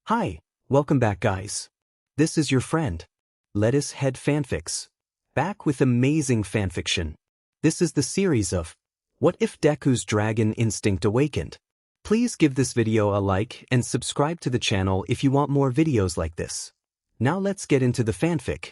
Hi, welcome back guys. This is your friend, Lettuce Head Fanfics, back with amazing fanfiction. This is the series of What If Deku's Dragon Instinct Awakened? Please give this video a like and subscribe to the channel if you want more videos like this. Now let's get into the fanfic.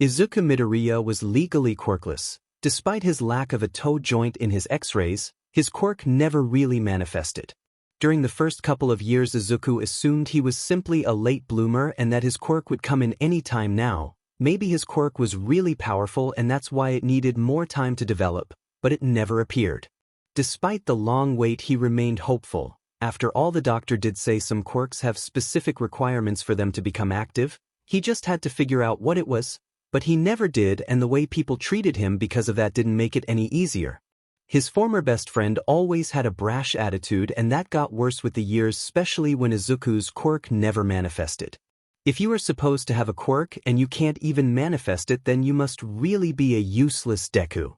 Izuku Midoriya was legally quirkless. Despite his lack of a toe joint in his X-rays, his quirk never really manifested. During the first couple of years, Izuku assumed he was simply a late bloomer and that his quirk would come in any time now. Maybe his quirk was really powerful and that's why it needed more time to develop, but it never appeared. Despite the long wait, he remained hopeful. After all, the doctor did say some quirks have specific requirements for them to become active. He just had to figure out what it was, but he never did, and the way people treated him because of that didn't make it any easier. His former best friend always had a brash attitude, and that got worse with the years, especially when Izuku's quirk never manifested. If you are supposed to have a quirk and you can't even manifest it, then you must really be a useless Deku.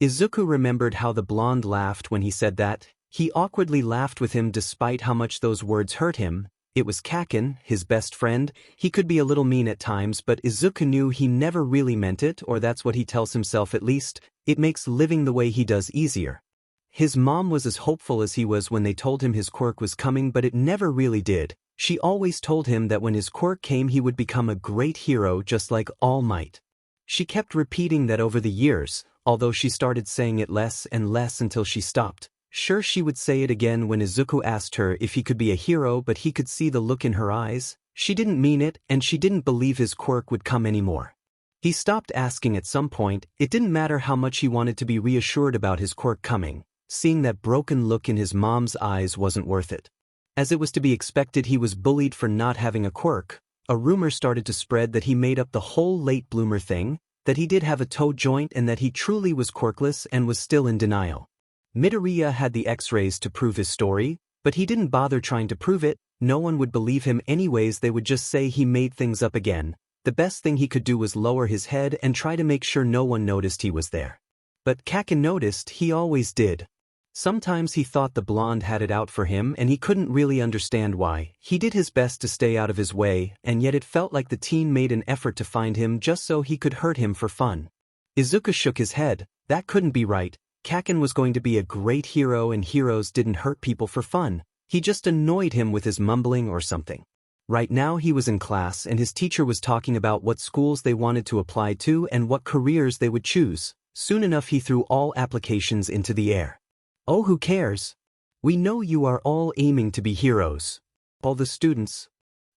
Izuku remembered how the blonde laughed when he said that. He awkwardly laughed with him despite how much those words hurt him. It was Kacchan, his best friend. He could be a little mean at times, but Izuku knew he never really meant it, or that's what he tells himself at least. It makes living the way he does easier. His mom was as hopeful as he was when they told him his quirk was coming, but it never really did. She always told him that when his quirk came he would become a great hero just like All Might. She kept repeating that over the years, although she started saying it less and less until she stopped. Sure, she would say it again when Izuku asked her if he could be a hero, but he could see the look in her eyes. She didn't mean it, and she didn't believe his quirk would come anymore. He stopped asking at some point. It didn't matter how much he wanted to be reassured about his quirk coming. Seeing that broken look in his mom's eyes wasn't worth it. As it was to be expected, he was bullied for not having a quirk. A rumor started to spread that he made up the whole late bloomer thing, that he did have a toe joint and that he truly was quirkless and was still in denial. Midoriya had the X-rays to prove his story, but he didn't bother trying to prove it. No one would believe him anyways. They would just say he made things up again. The best thing he could do was lower his head and try to make sure no one noticed he was there. But Kacchan noticed. He always did. Sometimes he thought the blonde had it out for him and he couldn't really understand why. He did his best to stay out of his way, and yet it felt like the teen made an effort to find him just so he could hurt him for fun. Izuku shook his head. That couldn't be right. Kacchan was going to be a great hero and heroes didn't hurt people for fun. He just annoyed him with his mumbling or something. Right now he was in class and his teacher was talking about what schools they wanted to apply to and what careers they would choose. Soon enough he threw all applications into the air. Oh, who cares? We know you are all aiming to be heroes. All the students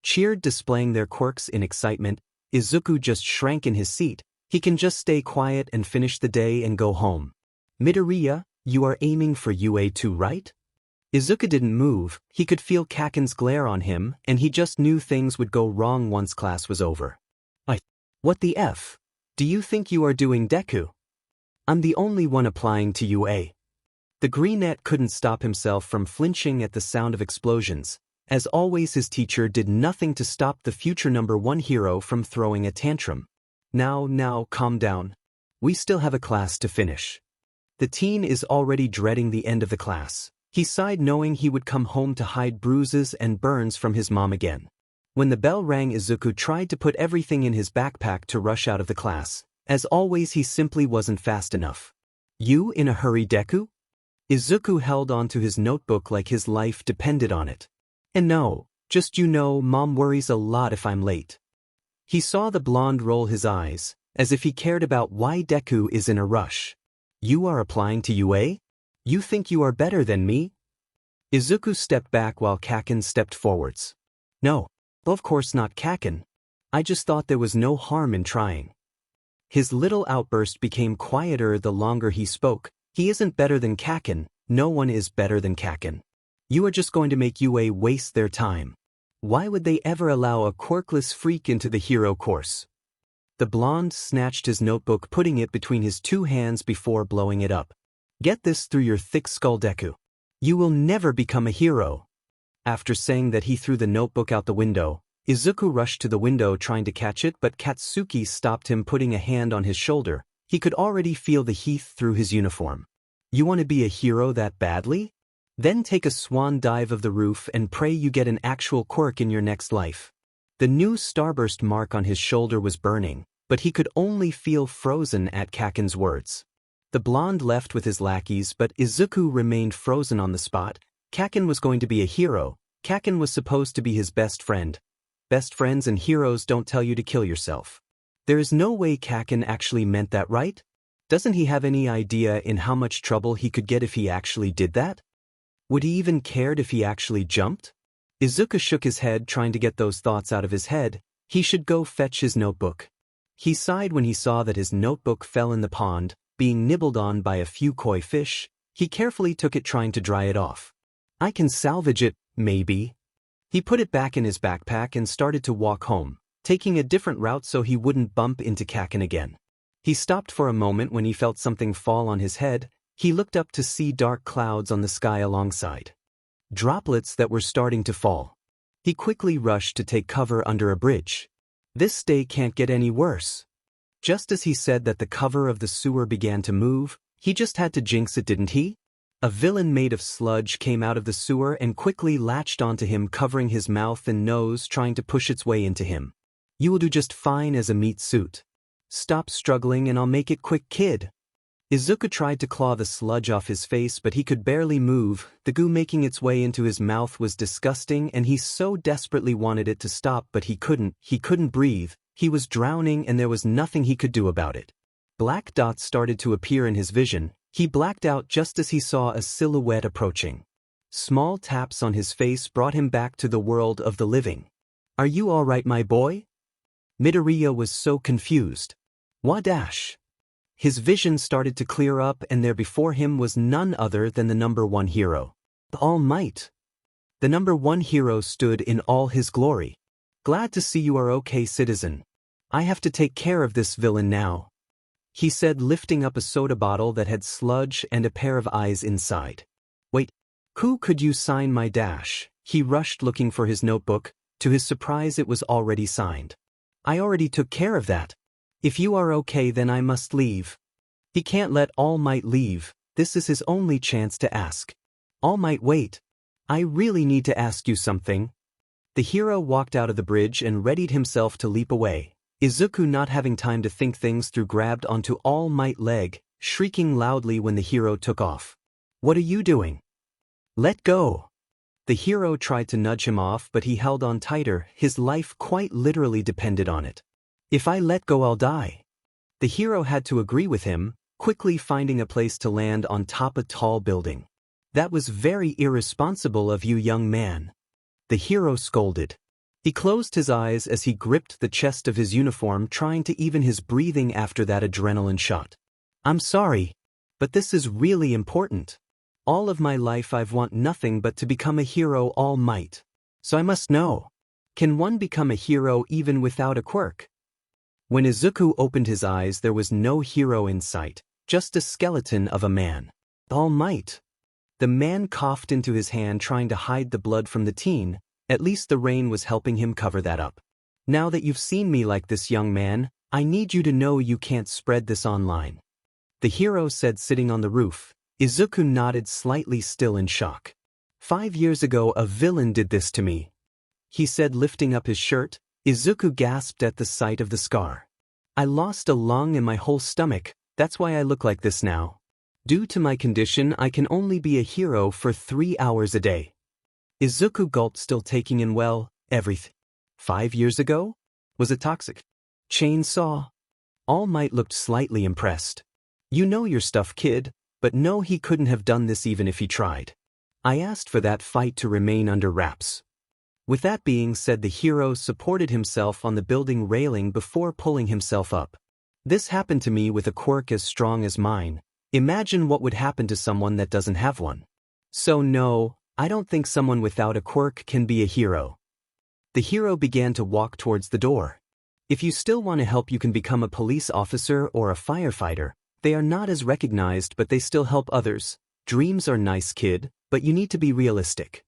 cheered, displaying their quirks in excitement. Izuku just shrank in his seat. He can just stay quiet and finish the day and go home. Midoriya, you are aiming for UA too, right? Izuku didn't move. He could feel Kacchan's glare on him, and he just knew things would go wrong once class was over. What the F? Do you think you are doing, Deku? I'm the only one applying to UA. The greenette couldn't stop himself from flinching at the sound of explosions. As always, his teacher did nothing to stop the future #1 hero from throwing a tantrum. Now, calm down. We still have a class to finish. The teen is already dreading the end of the class. He sighed knowing he would come home to hide bruises and burns from his mom again. When the bell rang, Izuku tried to put everything in his backpack to rush out of the class. As always, he simply wasn't fast enough. You in a hurry, Deku? Izuku held onto his notebook like his life depended on it. And no, just Mom worries a lot if I'm late. He saw the blonde roll his eyes, as if he cared about why Deku is in a rush. You are applying to UA? You think you are better than me? Izuku stepped back while Kacchan stepped forwards. No, of course not, Kacchan. I just thought there was no harm in trying. His little outburst became quieter the longer he spoke. He isn't better than Kacchan. No one is better than Kacchan. You are just going to make UA waste their time. Why would they ever allow a quirkless freak into the hero course? The blonde snatched his notebook, putting it between his two hands before blowing it up. Get this through your thick skull, Deku. You will never become a hero. After saying that, he threw the notebook out the window. Izuku rushed to the window trying to catch it, but Katsuki stopped him, putting a hand on his shoulder. He could already feel the heat through his uniform. You want to be a hero that badly? Then take a swan dive of the roof and pray you get an actual quirk in your next life. The new starburst mark on his shoulder was burning, but he could only feel frozen at Kacchan's words. The blonde left with his lackeys, but Izuku remained frozen on the spot. Kacchan was going to be a hero. Kacchan was supposed to be his best friend. Best friends and heroes don't tell you to kill yourself. There is no way Kacchan actually meant that, right? Doesn't he have any idea in how much trouble he could get if he actually did that? Would he even cared if he actually jumped? Izuku shook his head, trying to get those thoughts out of his head. He should go fetch his notebook. He sighed when he saw that his notebook fell in the pond, being nibbled on by a few koi fish. He carefully took it, trying to dry it off. I can salvage it, maybe. He put it back in his backpack and started to walk home, taking a different route so he wouldn't bump into Kacchan again. He stopped for a moment when he felt something fall on his head. He looked up to see dark clouds on the sky alongside droplets that were starting to fall. He quickly rushed to take cover under a bridge. This day can't get any worse. Just as he said that, the cover of the sewer began to move. He just had to jinx it, didn't he? A villain made of sludge came out of the sewer and quickly latched onto him, covering his mouth and nose, trying to push its way into him. You will do just fine as a meat suit. Stop struggling and I'll make it quick, kid. Izuku tried to claw the sludge off his face, but he could barely move. The goo making its way into his mouth was disgusting, and he so desperately wanted it to stop, but he couldn't. He couldn't breathe. He was drowning, and there was nothing he could do about it. Black dots started to appear in his vision. He blacked out just as he saw a silhouette approaching. Small taps on his face brought him back to the world of the living. Are you all right, my boy? Midoriya was so confused. Wadash. His vision started to clear up, and there before him was none other than the #1 hero, the All Might. The #1 hero stood in all his glory. Glad to see you are okay, citizen. I have to take care of this villain now, he said, lifting up a soda bottle that had sludge and a pair of eyes inside. Wait, could you sign my dash? He rushed looking for his notebook. To his surprise, it was already signed. I already took care of that. If you are okay, then I must leave. He can't let All Might leave. This is his only chance to ask. All Might, wait. I really need to ask you something. The hero walked out of the bridge and readied himself to leap away. Izuku, not having time to think things through, grabbed onto All Might's leg, shrieking loudly when the hero took off. What are you doing? Let go. The hero tried to nudge him off, but he held on tighter. His life quite literally depended on it. If I let go, I'll die. The hero had to agree with him, quickly finding a place to land on top a tall building. That was very irresponsible of you, young man. The hero scolded. He closed his eyes as he gripped the chest of his uniform, trying to even his breathing after that adrenaline shot. I'm sorry, but this is really important. All of my life I've want nothing but to become a hero, All Might. So I must know. Can one become a hero even without a quirk? When Izuku opened his eyes, there was no hero in sight, just a skeleton of a man. All Might. The man coughed into his hand, trying to hide the blood from the teen. At least the rain was helping him cover that up. Now that you've seen me like this, young man, I need you to know you can't spread this online. The hero said, sitting on the roof. Izuku nodded, slightly still in shock. 5 years ago a villain did this to me, he said, lifting up his shirt. Izuku gasped at the sight of the scar. I lost a lung in my whole stomach. That's why I look like this now. Due to my condition, I can only be a hero for 3 hours a day. Izuku gulped, still taking in everything. 5 years ago? Was it toxic? Chainsaw? All Might looked slightly impressed. You know your stuff, kid, but no, he couldn't have done this even if he tried. I asked for that fight to remain under wraps. With that being said, the hero supported himself on the building railing before pulling himself up. This happened to me with a quirk as strong as mine. Imagine what would happen to someone that doesn't have one. So no, I don't think someone without a quirk can be a hero. The hero began to walk towards the door. If you still want to help, you can become a police officer or a firefighter. They are not as recognized, but they still help others. Dreams are nice, kid, but you need to be realistic.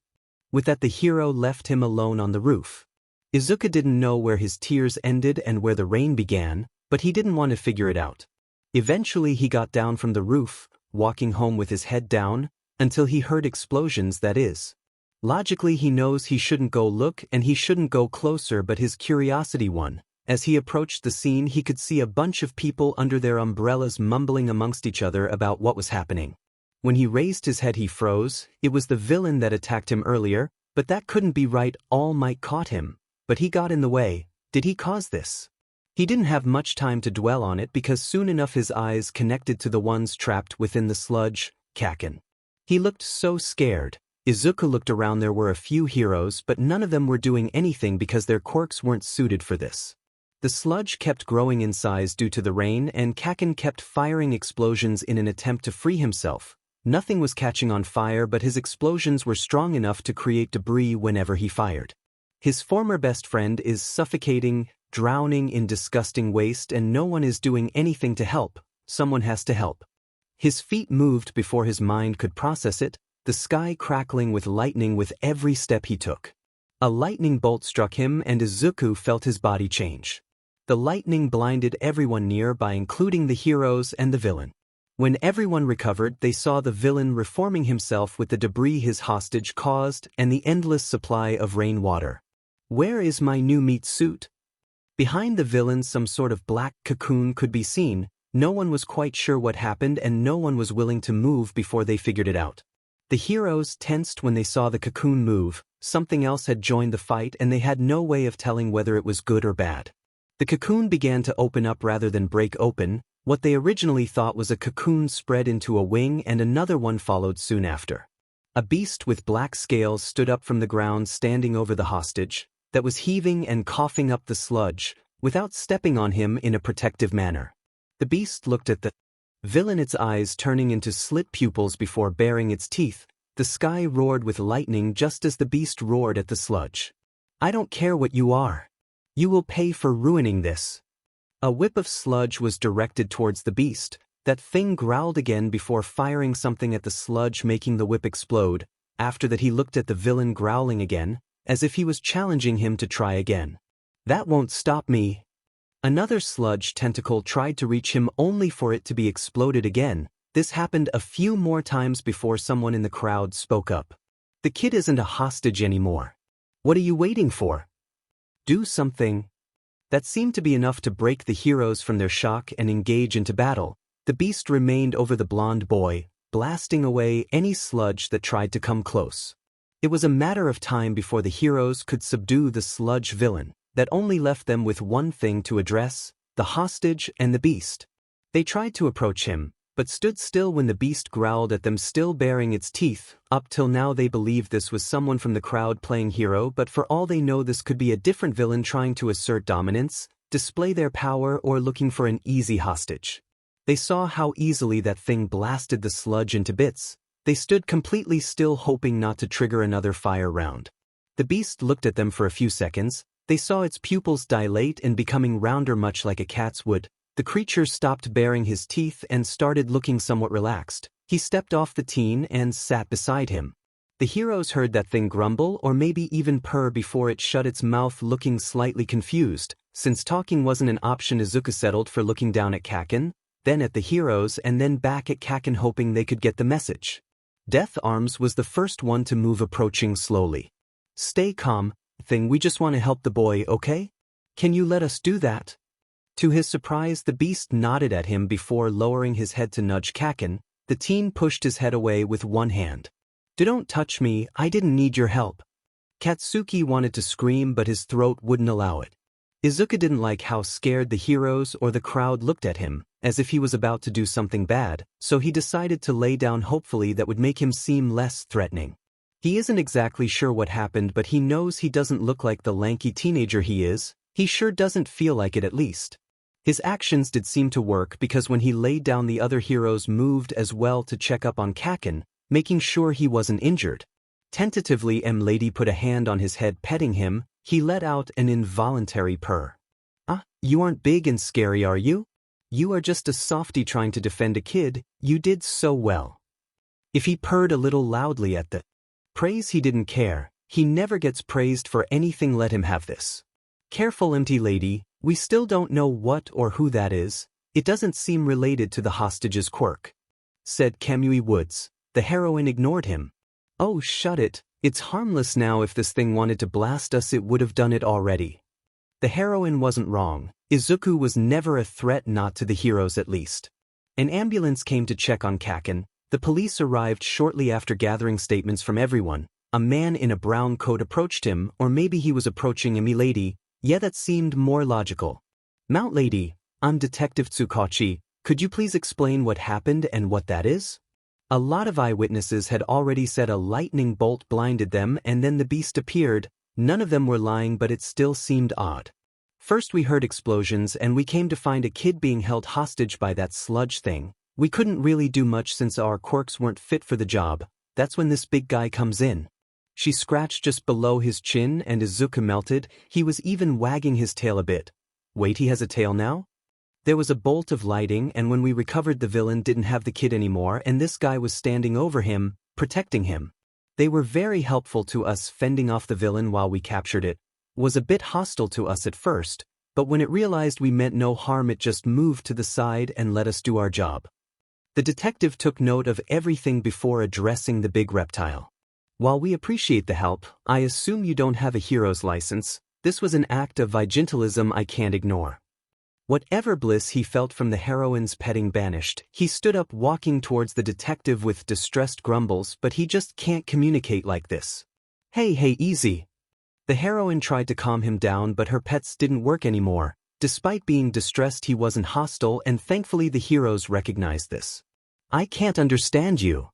With that, the hero left him alone on the roof. Izuku didn't know where his tears ended and where the rain began, but he didn't want to figure it out. Eventually he got down from the roof, walking home with his head down. Until he heard explosions, that is. Logically he knows he shouldn't go look and he shouldn't go closer, but his curiosity won. As he approached the scene, he could see a bunch of people under their umbrellas mumbling amongst each other about what was happening. When he raised his head he froze. It was the villain that attacked him earlier, but that couldn't be right. All Might caught him, but he got in the way. Did he cause this? He didn't have much time to dwell on it because soon enough his eyes connected to the ones trapped within the sludge, Kacchan. He looked so scared. Izuku looked around. There were a few heroes, but none of them were doing anything because their quirks weren't suited for this. The sludge kept growing in size due to the rain, and Kacchan kept firing explosions in an attempt to free himself. Nothing was catching on fire, but his explosions were strong enough to create debris whenever he fired. His former best friend is suffocating, drowning in disgusting waste, and no one is doing anything to help. Someone has to help. His feet moved before his mind could process it, the sky crackling with lightning with every step he took. A lightning bolt struck him and Izuku felt his body change. The lightning blinded everyone nearby, including the heroes and the villain. When everyone recovered, they saw the villain reforming himself with the debris his hostage caused and the endless supply of rainwater. Where is my new meat suit? Behind the villain some sort of black cocoon could be seen. No one was quite sure what happened and no one was willing to move before they figured it out. The heroes tensed when they saw the cocoon move. Something else had joined the fight and they had no way of telling whether it was good or bad. The cocoon began to open up rather than break open. What they originally thought was a cocoon spread into a wing and another one followed soon after. A beast with black scales stood up from the ground, standing over the hostage, that was heaving and coughing up the sludge, without stepping on him in a protective manner. The beast looked at the villain, its eyes turning into slit pupils before baring its teeth. The sky roared with lightning just as the beast roared at the sludge. I don't care what you are. You will pay for ruining this. A whip of sludge was directed towards the beast. That thing growled again before firing something at the sludge, making the whip explode. After that he looked at the villain, growling again, as if he was challenging him to try again. That won't stop me. Another sludge tentacle tried to reach him only for it to be exploded again. This happened a few more times before someone in the crowd spoke up. The kid isn't a hostage anymore. What are you waiting for? Do something. That seemed to be enough to break the heroes from their shock and engage into battle. The beast remained over the blonde boy, blasting away any sludge that tried to come close. It was a matter of time before the heroes could subdue the sludge villain. That only left them with one thing to address, the hostage and the beast. They tried to approach him, but stood still when the beast growled at them, still baring its teeth. Up till now they believed this was someone from the crowd playing hero, but for all they know this could be a different villain trying to assert dominance, display their power, or looking for an easy hostage. They saw how easily that thing blasted the sludge into bits. They stood completely still, hoping not to trigger another fire round. The beast looked at them for a few seconds. They saw its pupils dilate and becoming rounder, much like a cat's would. The creature stopped baring his teeth and started looking somewhat relaxed. He stepped off the teen and sat beside him. The heroes heard that thing grumble or maybe even purr before it shut its mouth, looking slightly confused. Since talking wasn't an option, Izuku settled for looking down at Kacchan, then at the heroes and then back at Kacchan, hoping they could get the message. Death Arms was the first one to move, approaching slowly. Stay calm. Thing, we just want to help the boy, okay? Can you let us do that? To his surprise, the beast nodded at him before lowering his head to nudge Kacchan. The teen pushed his head away with one hand. Don't touch me, I didn't need your help. Katsuki wanted to scream, but his throat wouldn't allow it. Izuku didn't like how scared the heroes or the crowd looked at him, as if he was about to do something bad, so he decided to lay down, hopefully that would make him seem less threatening. He isn't exactly sure what happened, but he knows he doesn't look like the lanky teenager he is. He sure doesn't feel like it, at least. His actions did seem to work, because when he laid down the other heroes moved as well to check up on Kacchan, making sure he wasn't injured. Tentatively Lady put a hand on his head, petting him. He let out an involuntary purr. You aren't big and scary, are you? You are just a softie trying to defend a kid. You did so well. If he purred a little loudly at the praise, he didn't care. He never gets praised for anything. Let him have this. Careful, empty lady. We still don't know what or who that is. It doesn't seem related to the hostage's quirk, said Kamui Woods. The heroine ignored him. Oh, shut it. It's harmless now. If this thing wanted to blast us, it would have done it already. The heroine wasn't wrong. Izuku was never a threat, not to the heroes at least. An ambulance came to check on Kacchan. The police arrived shortly after gathering statements from everyone. A man in a brown coat approached him, or maybe he was approaching a milady. Yeah, that seemed more logical. Mount Lady, I'm Detective Tsukachi. Could you please explain what happened and what that is? A lot of eyewitnesses had already said a lightning bolt blinded them and then the beast appeared. None of them were lying, but it still seemed odd. First we heard explosions and we came to find a kid being held hostage by that sludge thing. We couldn't really do much since our quirks weren't fit for the job. That's when this big guy comes in. She scratched just below his chin and Izuku melted. He was even wagging his tail a bit. Wait, he has a tail now? There was a bolt of lighting, and when we recovered, the villain didn't have the kid anymore and this guy was standing over him, protecting him. They were very helpful to us, fending off the villain while we captured it. Was a bit hostile to us at first, but when it realized we meant no harm, it just moved to the side and let us do our job. The detective took note of everything before addressing the big reptile. While we appreciate the help, I assume you don't have a hero's license. This was an act of vigilantism I can't ignore. Whatever bliss he felt from the heroine's petting banished, he stood up, walking towards the detective with distressed grumbles, but he just can't communicate like this. Hey, easy. The heroine tried to calm him down, but her pets didn't work anymore. Despite being distressed, he wasn't hostile, and thankfully the heroes recognized this. I can't understand you,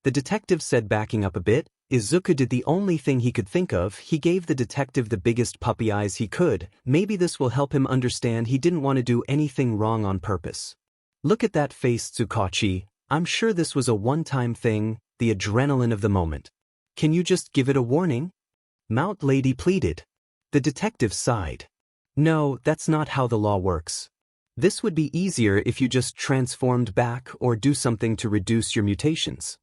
the detective said, backing up a bit. Izuku did the only thing he could think of. He gave the detective the biggest puppy eyes he could. Maybe this will help him understand he didn't want to do anything wrong on purpose. Look at that face, Tsukachi. I'm sure this was a one-time thing, the adrenaline of the moment. Can you just give it a warning? Mount Lady pleaded. The detective sighed. No, that's not how the law works. This would be easier if you just transformed back or do something to reduce your mutations.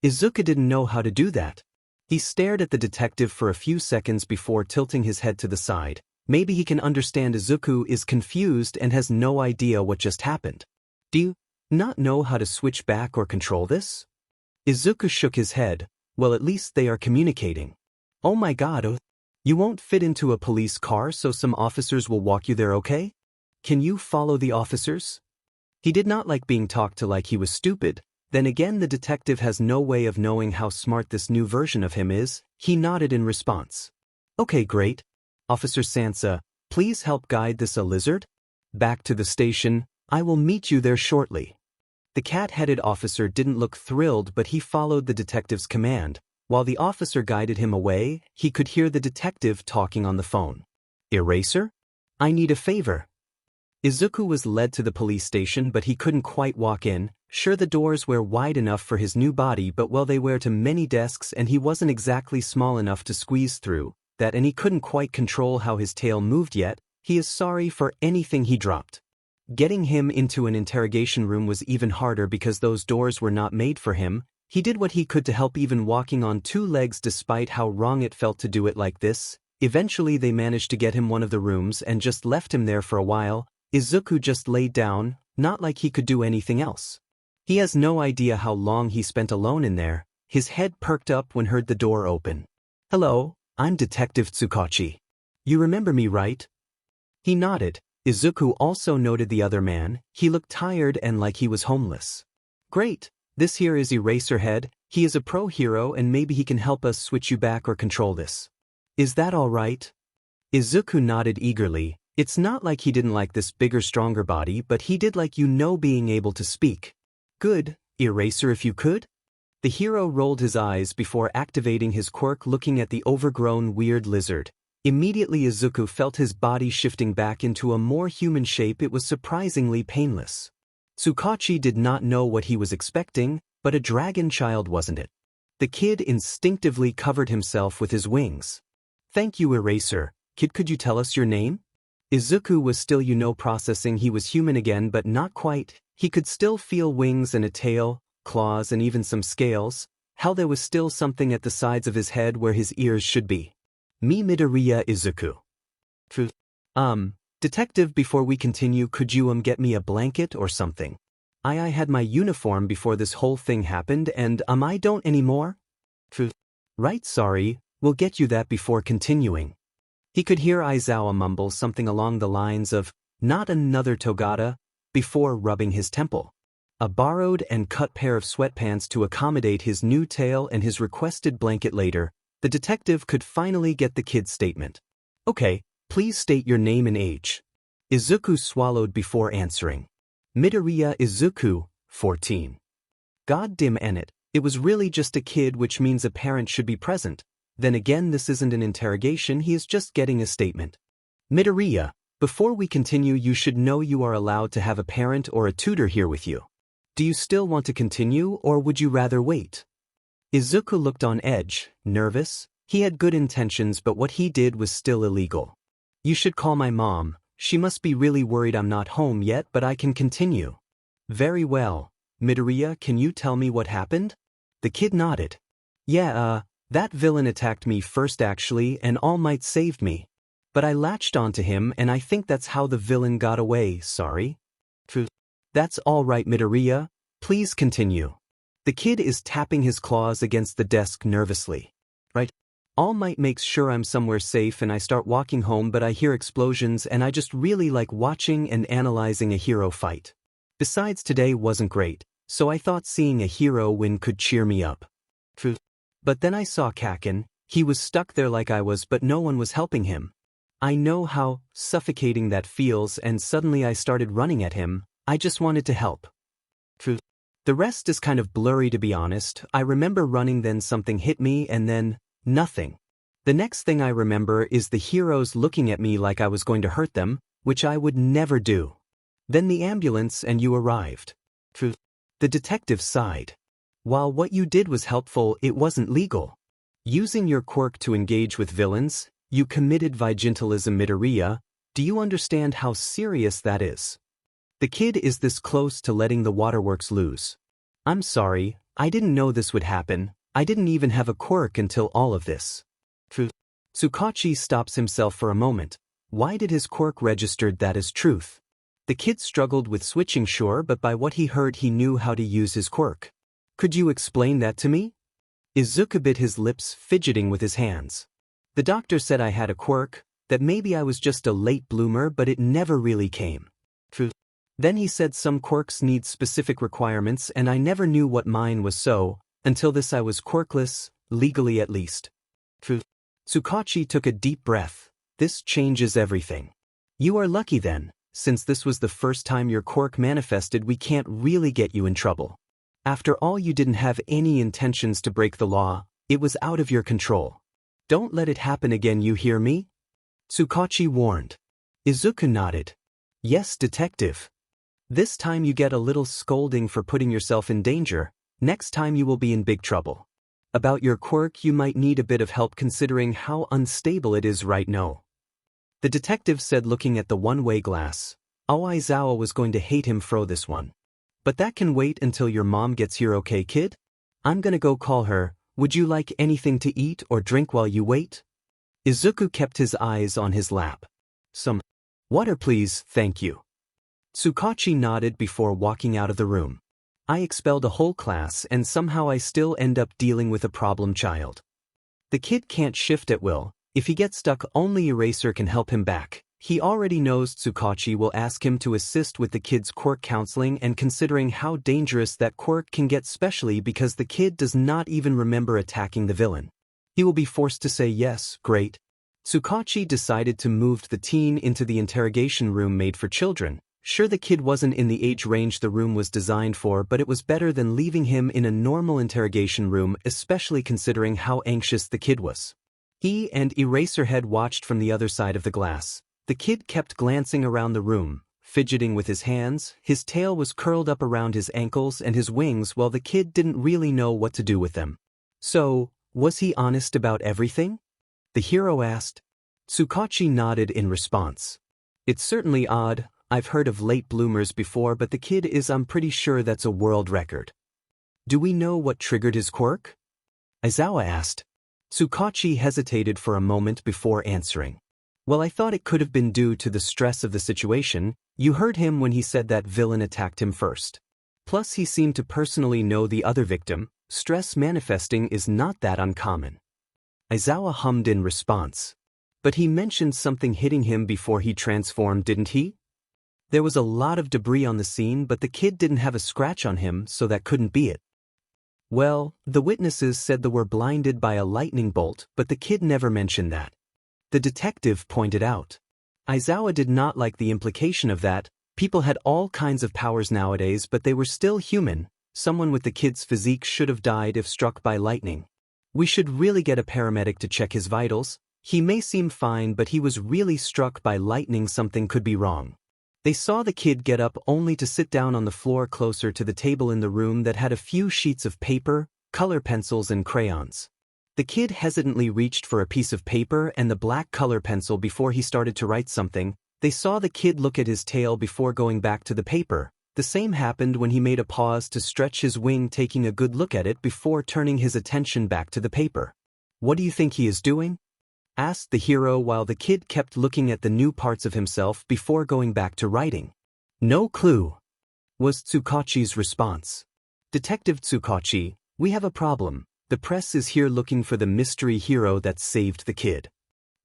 Izuku didn't know how to do that. He stared at the detective for a few seconds before tilting his head to the side. Maybe he can understand Izuku is confused and has no idea what just happened. Do you not know how to switch back or control this? Izuku shook his head. Well, at least they are communicating. Oh my god, you won't fit into a police car, so some officers will walk you there, okay? Can you follow the officers? He did not like being talked to like he was stupid. Then again, the detective has no way of knowing how smart this new version of him is. He nodded in response. Okay, great. Officer Sansa, please help guide this lizard back to the station. I will meet you there shortly. The cat-headed officer didn't look thrilled, but he followed the detective's command. While the officer guided him away, he could hear the detective talking on the phone. Eraser? I need a favor. Izuku was led to the police station, but he couldn't quite walk in. Sure, the doors were wide enough for his new body, but well, they were to many desks and he wasn't exactly small enough to squeeze through that, and he couldn't quite control how his tail moved yet. He is sorry for anything he dropped. Getting him into an interrogation room was even harder because those doors were not made for him. He did what he could to help, even walking on two legs despite how wrong it felt to do it like this. Eventually they managed to get him one of the rooms and just left him there for a while. Izuku just laid down, not like he could do anything else. He has no idea how long he spent alone in there. His head perked up when heard the door open. Hello, I'm Detective Tsukachi. You remember me, right? He nodded. Izuku also noted the other man. He looked tired and like he was homeless. Great. This here is Eraserhead. He is a pro hero and maybe he can help us switch you back or control this. Is that all right? Izuku nodded eagerly. It's not like he didn't like this bigger, stronger body, but he did like, being able to speak. Good, Eraser, if you could? The hero rolled his eyes before activating his quirk, looking at the overgrown, weird lizard. Immediately Izuku felt his body shifting back into a more human shape. It was surprisingly painless. Tsukachi did not know what he was expecting, but a dragon child wasn't it? The kid instinctively covered himself with his wings. Thank you, Eraser. Kid, could you tell us your name? Izuku was still processing. He was human again, but not quite. He could still feel wings and a tail, claws and even some scales. How there was still something at the sides of his head where his ears should be. Me Midoriya Izuku. Detective, before we continue, could you get me a blanket or something? I had my uniform before this whole thing happened and I don't anymore? Right, sorry, we'll get you that before continuing. He could hear Izawa mumble something along the lines of, not another togata, before rubbing his temple. A borrowed and cut pair of sweatpants to accommodate his new tail and his requested blanket later, the detective could finally get the kid's statement. Okay, please state your name and age. Izuku swallowed before answering. Midoriya Izuku, 14. God damn it was really just a kid, which means a parent should be present. Then again, this isn't an interrogation, he is just getting a statement. Midoriya, before we continue, you should know you are allowed to have a parent or a tutor here with you. Do you still want to continue, or would you rather wait? Izuku looked on edge, nervous. He had good intentions, but what he did was still illegal. You should call my mom. She must be really worried I'm not home yet, but I can continue. Very well. Midoriya, can you tell me what happened? The kid nodded. Yeah, that villain attacked me first actually, and All Might saved me. But I latched onto him, and I think that's how the villain got away, sorry. That's all right, Midoriya. Please continue. The kid is tapping his claws against the desk nervously. Right. All Might makes sure I'm somewhere safe and I start walking home, but I hear explosions and I just really like watching and analyzing a hero fight. Besides, today wasn't great, so I thought seeing a hero win could cheer me up. But then I saw Kacchan. He was stuck there like I was, but no one was helping him. I know how suffocating that feels, and suddenly I started running at him. I just wanted to help. The rest is kind of blurry, to be honest. I remember running, then something hit me, and then nothing. The next thing I remember is the heroes looking at me like I was going to hurt them, which I would never do. Then the ambulance and you arrived. The detective sighed. While what you did was helpful, it wasn't legal. Using your quirk to engage with villains, you committed vigilantism. Midoriya, do you understand how serious that is? The kid is this close to letting the waterworks loose. I'm sorry, I didn't know this would happen. I didn't even have a quirk until all of this. Tsukachi stops himself for a moment. Why did his quirk registered that as truth? The kid struggled with switching, sure, but by what he heard he knew how to use his quirk. Could you explain that to me? Izuku bit his lips, fidgeting with his hands. The doctor said I had a quirk, that maybe I was just a late bloomer, but it never really came. Then he said some quirks need specific requirements, and I never knew what mine was, so, until this I was quirkless, legally at least. Tsukachi took a deep breath. This changes everything. You are lucky then, since this was the first time your quirk manifested, we can't really get you in trouble. After all, you didn't have any intentions to break the law, it was out of your control. Don't let it happen again, you hear me? Tsukachi warned. Izuku nodded. Yes, detective. This time you get a little scolding for putting yourself in danger. Next time you will be in big trouble. About your quirk, you might need a bit of help considering how unstable it is right now. The detective said, looking at the one-way glass. Oh, Izawa was going to hate him for this one. But that can wait until your mom gets here, okay, kid? I'm gonna go call her. Would you like anything to eat or drink while you wait? Izuku kept his eyes on his lap. Some water, please, thank you. Tsukachi nodded before walking out of the room. I expelled a whole class and somehow I still end up dealing with a problem child. The kid can't shift at will. If he gets stuck, only Eraser can help him back. He already knows Tsukachi will ask him to assist with the kid's quirk counseling, and considering how dangerous that quirk can get, especially because the kid does not even remember attacking the villain, he will be forced to say yes. Great. Tsukachi decided to move the teen into the interrogation room made for children. Sure, the kid wasn't in the age range the room was designed for, but it was better than leaving him in a normal interrogation room, especially considering how anxious the kid was. He and Eraserhead watched from the other side of the glass. The kid kept glancing around the room, fidgeting with his hands. His tail was curled up around his ankles and his wings, while the kid didn't really know what to do with them. So, was he honest about everything? The hero asked. Tsukachi nodded in response. It's certainly odd. I've heard of late bloomers before, but the kid is, I'm pretty sure that's a world record. Do we know what triggered his quirk? Izawa asked. Tsukachi hesitated for a moment before answering. Well, I thought it could have been due to the stress of the situation. You heard him when he said that villain attacked him first. Plus he seemed to personally know the other victim. Stress manifesting is not that uncommon. Aizawa hummed in response. But he mentioned something hitting him before he transformed, didn't he? There was a lot of debris on the scene, but the kid didn't have a scratch on him, so that couldn't be it. Well, the witnesses said they were blinded by a lightning bolt, but the kid never mentioned that. The detective pointed out. Aizawa did not like the implication of that. People had all kinds of powers nowadays, but they were still human. Someone with the kid's physique should have died if struck by lightning. We should really get a paramedic to check his vitals. He may seem fine, but he was really struck by lightning. Something could be wrong. They saw the kid get up only to sit down on the floor closer to the table in the room that had a few sheets of paper, color pencils and crayons. The kid hesitantly reached for a piece of paper and the black color pencil before he started to write something. They saw the kid look at his tail before going back to the paper. The same happened when he made a pause to stretch his wing, taking a good look at it before turning his attention back to the paper. "What do you think he is doing?" asked the hero while the kid kept looking at the new parts of himself before going back to writing. "No clue," was Tsukachi's response. "Detective Tsukachi, we have a problem. The press is here looking for the mystery hero that saved the kid."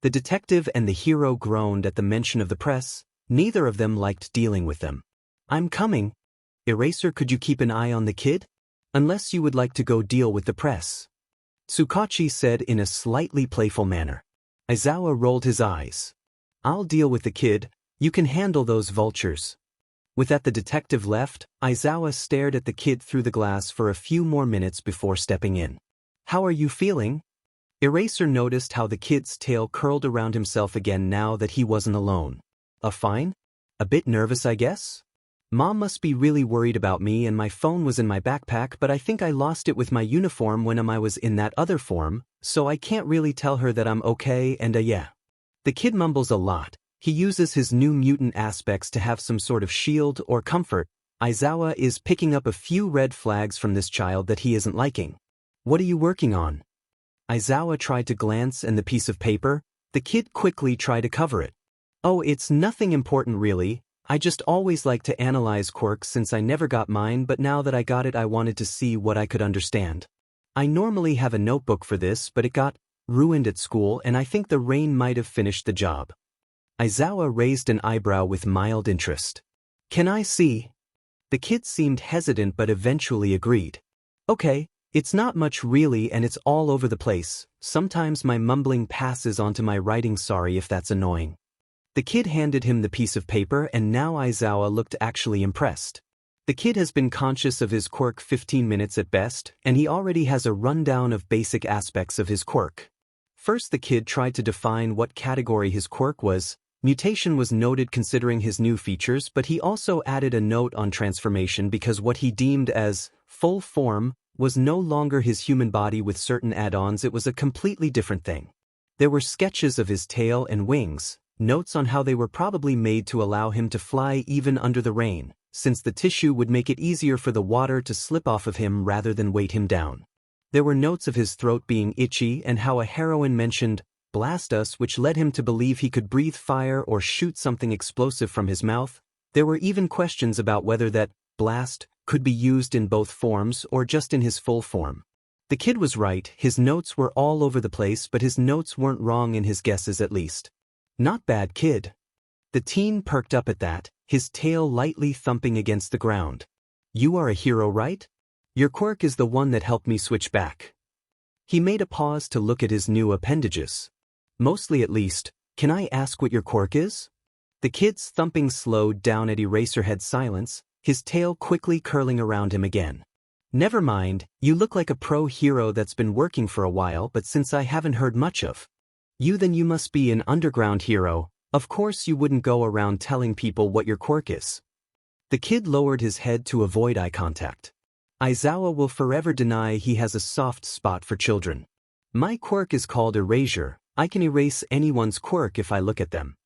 The detective and the hero groaned at the mention of the press. Neither of them liked dealing with them. "I'm coming. Eraser, could you keep an eye on the kid? Unless you would like to go deal with the press," Tsukachi said in a slightly playful manner. Aizawa rolled his eyes. "I'll deal with the kid. You can handle those vultures." With that, the detective left. Aizawa stared at the kid through the glass for a few more minutes before stepping in. "How are you feeling?" Eraser noticed how the kid's tail curled around himself again now that he wasn't alone. Fine? A bit nervous, I guess? Mom must be really worried about me, and my phone was in my backpack, but I think I lost it with my uniform when I was in that other form, so I can't really tell her that I'm okay and yeah." The kid mumbles a lot. He uses his new mutant aspects to have some sort of shield or comfort. Aizawa is picking up a few red flags from this child that he isn't liking. "What are you working on?" Aizawa tried to glance at the piece of paper. The kid quickly tried to cover it. "Oh, it's nothing important really. I just always like to analyze quirks since I never got mine, but now that I got it I wanted to see what I could understand. I normally have a notebook for this, but it got ruined at school and I think the rain might have finished the job." Aizawa raised an eyebrow with mild interest. "Can I see?" The kid seemed hesitant but eventually agreed. "Okay. It's not much really and it's all over the place. Sometimes my mumbling passes onto my writing, sorry if that's annoying." The kid handed him the piece of paper and now Aizawa looked actually impressed. The kid has been conscious of his quirk 15 minutes at best, and he already has a rundown of basic aspects of his quirk. First, the kid tried to define what category his quirk was. Mutation was noted considering his new features, but he also added a note on transformation because what he deemed as full form was no longer his human body with certain add-ons. It was a completely different thing. There were sketches of his tail and wings, notes on how they were probably made to allow him to fly even under the rain, since the tissue would make it easier for the water to slip off of him rather than weight him down. There were notes of his throat being itchy and how a heroine mentioned blast us, which led him to believe he could breathe fire or shoot something explosive from his mouth. There were even questions about whether that blast could be used in both forms or just in his full form. The kid was right, his notes were all over the place, but his notes weren't wrong in his guesses at least. "Not bad, kid." The teen perked up at that, his tail lightly thumping against the ground. "You are a hero, right? Your quirk is the one that helped me switch back." He made a pause to look at his new appendages. "Mostly at least. Can I ask what your quirk is?" The kid's thumping slowed down at Eraserhead's silence, his tail quickly curling around him again. "Never mind, you look like a pro hero that's been working for a while, but since I haven't heard much of you, then you must be an underground hero. Of course you wouldn't go around telling people what your quirk is." The kid lowered his head to avoid eye contact. Aizawa will forever deny he has a soft spot for children. "My quirk is called erasure. I can erase anyone's quirk if I look at them."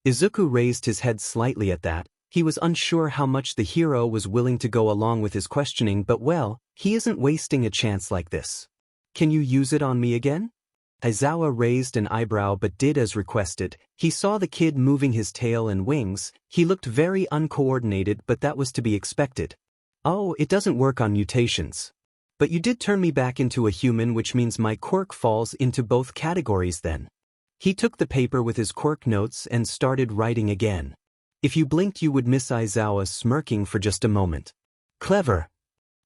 Izuku raised his head slightly at that. He was unsure how much the hero was willing to go along with his questioning, but well, he isn't wasting a chance like this. "Can you use it on me again?" Aizawa raised an eyebrow but did as requested. He saw the kid moving his tail and wings. He looked very uncoordinated, but that was to be expected. Oh, it doesn't work on mutations. But you did turn me back into a human, which means my quirk falls into both categories then. He took the paper with his quirk notes and started writing again. If you blinked you would miss Aizawa smirking for just a moment. Clever.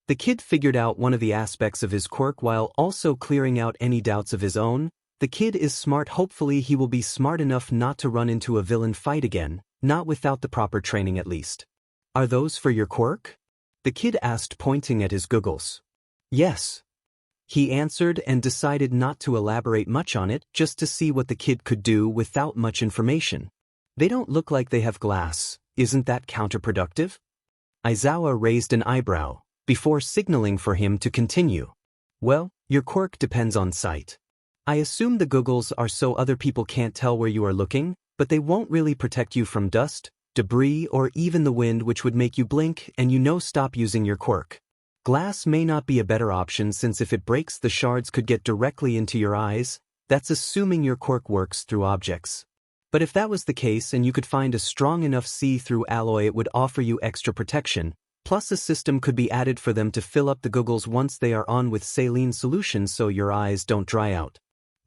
The kid figured out one of the aspects of his quirk while also clearing out any doubts of his own. The kid is smart. Hopefully he will be smart enough not to run into a villain fight again, not without the proper training at least. Are those for your quirk? The kid asked, pointing at his goggles. Yes. He answered and decided not to elaborate much on it, just to see what the kid could do without much information. They don't look like they have glass. Isn't that counterproductive? Aizawa raised an eyebrow, before signaling for him to continue. Well, your quirk depends on sight. I assume the goggles are so other people can't tell where you are looking, but they won't really protect you from dust, debris, or even the wind, which would make you blink and stop using your quirk. Glass may not be a better option, since if it breaks the shards could get directly into your eyes. That's assuming your quirk works through objects. But if that was the case and you could find a strong enough see-through alloy, it would offer you extra protection, plus a system could be added for them to fill up the goggles once they are on with saline solution so your eyes don't dry out.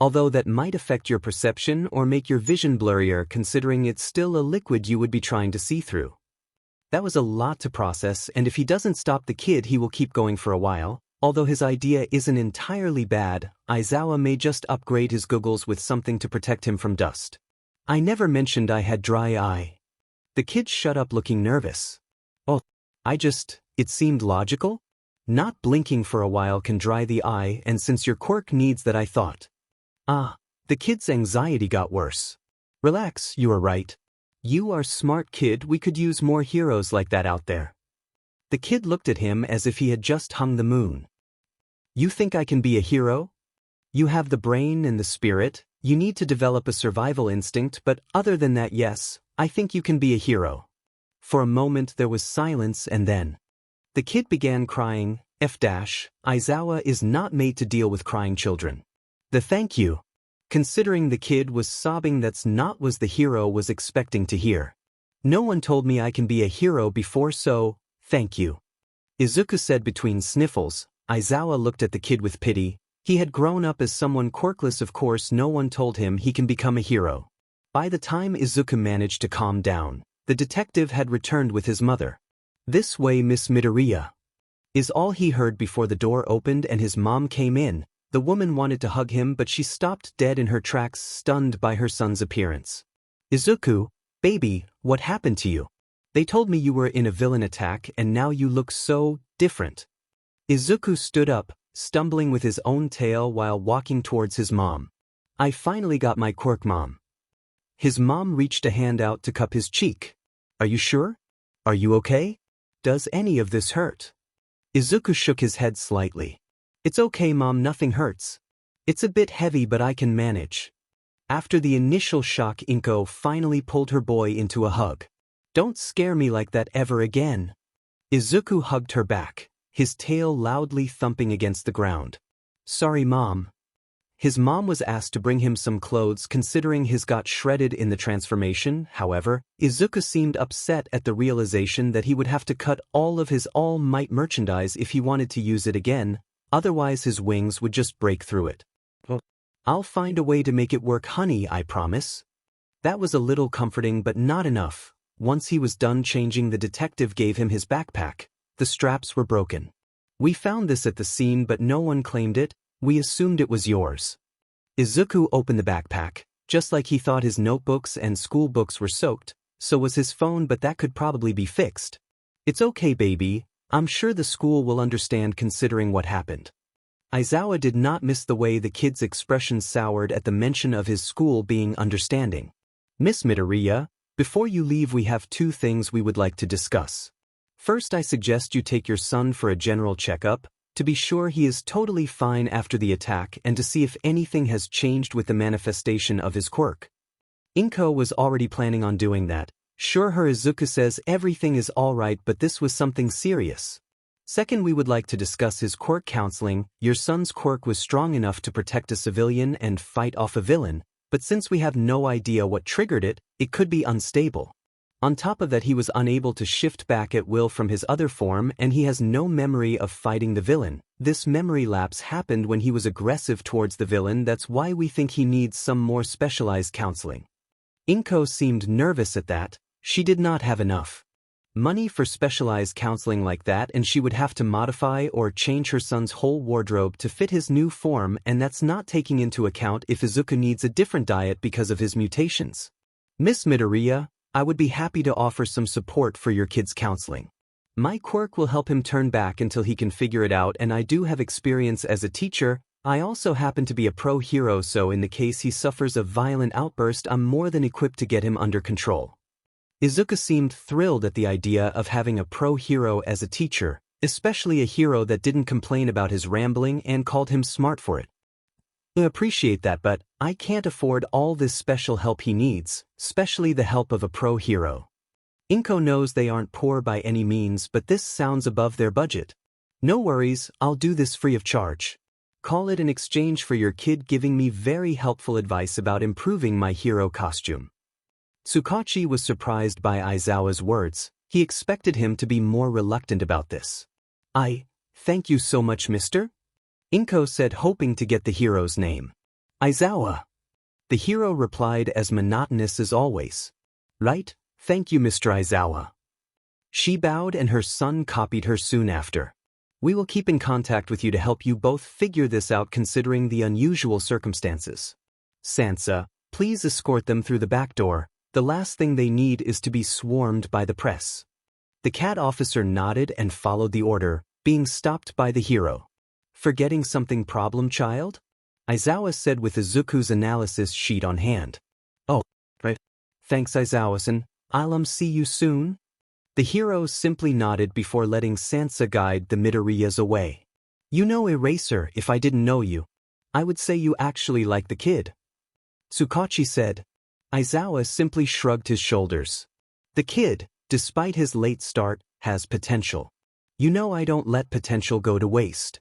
Although that might affect your perception or make your vision blurrier, considering it's still a liquid you would be trying to see through. That was a lot to process, and if he doesn't stop the kid he will keep going for a while. Although his idea isn't entirely bad, Aizawa may just upgrade his goggles with something to protect him from dust. I never mentioned I had dry eye. The kid shut up looking nervous. Oh, it seemed logical? Not blinking for a while can dry the eye, and since your quirk needs that, I thought. The kid's anxiety got worse. Relax, you are right. You are smart, kid, we could use more heroes like that out there. The kid looked at him as if he had just hung the moon. You think I can be a hero? You have the brain and the spirit, you need to develop a survival instinct, but other than that, yes, I think you can be a hero. For a moment there was silence, and then the kid began crying. Aizawa is not made to deal with crying children. Thank you. Considering the kid was sobbing, that's not what the hero was expecting to hear. No one told me I can be a hero before, so, thank you. Izuku said between sniffles. Aizawa looked at the kid with pity. He had grown up as someone quirkless, of course no one told him he can become a hero. By the time Izuku managed to calm down, the detective had returned with his mother. This way, Miss Midoriya, is all he heard before the door opened and his mom came in. The woman wanted to hug him, but she stopped dead in her tracks, stunned by her son's appearance. Izuku, baby, what happened to you? They told me you were in a villain attack and now you look so different. Izuku stood up, stumbling with his own tail while walking towards his mom. I finally got my quirk, Mom. His mom reached a hand out to cup his cheek. Are you sure? Are you okay? Does any of this hurt? Izuku shook his head slightly. It's okay, Mom, nothing hurts. It's a bit heavy, but I can manage. After the initial shock, Inko finally pulled her boy into a hug. Don't scare me like that ever again. Izuku hugged her back, his tail loudly thumping against the ground. Sorry, Mom. His mom was asked to bring him some clothes, considering his got shredded in the transformation. However, Izuku seemed upset at the realization that he would have to cut all of his All Might merchandise if he wanted to use it again. Otherwise his wings would just break through it. I'll find a way to make it work, honey, I promise. That was a little comforting, but not enough. Once he was done changing, the detective gave him his backpack. The straps were broken. We found this at the scene, but no one claimed it. We assumed it was yours. Izuku opened the backpack. Just like he thought his notebooks and school books were soaked, so was his phone, but that could probably be fixed. It's okay, baby. I'm sure the school will understand considering what happened. Aizawa did not miss the way the kid's expression soured at the mention of his school being understanding. Miss Midoriya, before you leave we have 2 things we would like to discuss. First, I suggest you take your son for a general checkup, to be sure he is totally fine after the attack and to see if anything has changed with the manifestation of his quirk. Inko was already planning on doing that. Sure, her Izuku says everything is alright, but this was something serious. Second, we would like to discuss his quirk counseling. Your son's quirk was strong enough to protect a civilian and fight off a villain, but since we have no idea what triggered it, it could be unstable. On top of that, he was unable to shift back at will from his other form, and he has no memory of fighting the villain. This memory lapse happened when he was aggressive towards the villain. That's why we think he needs some more specialized counseling. Inko seemed nervous at that. She did not have enough money for specialized counseling like that, and she would have to modify or change her son's whole wardrobe to fit his new form, and that's not taking into account if Izuku needs a different diet because of his mutations. Miss Midoriya, I would be happy to offer some support for your kid's counseling. My quirk will help him turn back until he can figure it out, and I do have experience as a teacher. I also happen to be a pro hero, so in the case he suffers a violent outburst, I'm more than equipped to get him under control. Izuku seemed thrilled at the idea of having a pro hero as a teacher, especially a hero that didn't complain about his rambling and called him smart for it. I appreciate that, but I can't afford all this special help he needs, especially the help of a pro hero. Inko knows they aren't poor by any means, but this sounds above their budget. No worries, I'll do this free of charge. Call it in exchange for your kid giving me very helpful advice about improving my hero costume. Tsukachi was surprised by Aizawa's words. He expected him to be more reluctant about this. Thank you so much, mister? Inko said, hoping to get the hero's name. Aizawa. The hero replied, as monotonous as always. Right, thank you, Mr. Aizawa. She bowed and her son copied her soon after. We will keep in contact with you to help you both figure this out considering the unusual circumstances. Sansa, please escort them through the back door. The last thing they need is to be swarmed by the press. The cat officer nodded and followed the order, being stopped by the hero. Forgetting something, problem child? Aizawa said with Izuku's analysis sheet on hand. Oh, right. Thanks, Aizawa-san. I'll see you soon. The hero simply nodded before letting Sansa guide the Midoriyas away. You know, Eraser, if I didn't know you, I would say you actually like the kid. Tsukachi said. Aizawa simply shrugged his shoulders. The kid, despite his late start, has potential. You know I don't let potential go to waste.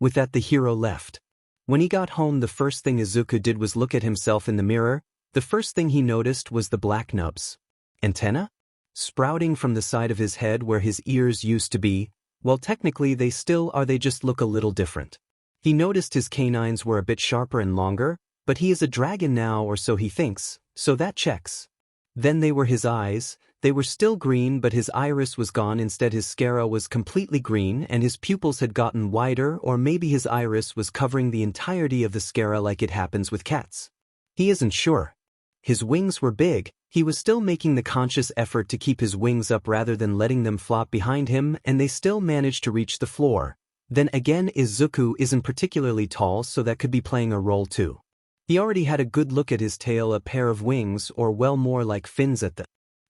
With that, the hero left. When he got home, the first thing Izuku did was look at himself in the mirror. The first thing he noticed was the black nubs. Antenna? Sprouting from the side of his head where his ears used to be. Well, technically they still are, they just look a little different. He noticed his canines were a bit sharper and longer, but he is a dragon now, or so he thinks, so that checks. Then they were his eyes. They were still green, but his iris was gone. Instead, his sclera was completely green, and his pupils had gotten wider, or maybe his iris was covering the entirety of the sclera like it happens with cats. He isn't sure. His wings were big. He was still making the conscious effort to keep his wings up rather than letting them flop behind him, and they still managed to reach the floor. Then again, Izuku isn't particularly tall, so that could be playing a role too. He already had a good look at his tail, a pair of wings, or well, more like fins at the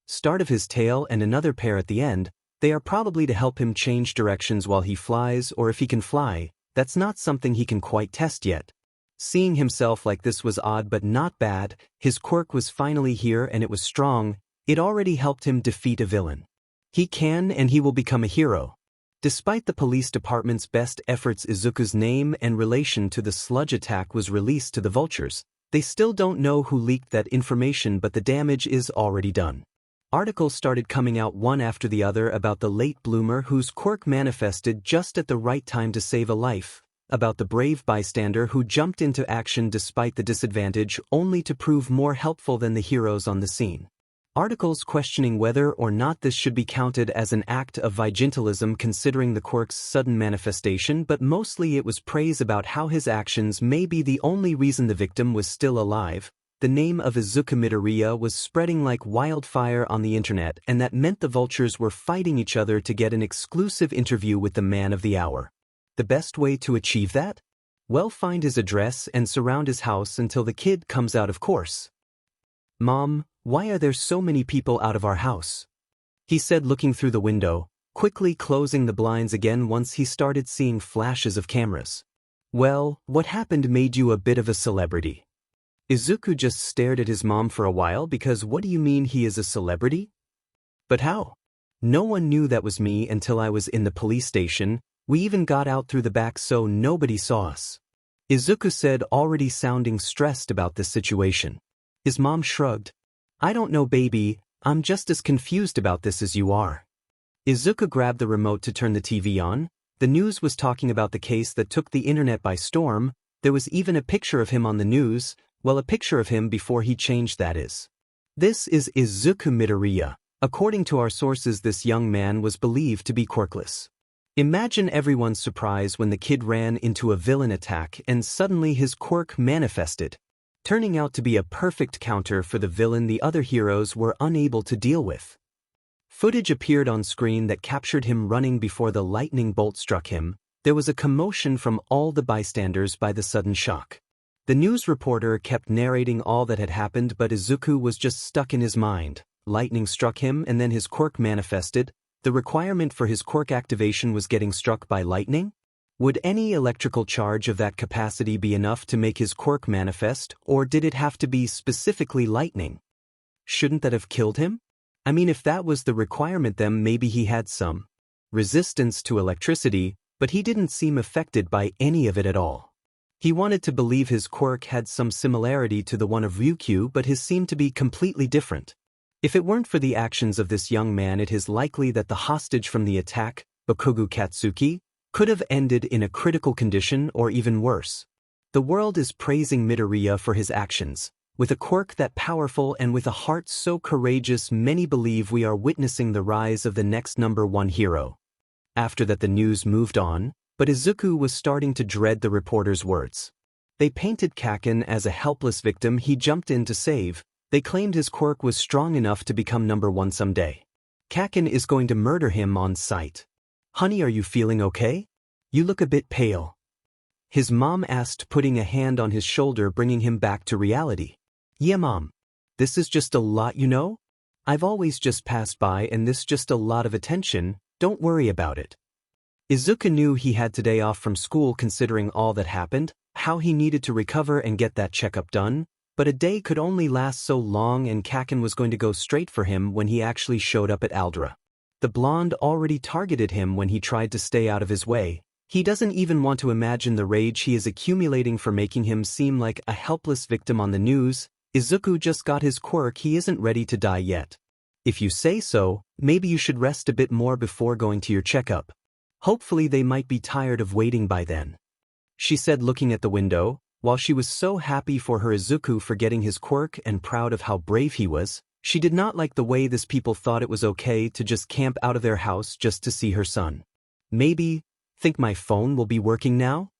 start of his tail and another pair at the end. They are probably to help him change directions while he flies, or if he can fly. That's not something he can quite test yet. Seeing himself like this was odd but not bad. His quirk was finally here and it was strong. It already helped him defeat a villain. He can, and he will become a hero. Despite the police department's best efforts, Izuku's name and relation to the sludge attack was released to the vultures. They still don't know who leaked that information, but the damage is already done. Articles started coming out one after the other about the late bloomer whose quirk manifested just at the right time to save a life, about the brave bystander who jumped into action despite the disadvantage only to prove more helpful than the heroes on the scene. Articles questioning whether or not this should be counted as an act of vigilantism considering the quirk's sudden manifestation, but mostly it was praise about how his actions may be the only reason the victim was still alive. The name of Izuku Midoriya was spreading like wildfire on the internet, and that meant the vultures were fighting each other to get an exclusive interview with the man of the hour. The best way to achieve that? Well, find his address and surround his house until the kid comes out, of course. Mom, why are there so many people out of our house? He said, looking through the window, quickly closing the blinds again once he started seeing flashes of cameras. Well, what happened made you a bit of a celebrity? Izuku just stared at his mom for a while because what do you mean he is a celebrity? But how? No one knew that was me until I was in the police station. We even got out through the back so nobody saw us. Izuku said, already sounding stressed about this situation. His mom shrugged. I don't know, baby. I'm just as confused about this as you are. Izuku grabbed the remote to turn the TV on. The news was talking about the case that took the internet by storm. There was even a picture of him on the news, well, a picture of him before he changed, that is. This is Izuku Midoriya. According to our sources, this young man was believed to be quirkless. Imagine everyone's surprise when the kid ran into a villain attack and suddenly his quirk manifested, turning out to be a perfect counter for the villain the other heroes were unable to deal with. Footage appeared on screen that captured him running before the lightning bolt struck him. There was a commotion from all the bystanders by the sudden shock. The news reporter kept narrating all that had happened, but Izuku was just stuck in his mind. Lightning struck him and then his quirk manifested. The requirement for his quirk activation was getting struck by lightning? Would any electrical charge of that capacity be enough to make his quirk manifest, or did it have to be specifically lightning? Shouldn't that have killed him? I mean, if that was the requirement, then maybe he had some resistance to electricity, but he didn't seem affected by any of it at all. He wanted to believe his quirk had some similarity to the one of Ryukyu, but his seemed to be completely different. If it weren't for the actions of this young man, it is likely that the hostage from the attack, Bakugou Katsuki, could have ended in a critical condition or even worse. The world is praising Midoriya for his actions. With a quirk that powerful and with a heart so courageous, many believe we are witnessing the rise of the next #1 hero. After that, the news moved on, but Izuku was starting to dread the reporter's words. They painted Kacchan as a helpless victim he jumped in to save. They claimed his quirk was strong enough to become #1 someday. Kacchan is going to murder him on sight. Honey, are you feeling okay? You look a bit pale. His mom asked, putting a hand on his shoulder, bringing him back to reality. Yeah, Mom. This is just a lot, you know? I've always just passed by and this just a lot of attention, don't worry about it. Izuku knew he had today off from school considering all that happened, how he needed to recover and get that checkup done, but a day could only last so long and Kacchan was going to go straight for him when he actually showed up at Aldra. The blonde already targeted him when he tried to stay out of his way. He doesn't even want to imagine the rage he is accumulating for making him seem like a helpless victim on the news. Izuku just got his quirk, he isn't ready to die yet. If you say so, maybe you should rest a bit more before going to your checkup. Hopefully they might be tired of waiting by then. She said, looking at the window. While she was so happy for her Izuku for getting his quirk and proud of how brave he was, she did not like the way this people thought it was okay to just camp out of their house just to see her son. Maybe, think my phone will be working now?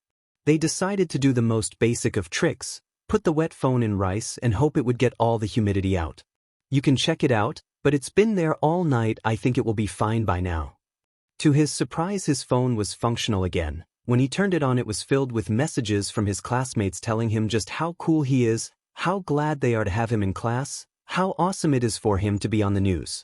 They decided to do the most basic of tricks. Put the wet phone in rice and hope it would get all the humidity out. You can check it out, but it's been there all night. I think it will be fine by now. To his surprise, his phone was functional again. When he turned it on, it was filled with messages from his classmates telling him just how cool he is, how glad they are to have him in class, how awesome it is for him to be on the news.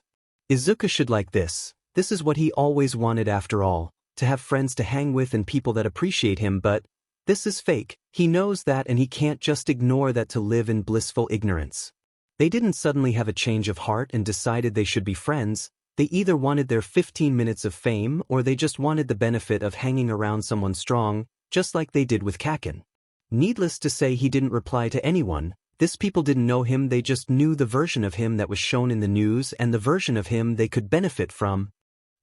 Izuku should like this. This is what he always wanted after all, to have friends to hang with and people that appreciate him, but this is fake. He knows that and he can't just ignore that to live in blissful ignorance. They didn't suddenly have a change of heart and decided they should be friends. They either wanted their 15 minutes of fame or they just wanted the benefit of hanging around someone strong, just like they did with Kacchan. Needless to say, he didn't reply to anyone. This people didn't know him, they just knew the version of him that was shown in the news and the version of him they could benefit from.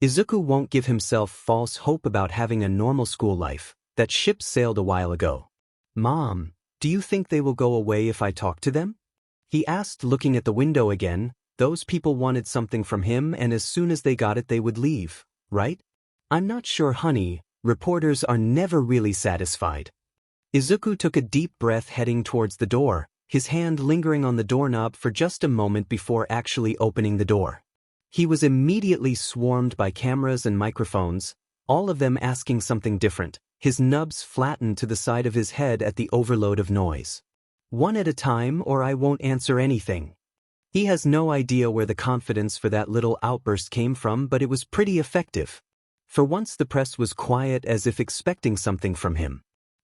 Izuku won't give himself false hope about having a normal school life. That ship sailed a while ago. Mom, do you think they will go away if I talk to them? He asked, looking at the window again. Those people wanted something from him and as soon as they got it they would leave, right? I'm not sure, honey. Reporters are never really satisfied. Izuku took a deep breath, heading towards the door, his hand lingering on the doorknob for just a moment before actually opening the door. He was immediately swarmed by cameras and microphones, all of them asking something different. His nubs flattened to the side of his head at the overload of noise. One at a time or I won't answer anything. He has no idea where the confidence for that little outburst came from, but it was pretty effective. For once the press was quiet, as if expecting something from him.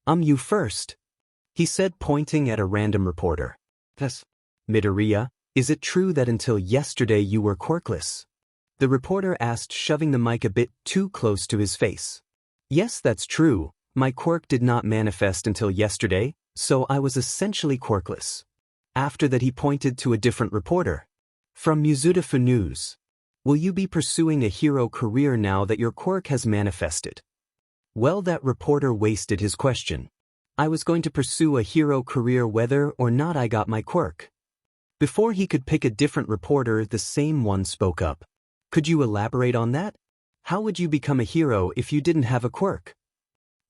You first, he said, pointing at a random reporter. Yes. Midoriya, is it true that until yesterday you were quirkless? The reporter asked, shoving the mic a bit too close to his face. Yes, that's true. My quirk did not manifest until yesterday, so I was essentially quirkless. After that he pointed to a different reporter. From Muzudafu News. Will you be pursuing a hero career now that your quirk has manifested? Well, that reporter wasted his question. I was going to pursue a hero career whether or not I got my quirk. Before he could pick a different reporter, the same one spoke up. Could you elaborate on that? How would you become a hero if you didn't have a quirk?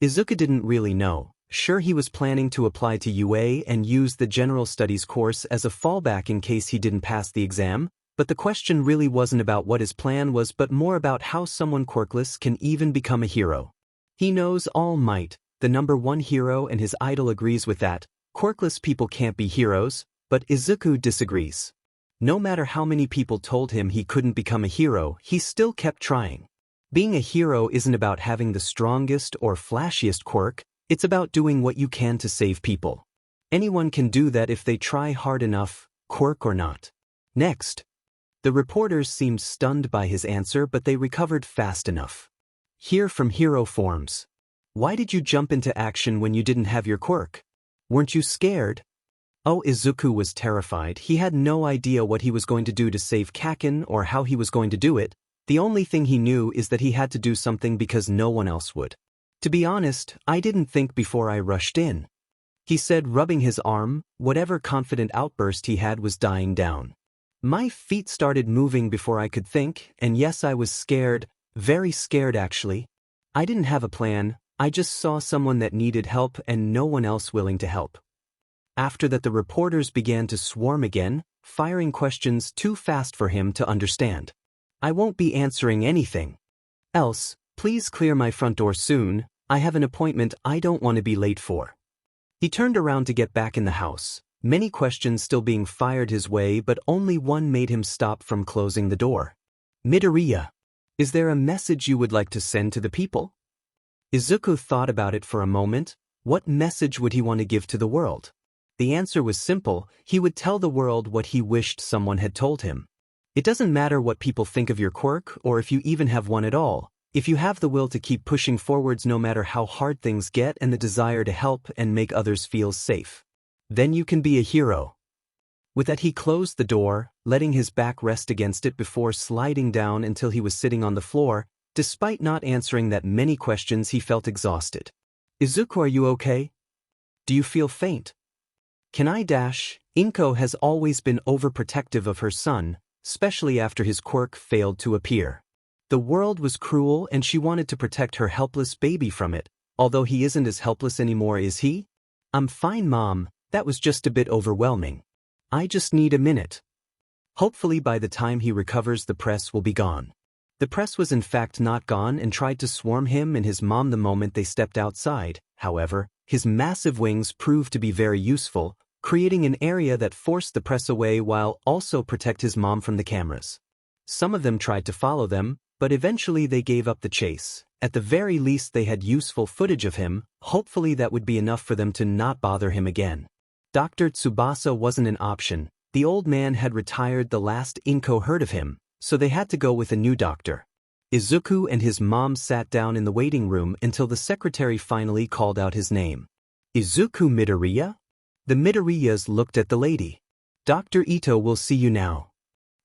Izuku didn't really know. Sure, he was planning to apply to UA and use the general studies course as a fallback in case he didn't pass the exam, but the question really wasn't about what his plan was but more about how someone quirkless can even become a hero. He knows All Might, the #1 hero, and his idol agrees with that. Quirkless people can't be heroes, but Izuku disagrees. No matter how many people told him he couldn't become a hero, he still kept trying. Being a hero isn't about having the strongest or flashiest quirk, it's about doing what you can to save people. Anyone can do that if they try hard enough, quirk or not. Next. The reporters seemed stunned by his answer, but they recovered fast enough. Hear from Hero Forms. Why did you jump into action when you didn't have your quirk? Weren't you scared? Oh, Izuku was terrified. He had no idea what he was going to do to save Kacchan or how he was going to do it. The only thing he knew is that he had to do something because no one else would. To be honest, I didn't think before I rushed in. He said, rubbing his arm. Whatever confident outburst he had was dying down. My feet started moving before I could think, and yes, I was scared, very scared actually. I didn't have a plan, I just saw someone that needed help and no one else willing to help. After that, the reporters began to swarm again, firing questions too fast for him to understand. I won't be answering anything else. Please clear my front door soon, I have an appointment I don't want to be late for. He turned around to get back in the house, many questions still being fired his way, but only one made him stop from closing the door. Midoriya, is there a message you would like to send to the people? Izuku thought about it for a moment. What message would he want to give to the world? The answer was simple, he would tell the world what he wished someone had told him. It doesn't matter what people think of your quirk or if you even have one at all. If you have the will to keep pushing forwards no matter how hard things get and the desire to help and make others feel safe, then you can be a hero. With that, he closed the door, letting his back rest against it before sliding down until he was sitting on the floor. Despite not answering that many questions, he felt exhausted. Izuku, are you okay? Do you feel faint? Can I dash? Inko has always been overprotective of her son, especially after his quirk failed to appear. The world was cruel and she wanted to protect her helpless baby from it, although he isn't as helpless anymore, is he? I'm fine, Mom, that was just a bit overwhelming. I just need a minute. Hopefully by the time he recovers the press will be gone. The press was in fact not gone and tried to swarm him and his mom the moment they stepped outside. However, his massive wings proved to be very useful, creating an area that forced the press away while also protect his mom from the cameras. Some of them tried to follow them, but eventually they gave up the chase. At the very least they had useful footage of him, hopefully that would be enough for them to not bother him again. Dr. Tsubasa wasn't an option. The old man had retired the last Inko heard of him, so they had to go with a new doctor. Izuku and his mom sat down in the waiting room until the secretary finally called out his name. Izuku Midoriya? The Midoriyas looked at the lady. Dr. Ito will see you now.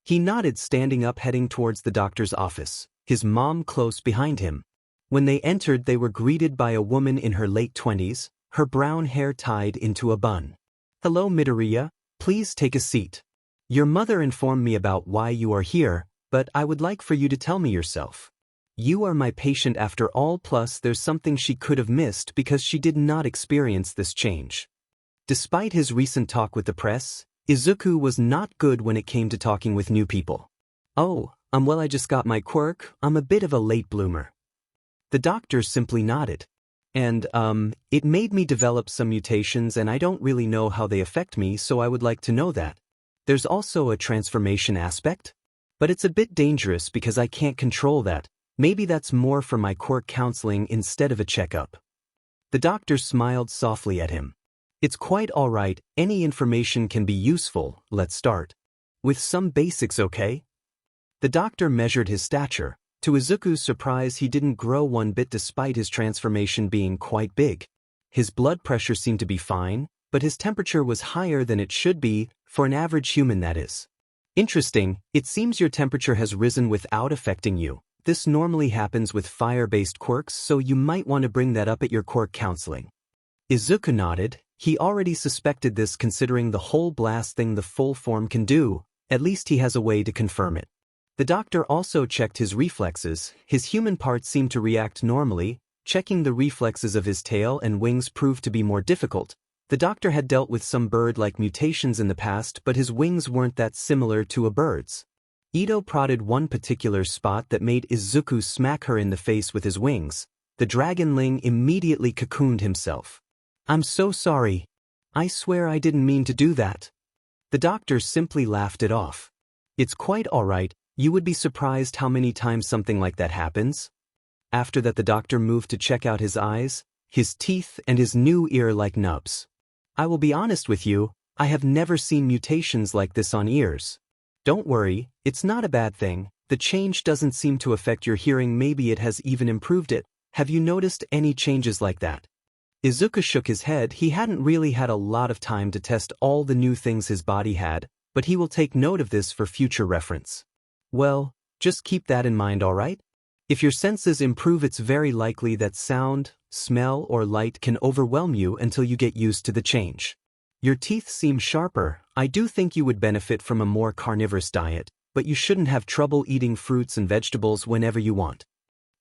He nodded, standing up heading towards the doctor's office, his mom close behind him. When they entered they were greeted by a woman in her late 20s, her brown hair tied into a bun. Hello Midoriya, please take a seat. Your mother informed me about why you are here, but I would like for you to tell me yourself. You are my patient after all, plus there's something she could have missed because she did not experience this change. Despite his recent talk with the press, Izuku was not good when it came to talking with new people. Oh, well, I just got my quirk, I'm a bit of a late bloomer. The doctor simply nodded. And, it made me develop some mutations and I don't really know how they affect me, so I would like to know that. There's also a transformation aspect? But it's a bit dangerous because I can't control that. Maybe that's more for my quirk counseling instead of a checkup. The doctor smiled softly at him. It's quite alright, any information can be useful, let's start with some basics, okay? The doctor measured his stature. To Izuku's surprise, he didn't grow one bit despite his transformation being quite big. His blood pressure seemed to be fine, but his temperature was higher than it should be, for an average human that is. Interesting, it seems your temperature has risen without affecting you. This normally happens with fire-based quirks, so you might want to bring that up at your quirk counseling. Izuku nodded. He already suspected this considering the whole blast thing the full form can do. At least he has a way to confirm it. The doctor also checked his reflexes. His human parts seemed to react normally. Checking the reflexes of his tail and wings proved to be more difficult. The doctor had dealt with some bird-like mutations in the past, but his wings weren't that similar to a bird's. Ito prodded one particular spot that made Izuku smack her in the face with his wings. The dragonling immediately cocooned himself. "I'm so sorry. I swear I didn't mean to do that." The doctor simply laughed it off. "It's quite alright, you would be surprised how many times something like that happens." After that the doctor moved to check out his eyes, his teeth and his new ear like nubs. "I will be honest with you, I have never seen mutations like this on ears." "Don't worry, it's not a bad thing. The change doesn't seem to affect your hearing, maybe it has even improved it. Have you noticed any changes like that?" Izuku shook his head. He hadn't really had a lot of time to test all the new things his body had, but he will take note of this for future reference. "Well, just keep that in mind, alright? If your senses improve, it's very likely that sound, smell or light can overwhelm you until you get used to the change. Your teeth seem sharper. I do think you would benefit from a more carnivorous diet, but you shouldn't have trouble eating fruits and vegetables whenever you want."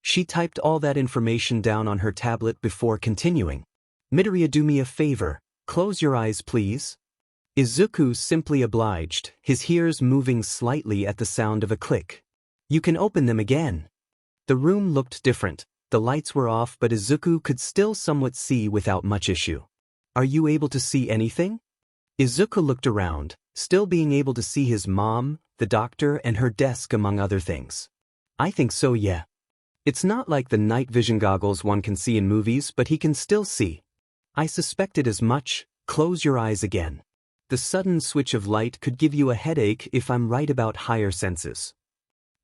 She typed all that information down on her tablet before continuing. "Midoriya, do me a favor. Close your eyes, please." Izuku simply obliged, his ears moving slightly at the sound of a click. "You can open them again." The room looked different. The lights were off, but Izuku could still somewhat see without much issue. "Are you able to see anything?" Izuku looked around, still being able to see his mom, the doctor, and her desk among other things. "I think so, yeah. It's not like the night vision goggles one can see in movies, but he can still see." "I suspected as much. Close your eyes again. The sudden switch of light could give you a headache if I'm right about higher senses."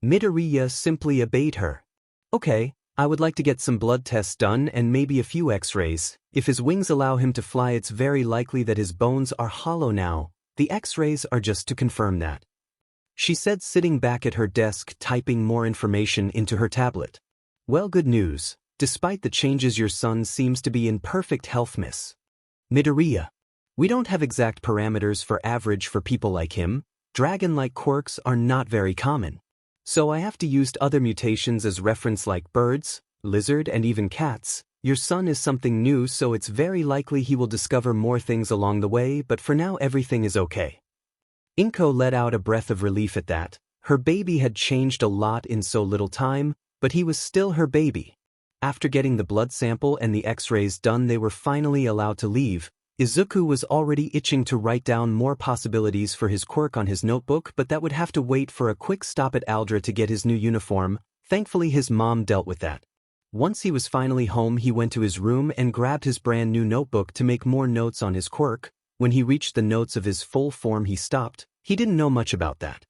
Midoriya simply obeyed her. "Okay, I would like to get some blood tests done and maybe a few x-rays. If his wings allow him to fly, it's very likely that his bones are hollow now. The x-rays are just to confirm that," she said, sitting back at her desk typing more information into her tablet. "Well, good news. Despite the changes, your son seems to be in perfect health, Miss Midoriya. We don't have exact parameters for average for people like him. Dragon-like quirks are not very common. So I have to use other mutations as reference like birds, lizard and even cats. Your son is something new, so it's very likely he will discover more things along the way, but for now everything is okay." Inko let out a breath of relief at that. Her baby had changed a lot in so little time, but he was still her baby. After getting the blood sample and the x-rays done, they were finally allowed to leave. Izuku was already itching to write down more possibilities for his quirk on his notebook, but that would have to wait for a quick stop at Aldra to get his new uniform. Thankfully his mom dealt with that. Once he was finally home, he went to his room and grabbed his brand new notebook to make more notes on his quirk. When he reached the notes of his full form, he stopped. He didn't know much about that.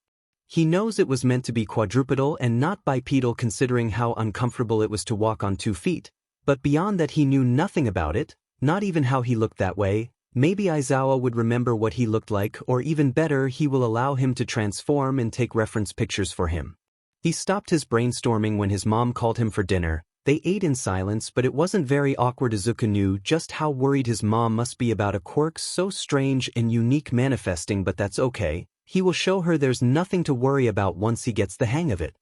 He knows it was meant to be quadrupedal and not bipedal, considering how uncomfortable it was to walk on 2 feet. But beyond that he knew nothing about it. Not even how he looked that way. Maybe Aizawa would remember what he looked like, or even better, he will allow him to transform and take reference pictures for him. He stopped his brainstorming when his mom called him for dinner. They ate in silence, but it wasn't very awkward. Izuku knew just how worried his mom must be about a quirk so strange and unique manifesting, but that's okay. He will show her there's nothing to worry about once he gets the hang of it.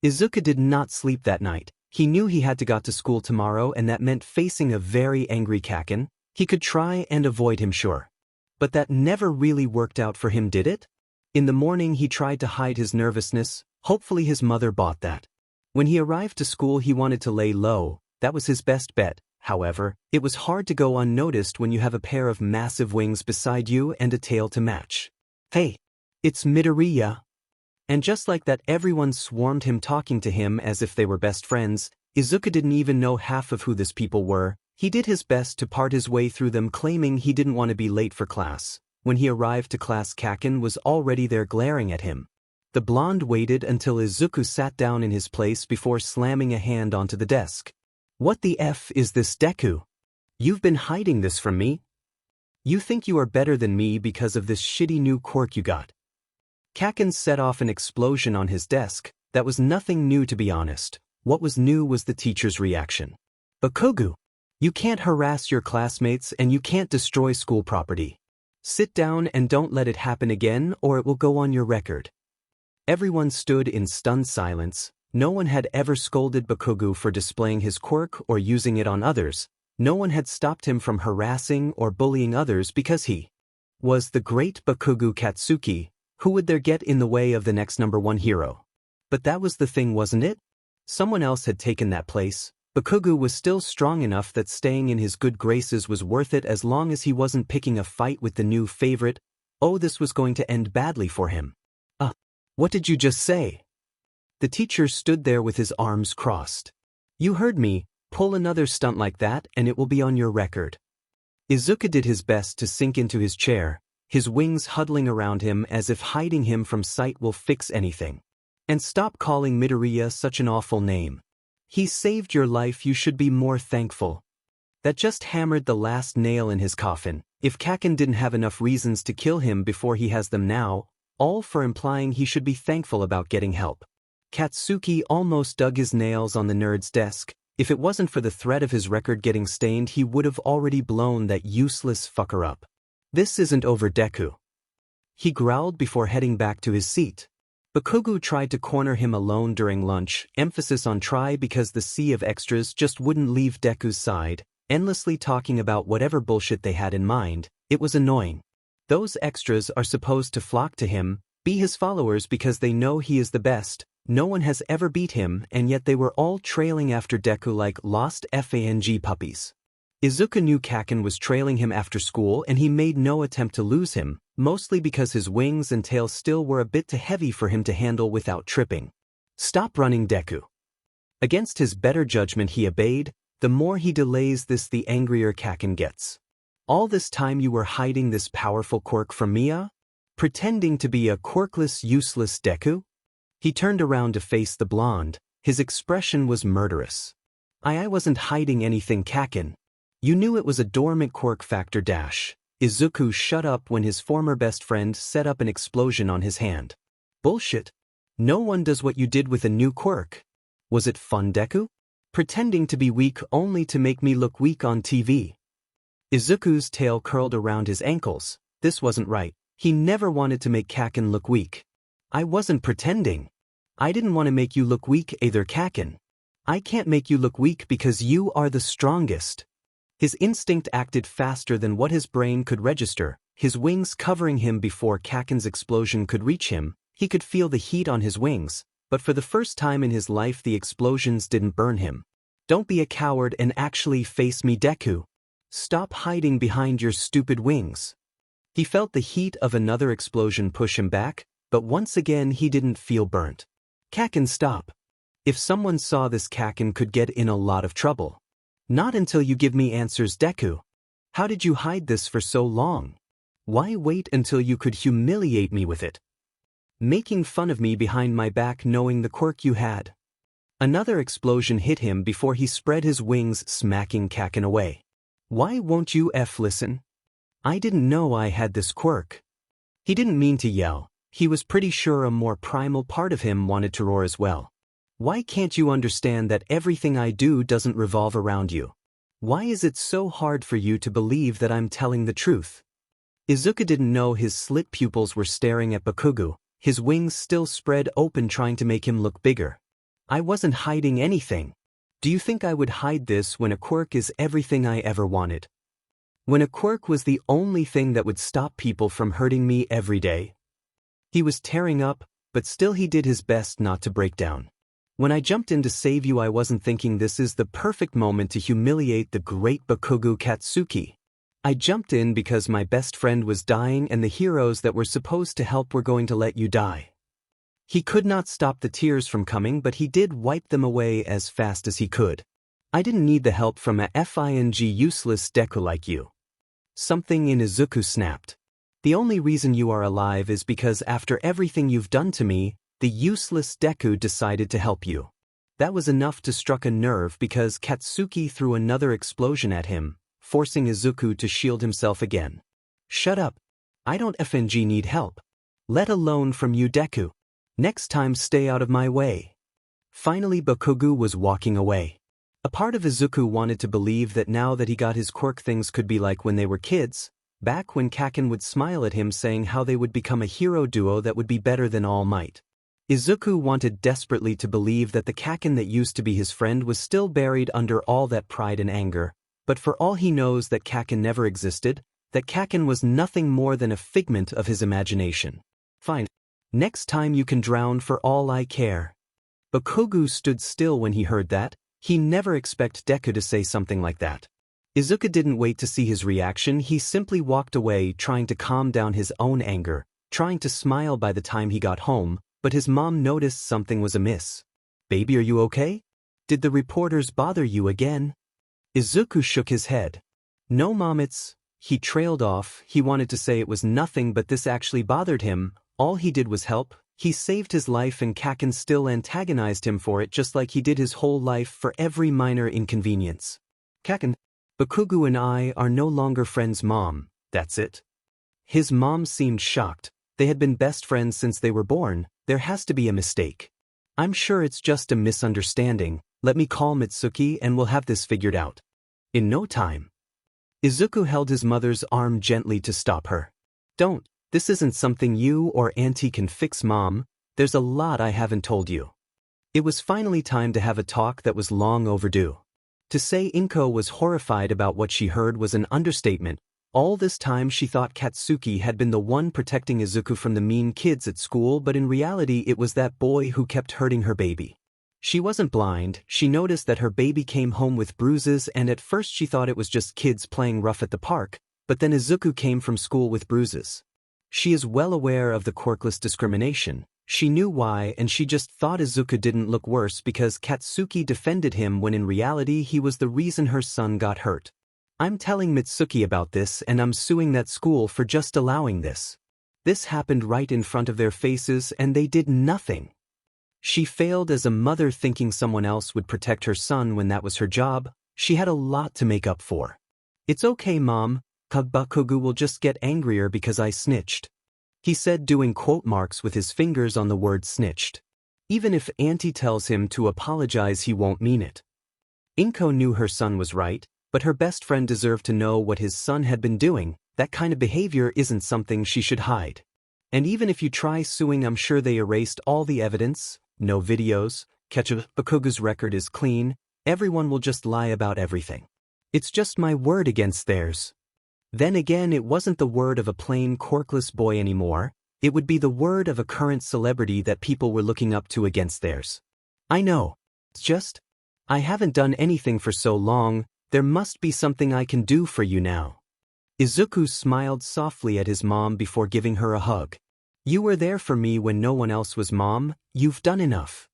Izuku did not sleep that night. He knew he had to go to school tomorrow, and that meant facing a very angry Kacchan. He could try and avoid him, sure. But that never really worked out for him, did it? In the morning he tried to hide his nervousness. Hopefully his mother bought that. When he arrived to school he wanted to lay low. That was his best bet. However, it was hard to go unnoticed when you have a pair of massive wings beside you and a tail to match. "Hey, it's Midoriya." And just like that, everyone swarmed him, talking to him as if they were best friends. Izuku didn't even know half of who these people were. He did his best to part his way through them, claiming he didn't want to be late for class. When he arrived to class, Kacchan was already there glaring at him. The blonde waited until Izuku sat down in his place before slamming a hand onto the desk. "What the F is this, Deku? You've been hiding this from me? You think you are better than me because of this shitty new quirk you got?" Kacchan set off an explosion on his desk. That was nothing new, to be honest. What was new was the teacher's reaction. Bakugou, you can't harass your classmates and you can't destroy school property. Sit down and don't let it happen again or it will go on your record. Everyone stood in stunned silence. No one had ever scolded Bakugou for displaying his quirk or using it on others. No one had stopped him from harassing or bullying others because he was the great Bakugou Katsuki. Who would there get in the way of the next #1 hero? But that was the thing, wasn't it? Someone else had taken that place. Bakugou was still strong enough that staying in his good graces was worth it as long as he wasn't picking a fight with the new favorite. Oh, this was going to end badly for him. What did you just say? The teacher stood there with his arms crossed. You heard me. Pull another stunt like that and it will be on your record. Izuku did his best to sink into his chair, his wings huddling around him as if hiding him from sight will fix anything. And stop calling Midoriya such an awful name. He saved your life, you should be more thankful. That just hammered the last nail in his coffin. If Kacchan didn't have enough reasons to kill him before he has them now, all for implying he should be thankful about getting help. Katsuki almost dug his nails on the nerd's desk. If it wasn't for the threat of his record getting stained, he would have already blown that useless fucker up. This isn't over, Deku. He growled before heading back to his seat. Bakugou tried to corner him alone during lunch, emphasis on try because the sea of extras just wouldn't leave Deku's side, endlessly talking about whatever bullshit they had in mind. It was annoying. Those extras are supposed to flock to him, be his followers because they know he is the best. No one has ever beat him, and yet they were all trailing after Deku like lost FANG puppies. Izuku knew Kacchan was trailing him after school and he made no attempt to lose him, mostly because his wings and tail still were a bit too heavy for him to handle without tripping. Stop running, Deku. Against his better judgment he obeyed. The more he delays this, the angrier Kacchan gets. All this time you were hiding this powerful quirk from me? Pretending to be a quirkless, useless Deku? He turned around to face the blonde. His expression was murderous. I wasn't hiding anything, Kacchan. You knew it was a dormant quirk factor dash. Izuku shut up when his former best friend set up an explosion on his hand. Bullshit. No one does what you did with a new quirk. Was it fun, Deku? Pretending to be weak only to make me look weak on TV. Izuku's tail curled around his ankles. This wasn't right. He never wanted to make Kacchan look weak. I wasn't pretending. I didn't want to make you look weak either, Kacchan. I can't make you look weak because you are the strongest. His instinct acted faster than what his brain could register, his wings covering him before Kacchan's explosion could reach him. He could feel the heat on his wings, but for the first time in his life the explosions didn't burn him. Don't be a coward and actually face me, Deku. Stop hiding behind your stupid wings. He felt the heat of another explosion push him back, but once again he didn't feel burnt. Kacchan, stop. If someone saw this, Kacchan could get in a lot of trouble. Not until you give me answers, Deku. How did you hide this for so long? Why wait until you could humiliate me with it? Making fun of me behind my back knowing the quirk you had. Another explosion hit him before he spread his wings, smacking Kacchan away. Why won't you listen? I didn't know I had this quirk. He didn't mean to yell. He was pretty sure a more primal part of him wanted to roar as well. Why can't you understand that everything I do doesn't revolve around you? Why is it so hard for you to believe that I'm telling the truth? Izuku didn't know his slit pupils were staring at Bakugou, his wings still spread open trying to make him look bigger. I wasn't hiding anything. Do you think I would hide this when a quirk is everything I ever wanted? When a quirk was the only thing that would stop people from hurting me every day? He was tearing up, but still he did his best not to break down. When I jumped in to save you, I wasn't thinking this is the perfect moment to humiliate the great Bakugou Katsuki. I jumped in because my best friend was dying and the heroes that were supposed to help were going to let you die. He could not stop the tears from coming, but he did wipe them away as fast as he could. I didn't need the help from a FING useless Deku like you. Something in Izuku snapped. The only reason you are alive is because after everything you've done to me, the useless Deku decided to help you. That was enough to struck a nerve because Katsuki threw another explosion at him, forcing Izuku to shield himself again. Shut up. I don't FNG need help. Let alone from you, Deku. Next time stay out of my way. Finally Bakugou was walking away. A part of Izuku wanted to believe that now that he got his quirk things could be like when they were kids, back when Kacchan would smile at him saying how they would become a hero duo that would be better than All Might. Izuku wanted desperately to believe that the Kacchan that used to be his friend was still buried under all that pride and anger, but for all he knows that Kacchan never existed, that Kacchan was nothing more than a figment of his imagination. Fine. Next time you can drown for all I care. Bakugou stood still when he heard that. He never expected Deku to say something like that. Izuku didn't wait to see his reaction, he simply walked away trying to calm down his own anger, trying to smile by the time he got home, but his mom noticed something was amiss. Baby, are you okay? Did the reporters bother you again? Izuku shook his head. No mom, He trailed off, he wanted to say it was nothing but this actually bothered him, all he did was help. He saved his life and Kacchan still antagonized him for it just like he did his whole life for every minor inconvenience. Kacchan, Bakugou and I are no longer friends, Mom, that's it. His mom seemed shocked. They had been best friends since they were born. There has to be a mistake. I'm sure it's just a misunderstanding. Let me call Mitsuki and we'll have this figured out. In no time. Izuku held his mother's arm gently to stop her. Don't. This isn't something you or Auntie can fix, Mom. There's a lot I haven't told you. It was finally time to have a talk that was long overdue. To say Inko was horrified about what she heard was an understatement. All this time she thought Katsuki had been the one protecting Izuku from the mean kids at school, but in reality it was that boy who kept hurting her baby. She wasn't blind, she noticed that her baby came home with bruises and at first she thought it was just kids playing rough at the park, but then Izuku came from school with bruises. She is well aware of the quirkless discrimination. She knew why and she just thought Izuku didn't look worse because Katsuki defended him when in reality he was the reason her son got hurt. I'm telling Mitsuki about this and I'm suing that school for just allowing this. This happened right in front of their faces and they did nothing. She failed as a mother thinking someone else would protect her son when that was her job. She had a lot to make up for. It's okay, Mom. Bakugou will just get angrier because I snitched. He said, doing quote marks with his fingers on the word snitched. Even if Auntie tells him to apologize, he won't mean it. Inko knew her son was right, but her best friend deserved to know what his son had been doing. That kind of behavior isn't something she should hide. And even if you try suing, I'm sure they erased all the evidence, no videos, Kacchan. Bakugou's record is clean, everyone will just lie about everything. It's just my word against theirs. Then again, it wasn't the word of a plain quirkless boy anymore, it would be the word of a current celebrity that people were looking up to against theirs. I know. It's just, I haven't done anything for so long, there must be something I can do for you now. Izuku smiled softly at his mom before giving her a hug. You were there for me when no one else was, Mom, you've done enough.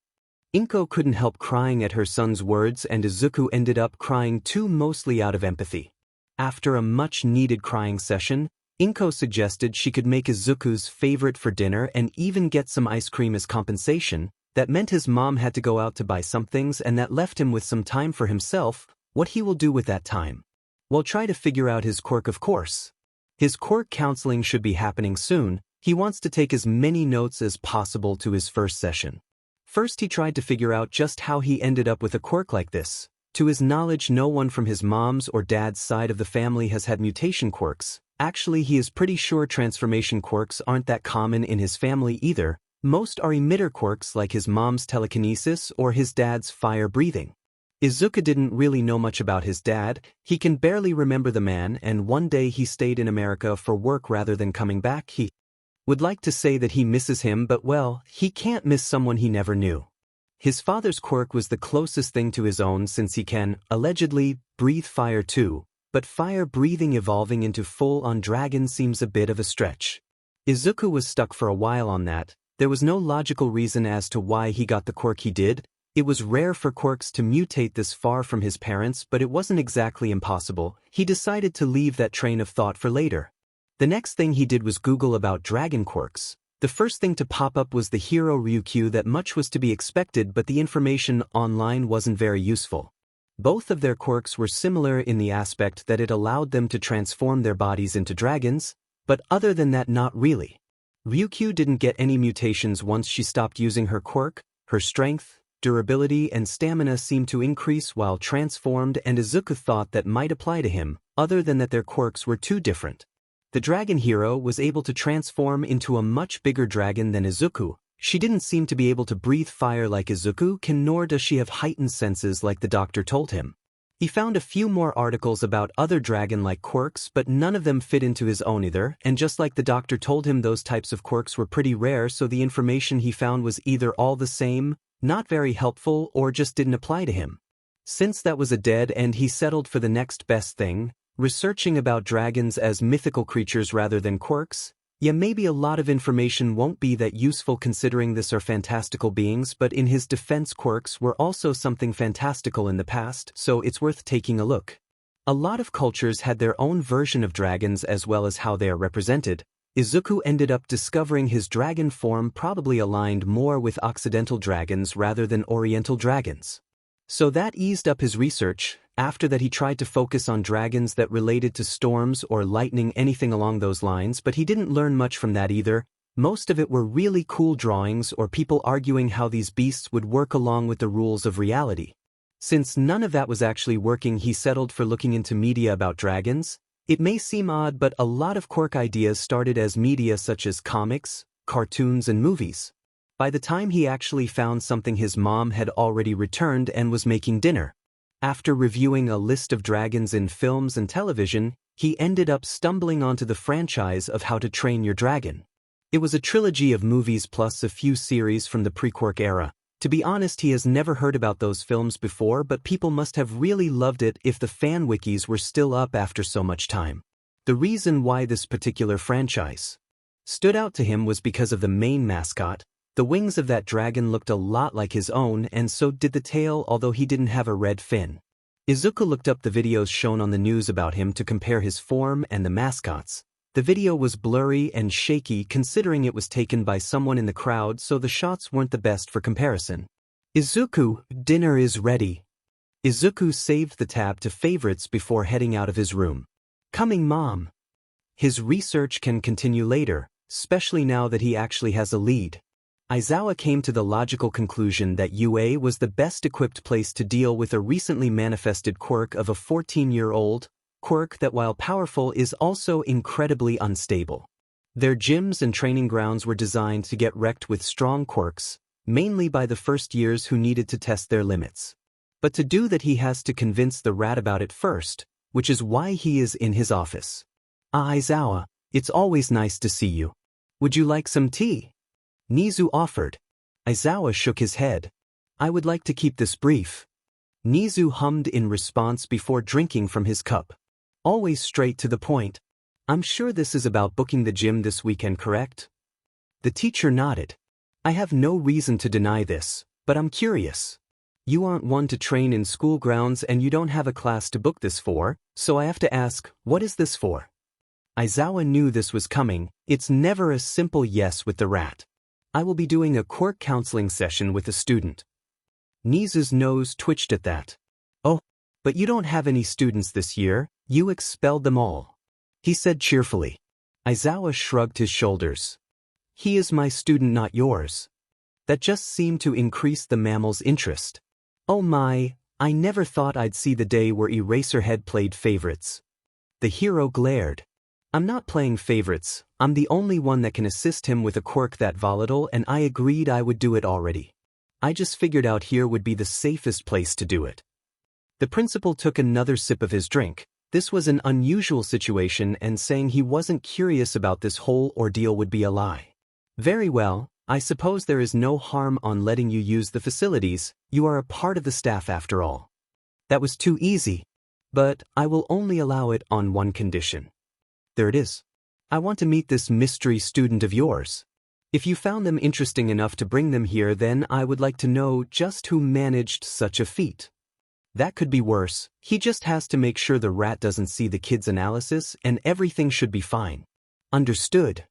Inko couldn't help crying at her son's words and Izuku ended up crying too, mostly out of empathy. After a much-needed crying session, Inko suggested she could make Izuku's favorite for dinner and even get some ice cream as compensation. That meant his mom had to go out to buy some things and that left him with some time for himself. What he will do with that time? Well, try to figure out his quirk, of course. His quirk counseling should be happening soon. He wants to take as many notes as possible to his first session. First he tried to figure out just how he ended up with a quirk like this. To his knowledge, no one from his mom's or dad's side of the family has had mutation quirks. Actually, he is pretty sure transformation quirks aren't that common in his family either. Most are emitter quirks like his mom's telekinesis or his dad's fire breathing. Izuku didn't really know much about his dad. He can barely remember the man, and one day he stayed in America for work rather than coming back. He would like to say that he misses him, but well, he can't miss someone he never knew. His father's quirk was the closest thing to his own since he can, allegedly, breathe fire too, but fire breathing evolving into full-on dragon seems a bit of a stretch. Izuku was stuck for a while on that. There was no logical reason as to why he got the quirk he did. It was rare for quirks to mutate this far from his parents, but it wasn't exactly impossible. He decided to leave that train of thought for later. The next thing he did was Google about dragon quirks. The first thing to pop up was the hero Ryukyu. That much was to be expected, but the information online wasn't very useful. Both of their quirks were similar in the aspect that it allowed them to transform their bodies into dragons, but other than that, not really. Ryukyu didn't get any mutations once she stopped using her quirk. Her strength, durability and stamina seemed to increase while transformed, and Izuku thought that might apply to him, other than that their quirks were too different. The dragon hero was able to transform into a much bigger dragon than Izuku. She didn't seem to be able to breathe fire like Izuku can, nor does she have heightened senses like the doctor told him. He found a few more articles about other dragon-like quirks, but none of them fit into his own either, and just like the doctor told him, those types of quirks were pretty rare, so the information he found was either all the same, not very helpful, or just didn't apply to him. Since that was a dead end, he settled for the next best thing, researching about dragons as mythical creatures rather than quirks. Yeah, maybe a lot of information won't be that useful considering this are fantastical beings, but in his defense, quirks were also something fantastical in the past, so it's worth taking a look. A lot of cultures had their own version of dragons as well as how they are represented. Izuku ended up discovering his dragon form probably aligned more with Occidental dragons rather than Oriental dragons. So that eased up his research. After that, he tried to focus on dragons that related to storms or lightning, anything along those lines, but he didn't learn much from that either. Most of it were really cool drawings or people arguing how these beasts would work along with the rules of reality. Since none of that was actually working, he settled for looking into media about dragons. It may seem odd, but a lot of quirk ideas started as media such as comics, cartoons, and movies. By the time he actually found something, his mom had already returned and was making dinner. After reviewing a list of dragons in films and television, he ended up stumbling onto the franchise of How to Train Your Dragon. It was a trilogy of movies plus a few series from the pre-quirk era. To be honest, he has never heard about those films before, but people must have really loved it if the fan wikis were still up after so much time. The reason why this particular franchise stood out to him was because of the main mascot. The wings of that dragon looked a lot like his own, and so did the tail, although he didn't have a red fin. Izuku looked up the videos shown on the news about him to compare his form and the mascots. The video was blurry and shaky considering it was taken by someone in the crowd, so the shots weren't the best for comparison. Izuku, dinner is ready. Izuku saved the tab to favorites before heading out of his room. Coming, Mom. His research can continue later, especially now that he actually has a lead. Aizawa came to the logical conclusion that UA was the best equipped place to deal with a recently manifested quirk of a 14-year-old quirk that, while powerful, is also incredibly unstable. Their gyms and training grounds were designed to get wrecked with strong quirks, mainly by the first years who needed to test their limits. But to do that, he has to convince the rat about it first, which is why he is in his office. Aizawa, it's always nice to see you. Would you like some tea? Nizu offered. Aizawa shook his head. I would like to keep this brief. Nizu hummed in response before drinking from his cup. Always straight to the point. I'm sure this is about booking the gym this weekend, correct? The teacher nodded. I have no reason to deny this, but I'm curious. You aren't one to train in school grounds and you don't have a class to book this for, so I have to ask, what is this for? Aizawa knew this was coming. It's never a simple yes with the rat. I will be doing a quirk counseling session with a student. Nizu's nose twitched at that. Oh, but you don't have any students this year, you expelled them all. He said cheerfully. Aizawa shrugged his shoulders. He is my student, not yours. That just seemed to increase the mammal's interest. Oh my, I never thought I'd see the day where Eraserhead played favorites. The hero glared. I'm not playing favorites, I'm the only one that can assist him with a quirk that volatile, and I agreed I would do it already. I just figured out here would be the safest place to do it. The principal took another sip of his drink. This was an unusual situation, and saying he wasn't curious about this whole ordeal would be a lie. Very well, I suppose there is no harm on letting you use the facilities, you are a part of the staff after all. That was too easy. But I will only allow it on one condition. There it is. I want to meet this mystery student of yours. If you found them interesting enough to bring them here, then I would like to know just who managed such a feat. That could be worse. He just has to make sure the rat doesn't see the kid's analysis and everything should be fine. Understood.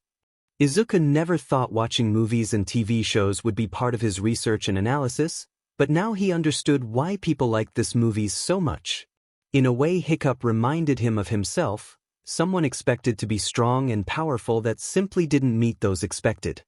Izuku never thought watching movies and TV shows would be part of his research and analysis, but now he understood why people liked this movies so much. In a way, Hiccup reminded him of himself. Someone expected to be strong and powerful that simply didn't meet those expected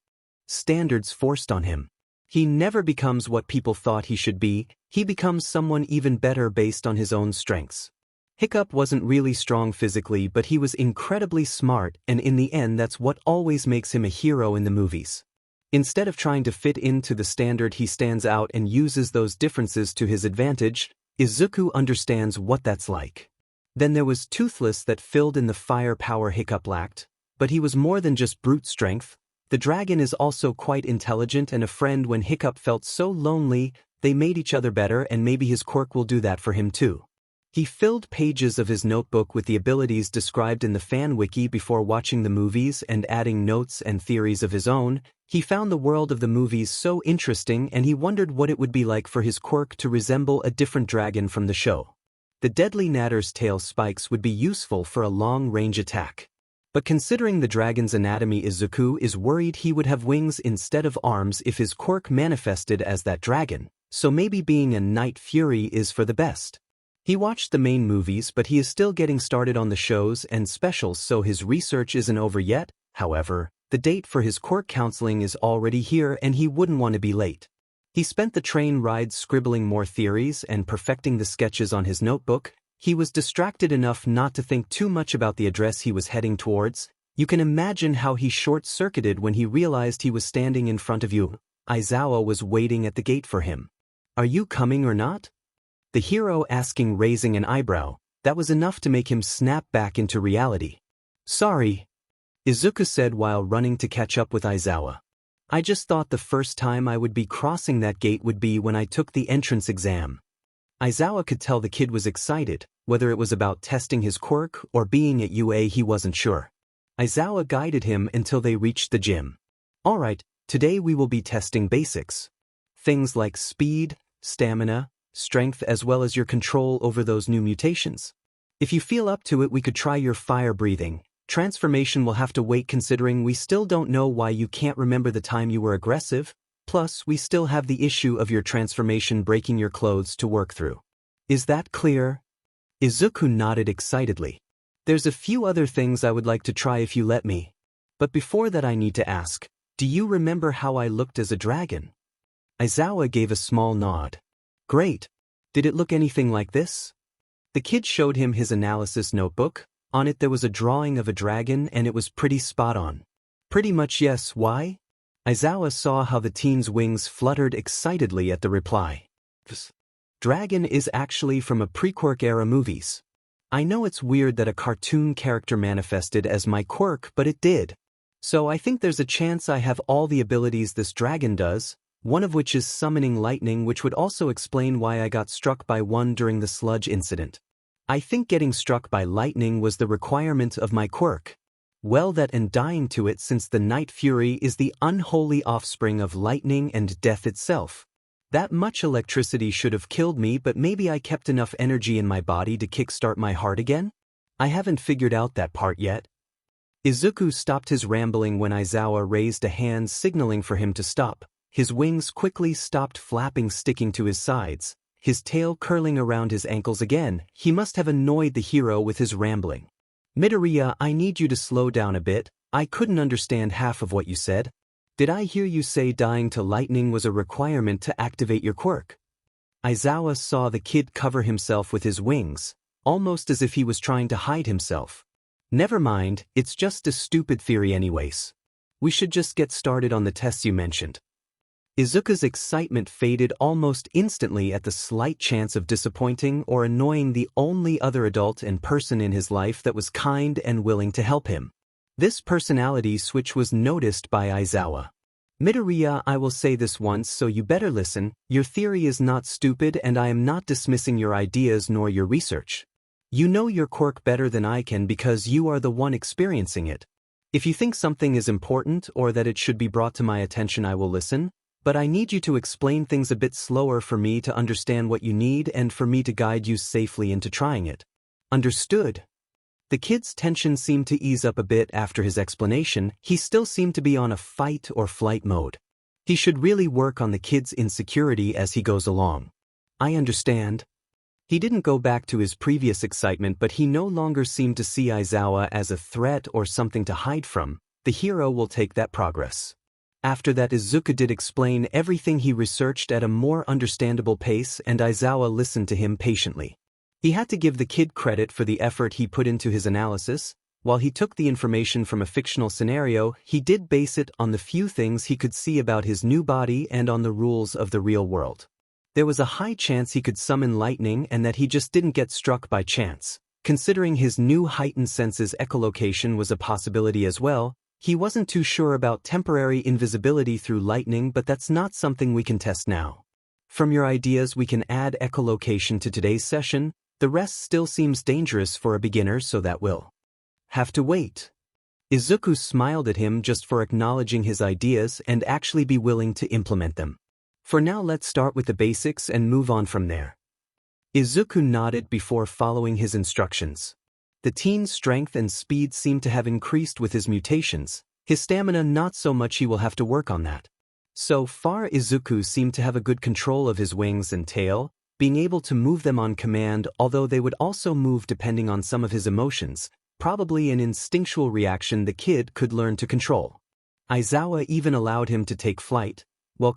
standards forced on him. He never becomes what people thought he should be, he becomes someone even better based on his own strengths. Hiccup wasn't really strong physically, but he was incredibly smart, and in the end that's what always makes him a hero in the movies. Instead of trying to fit into the standard, he stands out and uses those differences to his advantage. Izuku understands what that's like. Then there was Toothless that filled in the firepower Hiccup lacked, but he was more than just brute strength. The dragon is also quite intelligent and a friend. When Hiccup felt so lonely, they made each other better, and maybe his quirk will do that for him too. He filled pages of his notebook with the abilities described in the fan wiki before watching the movies and adding notes and theories of his own. He found the world of the movies so interesting, and he wondered what it would be like for his quirk to resemble a different dragon from the show. The deadly Natter's tail spikes would be useful for a long-range attack. But considering the dragon's anatomy, Izuku is worried he would have wings instead of arms if his quirk manifested as that dragon, so maybe being a Night Fury is for the best. He watched the main movies, but he is still getting started on the shows and specials, so his research isn't over yet. However, the date for his quirk counseling is already here and he wouldn't want to be late. He spent the train ride scribbling more theories and perfecting the sketches on his notebook. He was distracted enough not to think too much about the address he was heading towards. You can imagine how he short-circuited when he realized he was standing in front of you. Aizawa was waiting at the gate for him. "Are you coming or not?" The hero asking, raising an eyebrow. That was enough to make him snap back into reality. "Sorry," Izuku said while running to catch up with Aizawa. "I just thought the first time I would be crossing that gate would be when I took the entrance exam." Aizawa could tell the kid was excited, whether it was about testing his quirk or being at UA he wasn't sure. Aizawa guided him until they reached the gym. "Alright, today we will be testing basics. Things like speed, stamina, strength, as well as your control over those new mutations. If you feel up to it, we could try your fire breathing. Transformation will have to wait considering we still don't know why you can't remember the time you were aggressive, plus we still have the issue of your transformation breaking your clothes to work through. Is that clear?" Izuku nodded excitedly. "There's a few other things I would like to try if you let me. But before that I need to ask, do you remember how I looked as a dragon?" Aizawa gave a small nod. "Great. Did it look anything like this?" The kid showed him his analysis notebook. On it there was a drawing of a dragon and it was pretty spot on. "Pretty much yes. Why?" Aizawa saw how the teen's wings fluttered excitedly at the reply. "Dragon is actually from a pre-quirk era movies. I know it's weird that a cartoon character manifested as my quirk, but it did. So I think there's a chance I have all the abilities this dragon does, one of which is summoning lightning, which would also explain why I got struck by one during the sludge incident. I think getting struck by lightning was the requirement of my quirk. Well, that and dying to it, since the Night Fury is the unholy offspring of lightning and death itself. That much electricity should have killed me, but maybe I kept enough energy in my body to kickstart my heart again? I haven't figured out that part yet." Izuku stopped his rambling when Aizawa raised a hand signaling for him to stop. His wings quickly stopped flapping, sticking to his sides, his tail curling around his ankles again. He must have annoyed the hero with his rambling. "Midoriya, I need you to slow down a bit. I couldn't understand half of what you said. Did I hear you say dying to lightning was a requirement to activate your quirk?" Aizawa saw the kid cover himself with his wings, almost as if he was trying to hide himself. "Never mind, it's just a stupid theory anyways. We should just get started on the tests you mentioned." Izuku's excitement faded almost instantly at the slight chance of disappointing or annoying the only other adult and person in his life that was kind and willing to help him. This personality switch was noticed by Aizawa. "Midoriya, I will say this once, so you better listen. Your theory is not stupid and I am not dismissing your ideas nor your research. You know your quirk better than I can because you are the one experiencing it. If you think something is important or that it should be brought to my attention, I will listen, but I need you to explain things a bit slower for me to understand what you need and for me to guide you safely into trying it." "Understood." The kid's tension seemed to ease up a bit after his explanation. He still seemed to be on a fight or flight mode. He should really work on the kid's insecurity as he goes along. "I understand." He didn't go back to his previous excitement, but he no longer seemed to see Aizawa as a threat or something to hide from. The hero will take that progress. After that, Izuku did explain everything he researched at a more understandable pace, and Aizawa listened to him patiently. He had to give the kid credit for the effort he put into his analysis. While he took the information from a fictional scenario, he did base it on the few things he could see about his new body and on the rules of the real world. There was a high chance he could summon lightning and that he just didn't get struck by chance. Considering his new heightened senses, echolocation was a possibility as well. He wasn't too sure about temporary invisibility through lightning, but that's not something we can test now. From your ideas, we can add echolocation to today's session. The rest still seems dangerous for a beginner, so that will have to wait. Izuku smiled at him just for acknowledging his ideas and actually be willing to implement them. For now, let's start with the basics and move on from there. Izuku nodded before following his instructions. The teen's strength and speed seemed to have increased with his mutations. His stamina not so much, he will have to work on that. So far, Izuku seemed to have a good control of his wings and tail, being able to move them on command, although they would also move depending on some of his emotions, probably an instinctual reaction the kid could learn to control. Aizawa even allowed him to take flight. Well,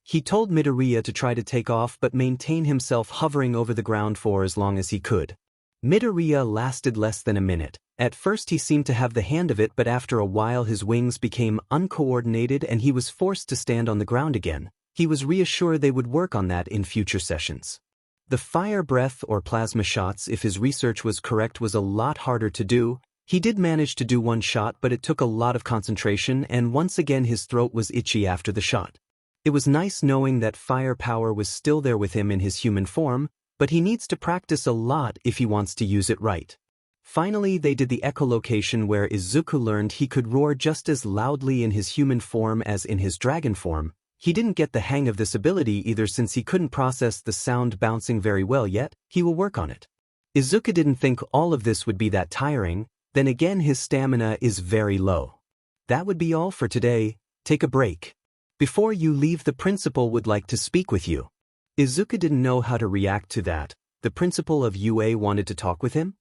he told Midoriya to try to take off but maintain himself hovering over the ground for as long as he could. Midoriya lasted less than a minute. At first he seemed to have the hand of it, but after a while his wings became uncoordinated and he was forced to stand on the ground again. He was reassured they would work on that in future sessions. The fire breath or plasma shots, if his research was correct, was a lot harder to do. He did manage to do one shot, but it took a lot of concentration, and once again his throat was itchy after the shot. It was nice knowing that fire power was still there with him in his human form, but he needs to practice a lot if he wants to use it right. Finally, they did the echolocation, where Izuku learned he could roar just as loudly in his human form as in his dragon form. He didn't get the hang of this ability either, since he couldn't process the sound bouncing very well yet. He will work on it. Izuku didn't think all of this would be that tiring. Then again, his stamina is very low. That would be all for today. Take a break. Before you leave, the principal would like to speak with you. Izuku didn't know how to react to that. The principal of UA wanted to talk with him?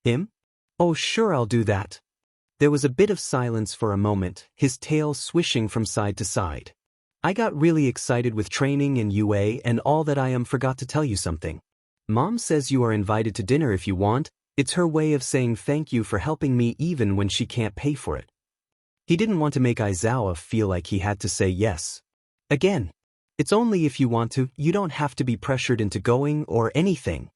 Him? Oh, sure, I'll do that. There was a bit of silence for a moment, his tail swishing from side to side. I got really excited with training in UA and all that. I forgot to tell you something. Mom says you are invited to dinner if you want. It's her way of saying thank you for helping me even when she can't pay for it. He didn't want to make Aizawa feel like he had to say yes. Again, it's only if you want to, you don't have to be pressured into going or anything.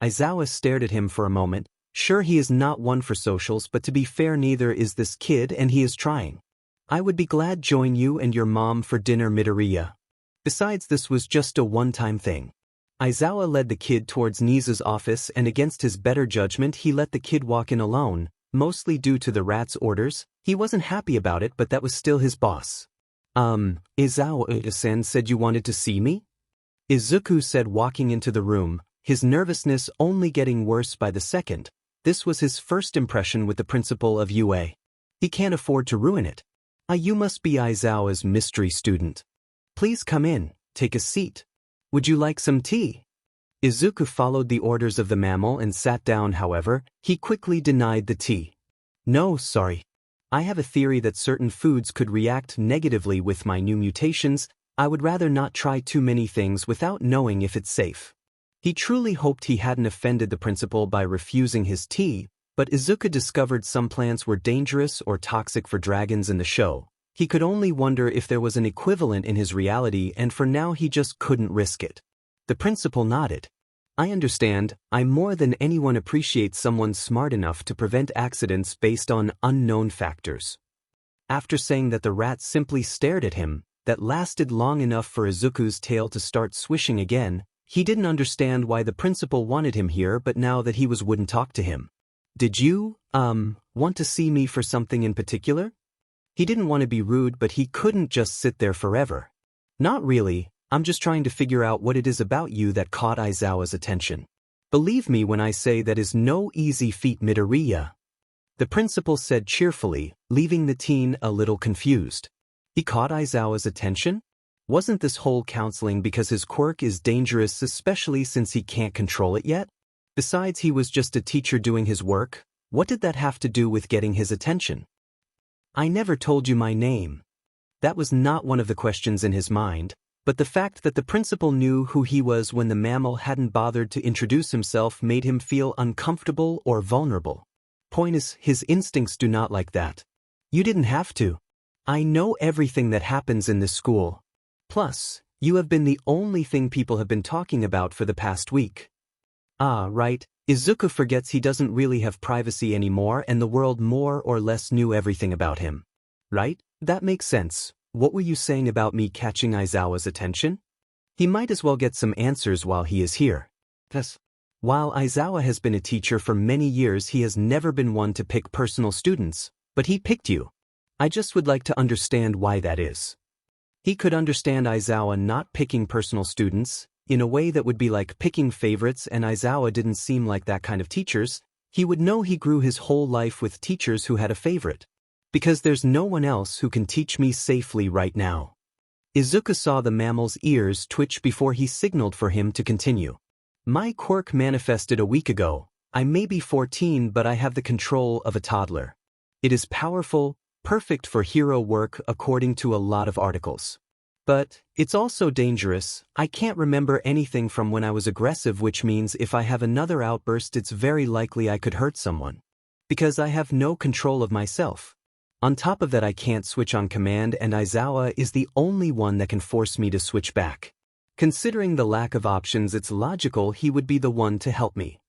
Aizawa stared at him for a moment. Sure, he is not one for socials, but to be fair, neither is this kid, and he is trying. I would be glad join you and your mom for dinner, Midoriya. Besides, this was just a one-time thing. Aizawa led the kid towards Niza's office, and against his better judgment he let the kid walk in alone, mostly due to the rat's orders. He wasn't happy about it, but that was still his boss. Aizawa-san said you wanted to see me? Izuku said, walking into the room, his nervousness only getting worse by the second. This was his first impression with the principal of UA. He can't afford to ruin it. You must be Aizawa's mystery student. Please come in, take a seat. Would you like some tea? Izuku followed the orders of the mammal and sat down. However, he quickly denied the tea. No, sorry. I have a theory that certain foods could react negatively with my new mutations. I would rather not try too many things without knowing if it's safe. He truly hoped he hadn't offended the principal by refusing his tea, but Izuku discovered some plants were dangerous or toxic for dragons in the show. He could only wonder if there was an equivalent in his reality, and for now he just couldn't risk it. The principal nodded. I understand. I more than anyone appreciate someone smart enough to prevent accidents based on unknown factors. After saying that, the rat simply stared at him. That lasted long enough for Izuku's tail to start swishing again. He didn't understand why the principal wanted him here, but now that he wouldn't talk to him. Did you, want to see me for something in particular? He didn't want to be rude, but he couldn't just sit there forever. Not really. I'm just trying to figure out what it is about you that caught Aizawa's attention. Believe me when I say that is no easy feat, Midoriya. The principal said cheerfully, leaving the teen a little confused. He caught Aizawa's attention? Wasn't this whole counseling because his quirk is dangerous, especially since he can't control it yet? Besides, he was just a teacher doing his work. What did that have to do with getting his attention? I never told you my name. That was not one of the questions in his mind, but the fact that the principal knew who he was when the mammal hadn't bothered to introduce himself made him feel uncomfortable or vulnerable. Point is, his instincts do not like that. You didn't have to. I know everything that happens in this school. Plus, you have been the only thing people have been talking about for the past week. Ah, right, Izuku forgets he doesn't really have privacy anymore and the world more or less knew everything about him. Right? That makes sense. What were you saying about me catching Aizawa's attention? He might as well get some answers while he is here. Thus, while Aizawa has been a teacher for many years, he has never been one to pick personal students, but he picked you. I just would like to understand why that is. He could understand Aizawa not picking personal students, in a way that would be like picking favorites, and Aizawa didn't seem like that kind of teachers. He would know he grew his whole life with teachers who had a favorite. Because there's no one else who can teach me safely right now. Izuku saw the mammal's ears twitch before he signaled for him to continue. My quirk manifested a week ago. I may be 14, but I have the control of a toddler. It is powerful, perfect for hero work according to a lot of articles. But it's also dangerous. I can't remember anything from when I was aggressive, which means if I have another outburst it's very likely I could hurt someone. Because I have no control of myself. On top of that, I can't switch on command, and Aizawa is the only one that can force me to switch back. Considering the lack of options, it's logical he would be the one to help me.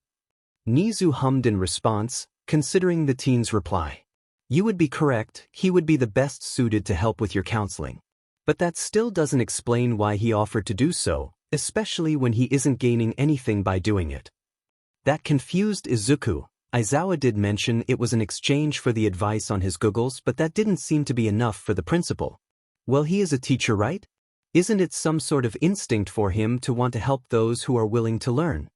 Nizu hummed in response, considering the teen's reply. You would be correct, he would be the best suited to help with your counseling. But that still doesn't explain why he offered to do so, especially when he isn't gaining anything by doing it. That confused Izuku. Aizawa did mention it was an exchange for the advice on his googles, but that didn't seem to be enough for the principal. Well, he is a teacher, right? Isn't it some sort of instinct for him to want to help those who are willing to learn?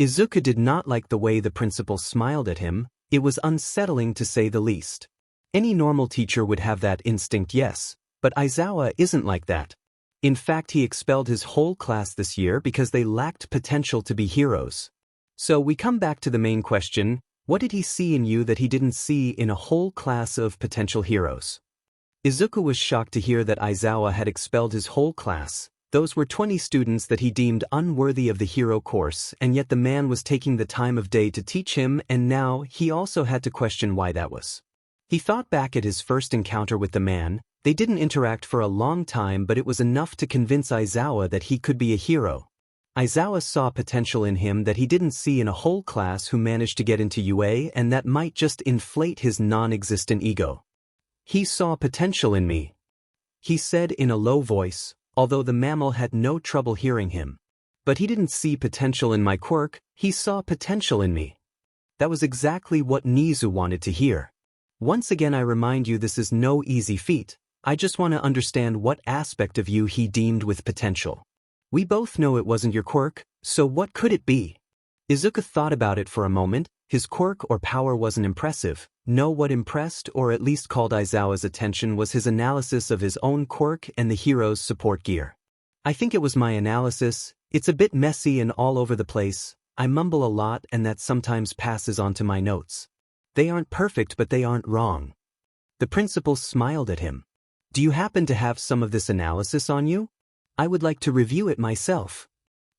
Izuku did not like the way the principal smiled at him. It was unsettling to say the least. Any normal teacher would have that instinct, yes, but Aizawa isn't like that. In fact, he expelled his whole class this year because they lacked potential to be heroes. So we come back to the main question, what did he see in you that he didn't see in a whole class of potential heroes? Izuku was shocked to hear that Aizawa had expelled his whole class. Those were 20 students that he deemed unworthy of the hero course, and yet the man was taking the time of day to teach him, and now he also had to question why that was. He thought back at his first encounter with the man. They didn't interact for a long time, but it was enough to convince Aizawa that he could be a hero. Aizawa saw potential in him that he didn't see in a whole class who managed to get into UA, and that might just inflate his non-existent ego. He saw potential in me, he said in a low voice, although the mammal had no trouble hearing him. But he didn't see potential in my quirk, he saw potential in me. That was exactly what Nizu wanted to hear. Once again, I remind you, this is no easy feat. I just want to understand what aspect of you he deemed with potential. We both know it wasn't your quirk, so what could it be? Izuku thought about it for a moment. His quirk or power wasn't impressive. No, what impressed or at least called Aizawa's attention was his analysis of his own quirk and the hero's support gear. I think it was my analysis. It's a bit messy and all over the place. I mumble a lot and that sometimes passes onto my notes. They aren't perfect, but they aren't wrong. The principal smiled at him. Do you happen to have some of this analysis on you? I would like to review it myself.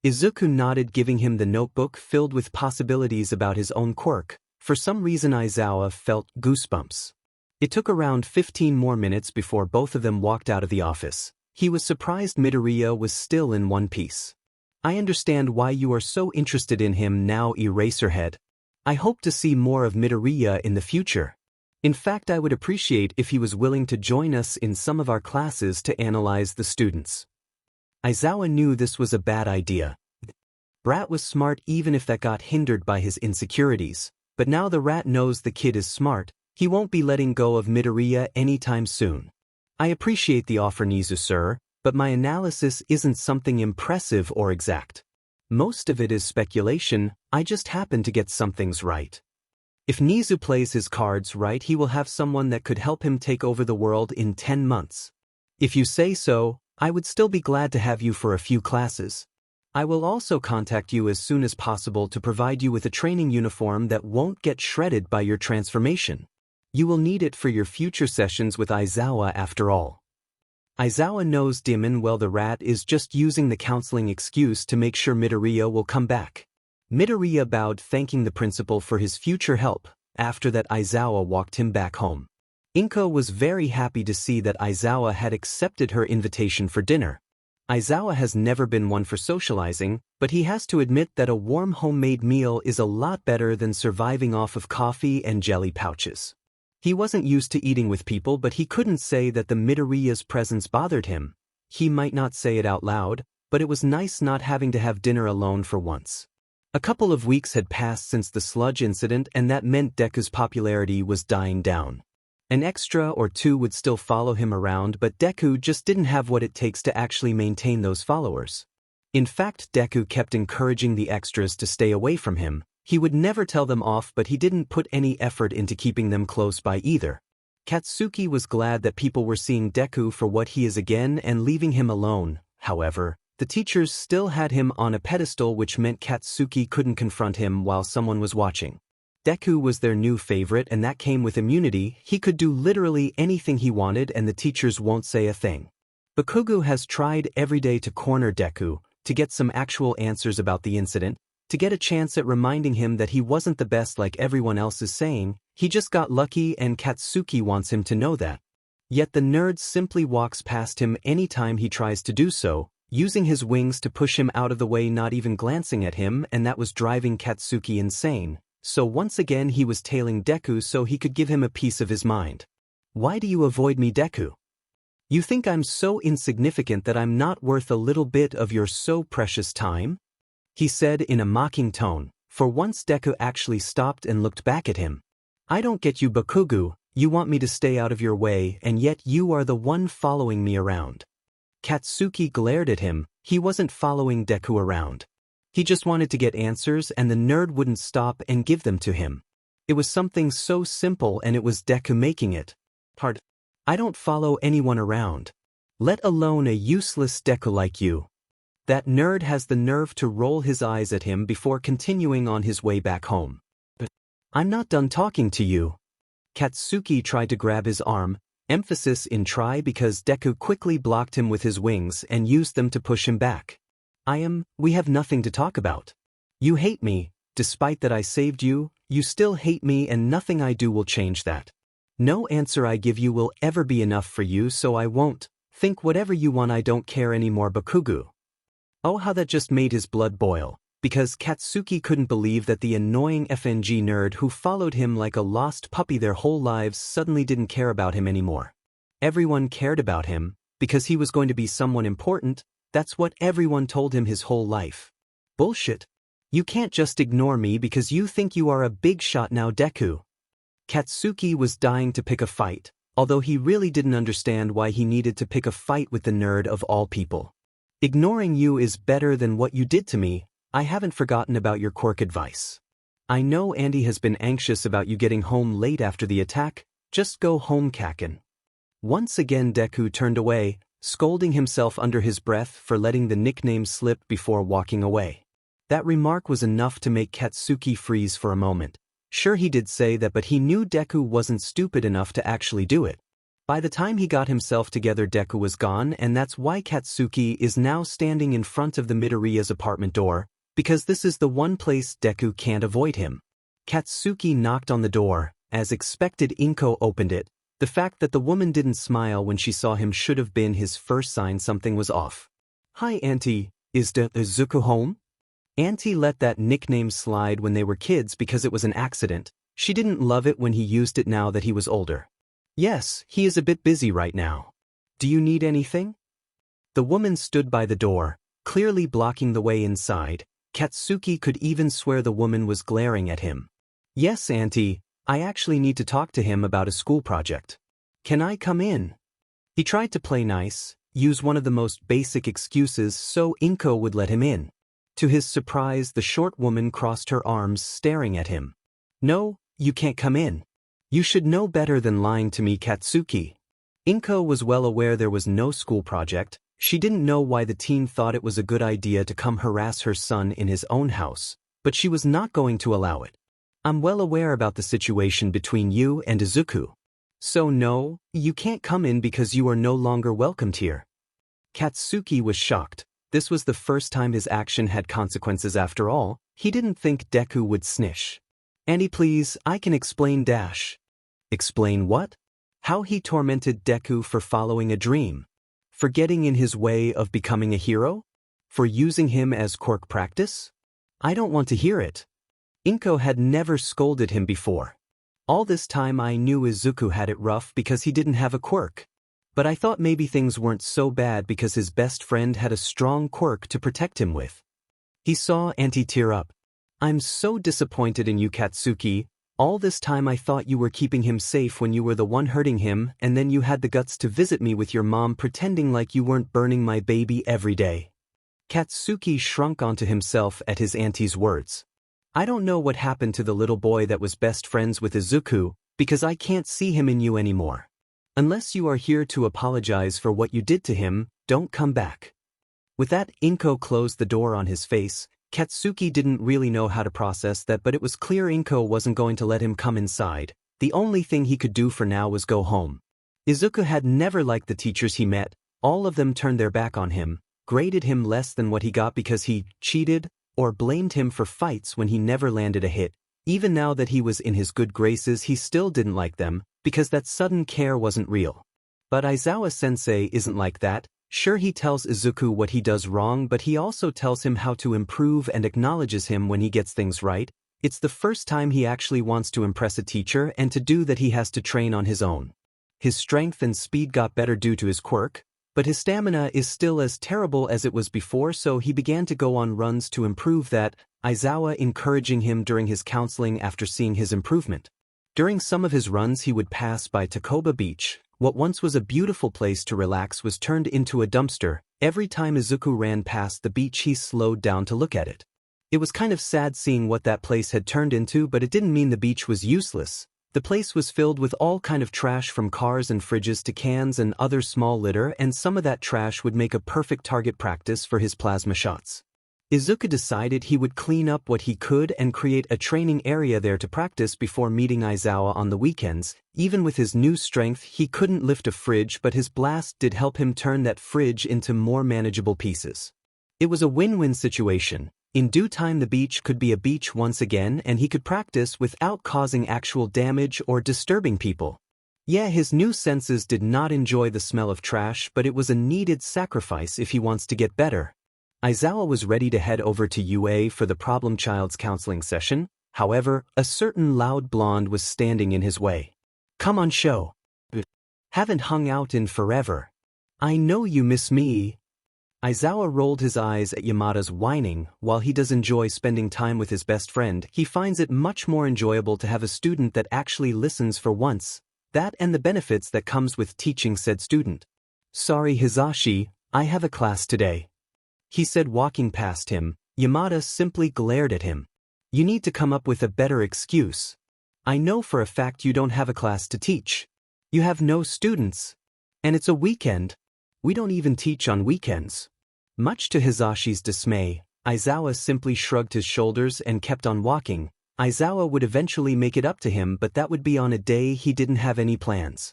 Izuku nodded, giving him the notebook filled with possibilities about his own quirk. For some reason Aizawa felt goosebumps. It took around 15 more minutes before both of them walked out of the office. He was surprised Midoriya was still in one piece. I understand why you are so interested in him now, Eraserhead. I hope to see more of Midoriya in the future. In fact, I would appreciate if he was willing to join us in some of our classes to analyze the students. Aizawa knew this was a bad idea. Brat was smart even if that got hindered by his insecurities, but now the rat knows the kid is smart. He won't be letting go of Midoriya anytime soon. I appreciate the offer, Nizu sir, but my analysis isn't something impressive or exact. Most of it is speculation. I just happen to get some things right. If Nizu plays his cards right, he will have someone that could help him take over the world in 10 months. If you say so, I would still be glad to have you for a few classes. I will also contact you as soon as possible to provide you with a training uniform that won't get shredded by your transformation. You will need it for your future sessions with Aizawa after all. Aizawa knows damn well the rat is just using the counseling excuse to make sure Midoriya will come back. Midoriya bowed, thanking the principal for his future help. After that, Aizawa walked him back home. Inko was very happy to see that Aizawa had accepted her invitation for dinner. Aizawa has never been one for socializing, but he has to admit that a warm homemade meal is a lot better than surviving off of coffee and jelly pouches. He wasn't used to eating with people, but he couldn't say that the Midoriya's presence bothered him. He might not say it out loud, but it was nice not having to have dinner alone for once. A couple of weeks had passed since the sludge incident, and that meant Deku's popularity was dying down. An extra or two would still follow him around, but Deku just didn't have what it takes to actually maintain those followers. In fact, Deku kept encouraging the extras to stay away from him. He would never tell them off, but he didn't put any effort into keeping them close by either. Katsuki was glad that people were seeing Deku for what he is again and leaving him alone. However, the teachers still had him on a pedestal, which meant Katsuki couldn't confront him while someone was watching. Deku was their new favorite, and that came with immunity. He could do literally anything he wanted and the teachers won't say a thing. Bakugou has tried every day to corner Deku, to get some actual answers about the incident, to get a chance at reminding him that he wasn't the best like everyone else is saying. He just got lucky, and Katsuki wants him to know that. Yet the nerd simply walks past him anytime he tries to do so, using his wings to push him out of the way, not even glancing at him, and that was driving Katsuki insane. So once again he was tailing Deku so he could give him a piece of his mind. Why do you avoid me, Deku? You think I'm so insignificant that I'm not worth a little bit of your so precious time? He said in a mocking tone. For once Deku actually stopped and looked back at him. I don't get you, Bakugou. You want me to stay out of your way, and yet you are the one following me around. Katsuki glared at him. He wasn't following Deku around. He just wanted to get answers, and the nerd wouldn't stop and give them to him. It was something so simple, and it was Deku making it hard. I don't follow anyone around. Let alone a useless Deku like you. That nerd has the nerve to roll his eyes at him before continuing on his way back home. But I'm not done talking to you. Katsuki tried to grab his arm, emphasis in try, because Deku quickly blocked him with his wings and used them to push him back. We have nothing to talk about. You hate me. Despite that I saved you, you still hate me, and nothing I do will change that. No answer I give you will ever be enough for you, so I won't. Think whatever you want, I don't care anymore, Bakugou. Oh, how that just made his blood boil, because Katsuki couldn't believe that the annoying FNG nerd who followed him like a lost puppy their whole lives suddenly didn't care about him anymore. Everyone cared about him, because he was going to be someone important. That's what everyone told him his whole life. Bullshit. You can't just ignore me because you think you are a big shot now, Deku. Katsuki was dying to pick a fight, although he really didn't understand why he needed to pick a fight with the nerd of all people. Ignoring you is better than what you did to me. I haven't forgotten about your quirk advice. I know Andy has been anxious about you getting home late after the attack. Just go home, Kacchan. Once again Deku turned away, scolding himself under his breath for letting the nickname slip before walking away. That remark was enough to make Katsuki freeze for a moment. Sure, he did say that, but he knew Deku wasn't stupid enough to actually do it. By the time he got himself together, Deku was gone, and that's why Katsuki is now standing in front of the Midoriya's apartment door, because this is the one place Deku can't avoid him. Katsuki knocked on the door. As expected, Inko opened it. The fact that the woman didn't smile when she saw him should have been his first sign something was off. Hi, Auntie. Is Izuku home? Auntie let that nickname slide when they were kids because it was an accident. She didn't love it when he used it now that he was older. Yes, he is a bit busy right now. Do you need anything? The woman stood by the door, clearly blocking the way inside. Katsuki could even swear the woman was glaring at him. Yes, Auntie, I actually need to talk to him about a school project. Can I come in? He tried to play nice, use one of the most basic excuses so Inko would let him in. To his surprise, the short woman crossed her arms, staring at him. No, you can't come in. You should know better than lying to me, Katsuki. Inko was well aware there was no school project, She didn't know why the teen thought it was a good idea to come harass her son in his own house, but she was not going to allow it. I'm well aware about the situation between you and Izuku. So no, you can't come in because you are no longer welcomed here. Katsuki was shocked. This was the first time his action had consequences after all. He didn't think Deku would snitch. Auntie, please, I can explain dash. Explain what? How he tormented Deku for following a dream. For getting in his way of becoming a hero? For using him as quirk practice? I don't want to hear it. Inko had never scolded him before. All this time I knew Izuku had it rough because he didn't have a quirk. But I thought maybe things weren't so bad because his best friend had a strong quirk to protect him with. He saw Auntie tear up. I'm so disappointed in you, Katsuki. All this time I thought you were keeping him safe when you were the one hurting him, and then you had the guts to visit me with your mom pretending like you weren't burning my baby every day. Katsuki shrunk onto himself at his auntie's words. I don't know what happened to the little boy that was best friends with Izuku, because I can't see him in you anymore. Unless you are here to apologize for what you did to him, don't come back. With that, Inko closed the door on his face. Katsuki didn't really know how to process that, but it was clear Inko wasn't going to let him come inside. The only thing he could do for now was go home. Izuku had never liked the teachers he met. All of them turned their back on him, graded him less than what he got because he cheated, or blamed him for fights when he never landed a hit. Even now that he was in his good graces, he still didn't like them, because that sudden care wasn't real. But Aizawa-sensei isn't like that. Sure, he tells Izuku what he does wrong, but he also tells him how to improve and acknowledges him when he gets things right. It's the first time he actually wants to impress a teacher, and to do that he has to train on his own. His strength and speed got better due to his quirk, but his stamina is still as terrible as it was before, so he began to go on runs to improve that, Aizawa encouraging him during his counseling after seeing his improvement. During some of his runs he would pass by Takoba Beach. What once was a beautiful place to relax was turned into a dumpster. Every time Izuku ran past the beach he slowed down to look at it. It was kind of sad seeing what that place had turned into, but it didn't mean the beach was useless. The place was filled with all kind of trash, from cars and fridges to cans and other small litter, and some of that trash would make a perfect target practice for his plasma shots. Izuku decided he would clean up what he could and create a training area there to practice before meeting Aizawa on the weekends. Even with his new strength he couldn't lift a fridge, but his blast did help him turn that fridge into more manageable pieces. It was a win-win situation. In due time the beach could be a beach once again, and he could practice without causing actual damage or disturbing people. Yeah, his new senses did not enjoy the smell of trash, but it was a needed sacrifice if he wants to get better. Aizawa was ready to head over to UA for the problem child's counseling session. However, a certain loud blonde was standing in his way. Come on, show. Haven't hung out in forever. I know you miss me. Aizawa rolled his eyes at Yamada's whining. While he does enjoy spending time with his best friend, he finds it much more enjoyable to have a student that actually listens for once. That and the benefits that comes with teaching said student. Sorry Hisashi, I have a class today. He said walking past him. Yamada simply glared at him. You need to come up with a better excuse. I know for a fact you don't have a class to teach. You have no students. And it's a weekend. We don't even teach on weekends. Much to Hisashi's dismay, Aizawa simply shrugged his shoulders and kept on walking. Aizawa would eventually make it up to him, but that would be on a day he didn't have any plans.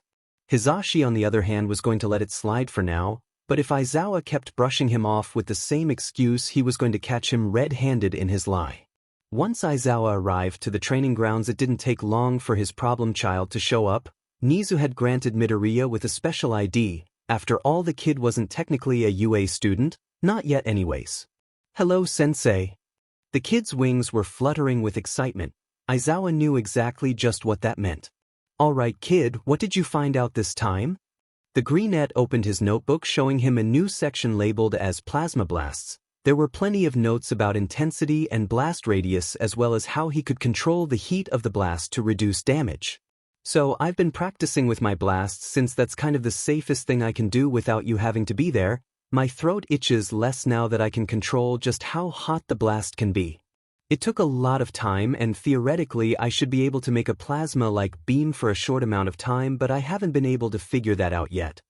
Hisashi on the other hand was going to let it slide for now, but if Aizawa kept brushing him off with the same excuse, he was going to catch him red-handed in his lie. Once Aizawa arrived to the training grounds, it didn't take long for his problem child to show up. Nizu had granted Midoriya with a special ID. After all, the kid wasn't technically a UA student, not yet anyways. Hello, sensei. The kid's wings were fluttering with excitement. Aizawa knew exactly just what that meant. All right, kid, what did you find out this time? The greenette opened his notebook, showing him a new section labeled as Plasma Blasts. There were plenty of notes about intensity and blast radius, as well as how he could control the heat of the blast to reduce damage. So I've been practicing with my blasts, since that's kind of the safest thing I can do without you having to be there. My throat itches less now that I can control just how hot the blast can be. It took a lot of time, and theoretically I should be able to make a plasma-like beam for a short amount of time, but I haven't been able to figure that out yet.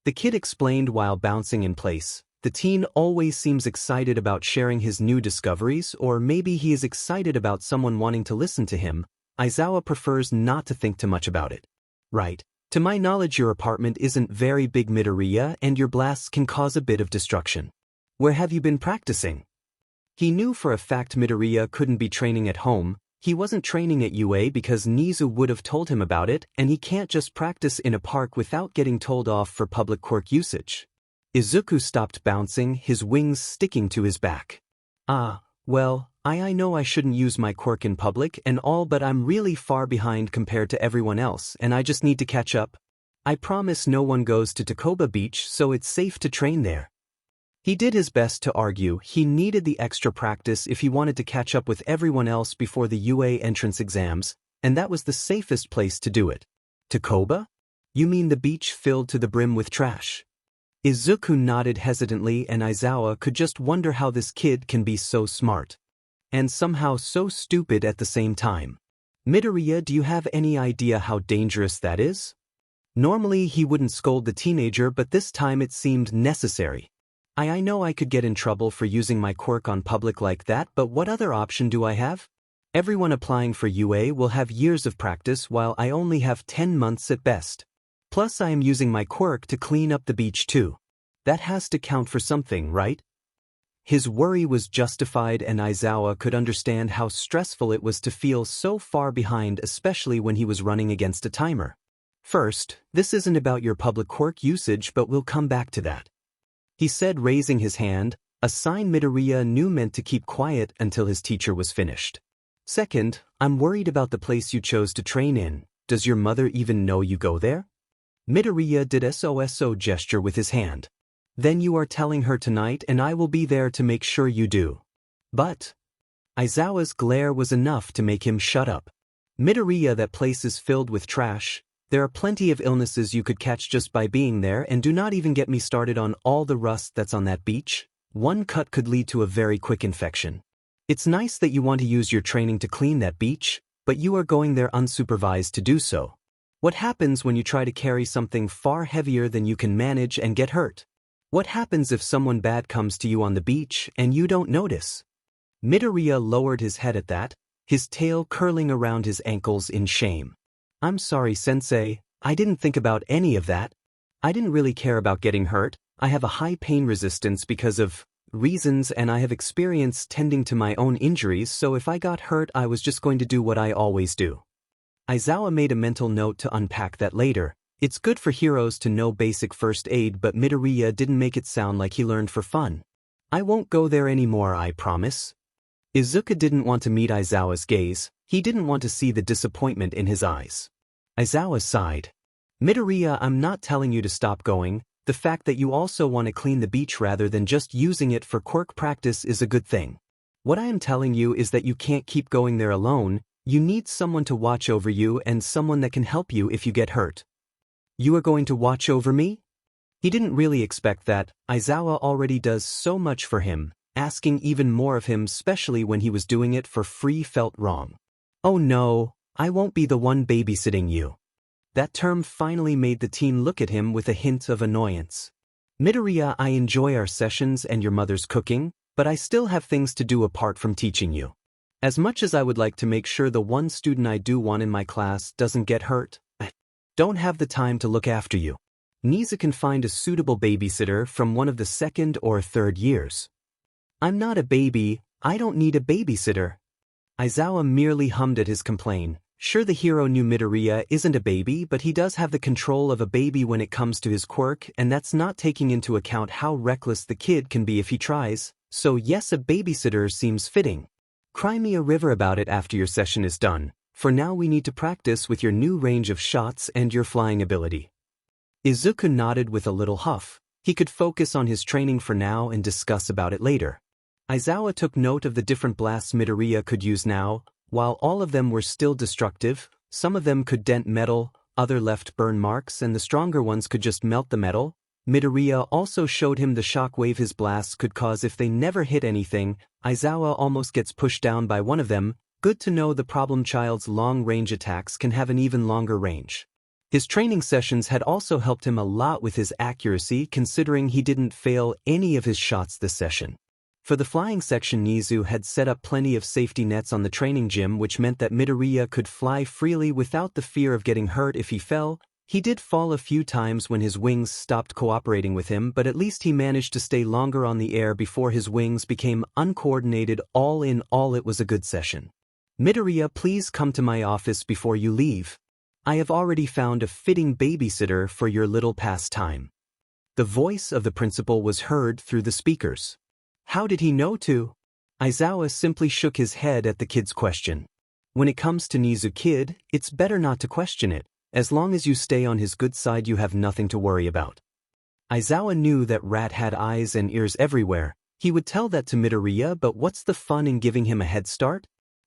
The kid explained while bouncing in place. The teen always seems excited about sharing his new discoveries, or maybe he is excited about someone wanting to listen to him. Aizawa prefers not to think too much about it. Right. To my knowledge, your apartment isn't very big, Midoriya, and your blasts can cause a bit of destruction. Where have you been practicing? He knew for a fact Midoriya couldn't be training at home. He wasn't training at UA because Nizu would have told him about it, and he can't just practice in a park without getting told off for public quirk usage. Izuku stopped bouncing, his wings sticking to his back. Well, I know I shouldn't use my quirk in public and all, but I'm really far behind compared to everyone else, and I just need to catch up. I promise no one goes to Takoba Beach, so it's safe to train there. He did his best to argue he needed the extra practice if he wanted to catch up with everyone else before the UA entrance exams, and that was the safest place to do it. Takoba? You mean the beach filled to the brim with trash? Izuku nodded hesitantly, and Aizawa could just wonder how this kid can be so smart. And somehow so stupid at the same time. Midoriya, do you have any idea how dangerous that is? Normally he wouldn't scold the teenager, but this time it seemed necessary. I know I could get in trouble for using my quirk on public like that, but what other option do I have? Everyone applying for UA will have years of practice while I only have 10 months at best. Plus I am using my quirk to clean up the beach too. That has to count for something, right? His worry was justified, and Aizawa could understand how stressful it was to feel so far behind, especially when he was running against a timer. First, this isn't about your public quirk usage, but we'll come back to that. He said, raising his hand, a sign Midoriya knew meant to keep quiet until his teacher was finished. Second, I'm worried about the place you chose to train in. Does your mother even know you go there? Midoriya did a SOSO gesture with his hand. Then you are telling her tonight, and I will be there to make sure you do. But Aizawa's glare was enough to make him shut up. Midoriya, that place is filled with trash. There are plenty of illnesses you could catch just by being there, and do not even get me started on all the rust that's on that beach. One cut could lead to a very quick infection. It's nice that you want to use your training to clean that beach, but you are going there unsupervised to do so. What happens when you try to carry something far heavier than you can manage and get hurt? What happens if someone bad comes to you on the beach and you don't notice? Midoriya lowered his head at that, his tail curling around his ankles in shame. I'm sorry, sensei, I didn't think about any of that. I didn't really care about getting hurt. I have a high pain resistance because of reasons, and I have experience tending to my own injuries, so if I got hurt I was just going to do what I always do. Aizawa made a mental note to unpack that later. It's good for heroes to know basic first aid, but Midoriya didn't make it sound like he learned for fun. I won't go there anymore, I promise. Izuku didn't want to meet Aizawa's gaze. He didn't want to see the disappointment in his eyes. Aizawa sighed. Midoriya, I'm not telling you to stop going. The fact that you also want to clean the beach rather than just using it for quirk practice is a good thing. What I am telling you is that you can't keep going there alone. You need someone to watch over you and someone that can help you if you get hurt. You are going to watch over me? He didn't really expect that. Aizawa already does so much for him. Asking even more of him, especially when he was doing it for free, felt wrong. Oh no, I won't be the one babysitting you. That term finally made the teen look at him with a hint of annoyance. Midoriya, I enjoy our sessions and your mother's cooking, but I still have things to do apart from teaching you. As much as I would like to make sure the one student I do want in my class doesn't get hurt, I don't have the time to look after you. Nizu can find a suitable babysitter from one of the second or third years. I'm not a baby, I don't need a babysitter. Aizawa merely hummed at his complaint. Sure, the hero knew Midoriya isn't a baby, but he does have the control of a baby when it comes to his quirk, and that's not taking into account how reckless the kid can be if he tries, so yes, a babysitter seems fitting. Cry me a river about it after your session is done. For now we need to practice with your new range of shots and your flying ability. Izuku nodded with a little huff. He could focus on his training for now and discuss about it later. Aizawa took note of the different blasts Midoriya could use now. While all of them were still destructive, some of them could dent metal, other left burn marks, and the stronger ones could just melt the metal. Midoriya also showed him the shockwave his blasts could cause if they never hit anything. Aizawa almost gets pushed down by one of them. Good to know the problem child's long-range attacks can have an even longer range. His training sessions had also helped him a lot with his accuracy, considering he didn't fail any of his shots this session. For the flying section, Nizu had set up plenty of safety nets on the training gym, which meant that Midoriya could fly freely without the fear of getting hurt if he fell. He did fall a few times when his wings stopped cooperating with him, but at least he managed to stay longer on the air before his wings became uncoordinated. All in all, it was a good session. Midoriya, please come to my office before you leave. I have already found a fitting babysitter for your little pastime. The voice of the principal was heard through the speakers. How did he know to? Aizawa simply shook his head at the kid's question. When it comes to Nizu kid, it's better not to question it. As long as you stay on his good side, you have nothing to worry about. Aizawa knew that Rat had eyes and ears everywhere. He would tell that to Midoriya, but what's the fun in giving him a head start?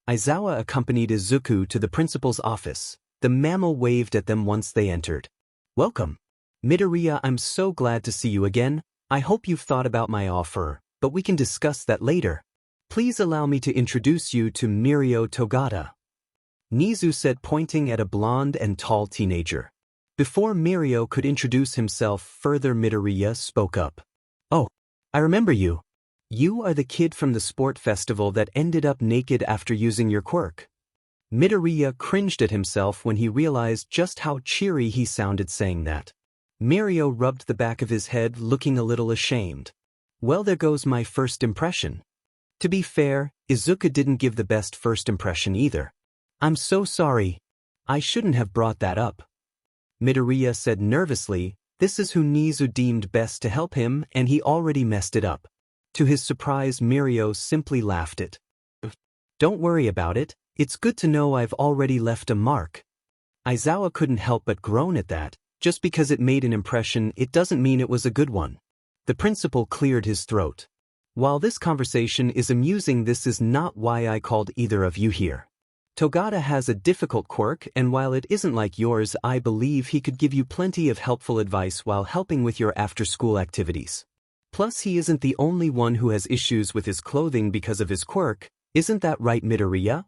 Aizawa accompanied Izuku to the principal's office. The mammal waved at them once they entered. Welcome. Midoriya, I'm so glad to see you again. I hope you've thought about my offer, but we can discuss that later. Please allow me to introduce you to Mirio Togata. Nizu said, pointing at a blonde and tall teenager. Before Mirio could introduce himself further, Midoriya spoke up. Oh, I remember you. You are the kid from the sport festival that ended up naked after using your quirk. Midoriya cringed at himself when he realized just how cheery he sounded saying that. Mirio rubbed the back of his head, looking a little ashamed. Well, there goes my first impression. To be fair, Izuku didn't give the best first impression either. I'm so sorry. I shouldn't have brought that up. Midoriya said nervously. This is who Nizu deemed best to help him, and he already messed it up. To his surprise, Mirio simply laughed it. Don't worry about it. It's good to know I've already left a mark. Aizawa couldn't help but groan at that. Just because it made an impression, it doesn't mean it was a good one. The principal cleared his throat. While this conversation is amusing, this is not why I called either of you here. Togata has a difficult quirk, and while it isn't like yours, I believe he could give you plenty of helpful advice while helping with your after-school activities. Plus, he isn't the only one who has issues with his clothing because of his quirk. Isn't that right, Midoriya?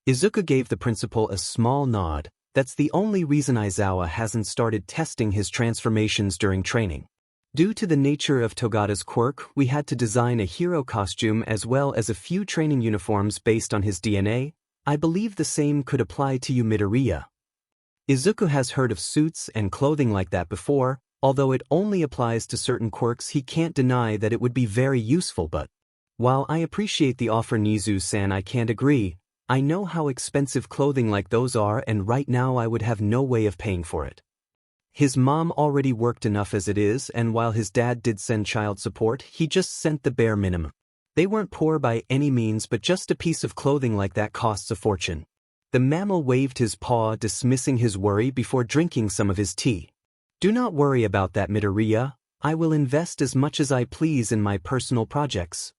Izuku gave the principal a small nod. That's the only reason Aizawa hasn't started testing his transformations during training. Due to the nature of Togata's quirk, we had to design a hero costume as well as a few training uniforms based on his DNA. I believe the same could apply to you, Midoriya. Izuku has heard of suits and clothing like that before. Although it only applies to certain quirks, he can't deny that it would be very useful, but while I appreciate the offer, Nizu-san, I can't agree. I know how expensive clothing like those are, and right now I would have no way of paying for it. His mom already worked enough as it is, and while his dad did send child support, he just sent the bare minimum. They weren't poor by any means, but just a piece of clothing like that costs a fortune. The mammal waved his paw, dismissing his worry before drinking some of his tea. Do not worry about that, Midoriya. I will invest as much as I please in my personal projects.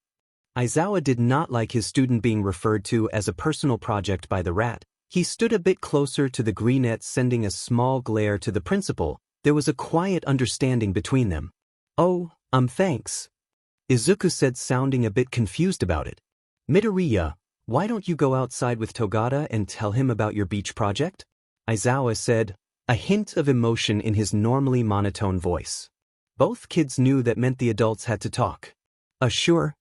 Aizawa did not like his student being referred to as a personal project by the rat. He stood a bit closer to the greenette, sending a small glare to the principal. There was a quiet understanding between them. Oh, thanks. Izuku said, sounding a bit confused about it. Midoriya, why don't you go outside with Togata and tell him about your beach project? Aizawa said, a hint of emotion in his normally monotone voice. Both kids knew that meant the adults had to talk. Sure.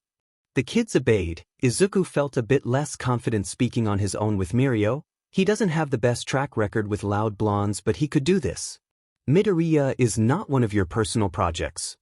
The kids obeyed. Izuku felt a bit less confident speaking on his own with Mirio. He doesn't have the best track record with loud blondes, but he could do this. Midoriya is not one of your personal projects.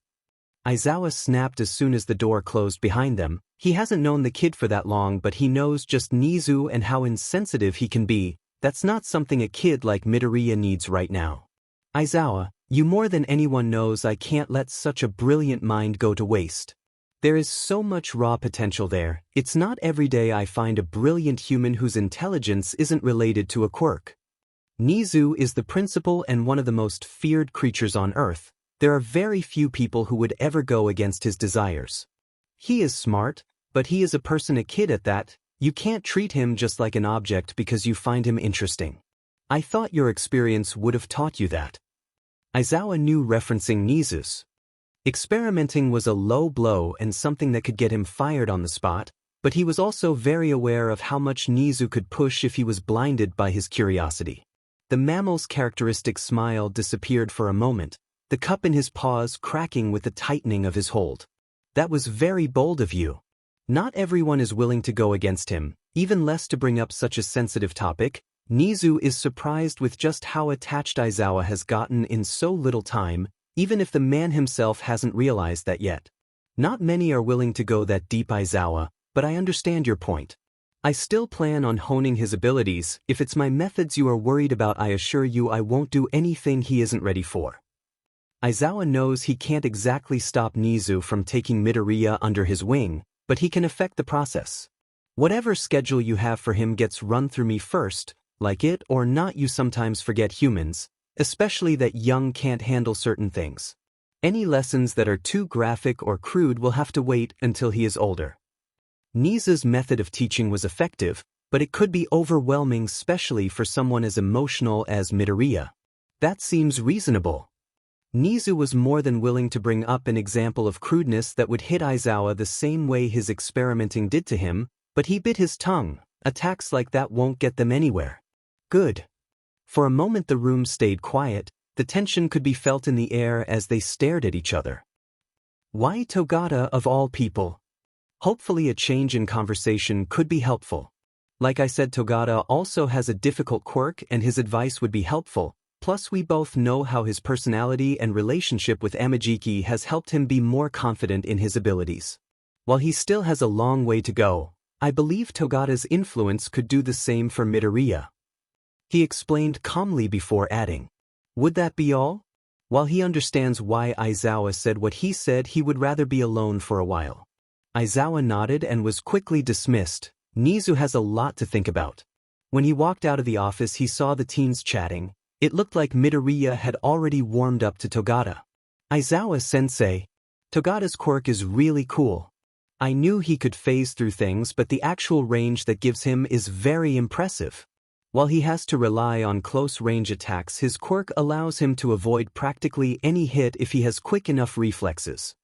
Aizawa snapped as soon as the door closed behind them. He hasn't known the kid for that long, but he knows just Nizu and how insensitive he can be. That's not something a kid like Midoriya needs right now. Aizawa, you more than anyone knows I can't let such a brilliant mind go to waste. There is so much raw potential there. It's not every day I find a brilliant human whose intelligence isn't related to a quirk. Nizu is the principal and one of the most feared creatures on Earth. There are very few people who would ever go against his desires. He is smart, but he is a person, a kid at that. You can't treat him just like an object because you find him interesting. I thought your experience would have taught you that. Aizawa knew, referencing Nizu's. Experimenting was a low blow and something that could get him fired on the spot, but he was also very aware of how much Nizu could push if he was blinded by his curiosity. The mammal's characteristic smile disappeared for a moment, the cup in his paws cracking with the tightening of his hold. That was very bold of you. Not everyone is willing to go against him, even less to bring up such a sensitive topic. Nizu is surprised with just how attached Aizawa has gotten in so little time, even if the man himself hasn't realized that yet. Not many are willing to go that deep, Aizawa, but I understand your point. I still plan on honing his abilities. If it's my methods you are worried about, I assure you I won't do anything he isn't ready for. Aizawa knows he can't exactly stop Nizu from taking Midoriya under his wing, but he can affect the process. Whatever schedule you have for him gets run through me first. Like it or not, you sometimes forget humans, especially that young can't handle certain things. Any lessons that are too graphic or crude will have to wait until he is older. Nizu's method of teaching was effective, but it could be overwhelming, especially for someone as emotional as Midoriya. That seems reasonable. Nizu was more than willing to bring up an example of crudeness that would hit Aizawa the same way his experimenting did to him, but he bit his tongue. Attacks like that won't get them anywhere. Good. For a moment the room stayed quiet, the tension could be felt in the air as they stared at each other. Why Togata of all people? Hopefully a change in conversation could be helpful. Like I said, Togata also has a difficult quirk and his advice would be helpful, plus we both know how his personality and relationship with Amajiki has helped him be more confident in his abilities. While he still has a long way to go, I believe Togata's influence could do the same for Midoriya. He explained calmly before adding, "Would that be all?" While he understands why Aizawa said what he said, he would rather be alone for a while. Aizawa nodded and was quickly dismissed. Nizu has a lot to think about. When he walked out of the office he saw the teens chatting. It looked like Midoriya had already warmed up to Togata. Aizawa-sensei, Togata's quirk is really cool. I knew he could phase through things, but the actual range that gives him is very impressive. While he has to rely on close-range attacks, his quirk allows him to avoid practically any hit if he has quick enough reflexes.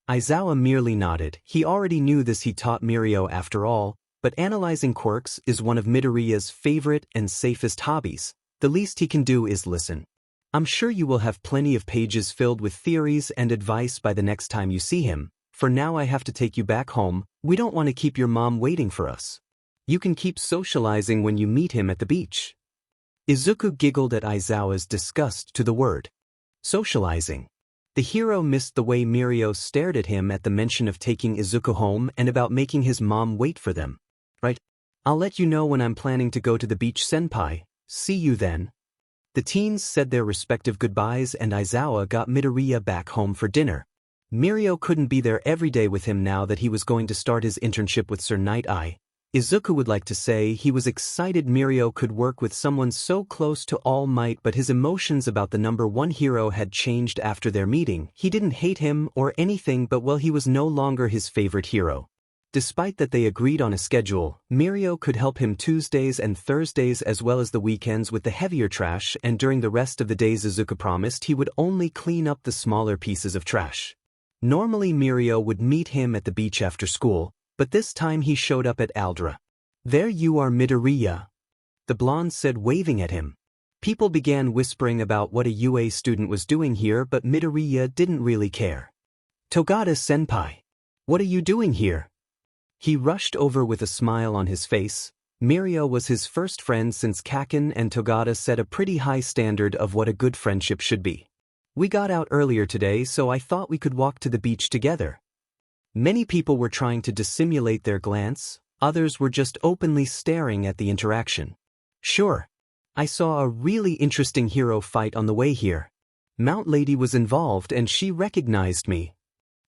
Aizawa merely nodded. He already knew this, he taught Mirio after all, but analyzing quirks is one of Midoriya's favorite and safest hobbies. The least he can do is listen. I'm sure you will have plenty of pages filled with theories and advice by the next time you see him. For now I have to take you back home. We don't want to keep your mom waiting for us. You can keep socializing when you meet him at the beach. Izuku giggled at Aizawa's disgust to the word socializing. The hero missed the way Mirio stared at him at the mention of taking Izuku home and about making his mom wait for them. Right? I'll let you know when I'm planning to go to the beach, senpai. See you then. The teens said their respective goodbyes and Aizawa got Midoriya back home for dinner. Mirio couldn't be there every day with him now that he was going to start his internship with Sir Night Eye. Izuku would like to say he was excited Mirio could work with someone so close to All Might, but his emotions about the number one hero had changed after their meeting. He didn't hate him or anything, but well, he was no longer his favorite hero. Despite that they agreed on a schedule, Mirio could help him Tuesdays and Thursdays as well as the weekends with the heavier trash, and during the rest of the days Izuku promised he would only clean up the smaller pieces of trash. Normally Mirio would meet him at the beach after school, but this time he showed up at Aldra. There you are, Midoriya, the blonde said, waving at him. People began whispering about what a UA student was doing here, but Midoriya didn't really care. Togata-senpai, what are you doing here? He rushed over with a smile on his face. Mirio was his first friend since Kacchan, and Togata set a pretty high standard of what a good friendship should be. We got out earlier today, so I thought we could walk to the beach together. Many people were trying to dissimulate their glance, others were just openly staring at the interaction. Sure. I saw a really interesting hero fight on the way here. Mount Lady was involved and she recognized me.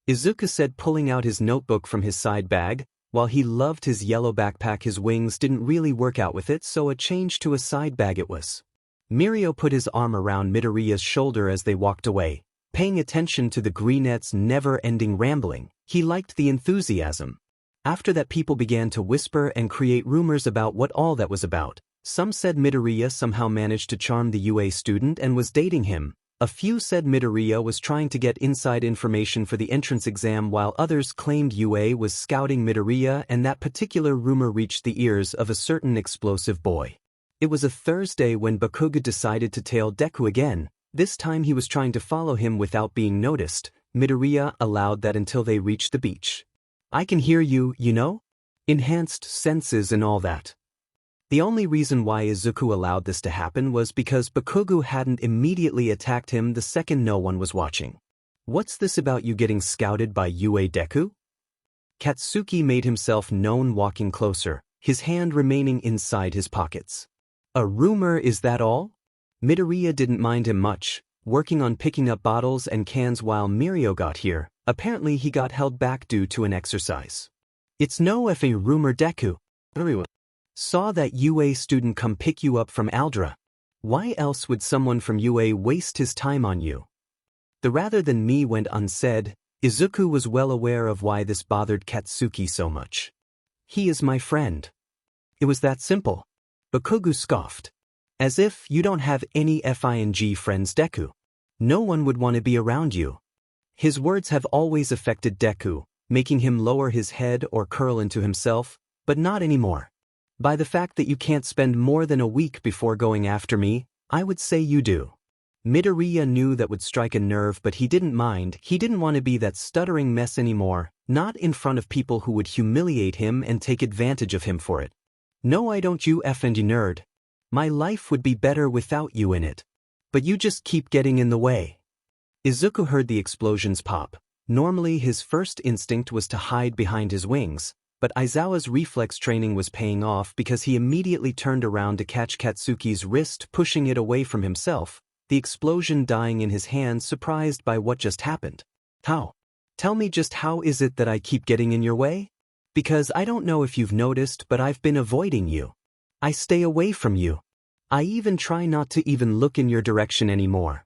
Izuku said, pulling out his notebook from his side bag. While he loved his yellow backpack, his wings didn't really work out with it, so a change to a side bag it was. Mirio put his arm around Midoriya's shoulder as they walked away, paying attention to the greenette's never-ending rambling. He liked the enthusiasm. After that, people began to whisper and create rumors about what all that was about. Some said Midoriya somehow managed to charm the UA student and was dating him. A few said Midoriya was trying to get inside information for the entrance exam, while others claimed UA was scouting Midoriya, and that particular rumor reached the ears of a certain explosive boy. It was a Thursday when Bakugou decided to tail Deku again. This time he was trying to follow him without being noticed. Midoriya allowed that until they reached the beach. I can hear you, you know? Enhanced senses and all that. The only reason why Izuku allowed this to happen was because Bakugou hadn't immediately attacked him the second no one was watching. What's this about you getting scouted by Yue Deku? Katsuki made himself known walking closer, his hand remaining inside his pockets. A rumor, is that all? Midoriya didn't mind him much, working on picking up bottles and cans while Mirio got here. Apparently he got held back due to an exercise. It's no effing rumor, Deku. Saw that UA student come pick you up from Aldra. Why else would someone from UA waste his time on you? The rather than me went unsaid. Izuku was well aware of why this bothered Katsuki so much. He is my friend. It was that simple. Bakugou scoffed. As if you don't have any FING friends, Deku. No one would want to be around you. His words have always affected Deku, making him lower his head or curl into himself, but not anymore. By the fact that you can't spend more than a week before going after me, I would say you do. Midoriya knew that would strike a nerve, but he didn't mind. He didn't want to be that stuttering mess anymore, not in front of people who would humiliate him and take advantage of him for it. No, I don't, you effing nerd. My life would be better without you in it. But you just keep getting in the way. Izuku heard the explosions pop. Normally his first instinct was to hide behind his wings, but Aizawa's reflex training was paying off because he immediately turned around to catch Katsuki's wrist, pushing it away from himself, the explosion dying in his hand, surprised by what just happened. How? Tell me, just how is it that I keep getting in your way? Because I don't know if you've noticed, but I've been avoiding you. I stay away from you. I even try not to even look in your direction anymore.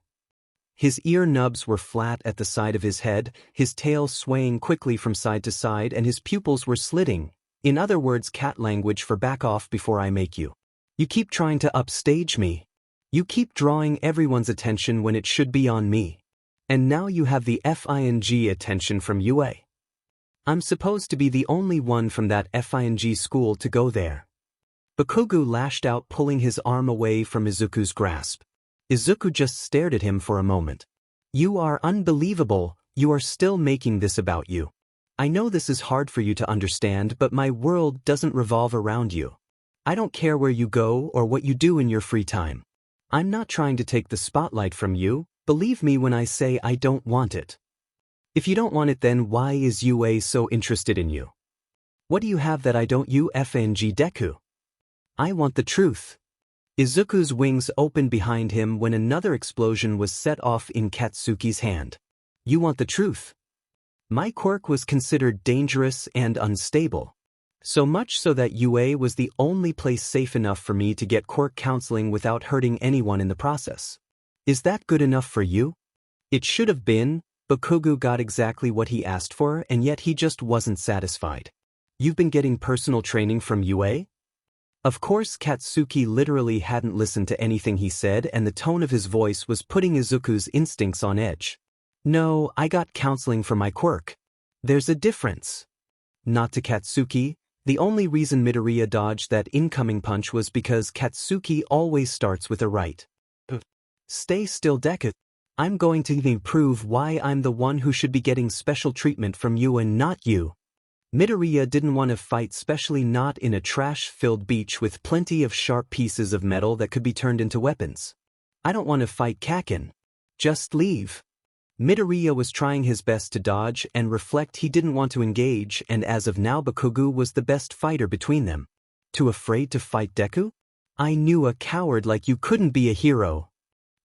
His ear nubs were flat at the side of his head, his tail swaying quickly from side to side, and his pupils were slitting. In other words, cat language for back off before I make you. You keep trying to upstage me. You keep drawing everyone's attention when it should be on me. And now you have the FING attention from UA. I'm supposed to be the only one from that FING school to go there. Bakugou lashed out, pulling his arm away from Izuku's grasp. Izuku just stared at him for a moment. You are unbelievable. You are still making this about you. I know this is hard for you to understand, but my world doesn't revolve around you. I don't care where you go or what you do in your free time. I'm not trying to take the spotlight from you. Believe me when I say I don't want it. If you don't want it, then why is UA so interested in you? What do you have that I don't, you FNG Deku? I want the truth. Izuku's wings opened behind him when another explosion was set off in Katsuki's hand. You want the truth? My quirk was considered dangerous and unstable. So much so that UA was the only place safe enough for me to get quirk counseling without hurting anyone in the process. Is that good enough for you? It should have been. Bakugou got exactly what he asked for, and yet he just wasn't satisfied. You've been getting personal training from UA? Of course, Katsuki literally hadn't listened to anything he said, and the tone of his voice was putting Izuku's instincts on edge. No, I got counseling for my quirk. There's a difference. Not to Katsuki. The only reason Midoriya dodged that incoming punch was because Katsuki always starts with a right. Stay still, Deku. I'm going to prove why I'm the one who should be getting special treatment from you and not you. Midoriya didn't want to fight, especially not in a trash-filled beach with plenty of sharp pieces of metal that could be turned into weapons. I don't want to fight Kacchan. Just leave. Midoriya was trying his best to dodge and reflect. He didn't want to engage, and as of now Bakugou was the best fighter between them. Too afraid to fight Deku? I knew a coward like you couldn't be a hero.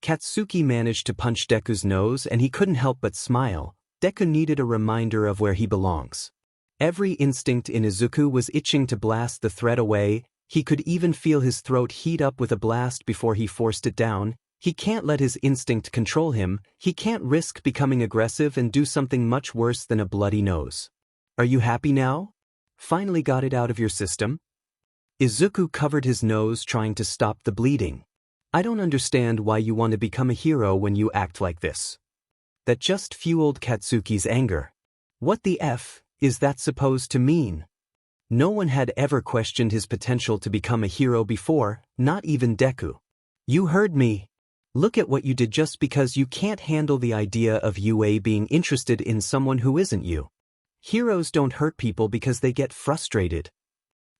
Katsuki managed to punch Deku's nose, and he couldn't help but smile. Deku needed a reminder of where he belongs. Every instinct in Izuku was itching to blast the threat away. He could even feel his throat heat up with a blast before he forced it down. He can't let his instinct control him. He can't risk becoming aggressive and do something much worse than a bloody nose. Are you happy now? Finally got it out of your system? Izuku covered his nose, trying to stop the bleeding. I don't understand why you want to become a hero when you act like this. That just fueled Katsuki's anger. What the F is that supposed to mean? No one had ever questioned his potential to become a hero before, not even Deku. You heard me. Look at what you did just because you can't handle the idea of UA being interested in someone who isn't you. Heroes don't hurt people because they get frustrated.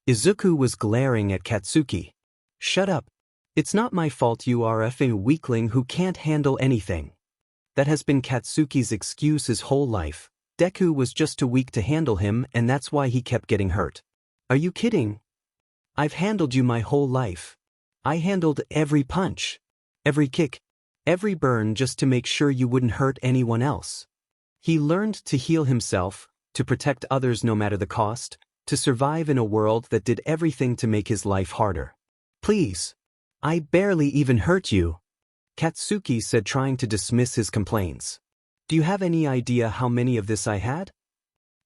Izuku was glaring at Katsuki. Shut up. It's not my fault you are a weakling who can't handle anything. That has been Katsuki's excuse his whole life. Deku was just too weak to handle him and that's why he kept getting hurt. Are you kidding? I've handled you my whole life. I handled every punch, every kick, every burn just to make sure you wouldn't hurt anyone else. He learned to heal himself, to protect others no matter the cost, to survive in a world that did everything to make his life harder. Please. I barely even hurt you, Katsuki said, trying to dismiss his complaints. Do you have any idea how many of this I had?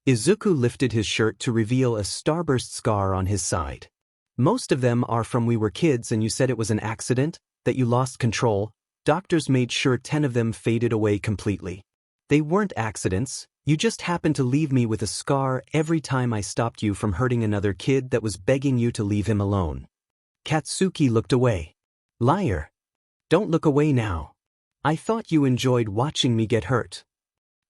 Izuku lifted his shirt to reveal a starburst scar on his side. Most of them are from we were kids and you said it was an accident, that you lost control. Doctors made sure 10 of them faded away completely. They weren't accidents, you just happened to leave me with a scar every time I stopped you from hurting another kid that was begging you to leave him alone. Katsuki looked away. Liar. Don't look away now. I thought you enjoyed watching me get hurt.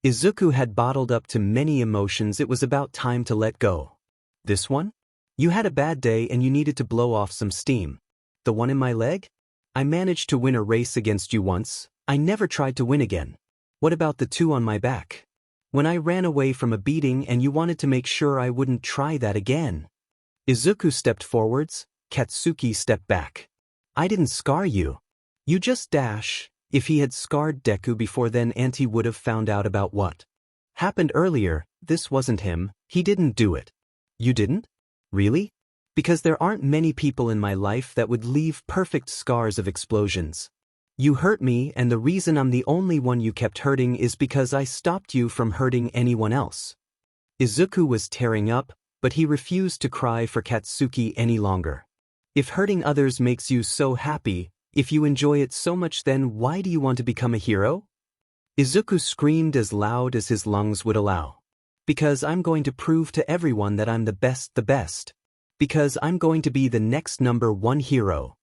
Izuku had bottled up too many emotions, it was about time to let go. This one? You had a bad day and you needed to blow off some steam. The one in my leg? I managed to win a race against you once, I never tried to win again. What about the two on my back? When I ran away from a beating and you wanted to make sure I wouldn't try that again. Izuku stepped forwards, Katsuki stepped back. I didn't scar you. You just dash. If he had scarred Deku before then Auntie would have found out about what happened earlier. This wasn't him, he didn't do it. You didn't? Really? Because there aren't many people in my life that would leave perfect scars of explosions. You hurt me and the reason I'm the only one you kept hurting is because I stopped you from hurting anyone else. Izuku was tearing up, but he refused to cry for Katsuki any longer. If hurting others makes you so happy, if you enjoy it so much, then why do you want to become a hero? Izuku screamed as loud as his lungs would allow. Because I'm going to prove to everyone that I'm the best. Because I'm going to be the next #1 hero.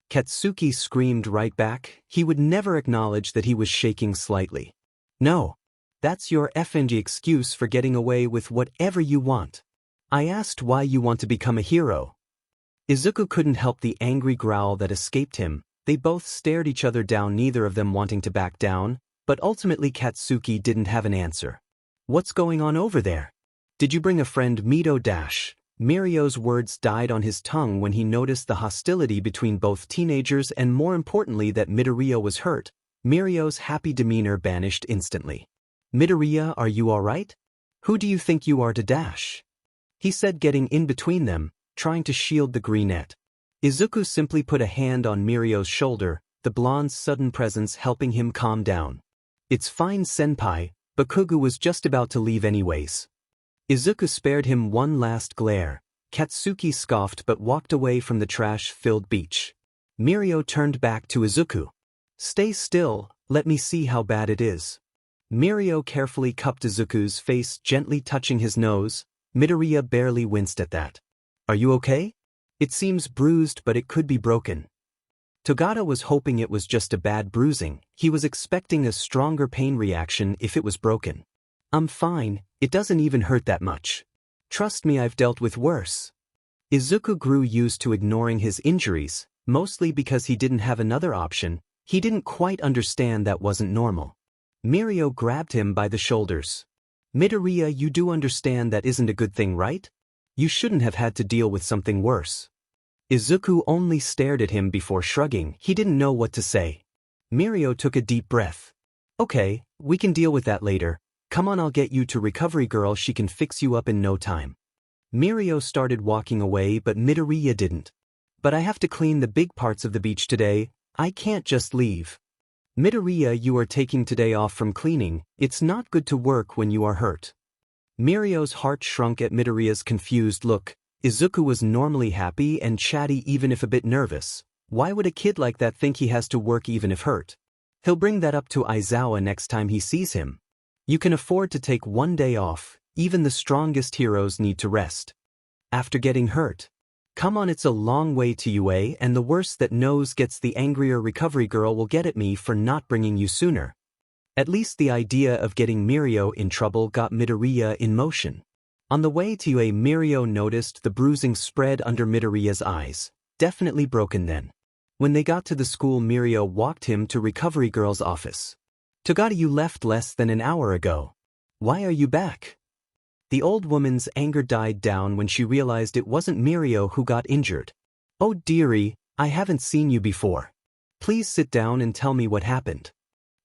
Katsuki screamed right back. He would never acknowledge that he was shaking slightly. No. That's your effing excuse for getting away with whatever you want. I asked why you want to become a hero. Izuku couldn't help the angry growl that escaped him. They both stared each other down, neither of them wanting to back down, but ultimately Katsuki didn't have an answer. What's going on over there? Did you bring a friend, Mito dash? Mirio's words died on his tongue when he noticed the hostility between both teenagers and more importantly that Midoriya was hurt. Mirio's happy demeanor vanished instantly. Midoriya, are you alright? Who do you think you are to dash? He said, getting in between them, trying to shield the greenette. Izuku simply put a hand on Mirio's shoulder, the blonde's sudden presence helping him calm down. It's fine, senpai, Bakugou was just about to leave anyways. Izuku spared him one last glare. Katsuki scoffed but walked away from the trash-filled beach. Mirio turned back to Izuku. Stay still, let me see how bad it is. Mirio carefully cupped Izuku's face, gently touching his nose. Midoriya barely winced at that. Are you okay? It seems bruised, but it could be broken. Togata was hoping it was just a bad bruising. He was expecting a stronger pain reaction if it was broken. I'm fine, it doesn't even hurt that much. Trust me, I've dealt with worse. Izuku grew used to ignoring his injuries, mostly because he didn't have another option. He didn't quite understand that wasn't normal. Mirio grabbed him by the shoulders. Midoriya, you do understand that isn't a good thing, right? You shouldn't have had to deal with something worse. Izuku only stared at him before shrugging. He didn't know what to say. Mirio took a deep breath. Okay, we can deal with that later. Come on, I'll get you to recovery girl, she can fix you up in no time. Mirio started walking away but Midoriya didn't. But I have to clean the big parts of the beach today, I can't just leave. Midoriya, you are taking today off from cleaning, it's not good to work when you are hurt. Mirio's heart shrunk at Midoriya's confused look. Izuku was normally happy and chatty even if a bit nervous. Why would a kid like that think he has to work even if hurt? He'll bring that up to Aizawa next time he sees him. You can afford to take one day off, even the strongest heroes need to rest. After getting hurt. Come on, it's a long way to UA, and the worse that knows gets, the angrier recovery girl will get at me for not bringing you sooner. At least the idea of getting Mirio in trouble got Midoriya in motion. On the way to UA, Mirio noticed the bruising spread under Midoriya's eyes. Definitely broken then. When they got to the school, Mirio walked him to recovery girl's office. Togata, you left less than an hour ago. Why are you back? The old woman's anger died down when she realized it wasn't Mirio who got injured. Oh dearie, I haven't seen you before. Please sit down and tell me what happened.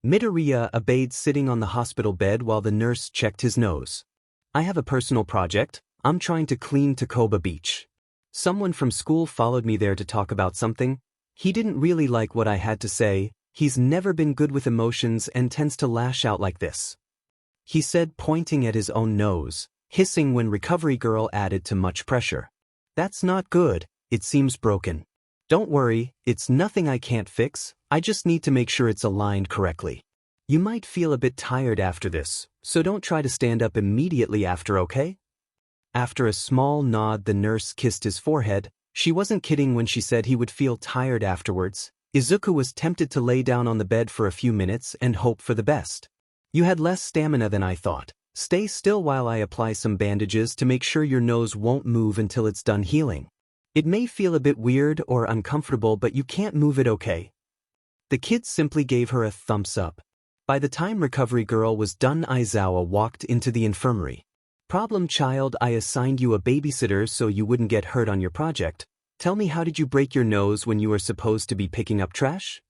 Midoriya obeyed, sitting on the hospital bed while the nurse checked his nose. I have a personal project. I'm trying to clean Takoba Beach. Someone from school followed me there to talk about something. He didn't really like what I had to say. He's never been good with emotions and tends to lash out like this, he said, pointing at his own nose, hissing when recovery girl added too much pressure. That's not good, it seems broken. Don't worry, it's nothing I can't fix, I just need to make sure it's aligned correctly. You might feel a bit tired after this, so don't try to stand up immediately after, okay? After a small nod, the nurse kissed his forehead. She wasn't kidding when she said he would feel tired afterwards. Izuku was tempted to lay down on the bed for a few minutes and hope for the best. You had less stamina than I thought. Stay still while I apply some bandages to make sure your nose won't move until it's done healing. It may feel a bit weird or uncomfortable, but you can't move it, okay? The kid simply gave her a thumbs up. By the time recovery girl was done, Aizawa walked into the infirmary. Problem child, I assigned you a babysitter so you wouldn't get hurt on your project. Tell me, how did you break your nose when you were supposed to be picking up trash?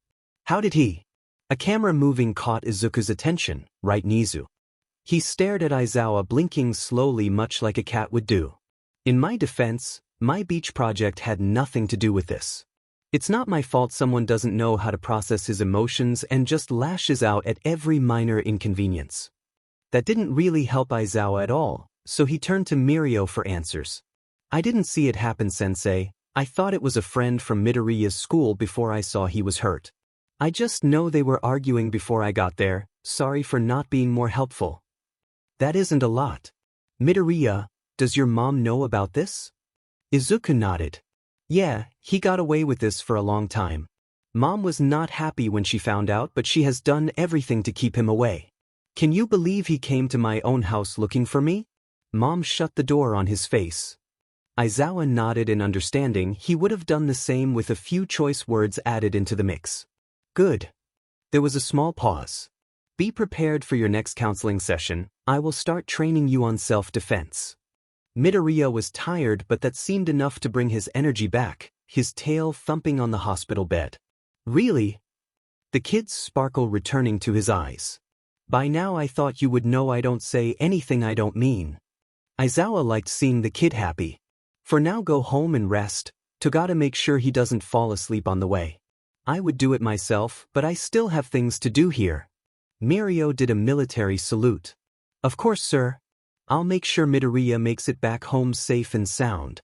How did he? A camera moving caught Izuku's attention, right Nizu. He stared at Aizawa, blinking slowly, much like a cat would do. In my defense, my beach project had nothing to do with this. It's not my fault someone doesn't know how to process his emotions and just lashes out at every minor inconvenience. That didn't really help Aizawa at all, so he turned to Mirio for answers. I didn't see it happen, sensei. I thought it was a friend from Midoriya's school before I saw he was hurt. I just know they were arguing before I got there. Sorry for not being more helpful. That isn't a lot. Midoriya, does your mom know about this? Izuku nodded. Yeah, he got away with this for a long time. Mom was not happy when she found out, but she has done everything to keep him away. Can you believe he came to my own house looking for me? Mom shut the door on his face. Aizawa nodded in understanding. He would have done the same with a few choice words added into the mix. Good. There was a small pause. Be prepared for your next counseling session. I will start training you on self-defense. Midoriya was tired, but that seemed enough to bring his energy back, his tail thumping on the hospital bed. Really? The kid's sparkle returning to his eyes. By now I thought you would know I don't say anything I don't mean. Aizawa liked seeing the kid happy. For now, go home and rest. Togata, make sure he doesn't fall asleep on the way. I would do it myself, but I still have things to do here. Mirio did a military salute. Of course, sir. I'll make sure Midoriya makes it back home safe and sound.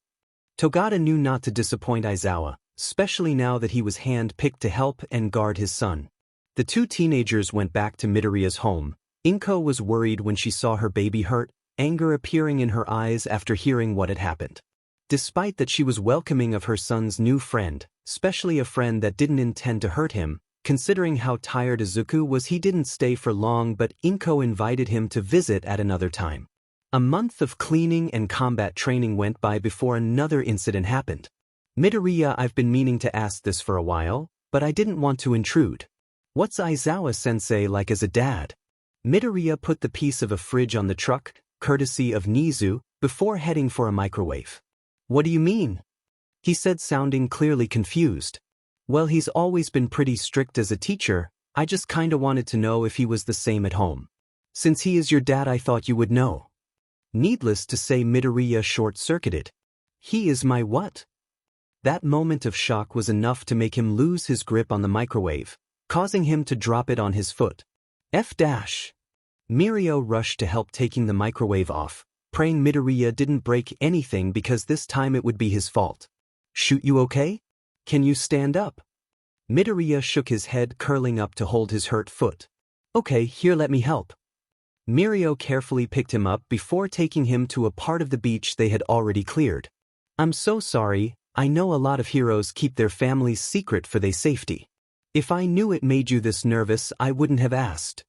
Togata knew not to disappoint Aizawa, especially now that he was hand-picked to help and guard his son. The two teenagers went back to Midoriya's home. Inko was worried when she saw her baby hurt, anger appearing in her eyes after hearing what had happened. Despite that, she was welcoming of her son's new friend, especially a friend that didn't intend to hurt him. Considering how tired Izuku was, he didn't stay for long, but Inko invited him to visit at another time. A month of cleaning and combat training went by before another incident happened. Midoriya, I've been meaning to ask this for a while, but I didn't want to intrude. What's Aizawa-sensei like as a dad? Midoriya put the piece of a fridge on the truck, courtesy of Nizu, before heading for a microwave. What do you mean? He said, sounding clearly confused. Well, he's always been pretty strict as a teacher. I just kinda wanted to know if he was the same at home. Since he is your dad, I thought you would know. Needless to say, Midoriya short-circuited. He is my what? That moment of shock was enough to make him lose his grip on the microwave, causing him to drop it on his foot. Mirio rushed to help, taking the microwave off, praying Midoriya didn't break anything because this time it would be his fault. Shoot, you okay? Can you stand up? Midoriya shook his head, curling up to hold his hurt foot. Okay, here, let me help. Mirio carefully picked him up before taking him to a part of the beach they had already cleared. I'm so sorry, I know a lot of heroes keep their families secret for their safety. If I knew it made you this nervous, I wouldn't have asked.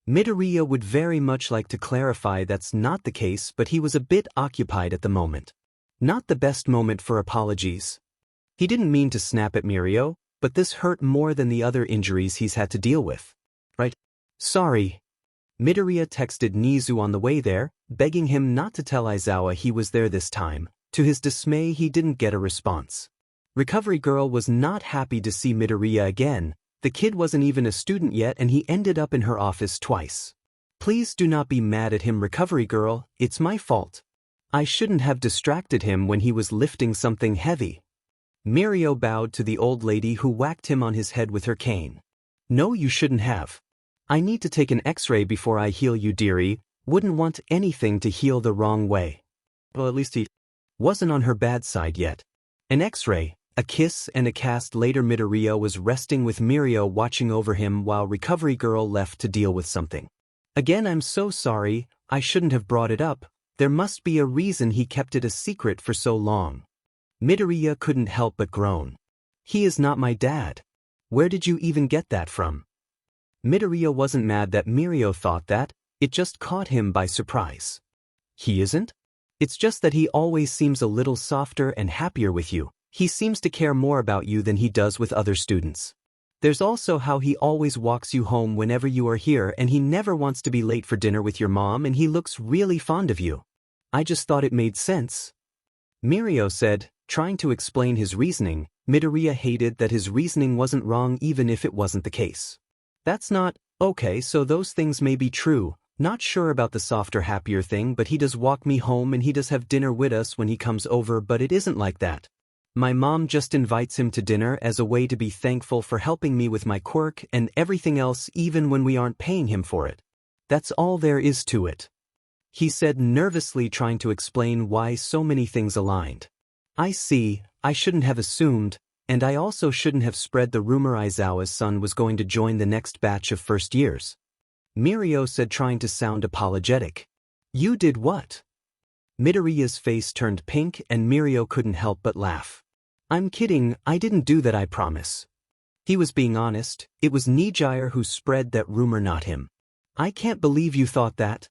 Midoriya would very much like to clarify that's not the case, but he was a bit occupied at the moment. Not the best moment for apologies. He didn't mean to snap at Mirio, but this hurt more than the other injuries he's had to deal with. Right? Sorry. Midoriya texted Nizu on the way there, begging him not to tell Aizawa he was there this time. To his dismay, he didn't get a response. Recovery Girl was not happy to see Midoriya again. The kid wasn't even a student yet and he ended up in her office twice. Please do not be mad at him, Recovery Girl, it's my fault. I shouldn't have distracted him when he was lifting something heavy. Mirio bowed to the old lady who whacked him on his head with her cane. No, you shouldn't have. I need to take an x-ray before I heal you, dearie. Wouldn't want anything to heal the wrong way. Well, at least he wasn't on her bad side yet. An x-ray. A kiss and a cast later. Midoriya was resting with Mirio watching over him while Recovery Girl left to deal with something. Again, I'm so sorry, I shouldn't have brought it up. There must be a reason he kept it a secret for so long. Midoriya couldn't help but groan. He is not my dad. Where did you even get that from? Midoriya wasn't mad that Mirio thought that, it just caught him by surprise. He isn't? It's just that he always seems a little softer and happier with you. He seems to care more about you than he does with other students. There's also how he always walks you home whenever you are here and he never wants to be late for dinner with your mom and he looks really fond of you. I just thought it made sense. Mirio said, trying to explain his reasoning. Midoriya hated that his reasoning wasn't wrong even if it wasn't the case. That's not, okay, so those things may be true. Not sure about the softer, happier thing, but he does walk me home and he does have dinner with us when he comes over, but it isn't like that. My mom just invites him to dinner as a way to be thankful for helping me with my quirk and everything else even when we aren't paying him for it. That's all there is to it. He said nervously, trying to explain why so many things aligned. I see, I shouldn't have assumed, and I also shouldn't have spread the rumor Aizawa's son was going to join the next batch of first years. Mirio said, trying to sound apologetic. You did what? Midoriya's face turned pink and Mirio couldn't help but laugh. I'm kidding, I didn't do that, I promise. He was being honest. It was Nijire who spread that rumor, not him. I can't believe you thought that.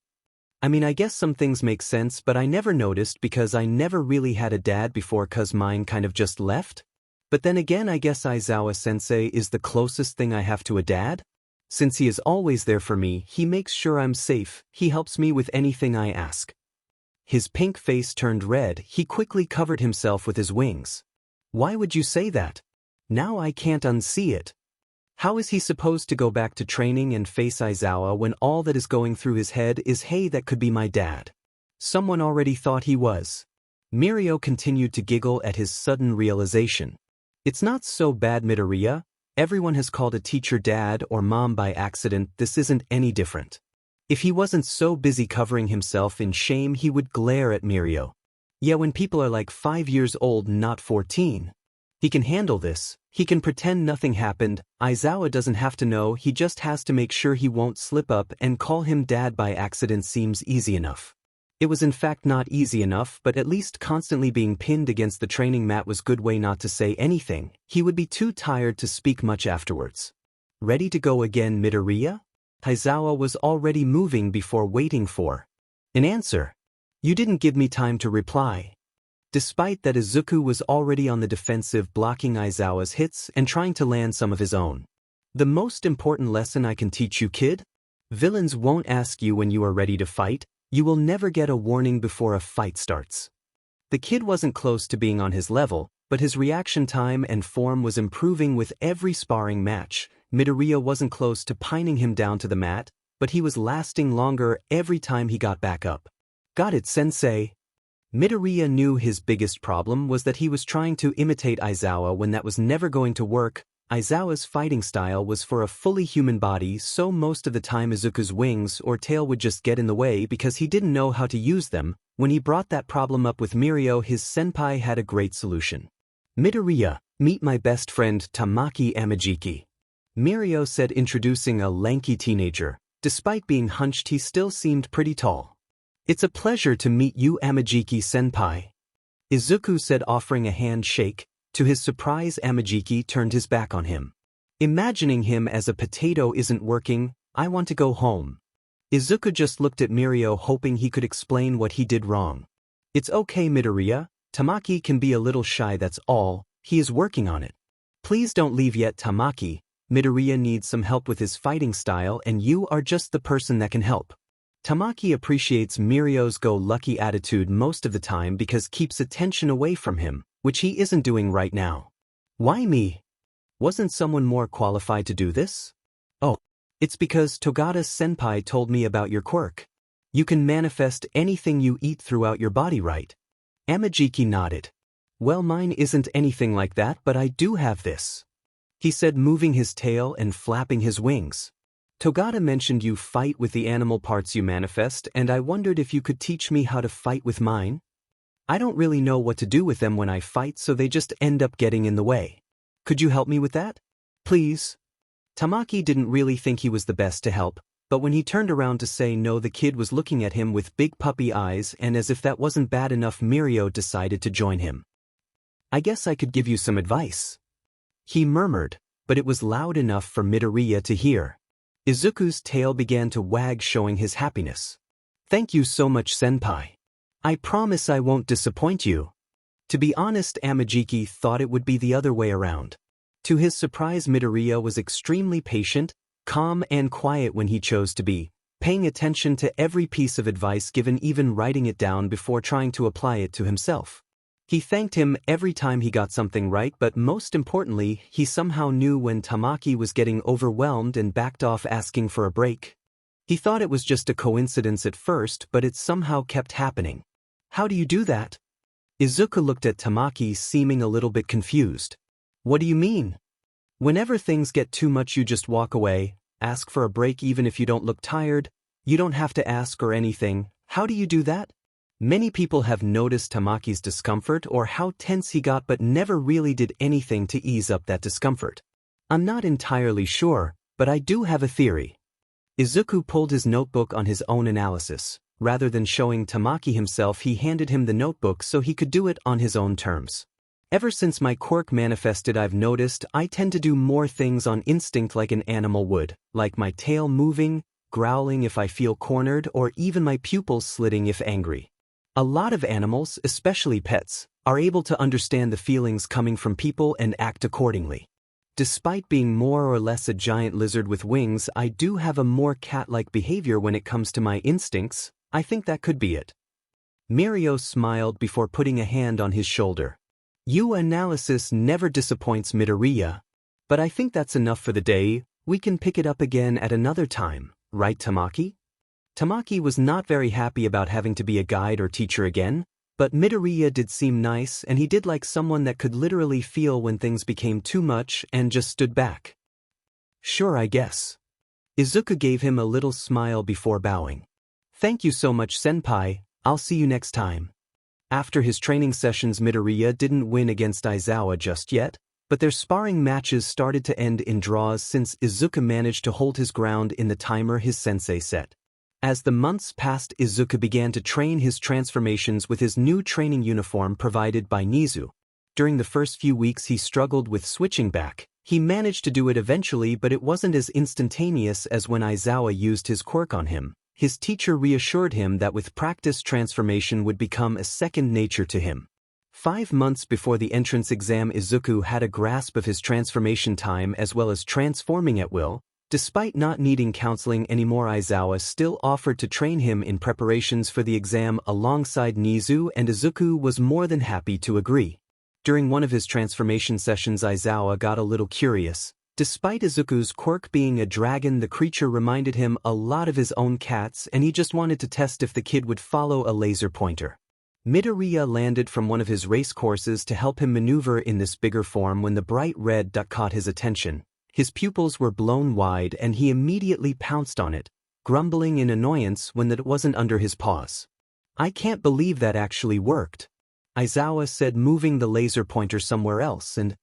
I mean, I guess some things make sense, but I never noticed because I never really had a dad before, 'cause mine kind of just left. But then again, I guess Aizawa-sensei is the closest thing I have to a dad. Since he is always there for me, he makes sure I'm safe, he helps me with anything I ask. His pink face turned red, he quickly covered himself with his wings. Why would you say that? Now I can't unsee it. How is he supposed to go back to training and face Aizawa when all that is going through his head is, hey, that could be my dad? Someone already thought he was. Mirio continued to giggle at his sudden realization. It's not so bad, Midoriya. Everyone has called a teacher dad or mom by accident, this isn't any different. If he wasn't so busy covering himself in shame, he would glare at Mirio. Yeah, when people are like 5 years old, not 14. He can handle this, he can pretend nothing happened. Aizawa doesn't have to know, he just has to make sure he won't slip up and call him dad by accident. Seems easy enough. It was in fact not easy enough, but at least constantly being pinned against the training mat was good way not to say anything. He would be too tired to speak much afterwards. Ready to go again, Midoriya? Aizawa was already moving before waiting for an answer. You didn't give me time to reply. Despite that, Izuku was already on the defensive, blocking Aizawa's hits and trying to land some of his own. The most important lesson I can teach you, kid? Villains won't ask you when you are ready to fight. You will never get a warning before a fight starts. The kid wasn't close to being on his level, but his reaction time and form was improving with every sparring match. Midoriya wasn't close to pining him down to the mat, but he was lasting longer every time he got back up. Got it, sensei. Midoriya knew his biggest problem was that he was trying to imitate Aizawa when that was never going to work. Aizawa's fighting style was for a fully human body, so most of the time Izuku's wings or tail would just get in the way because he didn't know how to use them. When he brought that problem up with Mirio, his senpai had a great solution. Midoriya, meet my best friend Tamaki Amajiki. Mirio said, introducing a lanky teenager. Despite being hunched, he still seemed pretty tall. It's a pleasure to meet you, Amajiki senpai. Izuku said, offering a handshake. To his surprise, Amajiki turned his back on him. Imagining him as a potato isn't working. I want to go home. Izuku just looked at Mirio, hoping he could explain what he did wrong. It's okay, Midoriya. Tamaki can be a little shy, that's all. He is working on it. Please don't leave yet, Tamaki. Midoriya needs some help with his fighting style and you are just the person that can help. Tamaki appreciates Mirio's go-lucky attitude most of the time because keeps attention away from him, which he isn't doing right now. Why me? Wasn't someone more qualified to do this? Oh, it's because Togata-senpai told me about your quirk. You can manifest anything you eat throughout your body, right? Amajiki nodded. Well, mine isn't anything like that, but I do have this, he said, moving his tail and flapping his wings. Togata mentioned you fight with the animal parts you manifest, and I wondered if you could teach me how to fight with mine. I don't really know what to do with them when I fight, so they just end up getting in the way. Could you help me with that? Please? Tamaki didn't really think he was the best to help, but when he turned around to say no, the kid was looking at him with big puppy eyes, and as if that wasn't bad enough, Mirio decided to join him. I guess I could give you some advice, he murmured, but it was loud enough for Midoriya to hear. Izuku's tail began to wag, showing his happiness. Thank you so much, senpai. I promise I won't disappoint you. To be honest, Amajiki thought it would be the other way around. To his surprise, Midoriya was extremely patient, calm and quiet when he chose to be, paying attention to every piece of advice given, even writing it down before trying to apply it to himself. He thanked him every time he got something right, but most importantly, he somehow knew when Tamaki was getting overwhelmed and backed off, asking for a break. He thought it was just a coincidence at first, but it somehow kept happening. How do you do that? Izuku looked at Tamaki, seeming a little bit confused. What do you mean? Whenever things get too much, you just walk away, ask for a break even if you don't look tired. You don't have to ask or anything. How do you do that? Many people have noticed Tamaki's discomfort or how tense he got, but never really did anything to ease up that discomfort. I'm not entirely sure, but I do have a theory. Izuku pulled his notebook on his own analysis. Rather than showing Tamaki himself, he handed him the notebook so he could do it on his own terms. Ever since my quirk manifested, I've noticed I tend to do more things on instinct like an animal would, like my tail moving, growling if I feel cornered, or even my pupils slitting if angry. A lot of animals, especially pets, are able to understand the feelings coming from people and act accordingly. Despite being more or less a giant lizard with wings, I do have a more cat-like behavior when it comes to my instincts. I think that could be it. Mirio smiled before putting a hand on his shoulder. Your analysis never disappoints, Midoriya. But I think that's enough for the day. We can pick it up again at another time, right, Tamaki? Tamaki was not very happy about having to be a guide or teacher again, but Midoriya did seem nice, and he did like someone that could literally feel when things became too much and just stood back. Sure, I guess. Izuku gave him a little smile before bowing. Thank you so much, senpai. I'll see you next time. After his training sessions, Midoriya didn't win against Aizawa just yet, but their sparring matches started to end in draws since Izuku managed to hold his ground in the timer his sensei set. As the months passed, Izuku began to train his transformations with his new training uniform provided by Nizu. During the first few weeks he struggled with switching back. He managed to do it eventually, but it wasn't as instantaneous as when Aizawa used his quirk on him. His teacher reassured him that with practice transformation would become a second nature to him. 5 months before the entrance exam, Izuku had a grasp of his transformation time as well as transforming at will. Despite not needing counseling anymore, Aizawa still offered to train him in preparations for the exam alongside Nizu, and Izuku was more than happy to agree. During one of his transformation sessions, Aizawa got a little curious. Despite Izuku's quirk being a dragon, the creature reminded him a lot of his own cats, and he just wanted to test if the kid would follow a laser pointer. Midoriya landed from one of his race courses to help him maneuver in this bigger form when the bright red duck caught his attention. His pupils were blown wide and he immediately pounced on it, grumbling in annoyance when it wasn't under his paws. I can't believe that actually worked, Aizawa said, moving the laser pointer somewhere else and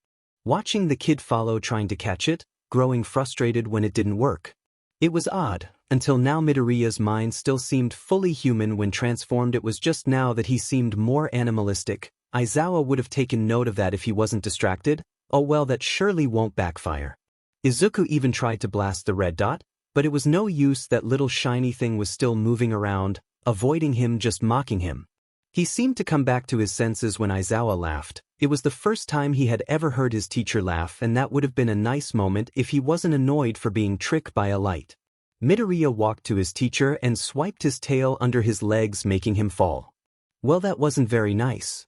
watching the kid follow, trying to catch it, growing frustrated when it didn't work. It was odd. Until now, Midoriya's mind still seemed fully human when transformed. It was just now that he seemed more animalistic. Aizawa would have taken note of that if he wasn't distracted. Oh well, that surely won't backfire. Izuku even tried to blast the red dot, but it was no use. That little shiny thing was still moving around, avoiding him, just mocking him. He seemed to come back to his senses when Aizawa laughed. It was the first time he had ever heard his teacher laugh, and that would have been a nice moment if he wasn't annoyed for being tricked by a light. Midoriya walked to his teacher and swiped his tail under his legs, making him fall. Well, that wasn't very nice.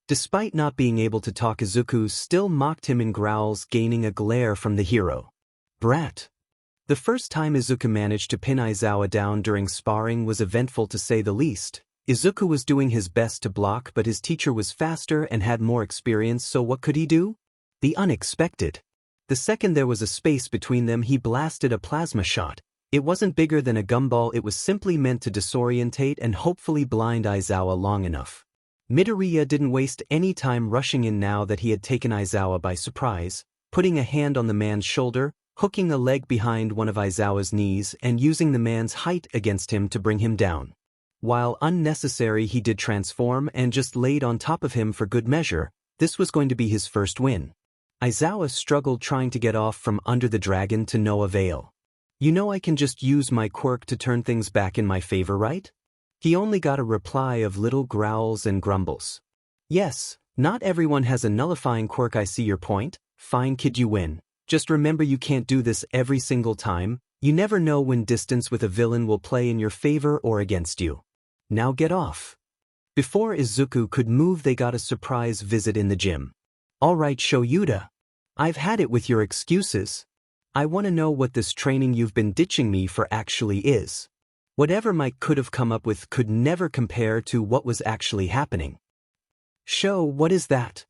Despite not being able to talk, Izuku still mocked him in growls, gaining a glare from the hero. Brat. The first time Izuku managed to pin Aizawa down during sparring was eventful to say the least. Izuku was doing his best to block, but his teacher was faster and had more experience, so what could he do? The unexpected. The second there was a space between them, he blasted a plasma shot. It wasn't bigger than a gumball, it was simply meant to disorientate and hopefully blind Aizawa long enough. Midoriya didn't waste any time rushing in now that he had taken Aizawa by surprise, putting a hand on the man's shoulder, hooking a leg behind one of Aizawa's knees, and using the man's height against him to bring him down. While unnecessary, he did transform and just laid on top of him for good measure. This was going to be his first win. Aizawa struggled trying to get off from under the dragon, to no avail. You know, I can just use my quirk to turn things back in my favor, right? He only got a reply of little growls and grumbles. Yes, not everyone has a nullifying quirk, I see your point. Fine kid, you win. Just remember, you can't do this every single time. You never know when distance with a villain will play in your favor or against you. Now get off. Before Izuku could move, they got a surprise visit in the gym. Alright Shoyuta. I've had it with your excuses. I want to know what this training you've been ditching me for actually is. Whatever Mike could have come up with could never compare to what was actually happening. Sho, what is that?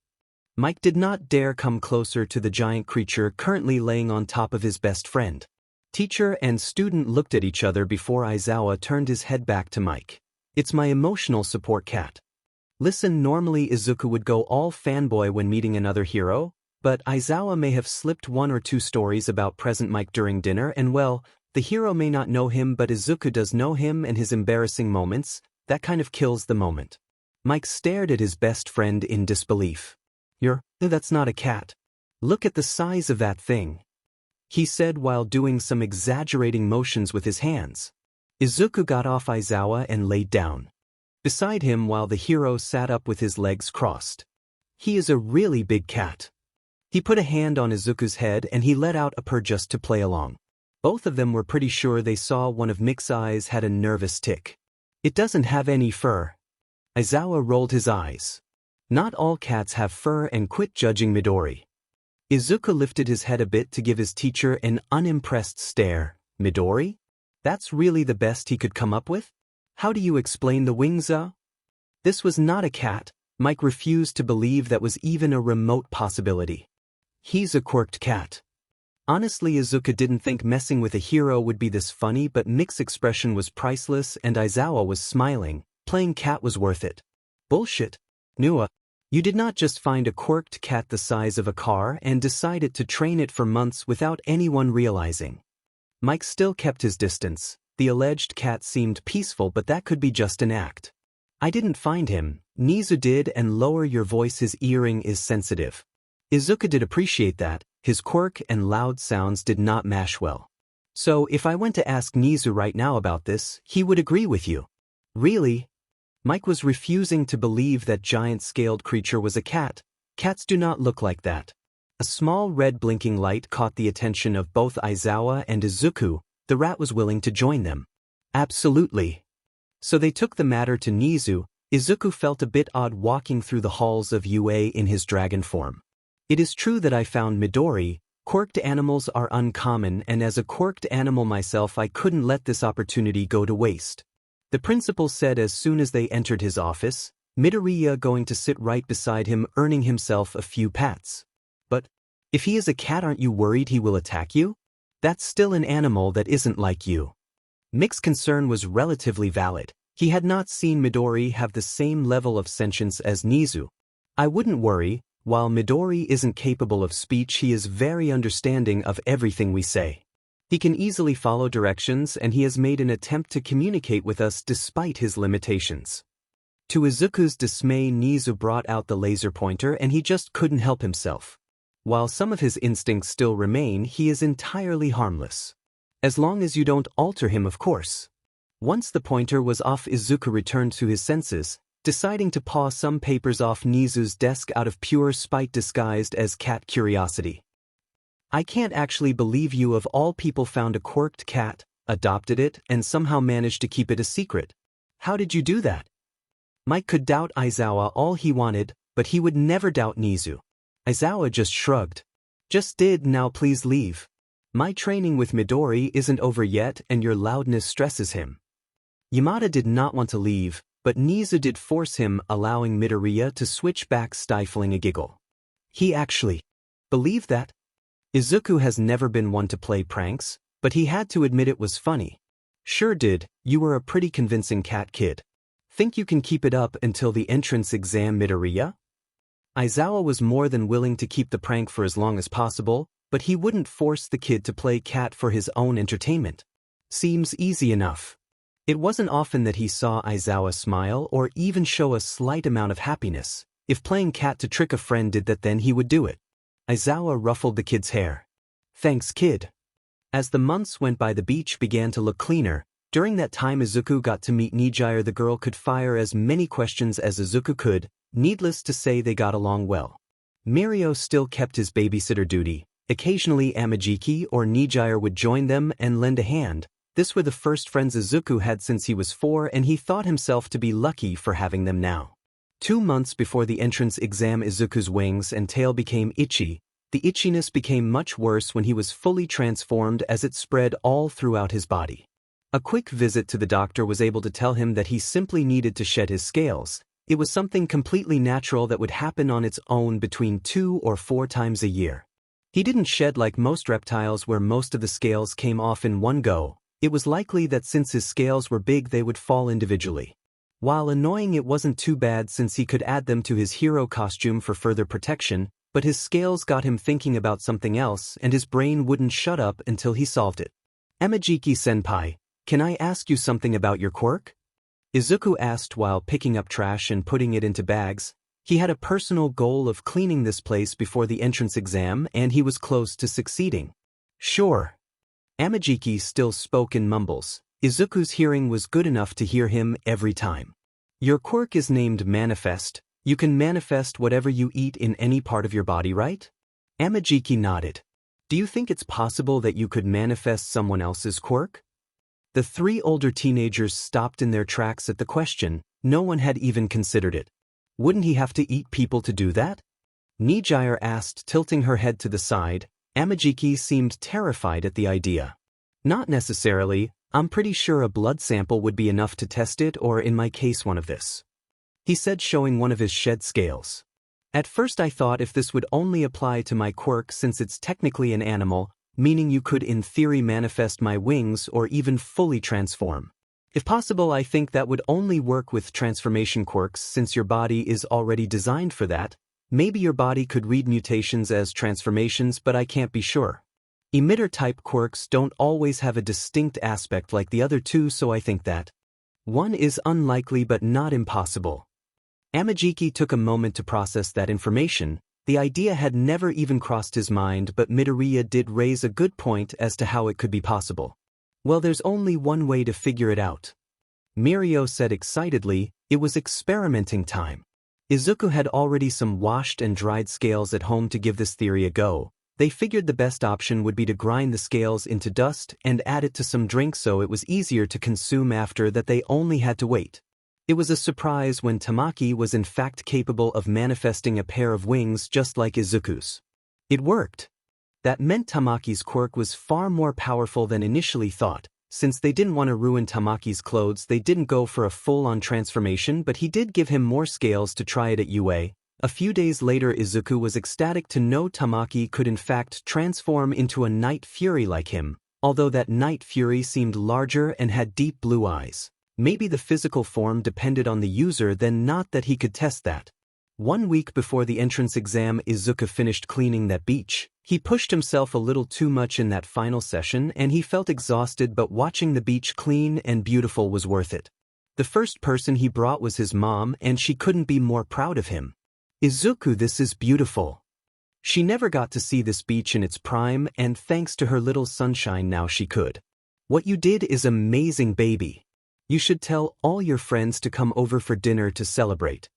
Mike did not dare come closer to the giant creature currently laying on top of his best friend. Teacher and student looked at each other before Aizawa turned his head back to Mike. It's my emotional support cat. Listen, normally Izuku would go all fanboy when meeting another hero, but Aizawa may have slipped one or two stories about present Mike during dinner, and well, the hero may not know him, but Izuku does know him and his embarrassing moments. That kind of kills the moment. Mike stared at his best friend in disbelief. That's not a cat. Look at the size of that thing, he said while doing some exaggerating motions with his hands. Izuku got off Aizawa and laid down beside him while the hero sat up with his legs crossed. He is a really big cat. He put a hand on Izuku's head and he let out a purr just to play along. Both of them were pretty sure they saw one of Mick's eyes had a nervous tick. It doesn't have any fur. Aizawa rolled his eyes. Not all cats have fur and quit judging Midori. Izuku lifted his head a bit to give his teacher an unimpressed stare. Midori? That's really the best he could come up with? How do you explain the wings? This was not a cat. Mike refused to believe that was even a remote possibility. He's a quirked cat. Honestly, Izuku didn't think messing with a hero would be this funny, but Mick's expression was priceless and Aizawa was smiling. Playing cat was worth it. Bullshit. Nua, you did not just find a quirked cat the size of a car and decided to train it for months without anyone realizing. Mike still kept his distance. The alleged cat seemed peaceful, but that could be just an act. I didn't find him. Nizu did, and lower your voice, his earring is sensitive. Izuku did appreciate that. His quirk and loud sounds did not mash well. So if I went to ask Nizu right now about this, he would agree with you. Really? Mike was refusing to believe that giant-scaled creature was a cat. Cats do not look like that. A small red blinking light caught the attention of both Aizawa and Izuku. The rat was willing to join them. Absolutely. So they took the matter to Nizu. Izuku felt a bit odd walking through the halls of UA in his dragon form. It is true that I found Midori. Quirked animals are uncommon, and as a quirked animal myself, I couldn't let this opportunity go to waste. The principal said as soon as they entered his office. Midoriya going to sit right beside him, earning himself a few pats. But if he is a cat, aren't you worried he will attack you? That's still an animal that isn't like you. Mick's concern was relatively valid. He had not seen Midori have the same level of sentience as Nizu. I wouldn't worry. While Midori isn't capable of speech, he is very understanding of everything we say. He can easily follow directions, and he has made an attempt to communicate with us despite his limitations. To Izuku's dismay, Nizu brought out the laser pointer and he just couldn't help himself. While some of his instincts still remain, he is entirely harmless. As long as you don't alter him, of course. Once the pointer was off, Izuku returned to his senses, deciding to paw some papers off Nizu's desk out of pure spite disguised as cat curiosity. I can't actually believe you of all people found a quirked cat, adopted it, and somehow managed to keep it a secret. How did you do that? Mike could doubt Aizawa all he wanted, but he would never doubt Nizu. Aizawa just shrugged. Just did. Now please leave. My training with Midori isn't over yet and your loudness stresses him. Yamada did not want to leave, but Nizu did force him, allowing Midoriya to switch back, stifling a giggle. He actually believed that? Izuku has never been one to play pranks, but he had to admit it was funny. Sure did, you were a pretty convincing cat kid. Think you can keep it up until the entrance exam, Midoriya? Aizawa was more than willing to keep the prank for as long as possible, but he wouldn't force the kid to play cat for his own entertainment. Seems easy enough. It wasn't often that he saw Aizawa smile or even show a slight amount of happiness. If playing cat to trick a friend did that, then he would do it. Aizawa ruffled the kid's hair. Thanks, kid. As the months went by, the beach began to look cleaner. During that time, Izuku got to meet Nijire. The girl could fire as many questions as Izuku could. Needless to say, they got along well. Mirio still kept his babysitter duty. Occasionally Amajiki or Nijire would join them and lend a hand. This were the first friends Izuku had since he was 4, and he thought himself to be lucky for having them now. 2 months before the entrance exam, Izuku's wings and tail became itchy. The itchiness became much worse when he was fully transformed, as it spread all throughout his body. A quick visit to the doctor was able to tell him that he simply needed to shed his scales. It was something completely natural that would happen on its own between 2 or 4 times a year. He didn't shed like most reptiles where most of the scales came off in one go. It was likely that since his scales were big, they would fall individually. While annoying, it wasn't too bad since he could add them to his hero costume for further protection, but his scales got him thinking about something else and his brain wouldn't shut up until he solved it. Amajiki-senpai, can I ask you something about your quirk? Izuku asked while picking up trash and putting it into bags. He had a personal goal of cleaning this place before the entrance exam, and he was close to succeeding. Sure. Amajiki still spoke in mumbles. Izuku's hearing was good enough to hear him every time. Your quirk is named Manifest. You can manifest whatever you eat in any part of your body, right? Amajiki nodded. Do you think it's possible that you could manifest someone else's quirk? The 3 older teenagers stopped in their tracks at the question. No one had even considered it. Wouldn't he have to eat people to do that? Nijire asked, tilting her head to the side. Amajiki seemed terrified at the idea. Not necessarily. I'm pretty sure a blood sample would be enough to test it, or in my case, one of this. He said, showing one of his shed scales. At first I thought if this would only apply to my quirk since it's technically an animal, meaning you could in theory manifest my wings or even fully transform. If possible, I think that would only work with transformation quirks since your body is already designed for that. Maybe your body could read mutations as transformations, but I can't be sure. Emitter-type quirks don't always have a distinct aspect like the other 2, so I think that one is unlikely but not impossible. Amajiki took a moment to process that information. The idea had never even crossed his mind, but Midoriya did raise a good point as to how it could be possible. Well, there's only one way to figure it out. Mirio said excitedly. It was experimenting time. Izuku had already some washed and dried scales at home to give this theory a go. They figured the best option would be to grind the scales into dust and add it to some drink so it was easier to consume after that. They only had to wait. It was a surprise when Tamaki was in fact capable of manifesting a pair of wings just like Izuku's. It worked. That meant Tamaki's quirk was far more powerful than initially thought. Since they didn't want to ruin Tamaki's clothes, they didn't go for a full-on transformation, but he did give him more scales to try it at UA. A few days later, Izuku was ecstatic to know Tamaki could in fact transform into a night fury like him, although that night fury seemed larger and had deep blue eyes. Maybe the physical form depended on the user, then not that he could test that. 1 week before the entrance exam, Izuku finished cleaning that beach. He pushed himself a little too much in that final session and he felt exhausted, but watching the beach clean and beautiful was worth it. The first person he brought was his mom, and she couldn't be more proud of him. Izuku, this is beautiful. She never got to see this beach in its prime, and thanks to her little sunshine now she could. What you did is amazing, baby. You should tell all your friends to come over for dinner to celebrate.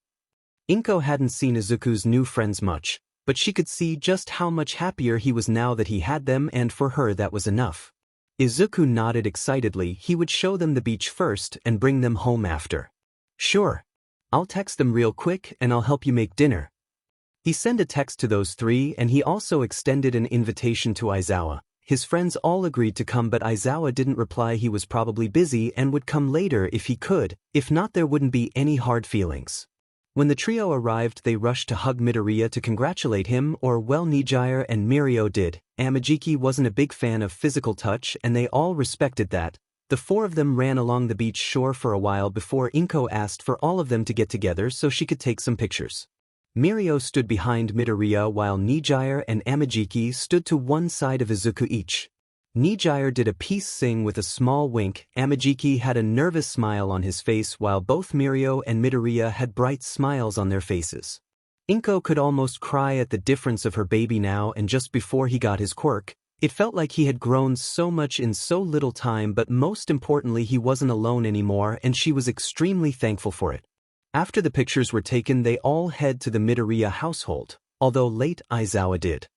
Inko hadn't seen Izuku's new friends much, but she could see just how much happier he was now that he had them, and for her that was enough. Izuku nodded excitedly. He would show them the beach first and bring them home after. Sure. I'll text them real quick and I'll help you make dinner. He sent a text to those three, and he also extended an invitation to Aizawa. His friends all agreed to come, but Aizawa didn't reply. He was probably busy and would come later if he could. If not, there wouldn't be any hard feelings. When the trio arrived, they rushed to hug Midoriya to congratulate him, or well, Nijire and Mirio did. Amajiki wasn't a big fan of physical touch, and they all respected that. The four of them ran along the beach shore for a while before Inko asked for all of them to get together so she could take some pictures. Mirio stood behind Midoriya while Nijire and Amajiki stood to one side of Izuku each. Nijire did a peace sign with a small wink. Amajiki had a nervous smile on his face, while both Mirio and Midoriya had bright smiles on their faces. Inko could almost cry at the difference of her baby now and just before he got his quirk. It felt like he had grown so much in so little time, but most importantly he wasn't alone anymore, and she was extremely thankful for it. After the pictures were taken, they all head to the Midoriya household, although late Aizawa did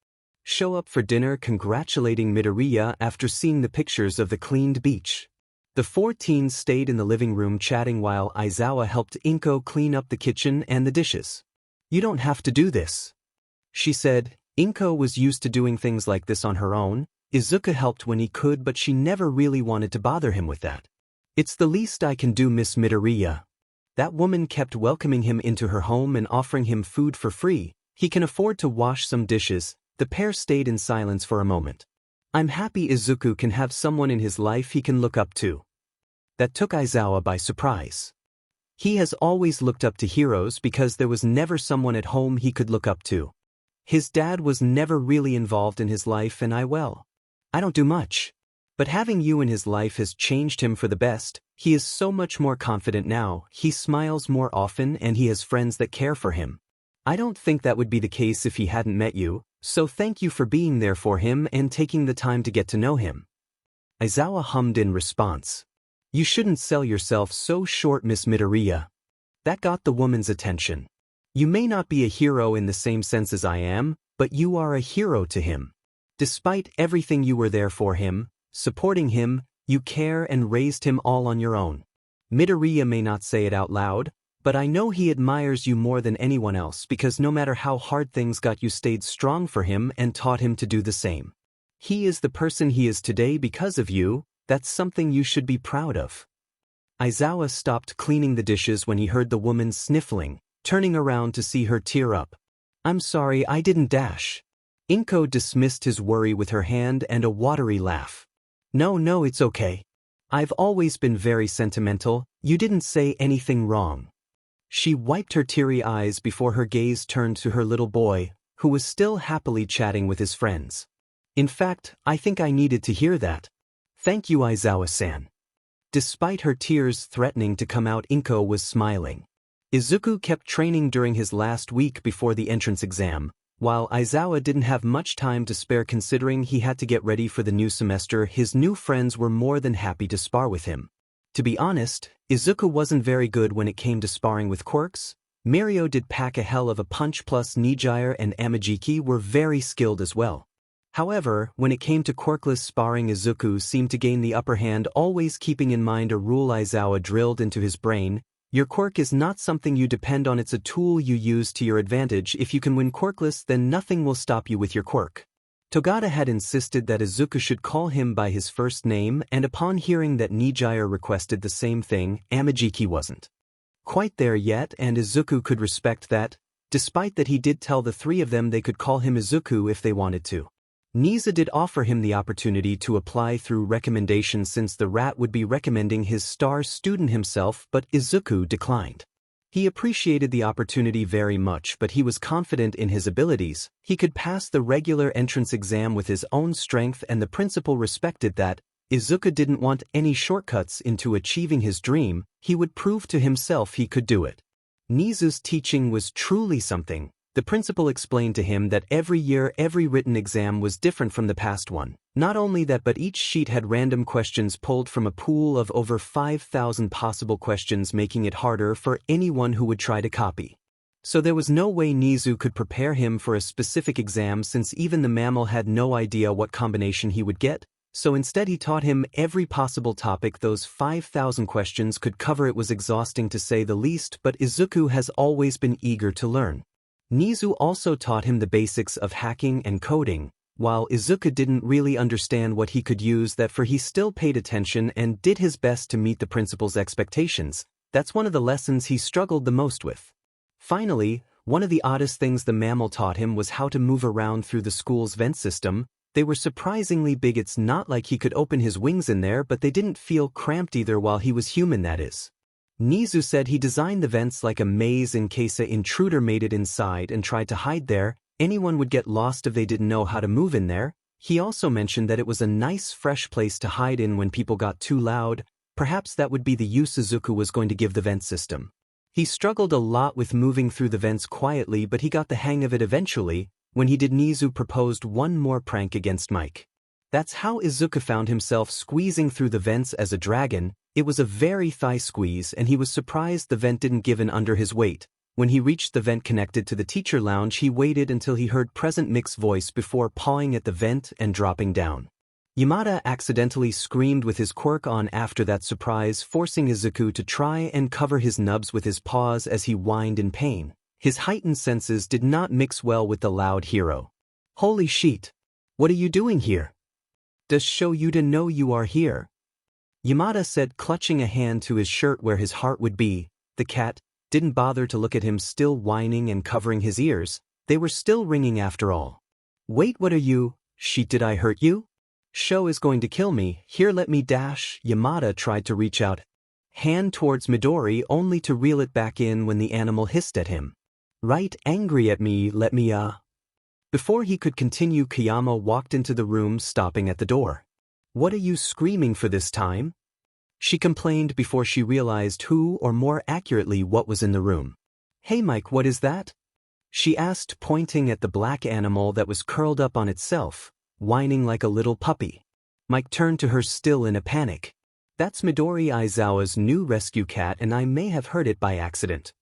show up for dinner, congratulating Midoriya after seeing the pictures of the cleaned beach. The four teens stayed in the living room chatting while Aizawa helped Inko clean up the kitchen and the dishes. You don't have to do this, she said. Inko was used to doing things like this on her own. Izuku helped when he could, but she never really wanted to bother him with that. It's the least I can do, Miss Midoriya. That woman kept welcoming him into her home and offering him food for free. He can afford to wash some dishes. The pair stayed in silence for a moment. I'm happy Izuku can have someone in his life he can look up to. That took Aizawa by surprise. He has always looked up to heroes because there was never someone at home he could look up to. His dad was never really involved in his life, and I don't do much. But having you in his life has changed him for the best. He is so much more confident now, he smiles more often, and he has friends that care for him. I don't think that would be the case if he hadn't met you, so thank you for being there for him and taking the time to get to know him. Aizawa hummed in response. You shouldn't sell yourself so short, Miss Midoriya. That got the woman's attention. You may not be a hero in the same sense as I am, but you are a hero to him. Despite everything, you were there for him, supporting him, you care and raised him all on your own. Midoriya may not say it out loud, but I know he admires you more than anyone else because no matter how hard things got, you stayed strong for him and taught him to do the same. He is the person he is today because of you. That's something you should be proud of. Aizawa stopped cleaning the dishes when he heard the woman sniffling, turning around to see her tear up. I'm sorry, I didn't dash. Inko dismissed his worry with her hand and a watery laugh. No, it's okay. I've always been very sentimental. You didn't say anything wrong. She wiped her teary eyes before her gaze turned to her little boy, who was still happily chatting with his friends. In fact, I think I needed to hear that. Thank you, Aizawa-san. Despite her tears threatening to come out, Inko was smiling. Izuku kept training during his last week before the entrance exam, while Aizawa didn't have much time to spare considering he had to get ready for the new semester. His new friends were more than happy to spar with him. To be honest, Izuku wasn't very good when it came to sparring with quirks. Mirio did pack a hell of a punch, plus Nijire and Amajiki were very skilled as well. However, when it came to quirkless sparring, Izuku seemed to gain the upper hand, always keeping in mind a rule Aizawa drilled into his brain. Your quirk is not something you depend on, it's a tool you use to your advantage. If you can win quirkless, then nothing will stop you with your quirk. Togata had insisted that Izuku should call him by his first name, and upon hearing that Nijire requested the same thing, Amajiki wasn't quite there yet, and Izuku could respect that, despite that he did tell the three of them they could call him Izuku if they wanted to. Niza did offer him the opportunity to apply through recommendation since the rat would be recommending his star student himself, but Izuku declined. He appreciated the opportunity very much, but he was confident in his abilities. He could pass the regular entrance exam with his own strength, and the principal respected that. Izuku didn't want any shortcuts into achieving his dream, he would prove to himself he could do it. Nizu's teaching was truly something. The principal explained to him that every year every written exam was different from the past one. Not only that, but each sheet had random questions pulled from a pool of over 5,000 possible questions, making it harder for anyone who would try to copy. So there was no way Nizu could prepare him for a specific exam, since even the mammal had no idea what combination he would get, so instead he taught him every possible topic those 5,000 questions could cover. It was exhausting to say the least, but Izuku has always been eager to learn. Nizu also taught him the basics of hacking and coding. While Izuku didn't really understand what he could use that for, he still paid attention and did his best to meet the principal's expectations. That's one of the lessons he struggled the most with. Finally, one of the oddest things the mammal taught him was how to move around through the school's vent system. They were surprisingly big. It's not like he could open his wings in there, but they didn't feel cramped either while he was human, that is. Nizu said he designed the vents like a maze in case an intruder made it inside and tried to hide there. Anyone would get lost if they didn't know how to move in there. He also mentioned that it was a nice fresh place to hide in when people got too loud. Perhaps that would be the use Izuku was going to give the vent system. He struggled a lot with moving through the vents quietly, but he got the hang of it eventually. When he did, Nizu proposed one more prank against Mike. That's how Izuku found himself squeezing through the vents as a dragon. It was a very thigh squeeze, and he was surprised the vent didn't give in under his weight. When he reached the vent connected to the teacher lounge, he waited until he heard Present Mick's voice before pawing at the vent and dropping down. Yamada accidentally screamed with his quirk on after that surprise, forcing Izuku to try and cover his nubs with his paws as he whined in pain. His heightened senses did not mix well with the loud hero. "Holy shit! What are you doing here? Does show you to know you are here," Yamada said, clutching a hand to his shirt where his heart would be. The cat didn't bother to look at him, still whining and covering his ears. They were still ringing after all. "Wait, what are you? Shit, did I hurt you? Sho is going to kill me. Here, let me dash." Yamada tried to reach out hand towards Midori, only to reel it back in when the animal hissed at him. "Right angry at me, let me Before he could continue, Kayama walked into the room, stopping at the door. "What are you screaming for this time?" she complained before she realized who, or more accurately what, was in the room. "Hey Mike, what is that?" she asked, pointing at the black animal that was curled up on itself, whining like a little puppy. Mike turned to her, still in a panic. "That's Midori Aizawa's new rescue cat, and I may have hurt it by accident."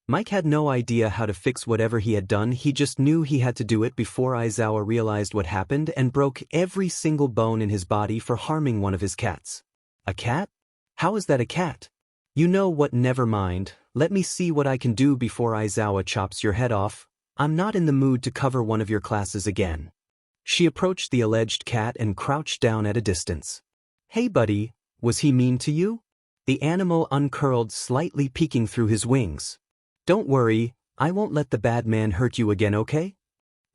Mike had no idea how to fix whatever he had done. He just knew he had to do it before Aizawa realized what happened and broke every single bone in his body for harming one of his cats. "A cat? How is that a cat?" "You know what, never mind. Let me see what I can do before Aizawa chops your head off. I'm not in the mood to cover one of your classes again." She approached the alleged cat and crouched down at a distance. "Hey buddy, was he mean to you?" The animal uncurled, slightly peeking through his wings. "Don't worry, I won't let the bad man hurt you again, okay?"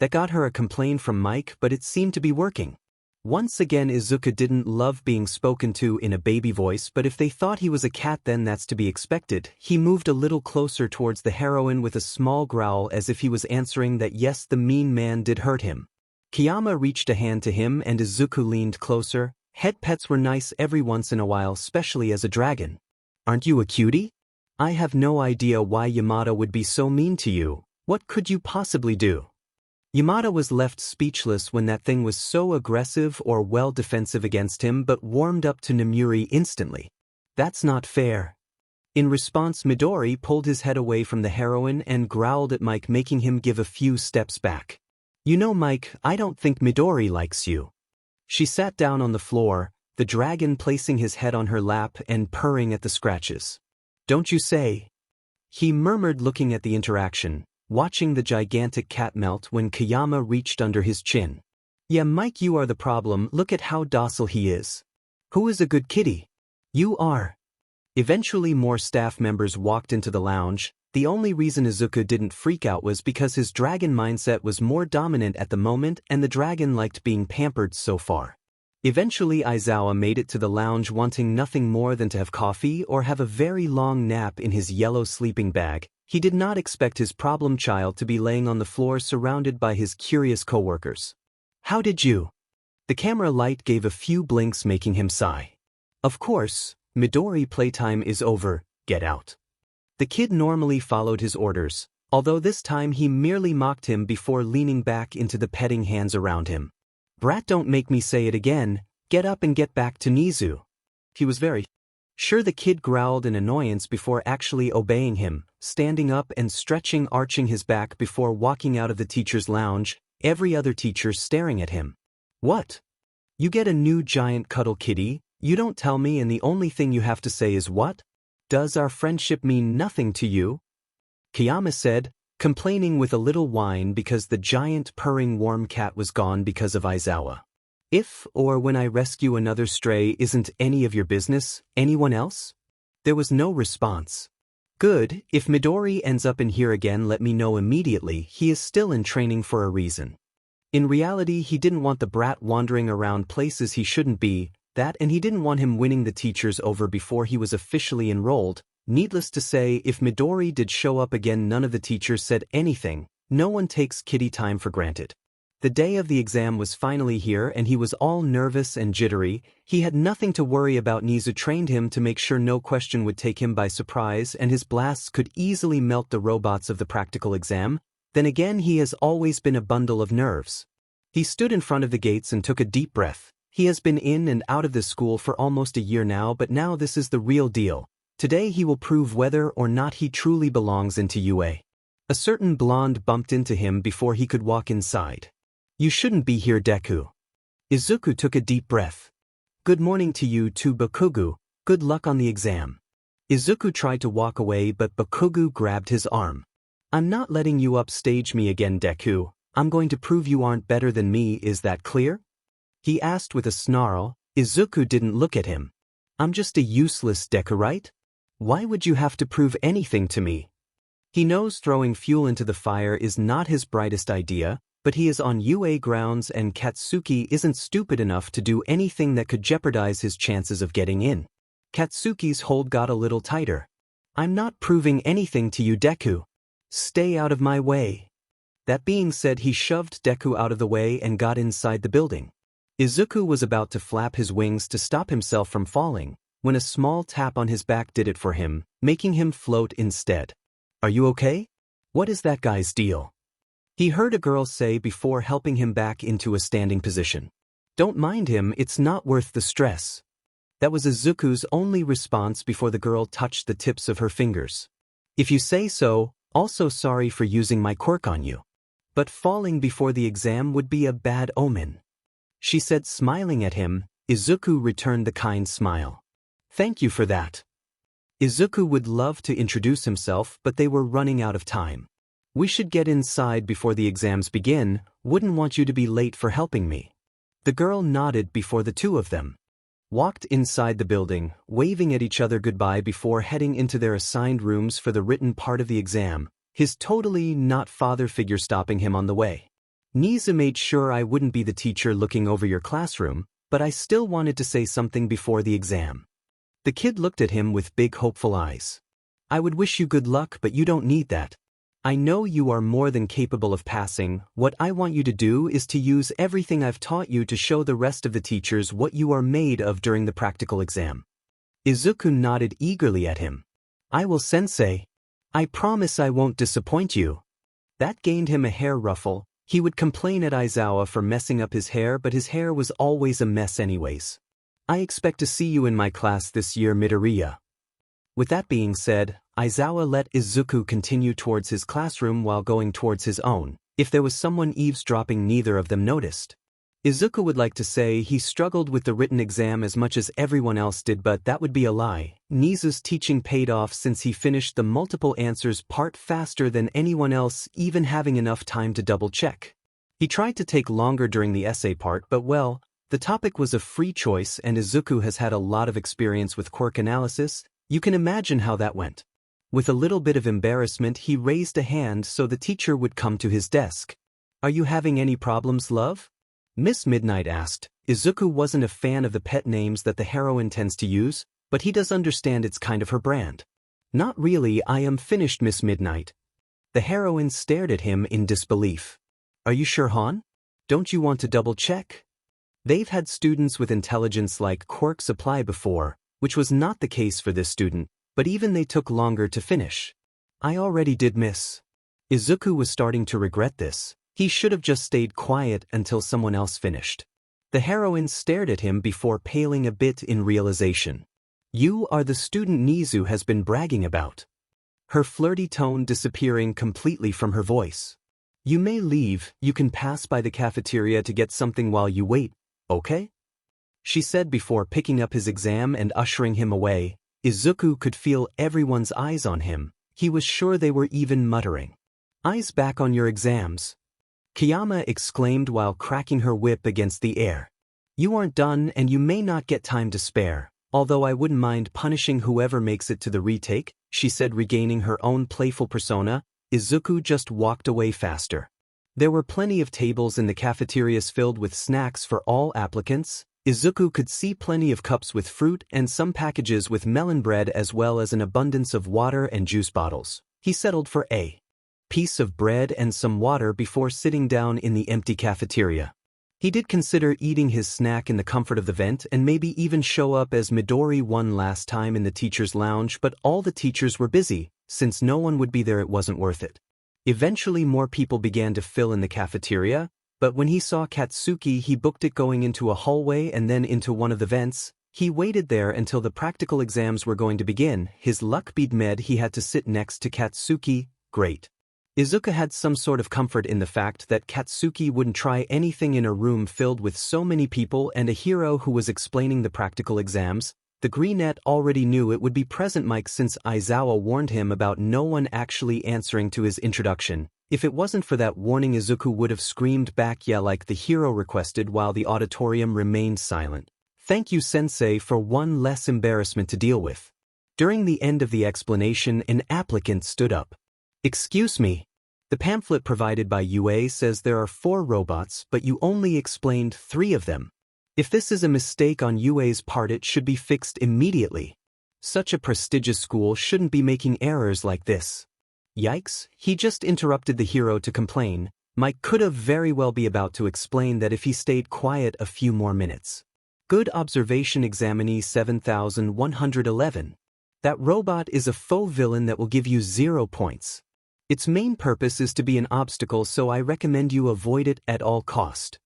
That got her a complaint from Mike, but it seemed to be working. Once again, Izuku didn't love being spoken to in a baby voice, but if they thought he was a cat, then that's to be expected. He moved a little closer towards the heroine with a small growl, as if he was answering that yes, the mean man did hurt him. Kayama reached a hand to him and Izuku leaned closer. Head pets were nice every once in a while, especially as a dragon. "Aren't you a cutie?" "I have no idea why Yamada would be so mean to you. What could you possibly do?" Yamada was left speechless when that thing was so aggressive or well defensive against him, but warmed up to Nemuri instantly. "That's not fair." In response, Midori pulled his head away from the heroine and growled at Mike, making him give a few steps back. "You know, Mike, I don't think Midori likes you." She sat down on the floor, the dragon placing his head on her lap and purring at the scratches. "Don't you say?" he murmured, looking at the interaction, watching the gigantic cat melt when Kayama reached under his chin. "Yeah, Mike, you are the problem. Look at how docile he is." "Who is a good kitty?" "You are." Eventually more staff members walked into the lounge. The only reason Izuku didn't freak out was because his dragon mindset was more dominant at the moment and the dragon liked being pampered so far. Eventually Aizawa made it to the lounge, wanting nothing more than to have coffee or have a very long nap in his yellow sleeping bag. He did not expect his problem child to be laying on the floor surrounded by his curious coworkers. "How did you?" The camera light gave a few blinks making him sigh. Of course, Midori, playtime is over, get out. The kid normally followed his orders, although this time he merely mocked him before leaning back into the petting hands around him. Brat, don't make me say it again, get up and get back to Nizu. He was very sure. The kid growled in annoyance before actually obeying him, standing up and arching his back before walking out of the teacher's lounge, every other teacher staring at him. What? You get a new giant cuddle kitty, you don't tell me, and the only thing you have to say is what? Does our friendship mean nothing to you? Kiyama said, complaining with a little whine because the giant purring warm cat was gone because of Aizawa. If or when I rescue another stray isn't any of your business, anyone else? There was no response. Good, if Midori ends up in here again let me know immediately. He is still in training for a reason. In reality he didn't want the brat wandering around places he shouldn't be, and he didn't want him winning the teachers over before he was officially enrolled. Needless to say, if Midori did show up again none of the teachers said anything. No one takes kitty time for granted. The day of the exam was finally here and he was all nervous and jittery. He had nothing to worry about. Nizu trained him to make sure no question would take him by surprise and his blasts could easily melt the robots of the practical exam. Then again he has always been a bundle of nerves. He stood in front of the gates and took a deep breath. He has been in and out of this school for almost a year now, but now this is the real deal. Today he will prove whether or not he truly belongs into UA. A certain blonde bumped into him before he could walk inside. You shouldn't be here, Deku. Izuku took a deep breath. Good morning to you too, Bakugou. Good luck on the exam. Izuku tried to walk away but Bakugou grabbed his arm. I'm not letting you upstage me again, Deku. I'm going to prove you aren't better than me, is that clear? He asked with a snarl. Izuku didn't look at him. I'm just a useless Deku, right? Why would you have to prove anything to me? He knows throwing fuel into the fire is not his brightest idea, but he is on UA grounds and Katsuki isn't stupid enough to do anything that could jeopardize his chances of getting in. Katsuki's hold got a little tighter. I'm not proving anything to you, Deku. Stay out of my way. That being said, he shoved Deku out of the way and got inside the building. Izuku was about to flap his wings to stop himself from falling, when a small tap on his back did it for him, making him float instead. Are you okay? What is that guy's deal? He heard a girl say before helping him back into a standing position. Don't mind him, it's not worth the stress. That was Izuku's only response before the girl touched the tips of her fingers. If you say so, also sorry for using my quirk on you. But falling before the exam would be a bad omen. She said, smiling at him. Izuku returned the kind smile. Thank you for that. Izuku would love to introduce himself, but they were running out of time. We should get inside before the exams begin, wouldn't want you to be late for helping me. The girl nodded before the two of them walked inside the building, waving at each other goodbye before heading into their assigned rooms for the written part of the exam, his totally not father figure stopping him on the way. Nizu made sure I wouldn't be the teacher looking over your classroom, but I still wanted to say something before the exam. The kid looked at him with big hopeful eyes. I would wish you good luck, but you don't need that. I know you are more than capable of passing. What I want you to do is to use everything I've taught you to show the rest of the teachers what you are made of during the practical exam. Izuku nodded eagerly at him. I will, sensei. I promise I won't disappoint you. That gained him a hair ruffle. He would complain at Aizawa for messing up his hair, but his hair was always a mess anyways. I expect to see you in my class this year, Midoriya. With that being said, Aizawa let Izuku continue towards his classroom while going towards his own. If there was someone eavesdropping, neither of them noticed. Izuku would like to say he struggled with the written exam as much as everyone else did, but that would be a lie. Nizu's teaching paid off since he finished the multiple answers part faster than anyone else, even having enough time to double-check. He tried to take longer during the essay part, but well, the topic was a free choice and Izuku has had a lot of experience with quirk analysis. You can imagine how that went. With a little bit of embarrassment, he raised a hand so the teacher would come to his desk. Are you having any problems, love? Miss Midnight asked. Izuku wasn't a fan of the pet names that the heroine tends to use, but he does understand it's kind of her brand. Not really, I am finished, Miss Midnight. The heroine stared at him in disbelief. Are you sure, hon? Don't you want to double-check? They've had students with intelligence like quirks apply before, which was not the case for this student, but even they took longer to finish. I already did, miss. Izuku was starting to regret this. He should have just stayed quiet until someone else finished. The heroine stared at him before paling a bit in realization. You are the student Nizu has been bragging about. Her flirty tone disappearing completely from her voice. You may leave, you can pass by the cafeteria to get something while you wait, okay? She said before picking up his exam and ushering him away. Izuku could feel everyone's eyes on him. He was sure they were even muttering. Eyes back on your exams. Kiyama exclaimed while cracking her whip against the air. You aren't done and you may not get time to spare, although I wouldn't mind punishing whoever makes it to the retake, she said, regaining her own playful persona. Izuku just walked away faster. There were plenty of tables in the cafeterias filled with snacks for all applicants. Izuku could see plenty of cups with fruit and some packages with melon bread as well as an abundance of water and juice bottles. He settled for a piece of bread and some water before sitting down in the empty cafeteria. He did consider eating his snack in the comfort of the vent and maybe even show up as Midori one last time in the teacher's lounge, but all the teachers were busy. Since no one would be there, it wasn't worth it. Eventually more people began to fill in the cafeteria, but when he saw Katsuki he booked it going into a hallway and then into one of the vents. He waited there until the practical exams were going to begin. His luck beat med he had to sit next to Katsuki. Great. Izuku had some sort of comfort in the fact that Katsuki wouldn't try anything in a room filled with so many people and a hero who was explaining the practical exams. The greenette already knew it would be present mic since Aizawa warned him about no one actually answering to his introduction. If it wasn't for that warning, Izuku would have screamed back yeah like the hero requested while the auditorium remained silent. Thank you, sensei, for one less embarrassment to deal with. During the end of the explanation, an applicant stood up. Excuse me. The pamphlet provided by UA says there are 4 robots, but you only explained 3 of them. If this is a mistake on UA's part, it should be fixed immediately. Such a prestigious school shouldn't be making errors like this. Yikes, he just interrupted the hero to complain. Mike could have very well be about to explain that if he stayed quiet a few more minutes. Good observation, examinee 7111. That robot is a faux villain that will give you 0 points. Its main purpose is to be an obstacle, so I recommend you avoid it at all cost.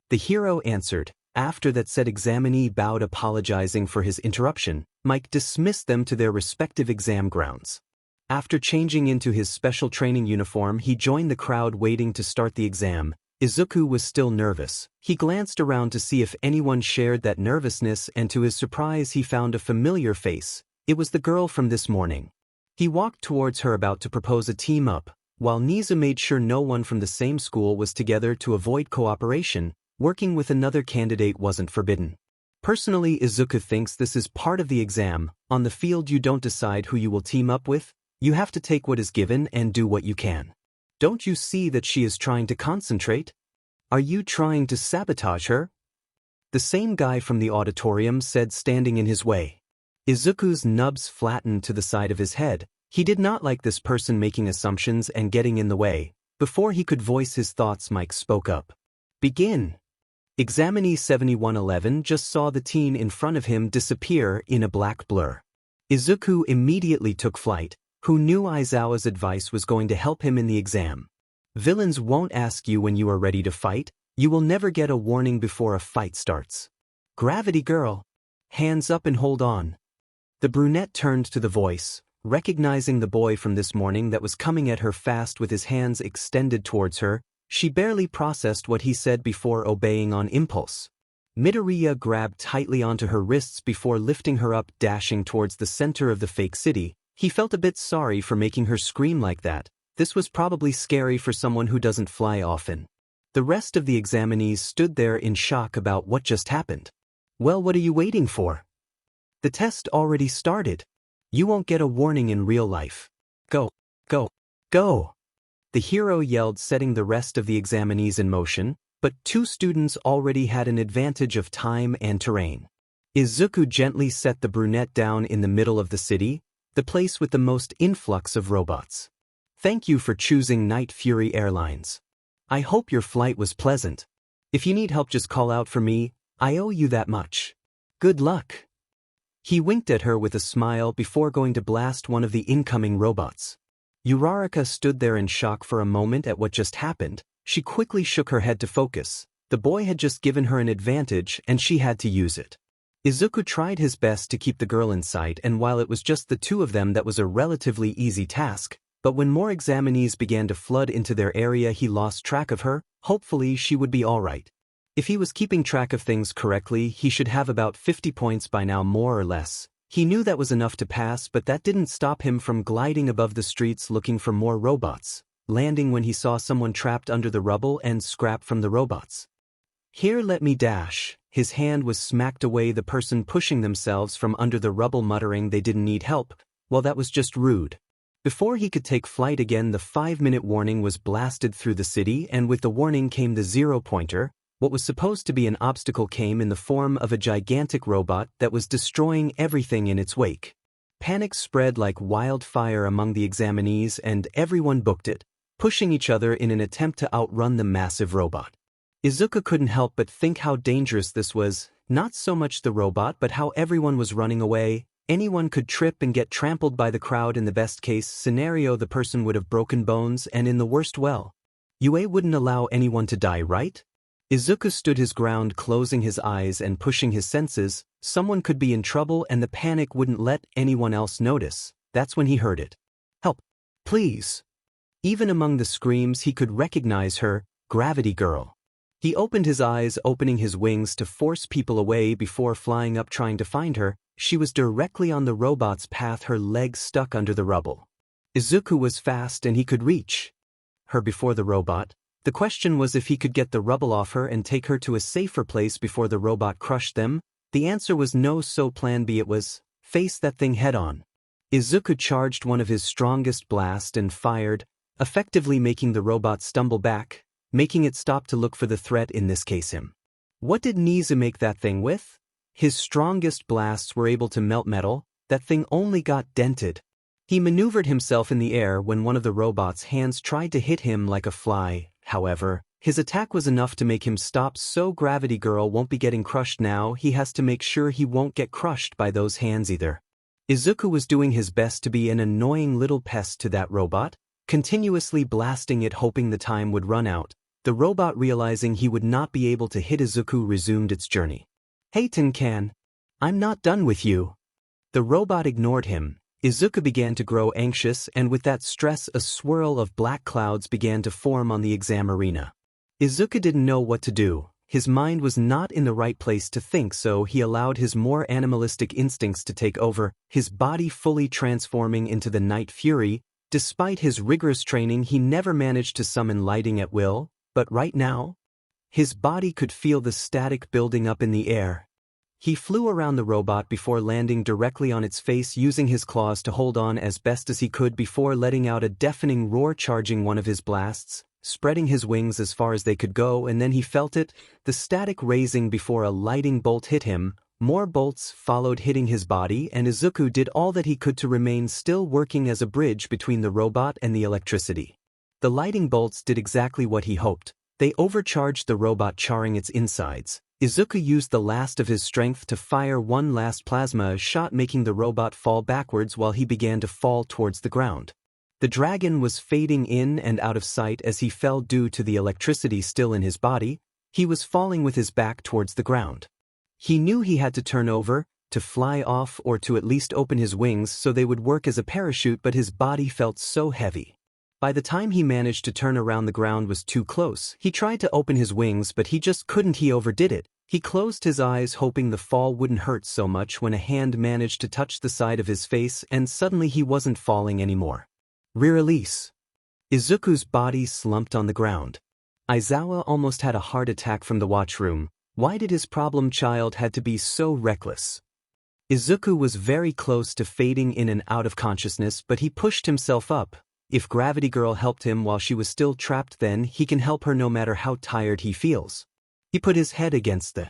The hero answered. After that said examinee bowed, apologizing for his interruption. Mike dismissed them to their respective exam grounds. After changing into his special training uniform, he joined the crowd waiting to start the exam. Izuku was still nervous. He glanced around to see if anyone shared that nervousness, and to his surprise he found a familiar face. It was the girl from this morning. He walked towards her about to propose a team-up, while Nizu made sure no one from the same school was together to avoid cooperation. Working with another candidate wasn't forbidden. Personally, Izuku thinks this is part of the exam. On the field you don't decide who you will team up with. You have to take what is given and do what you can. Don't you see that she is trying to concentrate? Are you trying to sabotage her? The same guy from the auditorium said, standing in his way. Izuku's nubs flattened to the side of his head. He did not like this person making assumptions and getting in the way. Before he could voice his thoughts, Mike spoke up. Begin. Examinee 7111 just saw the teen in front of him disappear in a black blur. Izuku immediately took flight. Who knew Aizawa's advice was going to help him in the exam? Villains won't ask you when you are ready to fight. You will never get a warning before a fight starts. Gravity girl. Hands up and hold on. The brunette turned to the voice, recognizing the boy from this morning that was coming at her fast with his hands extended towards her. She barely processed what he said before obeying on impulse. Midoriya grabbed tightly onto her wrists before lifting her up, dashing towards the center of the fake city. He felt a bit sorry for making her scream like that. This was probably scary for someone who doesn't fly often. The rest of the examinees stood there in shock about what just happened. Well, what are you waiting for? The test already started. You won't get a warning in real life. Go, go, go. The hero yelled, setting the rest of the examinees in motion, but 2 students already had an advantage of time and terrain. Izuku gently set the brunette down in the middle of the city, the place with the most influx of robots. Thank you for choosing Night Fury Airlines. I hope your flight was pleasant. If you need help just call out for me, I owe you that much. Good luck. He winked at her with a smile before going to blast one of the incoming robots. Uraraka stood there in shock for a moment at what just happened. She quickly shook her head to focus. The boy had just given her an advantage and she had to use it. Izuku tried his best to keep the girl in sight, and while it was just the two of them, that was a relatively easy task, but when more examinees began to flood into their area, he lost track of her. Hopefully she would be alright. If he was keeping track of things correctly, he should have about 50 points by now, more or less. He knew that was enough to pass, but that didn't stop him from gliding above the streets looking for more robots, landing when he saw someone trapped under the rubble and scrap from the robots. Here, let me dash. His hand was smacked away, the person pushing themselves from under the rubble muttering they didn't need help. Well, that was just rude. Before he could take flight again, the 5-minute warning was blasted through the city, and with the warning came the 0-pointer. What was supposed to be an obstacle came in the form of a gigantic robot that was destroying everything in its wake. Panic spread like wildfire among the examinees, and everyone booked it, pushing each other in an attempt to outrun the massive robot. Izuku couldn't help but think how dangerous this was, not so much the robot but how everyone was running away. Anyone could trip and get trampled by the crowd. In the best case scenario, the person would have broken bones, and in the worst, well, UA wouldn't allow anyone to die, right? Izuku stood his ground, closing his eyes and pushing his senses. Someone could be in trouble and the panic wouldn't let anyone else notice. That's when he heard it. Help! Please! Even among the screams he could recognize her, Gravity Girl. He opened his eyes, opening his wings to force people away before flying up trying to find her. She was directly on the robot's path, her legs stuck under the rubble. Izuku was fast and he could reach her before the robot. The question was if he could get the rubble off her and take her to a safer place before the robot crushed them. The answer was no, so plan B it was, face that thing head on. Izuku charged one of his strongest blasts and fired, effectively making the robot stumble back, making it stop to look for the threat, in this case him. What did Nizu make that thing with? His strongest blasts were able to melt metal. That thing only got dented. He maneuvered himself in the air when one of the robot's hands tried to hit him like a fly. However, his attack was enough to make him stop, so Gravity Girl won't be getting crushed now. He has to make sure he won't get crushed by those hands either. Izuku was doing his best to be an annoying little pest to that robot, continuously blasting it, hoping the time would run out. The robot, realizing he would not be able to hit Izuku, resumed its journey. Hey Kacchan, I'm not done with you. The robot ignored him. Izuku began to grow anxious, and with that stress a swirl of black clouds began to form on the exam arena. Izuku didn't know what to do. His mind was not in the right place to think, so he allowed his more animalistic instincts to take over, his body fully transforming into the Night Fury. Despite his rigorous training, he never managed to summon lighting at will, but right now, his body could feel the static building up in the air. He flew around the robot before landing directly on its face, using his claws to hold on as best as he could before letting out a deafening roar, charging one of his blasts, spreading his wings as far as they could go, and then he felt it, the static raising before a lighting bolt hit him. More bolts followed, hitting his body, and Izuku did all that he could to remain still, working as a bridge between the robot and the electricity. The lighting bolts did exactly what he hoped. They overcharged the robot, charring its insides. Izuku used the last of his strength to fire one last plasma shot, making the robot fall backwards while he began to fall towards the ground. The dragon was fading in and out of sight as he fell due to the electricity still in his body. He was falling with his back towards the ground. He knew he had to turn over, to fly off, or to at least open his wings so they would work as a parachute, but his body felt so heavy. By the time he managed to turn around, the ground was too close. He tried to open his wings, but he just couldn't. He overdid it. He closed his eyes, hoping the fall wouldn't hurt so much, when a hand managed to touch the side of his face, and suddenly he wasn't falling anymore. Re-release. Izuku's body slumped on the ground. Aizawa almost had a heart attack from the watchroom. Why did his problem child had to be so reckless? Izuku was very close to fading in and out of consciousness, but he pushed himself up. If Gravity Girl helped him while she was still trapped, then he can help her no matter how tired he feels. He put his head against the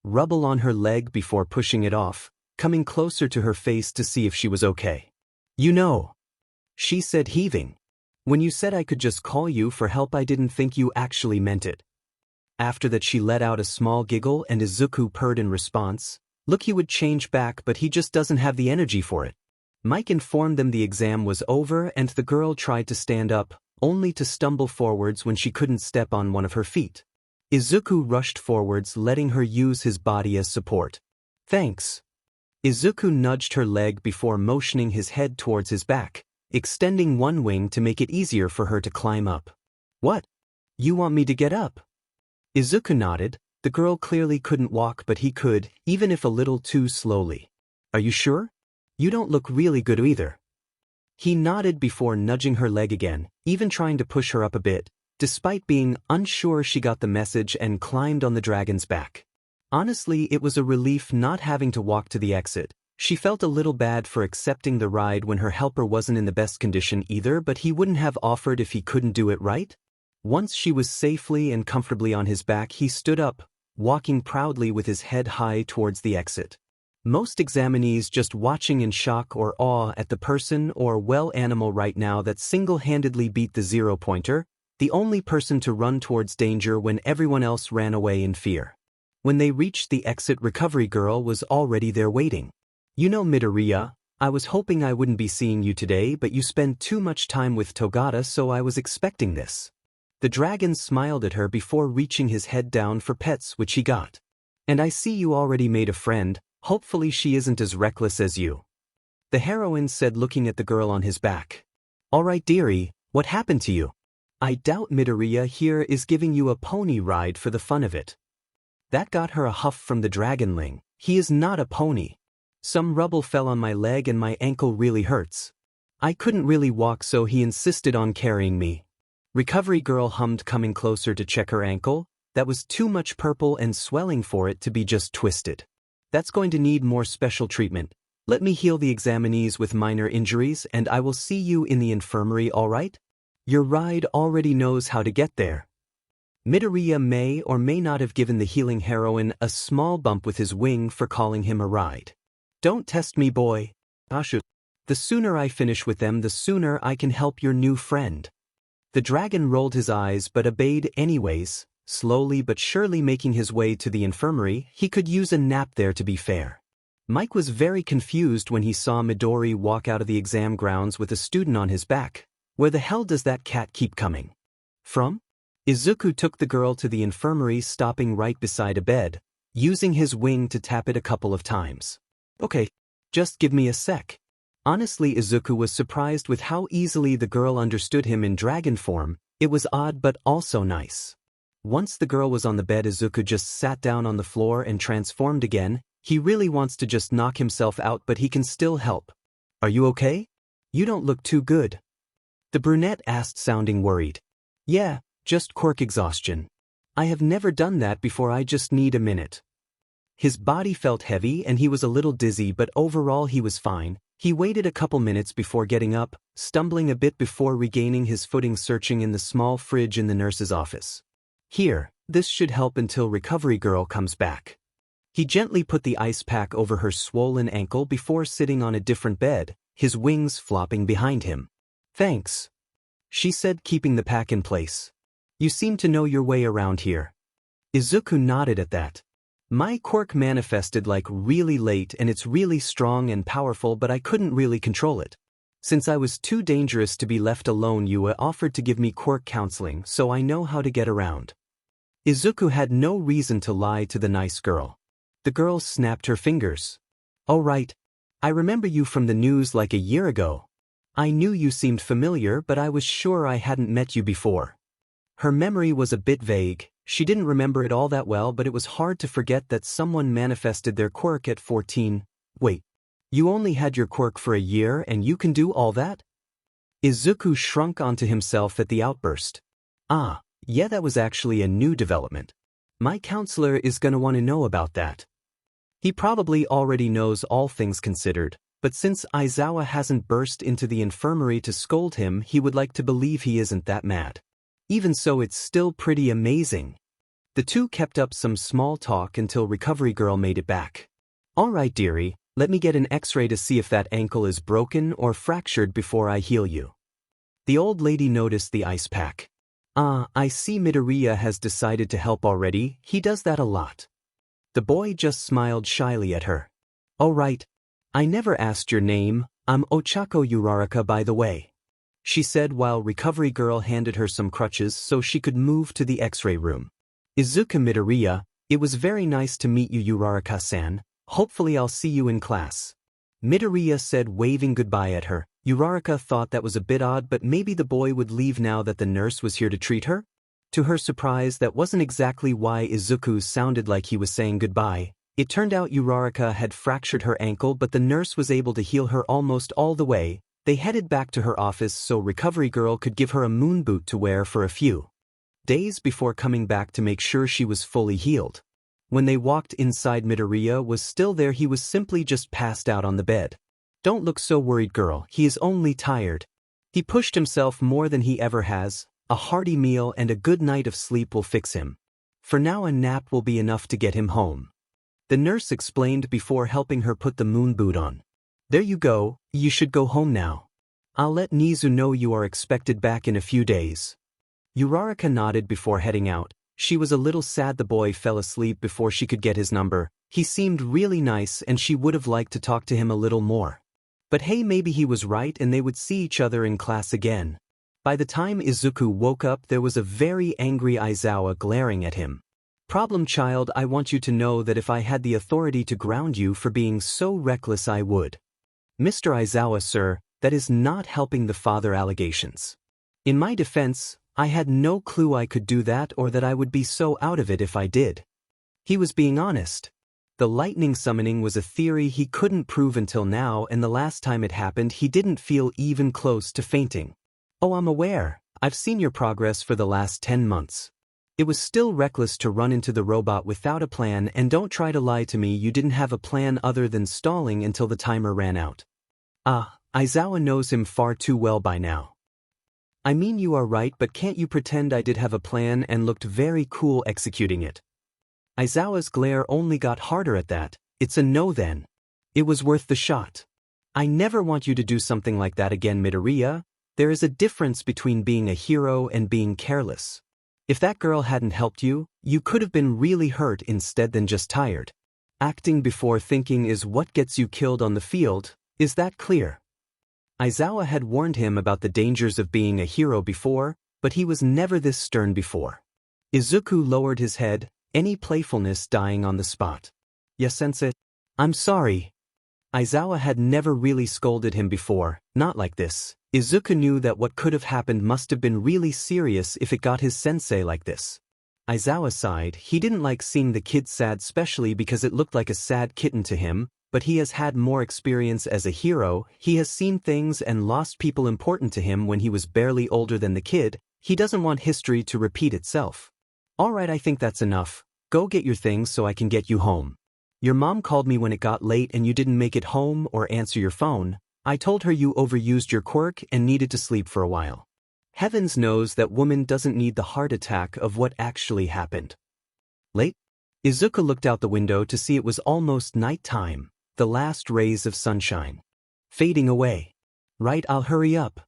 rubble on her leg before pushing it off, coming closer to her face to see if she was okay. You know, she said, heaving. When you said I could just call you for help, I didn't think you actually meant it. After that she let out a small giggle and Izuku purred in response. Look, he would change back but he just doesn't have the energy for it. Mike informed them the exam was over and the girl tried to stand up, only to stumble forwards when she couldn't step on one of her feet. Izuku rushed forwards, letting her use his body as support. Thanks. Izuku nudged her leg before motioning his head towards his back, extending one wing to make it easier for her to climb up. What? You want me to get up? Izuku nodded. The girl clearly couldn't walk but he could, even if a little too slowly. Are you sure? You don't look really good either. He nodded before nudging her leg again, even trying to push her up a bit, despite being unsure she got the message and climbed on the dragon's back. Honestly, it was a relief not having to walk to the exit. She felt a little bad for accepting the ride when her helper wasn't in the best condition either, but he wouldn't have offered if he couldn't do it right. Once she was safely and comfortably on his back, he stood up, walking proudly with his head high towards the exit. Most examinees just watching in shock or awe at the person or animal right now that single-handedly beat the 0-pointer, the only person to run towards danger when everyone else ran away in fear. When they reached the exit, Recovery Girl was already there waiting. You know, Midoriya, I was hoping I wouldn't be seeing you today, but you spend too much time with Togata, so I was expecting this. The dragon smiled at her before reaching his head down for pets, which he got. And I see you already made a friend. Hopefully she isn't as reckless as you. The heroine said, looking at the girl on his back. Alright dearie, what happened to you? I doubt Midoriya here is giving you a pony ride for the fun of it. That got her a huff from the dragonling. He is not a pony. Some rubble fell on my leg and my ankle really hurts. I couldn't really walk, so he insisted on carrying me. Recovery Girl hummed, coming closer to check her ankle. That was too much purple and swelling for it to be just twisted. That's going to need more special treatment. Let me heal the examinees with minor injuries and I will see you in the infirmary, alright? Your ride already knows how to get there. Midoriya may or may not have given the healing heroine a small bump with his wing for calling him a ride. Don't test me, boy. Ashu. The sooner I finish with them, the sooner I can help your new friend. The dragon rolled his eyes but obeyed anyways. Slowly but surely making his way to the infirmary. He could use a nap there, to be fair. Mike was very confused when he saw Midori walk out of the exam grounds with a student on his back. Where the hell does that cat keep coming from? Izuku took the girl to the infirmary, stopping right beside a bed, using his wing to tap it a couple of times. Okay, just give me a sec. Honestly, Izuku was surprised with how easily the girl understood him in dragon form. It was odd but also nice. Once the girl was on the bed, Izuku just sat down on the floor and transformed again. He really wants to just knock himself out, but he can still help. Are you okay? You don't look too good. The brunette asked, sounding worried. Yeah, just quirk exhaustion. I have never done that before, I just need a minute. His body felt heavy and he was a little dizzy, but overall he was fine. He waited a couple minutes before getting up, stumbling a bit before regaining his footing, searching in the small fridge in the nurse's office. Here, this should help until Recovery Girl comes back. He gently put the ice pack over her swollen ankle before sitting on a different bed, his wings flopping behind him. Thanks, she said, keeping the pack in place. You seem to know your way around here. Izuku nodded at that. My quirk manifested like really late and it's really strong and powerful, but I couldn't really control it. Since I was too dangerous to be left alone, Yua offered to give me quirk counseling, so I know how to get around. Izuku had no reason to lie to the nice girl. The girl snapped her fingers. Oh right, I remember you from the news like a year ago. I knew you seemed familiar, but I was sure I hadn't met you before. Her memory was a bit vague. She didn't remember it all that well, but it was hard to forget that someone manifested their quirk at 14. Wait, you only had your quirk for a year and you can do all that? Izuku shrunk onto himself at the outburst. Ah, yeah, that was actually a new development. My counselor is gonna want to know about that. He probably already knows, all things considered, but since Aizawa hasn't burst into the infirmary to scold him, he would like to believe he isn't that mad. Even so, it's still pretty amazing. The two kept up some small talk until Recovery Girl made it back. Alright dearie, let me get an x-ray to see if that ankle is broken or fractured before I heal you. The old lady noticed the ice pack. Ah, I see Midoriya has decided to help already, he does that a lot. The boy just smiled shyly at her. Oh right. I never asked your name, I'm Ochako Uraraka by the way, she said while Recovery Girl handed her some crutches so she could move to the X-ray room. Izuku Midoriya, it was very nice to meet you Uraraka-san, hopefully I'll see you in class. Midoriya said waving goodbye at her. Uraraka thought that was a bit odd, but maybe the boy would leave now that the nurse was here to treat her? To her surprise, that wasn't exactly why Izuku sounded like he was saying goodbye. It turned out Uraraka had fractured her ankle, but the nurse was able to heal her almost all the way. They headed back to her office so Recovery Girl could give her a moon boot to wear for a few days before coming back to make sure she was fully healed. When they walked inside, Midoriya was still there. He was simply just passed out on the bed. Don't look so worried, girl, he is only tired. He pushed himself more than he ever has. A hearty meal and a good night of sleep will fix him. For now a nap will be enough to get him home. The nurse explained before helping her put the moon boot on. There you go, you should go home now. I'll let Nizu know you are expected back in a few days. Uraraka nodded before heading out. She was a little sad the boy fell asleep before she could get his number. He seemed really nice and she would have liked to talk to him a little more. But hey, maybe he was right and they would see each other in class again. By the time Izuku woke up, there was a very angry Aizawa glaring at him. Problem child, I want you to know that if I had the authority to ground you for being so reckless I would. Mr. Aizawa, sir, that is not helping the father allegations. In my defense, I had no clue I could do that or that I would be so out of it if I did. He was being honest. The lightning summoning was a theory he couldn't prove until now, and the last time it happened he didn't feel even close to fainting. Oh, I'm aware. I've seen your progress for the last 10 months. It was still reckless to run into the robot without a plan, and don't try to lie to me you didn't have a plan other than stalling until the timer ran out. Ah, Aizawa knows him far too well by now. I mean you are right, but can't you pretend I did have a plan and looked very cool executing it? Aizawa's glare only got harder at that. It's a no then. It was worth the shot. I never want you to do something like that again, Midoriya. There is a difference between being a hero and being careless. If that girl hadn't helped you, you could have been really hurt instead than just tired. Acting before thinking is what gets you killed on the field, is that clear? Aizawa had warned him about the dangers of being a hero before, but he was never this stern before. Izuku lowered his head, any playfulness dying on the spot. Yes, sensei. I'm sorry. Aizawa had never really scolded him before, not like this. Izuku knew that what could have happened must have been really serious if it got his sensei like this. Aizawa sighed. He didn't like seeing the kid sad, especially because it looked like a sad kitten to him, but he has had more experience as a hero. He has seen things and lost people important to him when he was barely older than the kid. He doesn't want history to repeat itself. Alright, I think that's enough. Go get your things so I can get you home. Your mom called me when it got late and you didn't make it home or answer your phone. I told her you overused your quirk and needed to sleep for a while. Heavens knows that woman doesn't need the heart attack of what actually happened. Late? Izuku looked out the window to see it was almost night time, the last rays of sunshine fading away. Right, I'll hurry up.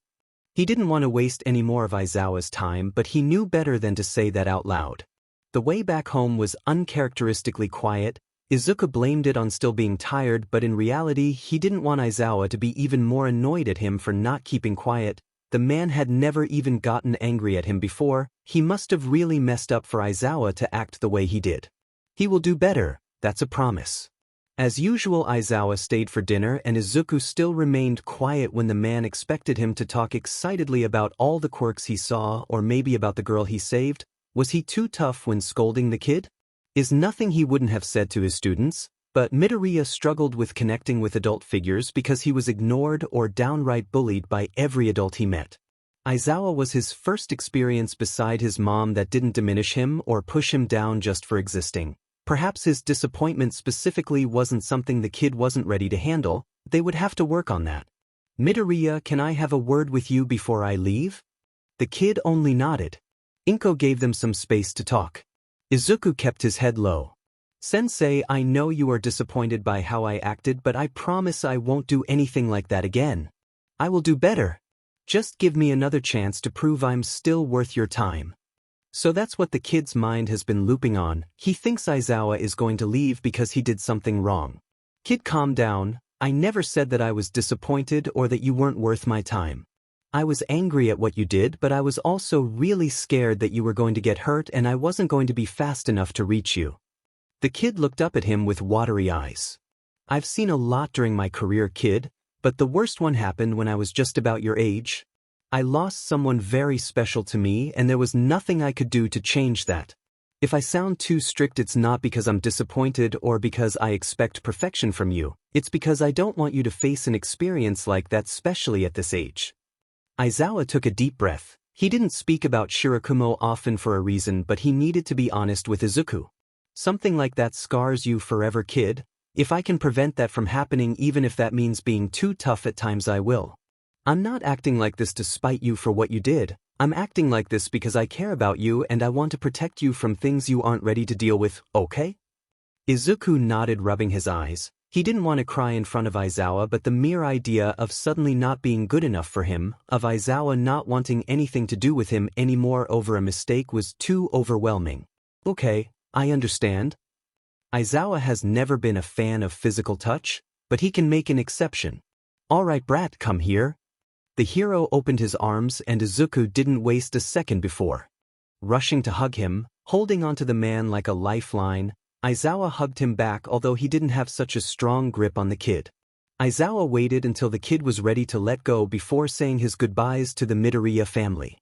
He didn't want to waste any more of Aizawa's time, but he knew better than to say that out loud. The way back home was uncharacteristically quiet. Izuku blamed it on still being tired, but in reality he didn't want Aizawa to be even more annoyed at him for not keeping quiet. The man had never even gotten angry at him before. He must have really messed up for Aizawa to act the way he did. He will do better, that's a promise. As usual, Aizawa stayed for dinner and Izuku still remained quiet when the man expected him to talk excitedly about all the quirks he saw or maybe about the girl he saved. Was he too tough when scolding the kid? Is nothing he wouldn't have said to his students, but Midoriya struggled with connecting with adult figures because he was ignored or downright bullied by every adult he met. Aizawa was his first experience beside his mom that didn't diminish him or push him down just for existing. Perhaps his disappointment specifically wasn't something the kid wasn't ready to handle. They would have to work on that. Midoriya, can I have a word with you before I leave? The kid only nodded. Inko gave them some space to talk. Izuku kept his head low. Sensei, I know you are disappointed by how I acted, but I promise I won't do anything like that again. I will do better. Just give me another chance to prove I'm still worth your time. So that's what the kid's mind has been looping on. He thinks Aizawa is going to leave because he did something wrong. Kid, calm down. I never said that I was disappointed or that you weren't worth my time. I was angry at what you did, but I was also really scared that you were going to get hurt and I wasn't going to be fast enough to reach you. The kid looked up at him with watery eyes. I've seen a lot during my career, kid, but the worst one happened when I was just about your age. I lost someone very special to me and there was nothing I could do to change that. If I sound too strict, it's not because I'm disappointed or because I expect perfection from you. It's because I don't want you to face an experience like that, especially at this age. Aizawa took a deep breath. He didn't speak about Shirakumo often for a reason, but he needed to be honest with Izuku. Something like that scars you forever, kid. If I can prevent that from happening, even if that means being too tough at times, I will. I'm not acting like this to spite you for what you did. I'm acting like this because I care about you and I want to protect you from things you aren't ready to deal with, okay? Izuku nodded, rubbing his eyes. He didn't want to cry in front of Aizawa, but the mere idea of suddenly not being good enough for him, of Aizawa not wanting anything to do with him anymore over a mistake, was too overwhelming. Okay, I understand. Aizawa has never been a fan of physical touch, but he can make an exception. All right, brat, come here. The hero opened his arms and Izuku didn't waste a second before rushing to hug him, holding onto the man like a lifeline. Aizawa hugged him back, although he didn't have such a strong grip on the kid. Aizawa waited until the kid was ready to let go before saying his goodbyes to the Midoriya family.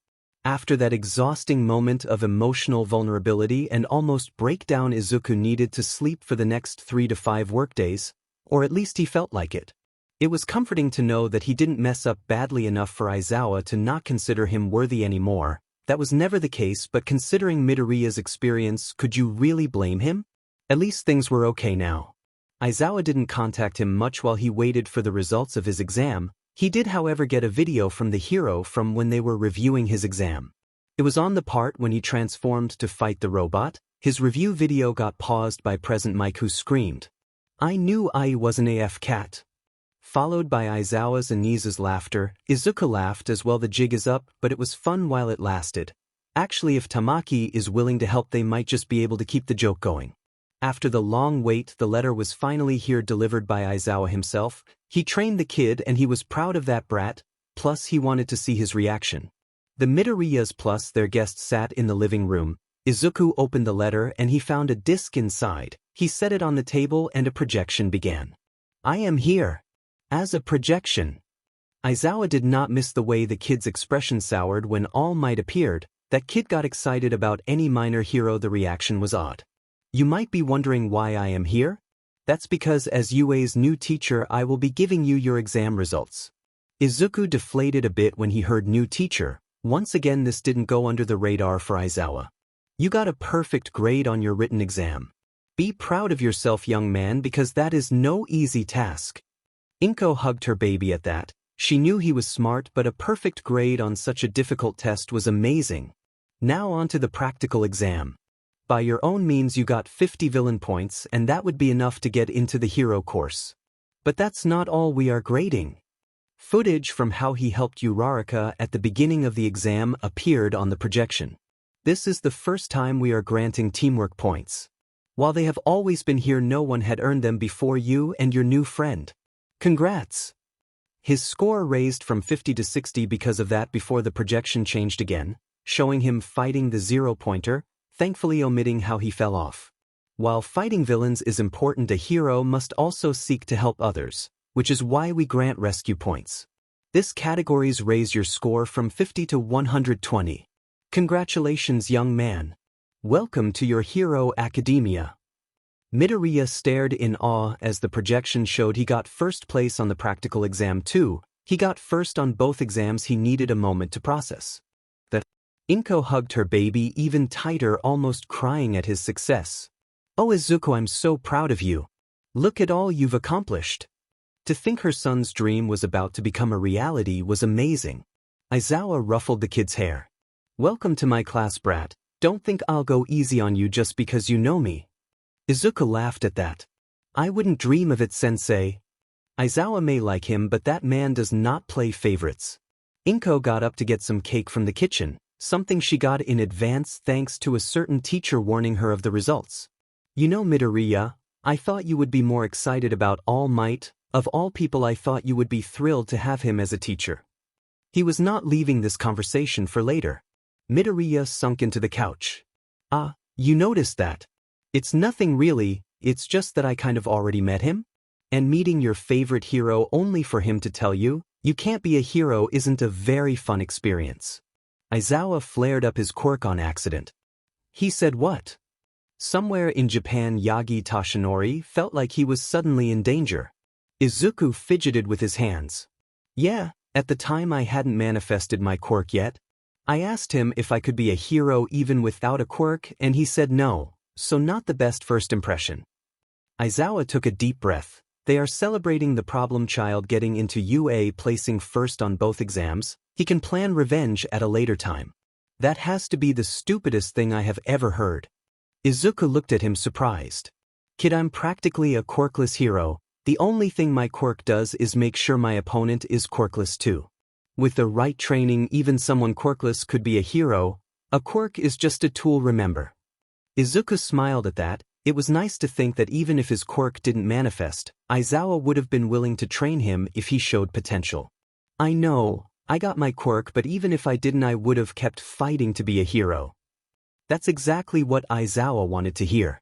After that exhausting moment of emotional vulnerability and almost breakdown, Izuku needed to sleep for the next 3 to 5 workdays, or at least he felt like it. It was comforting to know that he didn't mess up badly enough for Aizawa to not consider him worthy anymore. That was never the case, but considering Midoriya's experience, could you really blame him? At least things were okay now. Aizawa didn't contact him much while he waited for the results of his exam. He did, however, get a video from the hero from when they were reviewing his exam. It was on the part when he transformed to fight the robot. His review video got paused by Present Mike, who screamed, "I knew I was an AF cat." Followed by Aizawa's and Nisa's laughter. Izuku laughed as well. The jig is up, but it was fun while it lasted. Actually, if Tamaki is willing to help, they might just be able to keep the joke going. After the long wait, the letter was finally here, delivered by Aizawa himself. He trained the kid and he was proud of that brat, plus he wanted to see his reaction. The Midoriyas plus their guest sat in the living room. Izuku opened the letter and he found a disc inside. He set it on the table and a projection began. "I am here." As a projection. Aizawa did not miss the way the kid's expression soured when All Might appeared. That kid got excited about any minor hero. The reaction was odd. You might be wondering why I am here? That's because as UA's new teacher, I will be giving you your exam results. Izuku deflated a bit when he heard new teacher. Once again, this didn't go under the radar for Aizawa. You got a perfect grade on your written exam. Be proud of yourself, young man, because that is no easy task. Inko hugged her baby at that. She knew he was smart, but a perfect grade on such a difficult test was amazing. Now on to the practical exam. By your own means you got 50 villain points, and that would be enough to get into the hero course. But that's not all we are grading. Footage from how he helped Uraraka at the beginning of the exam appeared on the projection. This is the first time we are granting teamwork points. While they have always been here, no one had earned them before you and your new friend. Congrats! His score raised from 50 to 60 because of that before the projection changed again, showing him fighting the 0-pointer, thankfully omitting how he fell off. While fighting villains is important, a hero must also seek to help others, which is why we grant rescue points. This categories raise your score from 50 to 120. Congratulations, young man. Welcome to your hero academia. Midoriya stared in awe as the projection showed he got first place on the practical exam too. He got first on both exams. He needed a moment to process. Inko hugged her baby even tighter, almost crying at his success. Oh Izuku, I'm so proud of you. Look at all you've accomplished. To think her son's dream was about to become a reality was amazing. Aizawa ruffled the kid's hair. Welcome to my class, brat. Don't think I'll go easy on you just because you know me. Izuku laughed at that. I wouldn't dream of it, sensei. Aizawa may like him, but that man does not play favorites. Inko got up to get some cake from the kitchen. something she got in advance thanks to a certain teacher warning her of the results. You know, Midoriya, I thought you would be more excited about All Might. Of all people, I thought you would be thrilled to have him as a teacher. He was not leaving this conversation for later. Midoriya sunk into the couch. Ah, you noticed that? It's nothing really, it's just that I kind of already met him? And meeting your favorite hero only for him to tell you, you can't be a hero isn't a very fun experience. Aizawa flared up his quirk on accident. He said what? Somewhere in Japan, Yagi Toshinori felt like he was suddenly in danger. Izuku fidgeted with his hands. Yeah, at the time I hadn't manifested my quirk yet. I asked him if I could be a hero even without a quirk and he said no, so not the best first impression. Aizawa took a deep breath. They are celebrating the problem child getting into UA placing first on both exams. He can plan revenge at a later time. That has to be the stupidest thing I have ever heard. Izuku looked at him surprised. Kid, I'm practically a quirkless hero. The only thing my quirk does is make sure my opponent is quirkless too. With the right training, even someone quirkless could be a hero. A quirk is just a tool, remember. Izuku smiled at that. It was nice to think that even if his quirk didn't manifest, Aizawa would have been willing to train him if he showed potential. I know, I got my quirk, but even if I didn't, I would have kept fighting to be a hero. That's exactly what Aizawa wanted to hear.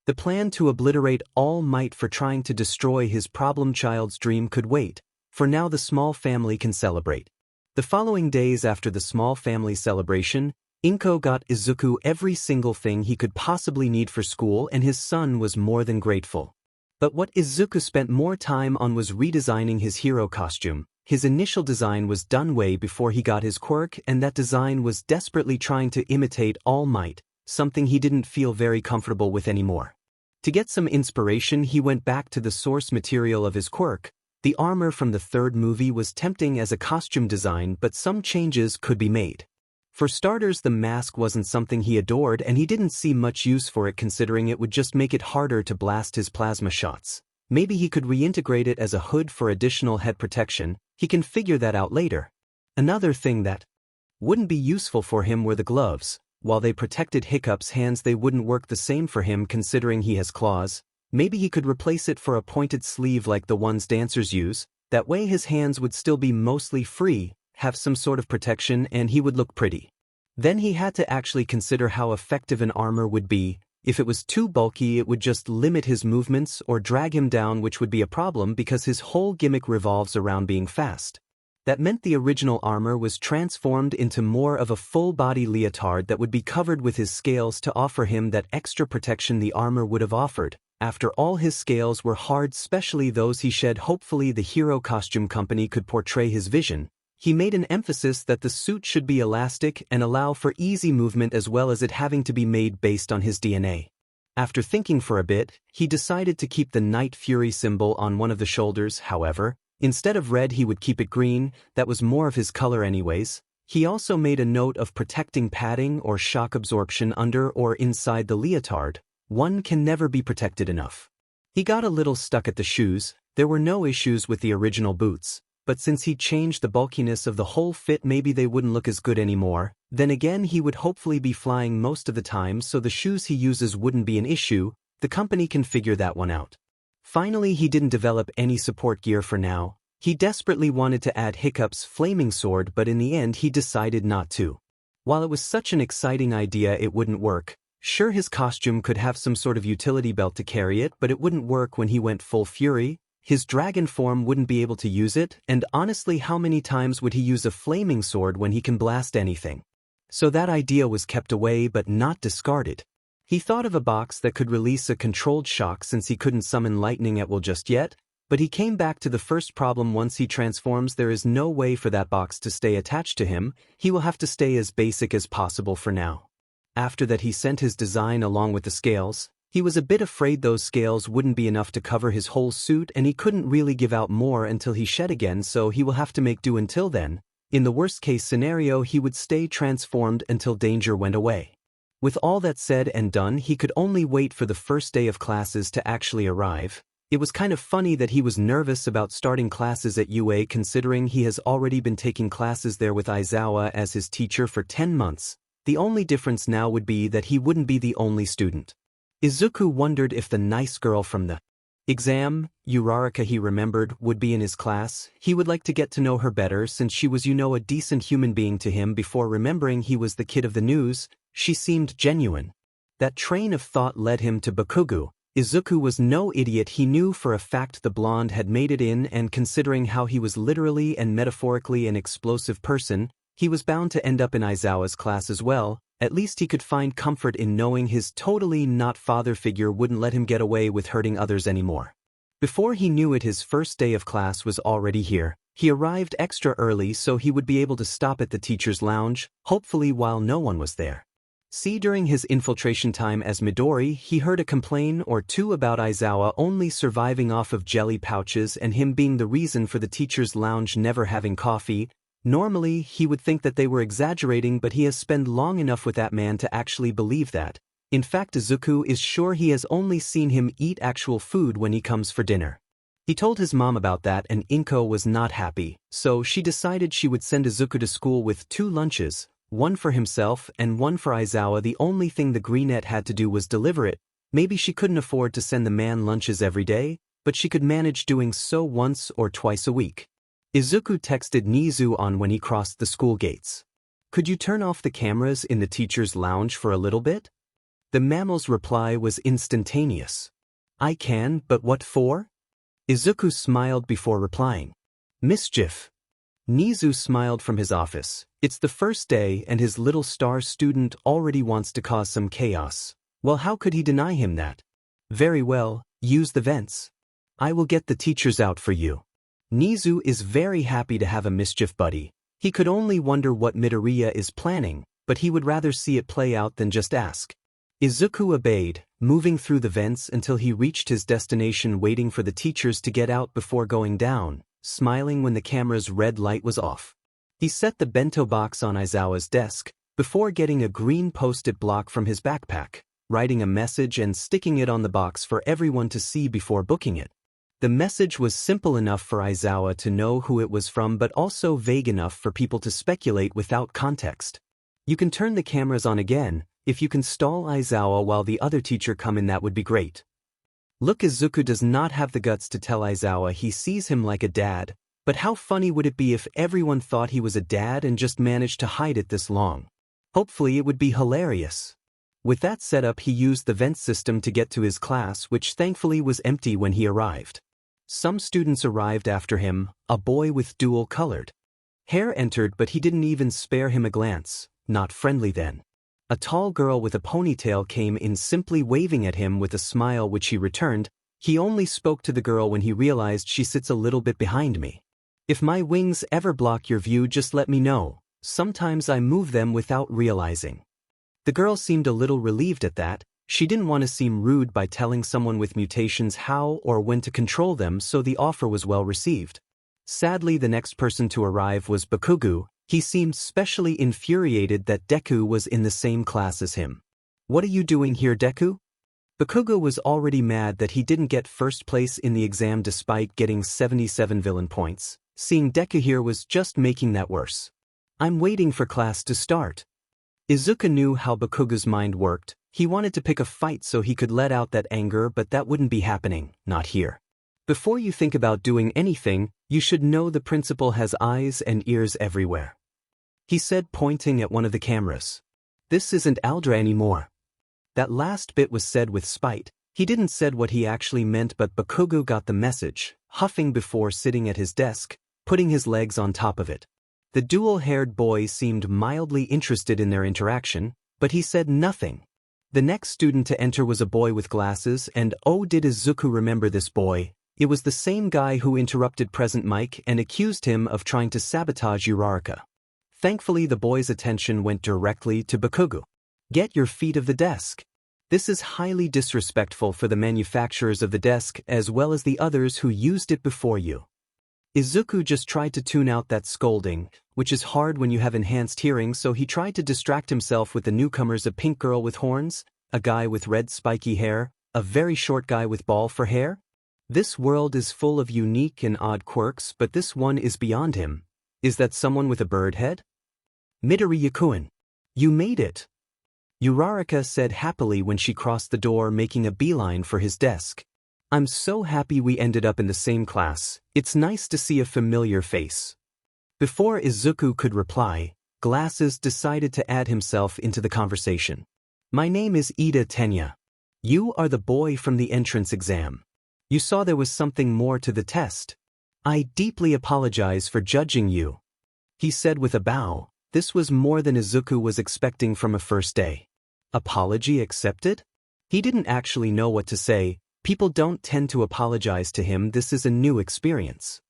The plan to obliterate All Might for trying to destroy his problem child's dream could wait. For now, the small family can celebrate. The following days after the small family celebration, Inko got Izuku every single thing he could possibly need for school, and his son was more than grateful. But what Izuku spent more time on was redesigning his hero costume. His initial design was done way before he got his quirk, and that design was desperately trying to imitate All Might, something he didn't feel very comfortable with anymore. To get some inspiration, he went back to the source material of his quirk. The armor from the third movie was tempting as a costume design, but some changes could be made. For starters, the mask wasn't something he adored, and he didn't see much use for it considering it would just make it harder to blast his plasma shots. Maybe he could reintegrate it as a hood for additional head protection. He can figure that out later. Another thing that wouldn't be useful for him were the gloves. While they protected Hiccup's hands, they wouldn't work the same for him considering he has claws. Maybe he could replace it for a pointed sleeve like the ones dancers use. That way his hands would still be mostly free, have some sort of protection, and he would look pretty. Then he had to actually consider how effective an armor would be. If it was too bulky, it would just limit his movements or drag him down, which would be a problem because his whole gimmick revolves around being fast. That meant the original armor was transformed into more of a full-body leotard that would be covered with his scales to offer him that extra protection the armor would have offered. After all, his scales were hard, especially those he shed. Hopefully the hero costume company could portray his vision. He made an emphasis that the suit should be elastic and allow for easy movement as well as it having to be made based on his DNA. After thinking for a bit, he decided to keep the Night Fury symbol on one of the shoulders. However, instead of red he would keep it green. That was more of his color anyways. He also made a note of protecting padding or shock absorption under or inside the leotard. One can never be protected enough. He got a little stuck at the shoes. There were no issues with the original boots, but since he changed the bulkiness of the whole fit, maybe they wouldn't look as good anymore. Then again, he would hopefully be flying most of the time, so the shoes he uses wouldn't be an issue. The company can figure that one out. Finally, he didn't develop any support gear for now. He desperately wanted to add Hiccup's flaming sword, but in the end he decided not to. While it was such an exciting idea, it wouldn't work. Sure, his costume could have some sort of utility belt to carry it, but it wouldn't work when he went full fury. His dragon form wouldn't be able to use it, and honestly, how many times would he use a flaming sword when he can blast anything? So that idea was kept away but not discarded. He thought of a box that could release a controlled shock since he couldn't summon lightning at will just yet, but he came back to the first problem. Once he transforms, there is no way for that box to stay attached to him. He will have to stay as basic as possible for now. After that, he sent his design along with the scales. He was a bit afraid those scales wouldn't be enough to cover his whole suit, and he couldn't really give out more until he shed again, so he will have to make do until then. In the worst case scenario, he would stay transformed until danger went away. With all that said and done, he could only wait for the first day of classes to actually arrive. It was kind of funny that he was nervous about starting classes at UA considering he has already been taking classes there with Aizawa as his teacher for 10 months. The only difference now would be that he wouldn't be the only student. Izuku wondered if the nice girl from the exam, Uraraka he remembered, would be in his class. He would like to get to know her better since she was a decent human being to him before remembering he was the kid of the news. She seemed genuine. That train of thought led him to Bakugou. Izuku was no idiot. He knew for a fact the blonde had made it in, and considering how he was literally and metaphorically an explosive person, he was bound to end up in Aizawa's class as well. At least he could find comfort in knowing his totally not father figure wouldn't let him get away with hurting others anymore. Before he knew it, his first day of class was already here. He arrived extra early so he would be able to stop at the teacher's lounge, hopefully while no one was there. During his infiltration time as Midori, he heard a complaint or two about Aizawa only surviving off of jelly pouches and him being the reason for the teacher's lounge never having coffee. Normally, he would think that they were exaggerating, but he has spent long enough with that man to actually believe that. In fact, Izuku is sure he has only seen him eat actual food when he comes for dinner. He told his mom about that and Inko was not happy, so she decided she would send Izuku to school with 2 lunches, one for himself and one for Aizawa. The only thing the greenette had to do was deliver it. Maybe she couldn't afford to send the man lunches every day, but she could manage doing so once or twice a week. Izuku texted Nizu on when he crossed the school gates. "Could you turn off the cameras in the teacher's lounge for a little bit?" The mammal's reply was instantaneous. "I can, but what for?" Izuku smiled before replying. "Mischief." Nizu smiled from his office. It's the first day and his little star student already wants to cause some chaos. Well, how could he deny him that? "Very well, use the vents. I will get the teachers out for you." Nizu is very happy to have a mischief buddy. He could only wonder what Midoriya is planning, but he would rather see it play out than just ask. Izuku obeyed, moving through the vents until he reached his destination, waiting for the teachers to get out before going down, smiling when the camera's red light was off. He set the bento box on Aizawa's desk, before getting a green post-it block from his backpack, writing a message and sticking it on the box for everyone to see before booking it. The message was simple enough for Aizawa to know who it was from, but also vague enough for people to speculate without context. "You can turn the cameras on again. If you can stall Aizawa while the other teacher come in, that would be great." Look, Izuku does not have the guts to tell Aizawa he sees him like a dad, but how funny would it be if everyone thought he was a dad and just managed to hide it this long? Hopefully it would be hilarious. With that setup, he used the vent system to get to his class, which thankfully was empty when he arrived. Some students arrived after him. A boy with dual-colored hair entered, but he didn't even spare him a glance. Not friendly then. A tall girl with a ponytail came in, simply waving at him with a smile which he returned. He only spoke to the girl when he realized she sits a little bit behind me. "If my wings ever block your view, just let me know. Sometimes I move them without realizing." The girl seemed a little relieved at that. She didn't want to seem rude by telling someone with mutations how or when to control them, so the offer was well received. Sadly, the next person to arrive was Bakugou. He seemed specially infuriated that Deku was in the same class as him. "What are you doing here, Deku?" Bakugou was already mad that he didn't get first place in the exam despite getting 77 villain points. Seeing Deku here was just making that worse. "I'm waiting for class to start." Izuku knew how Bakugou's mind worked. He wanted to pick a fight so he could let out that anger, but that wouldn't be happening, not here. "Before you think about doing anything, you should know the principal has eyes and ears everywhere," he said, pointing at one of the cameras. "This isn't Aldra anymore." That last bit was said with spite. He didn't said what he actually meant, but Bakugou got the message, huffing before sitting at his desk, putting his legs on top of it. The dual-haired boy seemed mildly interested in their interaction, but he said nothing. The next student to enter was a boy with glasses, and oh, did Izuku remember this boy. It was the same guy who interrupted Present Mike and accused him of trying to sabotage Uraraka. Thankfully, the boy's attention went directly to Bakugou. "Get your feet off the desk. This is highly disrespectful for the manufacturers of the desk as well as the others who used it before you." Izuku just tried to tune out that scolding, which is hard when you have enhanced hearing, so he tried to distract himself with the newcomers: a pink girl with horns, a guy with red spiky hair, a very short guy with ball for hair. This world is full of unique and odd quirks, but this one is beyond him. Is that someone with a bird head? Midoriya-kun. You made it! Uraraka said happily when she crossed the door, making a beeline for his desk. I'm so happy we ended up in the same class. It's nice to see a familiar face. Before Izuku could reply, Glasses decided to add himself into the conversation. My name is Ida Tenya. You are the boy from the entrance exam. You saw there was something more to the test. I deeply apologize for judging you, he said with a bow. This was more than Izuku was expecting from a first day. Apology accepted? He didn't actually know what to say. People don't tend to apologize to him. This is a new experience.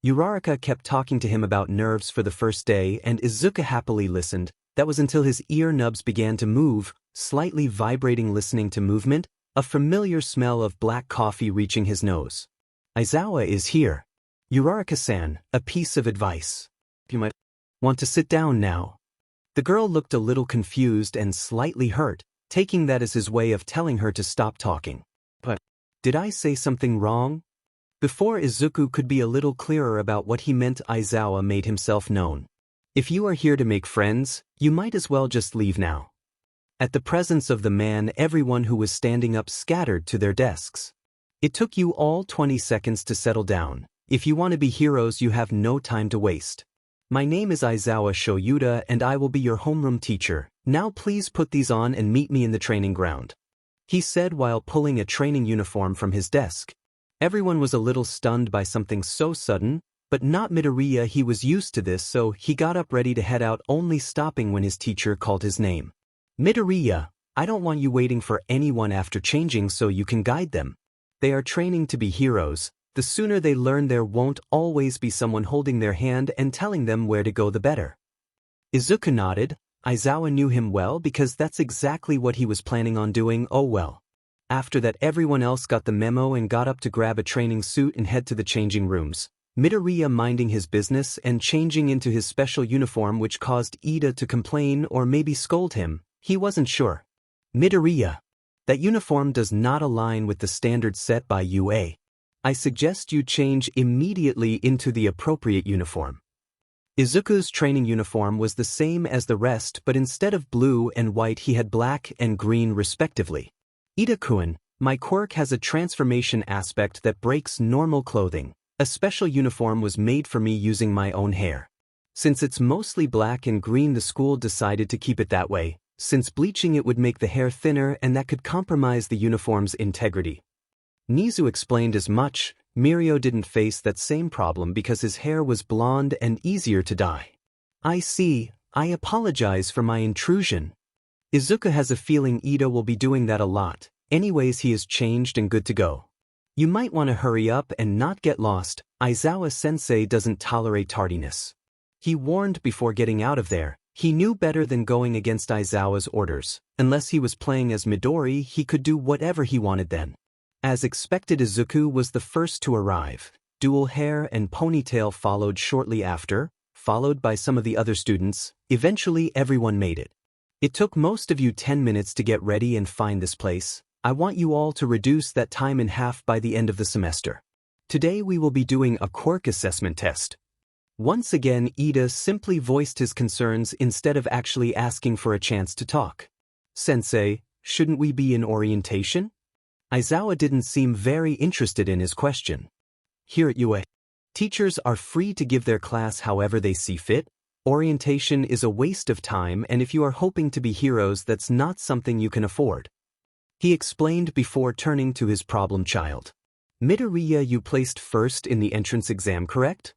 Uraraka kept talking to him about nerves for the first day, and Izuku happily listened. That was until his ear nubs began to move, slightly vibrating. Listening to movement, a familiar smell of black coffee reaching his nose. Aizawa is here. Uraraka-san, a piece of advice. You might want to sit down now. The girl looked a little confused and slightly hurt, taking that as his way of telling her to stop talking. But did I say something wrong? Before Izuku could be a little clearer about what he meant, Aizawa made himself known. If you are here to make friends, you might as well just leave now. At the presence of the man, everyone who was standing up scattered to their desks. It took you all 20 seconds to settle down. If you want to be heroes, you have no time to waste. My name is Aizawa Shoyuda and I will be your homeroom teacher. Now please put these on and meet me in the training ground, he said while pulling a training uniform from his desk. Everyone was a little stunned by something so sudden, but not Midoriya. He was used to this, so he got up ready to head out, only stopping when his teacher called his name. Midoriya, I don't want you waiting for anyone after changing so you can guide them. They are training to be heroes. The sooner they learn, there won't always be someone holding their hand and telling them where to go, the better. Izuku nodded. Aizawa knew him well because that's exactly what he was planning on doing. Oh well. After that, everyone else got the memo and got up to grab a training suit and head to the changing rooms. Midoriya minding his business and changing into his special uniform, which caused Ida to complain or maybe scold him. He wasn't sure. Midoriya, that uniform does not align with the standards set by UA. I suggest you change immediately into the appropriate uniform. Izuku's training uniform was the same as the rest, but instead of blue and white he had black and green respectively. Ida-kun, my quirk has a transformation aspect that breaks normal clothing. A special uniform was made for me using my own hair. Since it's mostly black and green, the school decided to keep it that way, since bleaching it would make the hair thinner and that could compromise the uniform's integrity. Nizu explained as much. Mirio didn't face that same problem because his hair was blonde and easier to dye. I see. I apologize for my intrusion. Izuku has a feeling Ida will be doing that a lot. Anyways, he is changed and good to go. You might want to hurry up and not get lost. Aizawa-sensei doesn't tolerate tardiness. He warned before getting out of there. He knew better than going against Aizawa's orders. Unless he was playing as Midori, he could do whatever he wanted then. As expected, Izuku was the first to arrive. Dual hair and ponytail followed shortly after, followed by some of the other students. Eventually everyone made it. It took most of you 10 minutes to get ready and find this place. I want you all to reduce that time in half by the end of the semester. Today we will be doing a quirk assessment test. Once again, Ida simply voiced his concerns instead of actually asking for a chance to talk. Sensei, shouldn't we be in orientation? Aizawa didn't seem very interested in his question. Here at UA, teachers are free to give their class however they see fit. Orientation is a waste of time, and if you are hoping to be heroes, that's not something you can afford, he explained before turning to his problem child. Midoriya, you placed first in the entrance exam, correct?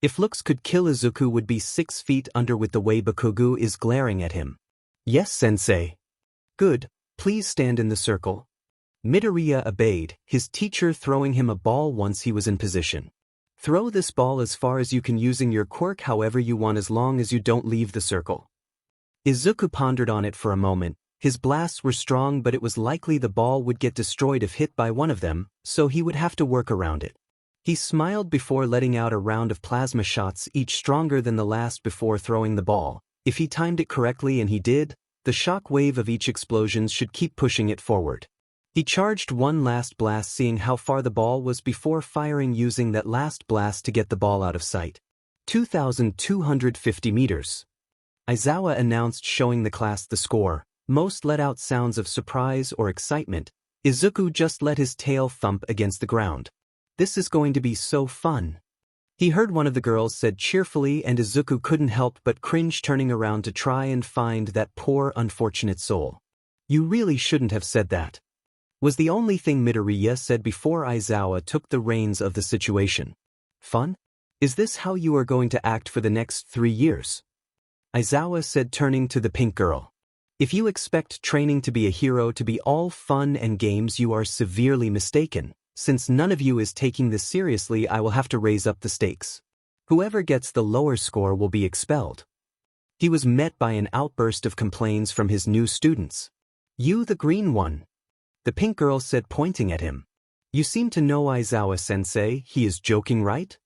If looks could kill, Izuku would be 6 feet under with the way Bakugou is glaring at him. Yes, sensei. Good, please stand in the circle. Midoriya obeyed, his teacher throwing him a ball once he was in position. Throw this ball as far as you can using your quirk however you want, as long as you don't leave the circle. Izuku pondered on it for a moment. His blasts were strong, but it was likely the ball would get destroyed if hit by one of them, so he would have to work around it. He smiled before letting out a round of plasma shots, each stronger than the last, before throwing the ball. If he timed it correctly, and he did, the shock wave of each explosion should keep pushing it forward. He charged one last blast, seeing how far the ball was before firing, using that last blast to get the ball out of sight. 2,250 meters. Aizawa announced, showing the class the score. Most let out sounds of surprise or excitement. Izuku just let his tail thump against the ground. This is going to be so fun. He heard one of the girls said cheerfully, and Izuku couldn't help but cringe, turning around to try and find that poor unfortunate soul. You really shouldn't have said that, was the only thing Midoriya said before Aizawa took the reins of the situation. Fun? Is this how you are going to act for the next 3 years? Aizawa said, turning to the pink girl. If you expect training to be a hero to be all fun and games, you are severely mistaken. Since none of you is taking this seriously, I will have to raise up the stakes. Whoever gets the lower score will be expelled. He was met by an outburst of complaints from his new students. You, the green one, the pink girl said, pointing at him. You seem to know Aizawa-sensei. He is joking, right?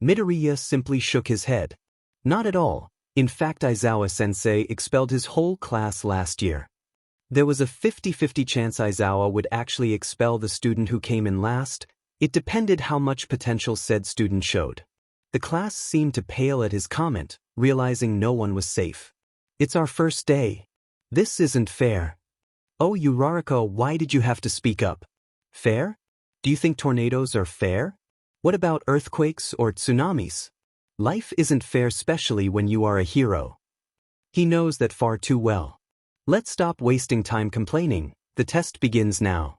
Midoriya simply shook his head. Not at all. In fact, Aizawa-sensei expelled his whole class last year. There was a 50-50 chance Aizawa would actually expel the student who came in last. It depended how much potential said student showed. The class seemed to pale at his comment, realizing no one was safe. It's our first day. This isn't fair. Oh, Uraraka, why did you have to speak up? Fair? Do you think tornadoes are fair? What about earthquakes or tsunamis? Life isn't fair, especially when you are a hero. He knows that far too well. Let's stop wasting time complaining. The test begins now.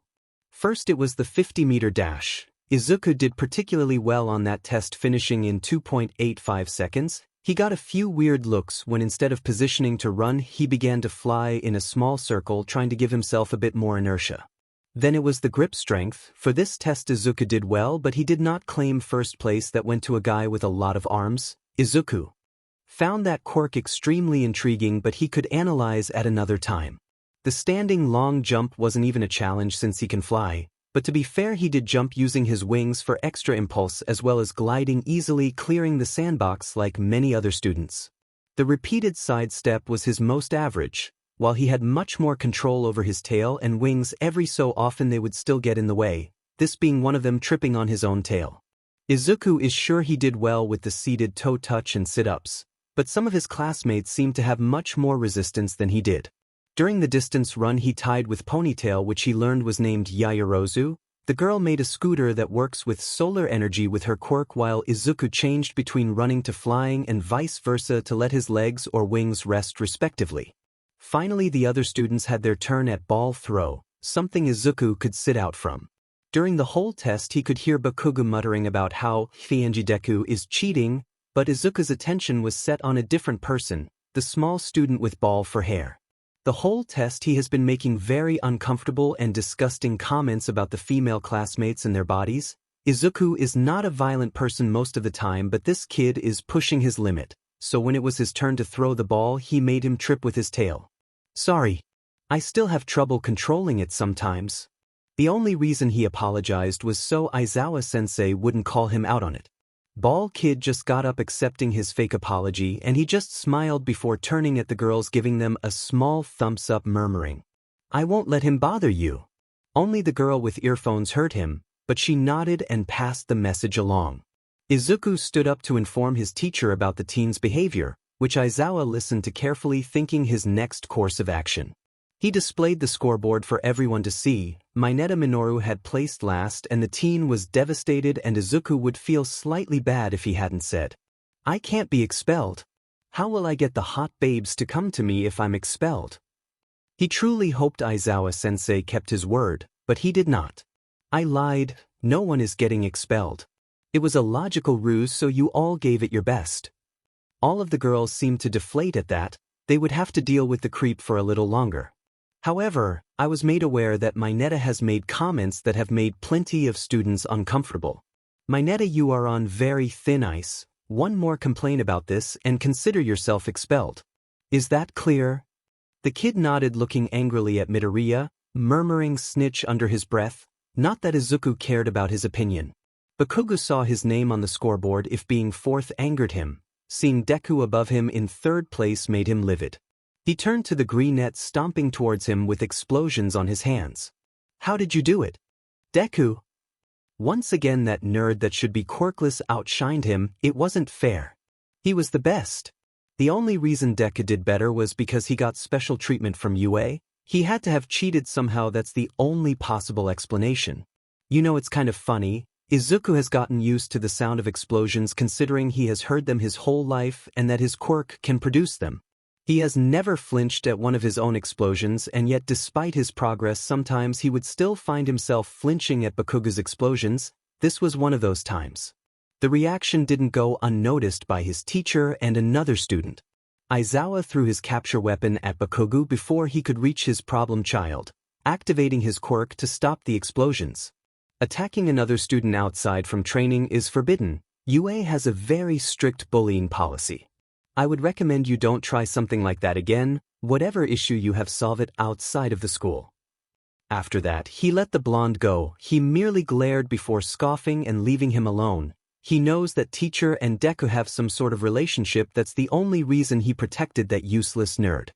First, it was the 50-meter dash. Izuku did particularly well on that test, finishing in 2.85 seconds. He got a few weird looks when, instead of positioning to run, he began to fly in a small circle, trying to give himself a bit more inertia. Then it was the grip strength. For this test, Izuku did well, but he did not claim first place. That went to a guy with a lot of arms. Izuku found that quirk extremely intriguing, but he could analyze at another time. The standing long jump wasn't even a challenge since he can fly, but to be fair, he did jump using his wings for extra impulse, as well as gliding easily, clearing the sandbox like many other students. The repeated sidestep was his most average. While he had much more control over his tail and wings, every so often they would still get in the way, this being one of them, tripping on his own tail. Izuku is sure he did well with the seated toe touch and sit-ups, but some of his classmates seemed to have much more resistance than he did. During the distance run, he tied with Ponytail, which he learned was named Yaoyorozu. The girl made a scooter that works with solar energy with her quirk, while Izuku changed between running to flying and vice versa to let his legs or wings rest respectively. Finally, the other students had their turn at ball throw, something Izuku could sit out from. During the whole test, he could hear Bakugou muttering about how Deku is cheating, but Izuku's attention was set on a different person, the small student with ball for hair. The whole test he has been making very uncomfortable and disgusting comments about the female classmates and their bodies. Izuku is not a violent person most of the time, but this kid is pushing his limit, so when it was his turn to throw the ball, he made him trip with his tail. Sorry. I still have trouble controlling it sometimes. The only reason he apologized was so Aizawa-sensei wouldn't call him out on it. Ball Kid just got up accepting his fake apology, and he just smiled before turning at the girls, giving them a small thumbs up, murmuring, "I won't let him bother you." Only the girl with earphones heard him, but she nodded and passed the message along. Izuku stood up to inform his teacher about the teen's behavior, which Aizawa listened to carefully, thinking his next course of action. He displayed the scoreboard for everyone to see. Mineta Minoru had placed last, and the teen was devastated, and Izuku would feel slightly bad if he hadn't said, "I can't be expelled. How will I get the hot babes to come to me if I'm expelled?" He truly hoped Aizawa-sensei kept his word, but he did not. "I lied. No one is getting expelled. It was a logical ruse, so you all gave it your best." All of the girls seemed to deflate at that. They would have to deal with the creep for a little longer. However, I was made aware that Mineta has made comments that have made plenty of students uncomfortable. Mineta, you are on very thin ice. One more complaint about this and consider yourself expelled. Is that clear? The kid nodded, looking angrily at Midoriya, murmuring snitch under his breath. Not that Izuku cared about his opinion. Bakugou saw his name on the scoreboard. If being fourth angered him, seeing Deku above him in third place made him livid. He turned to the green net, stomping towards him with explosions on his hands. How did you do it? Deku. Once again that nerd that should be quirkless outshined him. It wasn't fair. He was the best. The only reason Deku did better was because he got special treatment from UA. He had to have cheated somehow. That's the only possible explanation. You know, it's kind of funny. Izuku has gotten used to the sound of explosions considering he has heard them his whole life and that his quirk can produce them. He has never flinched at one of his own explosions, and yet despite his progress sometimes he would still find himself flinching at Bakugou's explosions. This was one of those times. The reaction didn't go unnoticed by his teacher and another student. Aizawa threw his capture weapon at Bakugou before he could reach his problem child, activating his quirk to stop the explosions. Attacking another student outside from training is forbidden. UA has a very strict bullying policy. I would recommend you don't try something like that again. Whatever issue you have, solve it outside of the school. After that, he let the blonde go. He merely glared before scoffing and leaving him alone. He knows that teacher and Deku have some sort of relationship. That's the only reason he protected that useless nerd.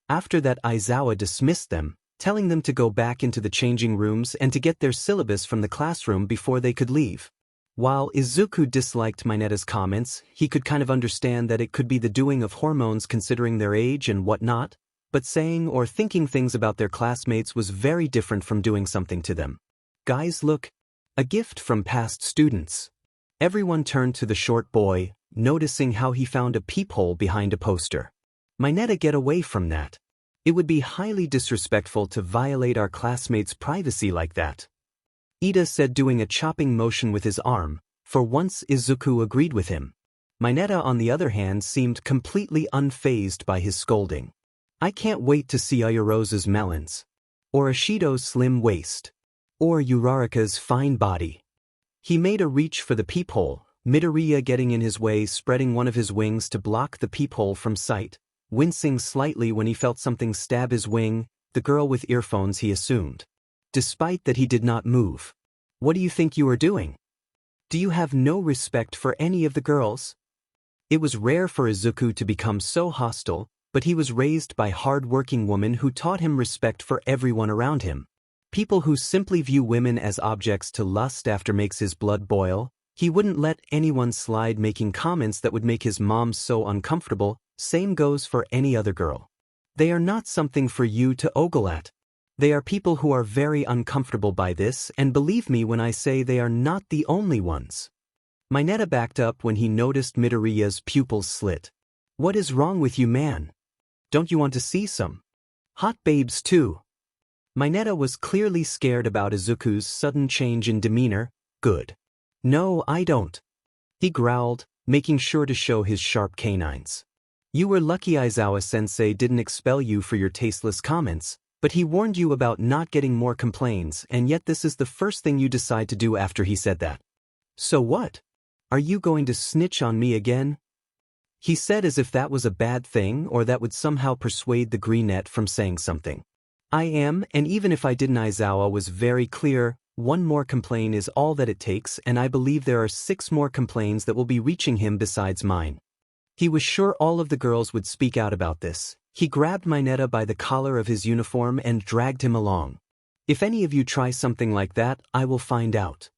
After that, Aizawa dismissed them, telling them to go back into the changing rooms and to get their syllabus from the classroom before they could leave. While Izuku disliked Mineta's comments, he could kind of understand that it could be the doing of hormones considering their age and whatnot, but saying or thinking things about their classmates was very different from doing something to them. Guys, look, a gift from past students. Everyone turned to the short boy, noticing how he found a peephole behind a poster. Mineta, get away from that. It would be highly disrespectful to violate our classmates' privacy like that. Ida said, doing a chopping motion with his arm. For once Izuku agreed with him. Mineta on the other hand seemed completely unfazed by his scolding. I can't wait to see Ayarosa's melons. Or Ashido's slim waist. Or Uraraka's fine body. He made a reach for the peephole, Midoriya getting in his way, spreading one of his wings to block the peephole from sight, wincing slightly when he felt something stab his wing, the girl with earphones, he assumed. Despite that, he did not move. What do you think you are doing? Do you have no respect for any of the girls? It was rare for Izuku to become so hostile, but he was raised by hard-working women who taught him respect for everyone around him. People who simply view women as objects to lust after makes his blood boil. He wouldn't let anyone slide making comments that would make his mom so uncomfortable. Same goes for any other girl. They are not something for you to ogle at. They are people who are very uncomfortable by this, and believe me when I say they are not the only ones. Mineta backed up when he noticed Midoriya's pupils slit. What is wrong with you, man? Don't you want to see some hot babes too? Mineta was clearly scared about Izuku's sudden change in demeanor. Good. No, I don't. He growled, making sure to show his sharp canines. You were lucky Aizawa-sensei didn't expel you for your tasteless comments. But he warned you about not getting more complaints, and yet this is the first thing you decide to do after he said that. So what? Are you going to snitch on me again? He said as if that was a bad thing or that would somehow persuade the Greenette from saying something. I am, and even if I didn't, Aizawa was very clear. One more complaint is all that it takes, and I believe there are 6 more complaints that will be reaching him besides mine. He was sure all of the girls would speak out about this. He grabbed Mineta by the collar of his uniform and dragged him along. If any of you try something like that, I will find out.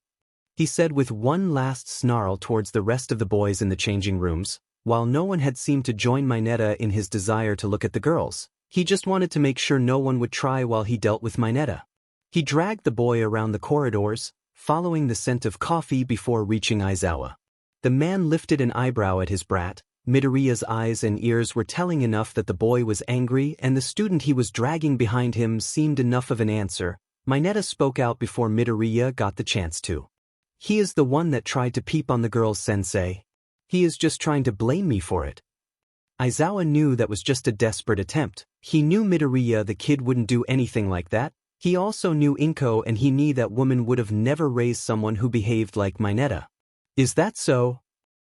He said with one last snarl towards the rest of the boys in the changing rooms. While no one had seemed to join Mineta in his desire to look at the girls, he just wanted to make sure no one would try while he dealt with Mineta. He dragged the boy around the corridors, following the scent of coffee before reaching Aizawa. The man lifted an eyebrow at his brat. Midoriya's eyes and ears were telling enough that the boy was angry, and the student he was dragging behind him seemed enough of an answer. Mineta spoke out before Midoriya got the chance to. He is the one that tried to peep on the girls, sensei. He is just trying to blame me for it. Aizawa knew that was just a desperate attempt. He knew Midoriya the kid wouldn't do anything like that. He also knew Inko, and he knew that woman would have never raised someone who behaved like Mineta. Is that so?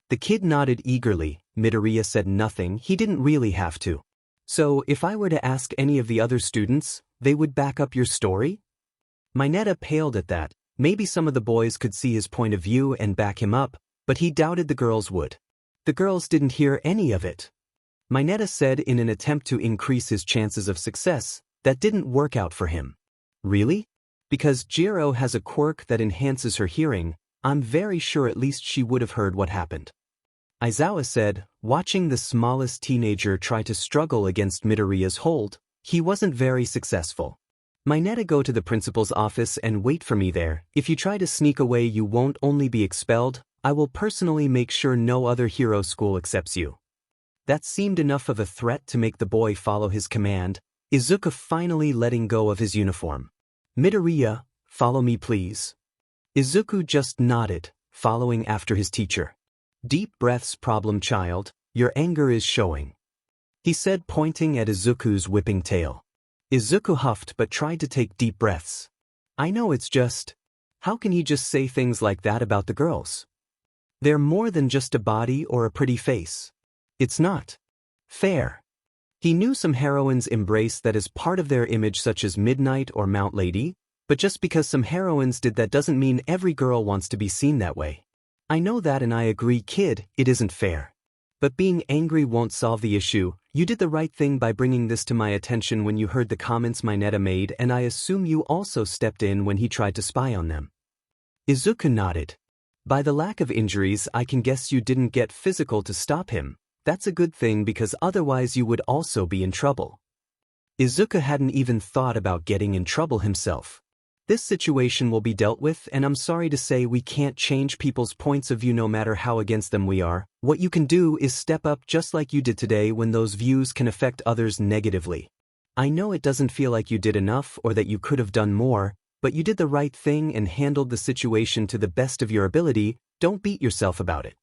The kid nodded eagerly. Midoriya said nothing. He didn't really have to. So, if I were to ask any of the other students, they would back up your story? Mineta paled at that. Maybe some of the boys could see his point of view and back him up, but he doubted the girls would. The girls didn't hear any of it. Mineta said in an attempt to increase his chances of success, that didn't work out for him. Really? Because Jiro has a quirk that enhances her hearing, I'm very sure at least she would have heard what happened. Aizawa said, watching the smallest teenager try to struggle against Midoriya's hold, he wasn't very successful. Mineta, go to the principal's office and wait for me there. If you try to sneak away, you won't only be expelled, I will personally make sure no other hero school accepts you. That seemed enough of a threat to make the boy follow his command, Izuku finally letting go of his uniform. Midoriya, follow me please. Izuku just nodded, following after his teacher. Deep breaths, problem child, your anger is showing, he said, pointing at Izuku's whipping tail. Izuku huffed but tried to take deep breaths. I know it's just... How can he just say things like that about the girls? They're more than just a body or a pretty face. It's not fair. He knew some heroines embrace that as part of their image, such as Midnight or Mount Lady, but just because some heroines did that doesn't mean every girl wants to be seen that way. I know that and I agree, kid, it isn't fair. But being angry won't solve the issue. You did the right thing by bringing this to my attention when you heard the comments Mineta made, and I assume you also stepped in when he tried to spy on them. Izuku nodded. By the lack of injuries, I can guess you didn't get physical to stop him. That's a good thing because otherwise you would also be in trouble. Izuku hadn't even thought about getting in trouble himself. This situation will be dealt with, and I'm sorry to say we can't change people's points of view no matter how against them we are. What you can do is step up just like you did today when those views can affect others negatively. I know it doesn't feel like you did enough or that you could have done more, but you did the right thing and handled the situation to the best of your ability. Don't beat yourself about it.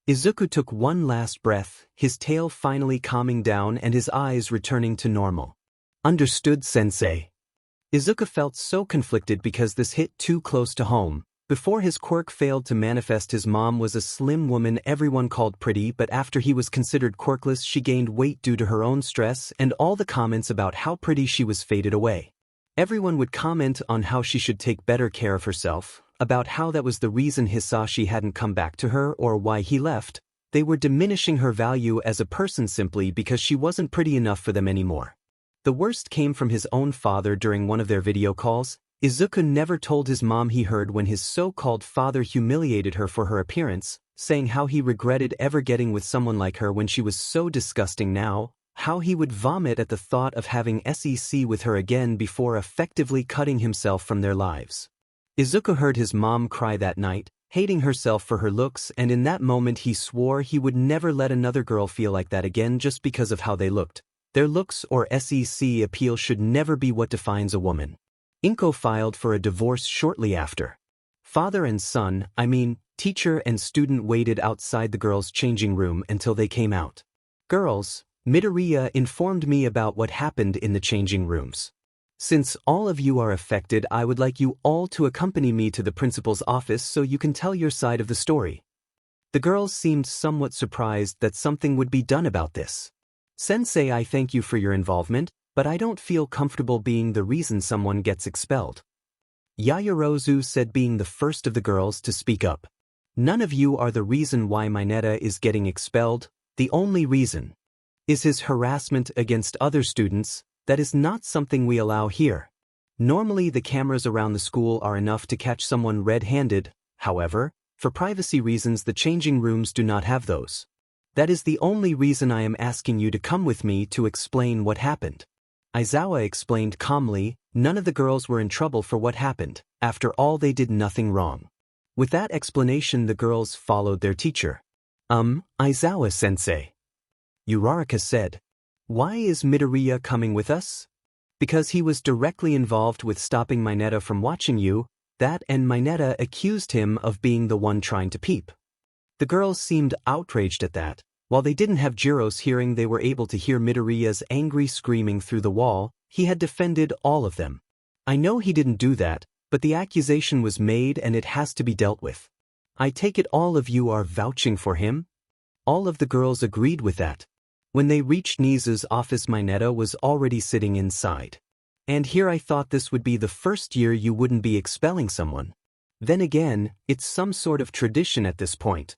Izuku took one last breath, his tail finally calming down and his eyes returning to normal. Understood, sensei. Izuku felt so conflicted because this hit too close to home. Before his quirk failed to manifest, his mom was a slim woman everyone called pretty, but after he was considered quirkless, she gained weight due to her own stress, and all the comments about how pretty she was faded away. Everyone would comment on how she should take better care of herself, about how that was the reason Hisashi hadn't come back to her or why he left. They were diminishing her value as a person simply because she wasn't pretty enough for them anymore. The worst came from his own father during one of their video calls. Izuku never told his mom he heard when his so-called father humiliated her for her appearance, saying how he regretted ever getting with someone like her when she was so disgusting now, how he would vomit at the thought of having sex with her again before effectively cutting himself from their lives. Izuku heard his mom cry that night, hating herself for her looks, and in that moment he swore he would never let another girl feel like that again just because of how they looked. Their looks or sex appeal should never be what defines a woman. Inko filed for a divorce shortly after. Father and son, teacher and student, waited outside the girls' changing room until they came out. Girls, Midoriya informed me about what happened in the changing rooms. Since all of you are affected, I would like you all to accompany me to the principal's office so you can tell your side of the story. The girls seemed somewhat surprised that something would be done about this. Sensei, I thank you for your involvement, but I don't feel comfortable being the reason someone gets expelled. Yaoyorozu said, being the first of the girls to speak up. None of you are the reason why Mineta is getting expelled. The only reason is his harassment against other students. That is not something we allow here. Normally the cameras around the school are enough to catch someone red-handed. However, for privacy reasons the changing rooms do not have those. That is the only reason I am asking you to come with me to explain what happened. Aizawa explained calmly. None of the girls were in trouble for what happened. After all, they did nothing wrong. With that explanation, the girls followed their teacher. Aizawa-sensei. Uraraka said. Why is Midoriya coming with us? Because he was directly involved with stopping Mineta from watching you. That, and Mineta accused him of being the one trying to peep. The girls seemed outraged at that. While they didn't have Jiro's hearing, they were able to hear Midoriya's angry screaming through the wall. He had defended all of them. I know he didn't do that, but the accusation was made and it has to be dealt with. I take it all of you are vouching for him? All of the girls agreed with that. When they reached Nizu's office, Mineta was already sitting inside. And here I thought this would be the first year you wouldn't be expelling someone. Then again, it's some sort of tradition at this point.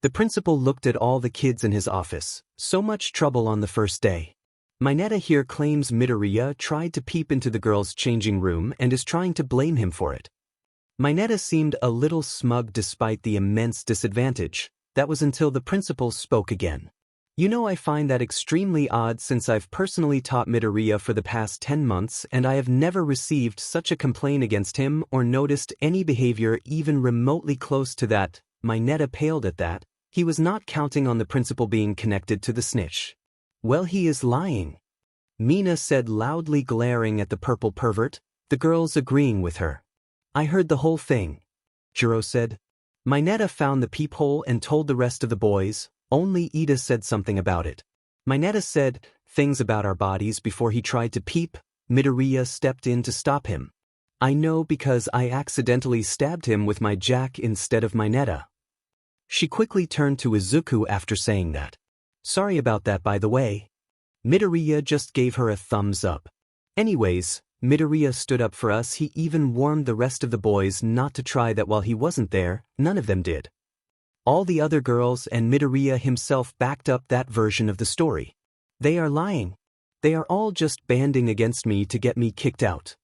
The principal looked at all the kids in his office. So much trouble on the first day. Mineta here claims Midoriya tried to peep into the girls' changing room and is trying to blame him for it. Mineta seemed a little smug despite the immense disadvantage. That was until the principal spoke again. You know, I find that extremely odd since I've personally taught Midoriya for the past 10 months and I have never received such a complaint against him or noticed any behavior even remotely close to that. Mineta paled at that. He was not counting on the principal being connected to the snitch. Well, he is lying, Mina said loudly, glaring at the purple pervert, the girls agreeing with her. I heard the whole thing, Jiro said. Mineta found the peephole and told the rest of the boys. Only Ida said something about it. Mineta said things about our bodies before he tried to peep. Midoriya stepped in to stop him. I know because I accidentally stabbed him with my jack instead of Mineta. She quickly turned to Izuku after saying that. Sorry about that, by the way. Midoriya just gave her a thumbs up. Anyways, Midoriya stood up for us. He even warned the rest of the boys not to try that while he wasn't there. None of them did. All the other girls and Midoriya himself backed up that version of the story. They are lying. They are all just banding against me to get me kicked out.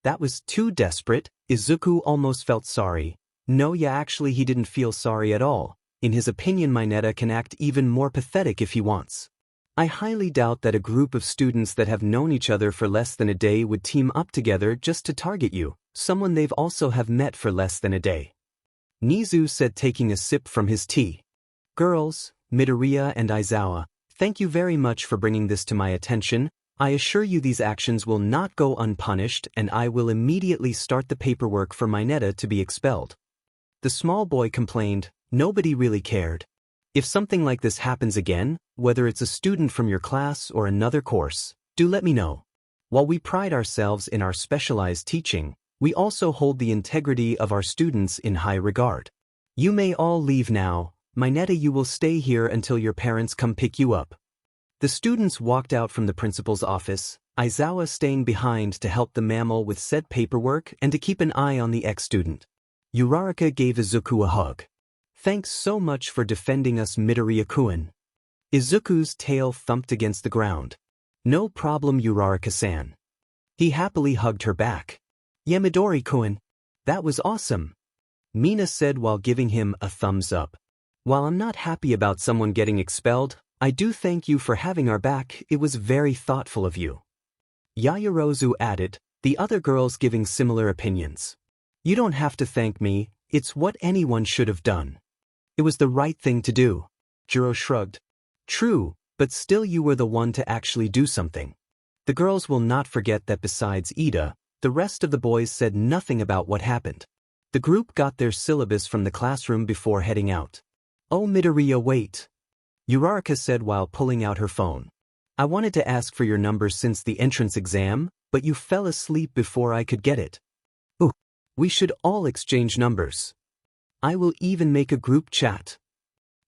That was too desperate. Izuku almost felt sorry. No, yeah, actually he didn't feel sorry at all. In his opinion, Mineta can act even more pathetic if he wants. I highly doubt that a group of students that have known each other for less than a day would team up together just to target you, someone they've also have met for less than a day. Nizu said, taking a sip from his tea. Girls, Midoriya and Aizawa, thank you very much for bringing this to my attention. I assure you these actions will not go unpunished and I will immediately start the paperwork for Mineta to be expelled. The small boy complained, nobody really cared. If something like this happens again, whether it's a student from your class or another course, do let me know. While we pride ourselves in our specialized teaching, we also hold the integrity of our students in high regard. You may all leave now. Mineta, you will stay here until your parents come pick you up. The students walked out from the principal's office, Aizawa staying behind to help the mammal with said paperwork and to keep an eye on the ex-student. Uraraka gave Izuku a hug. Thanks so much for defending us, Midoriya-kun. Izuku's tail thumped against the ground. No problem, Uraraka-san. He happily hugged her back. Yeah, Midori-kun. That was awesome, Mina said while giving him a thumbs up. While I'm not happy about someone getting expelled, I do thank you for having our back. It was very thoughtful of you. Yaoyorozu added, the other girls giving similar opinions. You don't have to thank me, it's what anyone should have done. It was the right thing to do. Jiro shrugged. True, but still you were the one to actually do something. The girls will not forget that. Besides Ida, the rest of the boys said nothing about what happened. The group got their syllabus from the classroom before heading out. Oh, Midoriya, wait, Uraraka said while pulling out her phone. I wanted to ask for your number since the entrance exam, but you fell asleep before I could get it. Ooh, we should all exchange numbers. I will even make a group chat.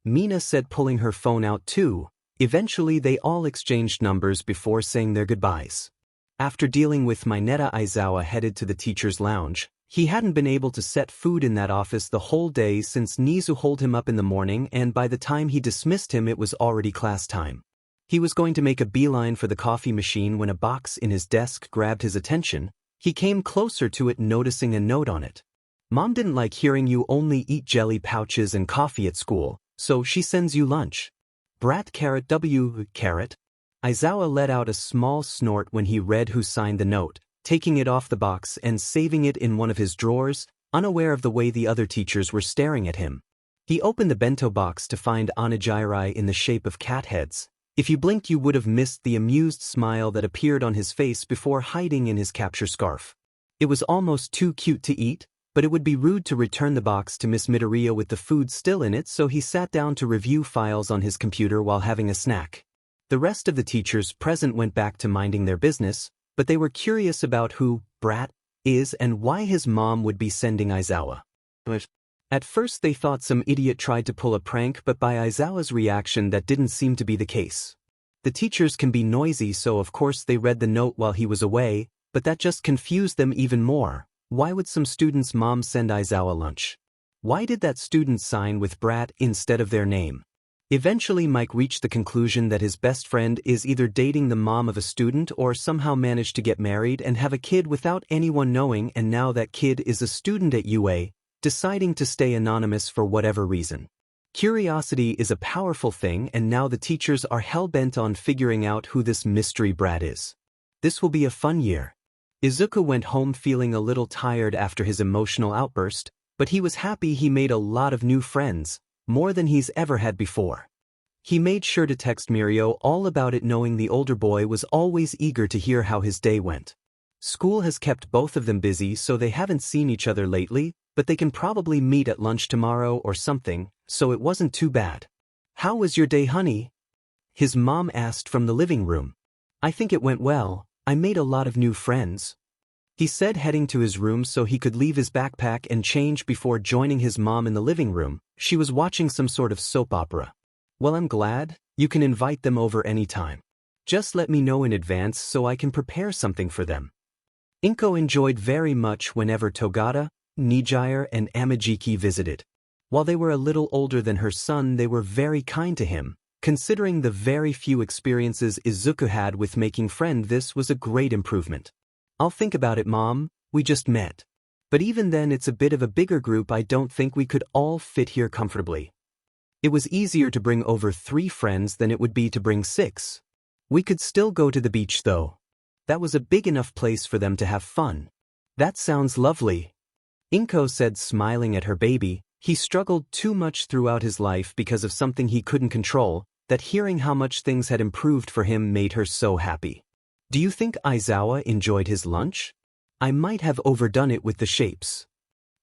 Mina said, pulling her phone out too. Eventually they all exchanged numbers before saying their goodbyes. After dealing with Mineta, Aizawa headed to the teacher's lounge. He hadn't been able to set food in that office the whole day since Nizu holed him up in the morning, and by the time he dismissed him it was already class time. He was going to make a beeline for the coffee machine when a box in his desk grabbed his attention. He came closer to it, noticing a note on it. Mom didn't like hearing you only eat jelly pouches and coffee at school, so she sends you lunch. Brat carrot W carrot. Aizawa let out a small snort when he read who signed the note, taking it off the box and saving it in one of his drawers, unaware of the way the other teachers were staring at him. He opened the bento box to find onigiri in the shape of cat heads. If you blinked you would have missed the amused smile that appeared on his face before hiding in his capture scarf. It was almost too cute to eat, but it would be rude to return the box to Miss Midoriya with the food still in it, so he sat down to review files on his computer while having a snack. The rest of the teachers present went back to minding their business, but they were curious about who Brat is and why his mom would be sending Aizawa. At first they thought some idiot tried to pull a prank, but by Aizawa's reaction that didn't seem to be the case. The teachers can be noisy, so of course they read the note while he was away, but that just confused them even more. Why would some student's mom send Aizawa lunch? Why did that student sign with Brat instead of their name? Eventually Mike reached the conclusion that his best friend is either dating the mom of a student or somehow managed to get married and have a kid without anyone knowing, and now that kid is a student at UA, deciding to stay anonymous for whatever reason. Curiosity is a powerful thing, and now the teachers are hell-bent on figuring out who this mystery brat is. This will be a fun year. Izuku went home feeling a little tired after his emotional outburst, but he was happy he made a lot of new friends, more than he's ever had before. He made sure to text Mirio all about it, knowing the older boy was always eager to hear how his day went. School has kept both of them busy, so they haven't seen each other lately, but they can probably meet at lunch tomorrow or something, so it wasn't too bad. "How was your day, honey?" his mom asked from the living room. "I think it went well. I made a lot of new friends," he said, heading to his room so he could leave his backpack and change before joining his mom in the living room. She was watching some sort of soap opera. "Well, I'm glad. You can invite them over anytime. Just let me know in advance so I can prepare something for them." Inko enjoyed very much whenever Togata, Nijire, and Amajiki visited. While they were a little older than her son, they were very kind to him. Considering the very few experiences Izuku had with making friends, this was a great improvement. "I'll think about it, Mom. We just met. But even then, it's a bit of a bigger group. I don't think we could all fit here comfortably. It was easier to bring over 3 friends than it would be to bring 6. We could still go to the beach though. That was a big enough place for them to have fun." "That sounds lovely," Inko said, smiling at her baby. He struggled too much throughout his life because of something he couldn't control, that hearing how much things had improved for him made her so happy. "Do you think Aizawa enjoyed his lunch? I might have overdone it with the shapes."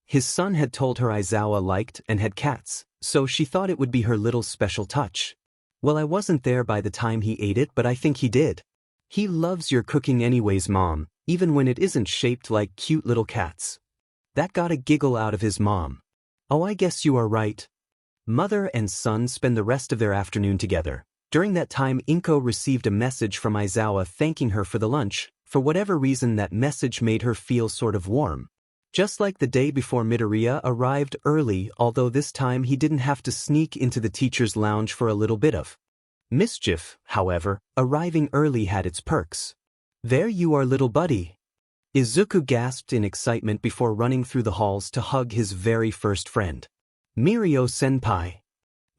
His son had told her Aizawa liked and had cats, so she thought it would be her little special touch. "Well, I wasn't there by the time he ate it, but I think he did. He loves your cooking anyways, Mom, even when it isn't shaped like cute little cats." That got a giggle out of his mom. "Oh, I guess you are right." Mother and son spend the rest of their afternoon together. During that time, Inko received a message from Aizawa thanking her for the lunch. For whatever reason, that message made her feel sort of warm. Just like the day before, Midoriya arrived early, although this time he didn't have to sneak into the teacher's lounge for a little bit of mischief. However, arriving early had its perks. "There you are, little buddy." Izuku gasped in excitement before running through the halls to hug his very first friend. "Mirio-senpai."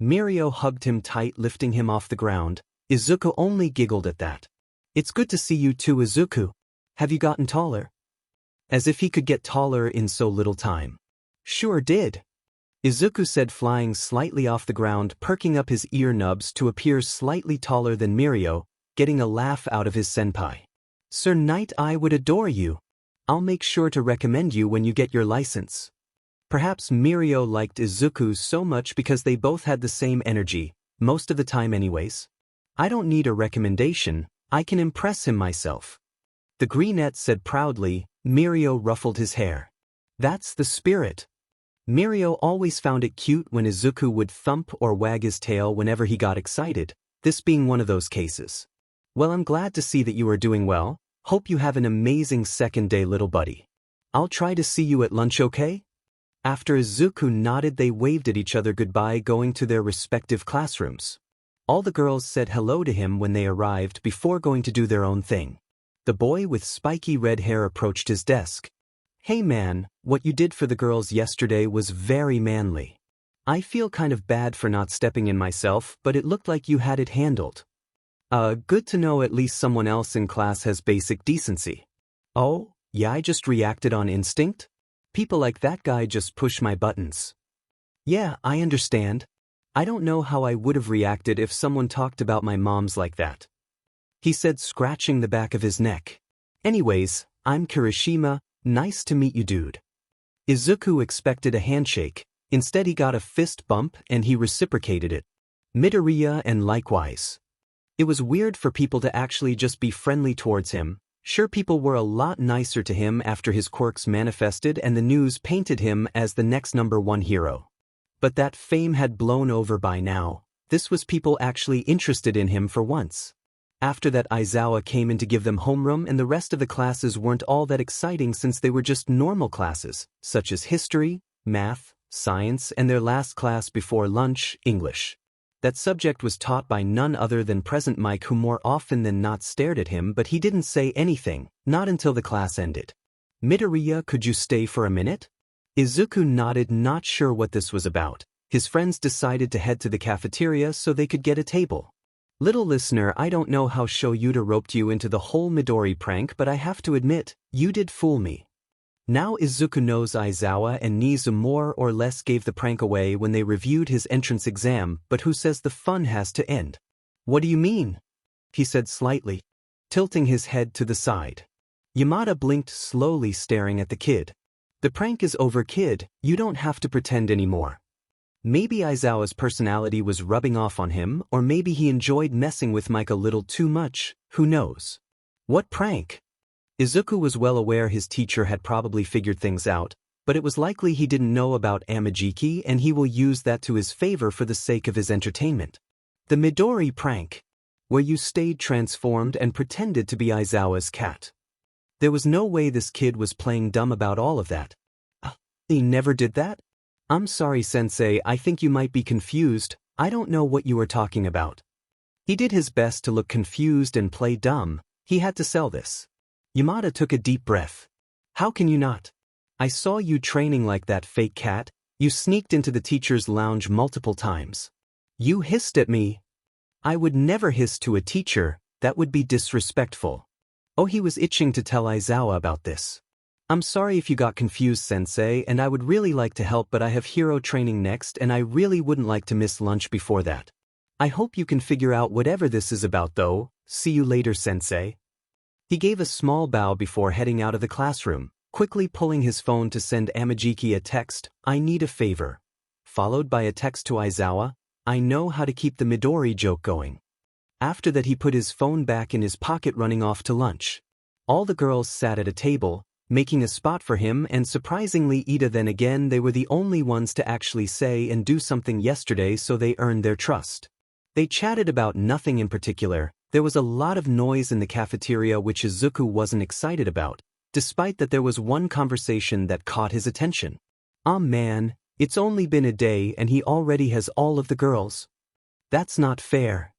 Mirio hugged him tight, lifting him off the ground. Izuku only giggled at that. "It's good to see you too, Izuku. Have you gotten taller?" As if he could get taller in so little time. "Sure did," Izuku said, flying slightly off the ground, perking up his ear nubs to appear slightly taller than Mirio, getting a laugh out of his senpai. "Sir Knight, I would adore you. I'll make sure to recommend you when you get your license." Perhaps Mirio liked Izuku so much because they both had the same energy, most of the time anyways. "I don't need a recommendation, I can impress him myself," the greenette said proudly. Mirio ruffled his hair. "That's the spirit." Mirio always found it cute when Izuku would thump or wag his tail whenever he got excited, this being one of those cases. "Well, I'm glad to see that you are doing well. Hope you have an amazing second day, little buddy. I'll try to see you at lunch, okay?" After Izuku nodded, they waved at each other goodbye, going to their respective classrooms. All the girls said hello to him when they arrived before going to do their own thing. The boy with spiky red hair approached his desk. "Hey man, what you did for the girls yesterday was very manly. I feel kind of bad for not stepping in myself, but it looked like you had it handled." Good to know at least someone else in class has basic decency." "Oh, yeah, I just reacted on instinct. People like that guy just push my buttons." "Yeah, I understand. I don't know how I would have reacted if someone talked about my moms like that," he said, scratching the back of his neck. "Anyways, I'm Kirishima, nice to meet you, dude." Izuku expected a handshake. Instead he got a fist bump and he reciprocated it. Midoriya and likewise. It was weird for people to actually just be friendly towards him. Sure, people were a lot nicer to him after his quirks manifested and the news painted him as the next #1 hero. But that fame had blown over by now. This was people actually interested in him for once. After that, Aizawa came in to give them homeroom, and the rest of the classes weren't all that exciting since they were just normal classes, such as history, math, science, and their last class before lunch, English. That subject was taught by none other than present Mike, who more often than not stared at him, but he didn't say anything, not until the class ended. "Midoriya, could you stay for a minute?" Izuku nodded, not sure what this was about. His friends decided to head to the cafeteria so they could get a table. "Little listener, I don't know how Shoyuta roped you into the whole Midori prank, but I have to admit, you did fool me." Now Izuku knows Aizawa and Nizu more or less gave the prank away when they reviewed his entrance exam, but who says the fun has to end? "What do you mean?" he said slightly, tilting his head to the side. Yamada blinked slowly, staring at the kid. "The prank is over, kid, you don't have to pretend anymore." Maybe Aizawa's personality was rubbing off on him, or maybe he enjoyed messing with Mike a little too much, who knows? What prank? Izuku was well aware his teacher had probably figured things out, but it was likely he didn't know about Amajiki, and he will use that to his favor for the sake of his entertainment. The Midori prank, where you stayed transformed and pretended to be Aizawa's cat. There was no way this kid was playing dumb about all of that. He never did that? "I'm sorry, sensei, I think you might be confused, I don't know what you are talking about." He did his best to look confused and play dumb. He had to sell this. Yamada took a deep breath. "How can you not? I saw you training like that, fake cat. You sneaked into the teacher's lounge multiple times. You hissed at me." "I would never hiss to a teacher, that would be disrespectful." Oh, he was itching to tell Aizawa about this. "I'm sorry if you got confused, sensei, and I would really like to help, but I have hero training next and I really wouldn't like to miss lunch before that. I hope you can figure out whatever this is about though. See you later, sensei." He gave a small bow before heading out of the classroom, quickly pulling his phone to send Amajiki a text, "I need a favor," followed by a text to Aizawa, "I know how to keep the Midori joke going." After that he put his phone back in his pocket, running off to lunch. All the girls sat at a table, making a spot for him, and surprisingly Ida, then again, they were the only ones to actually say and do something yesterday, so they earned their trust. They chatted about nothing in particular. There was a lot of noise in the cafeteria which Izuku wasn't excited about, despite that there was one conversation that caught his attention. "Aw man, it's only been a day and he already has all of the girls. That's not fair."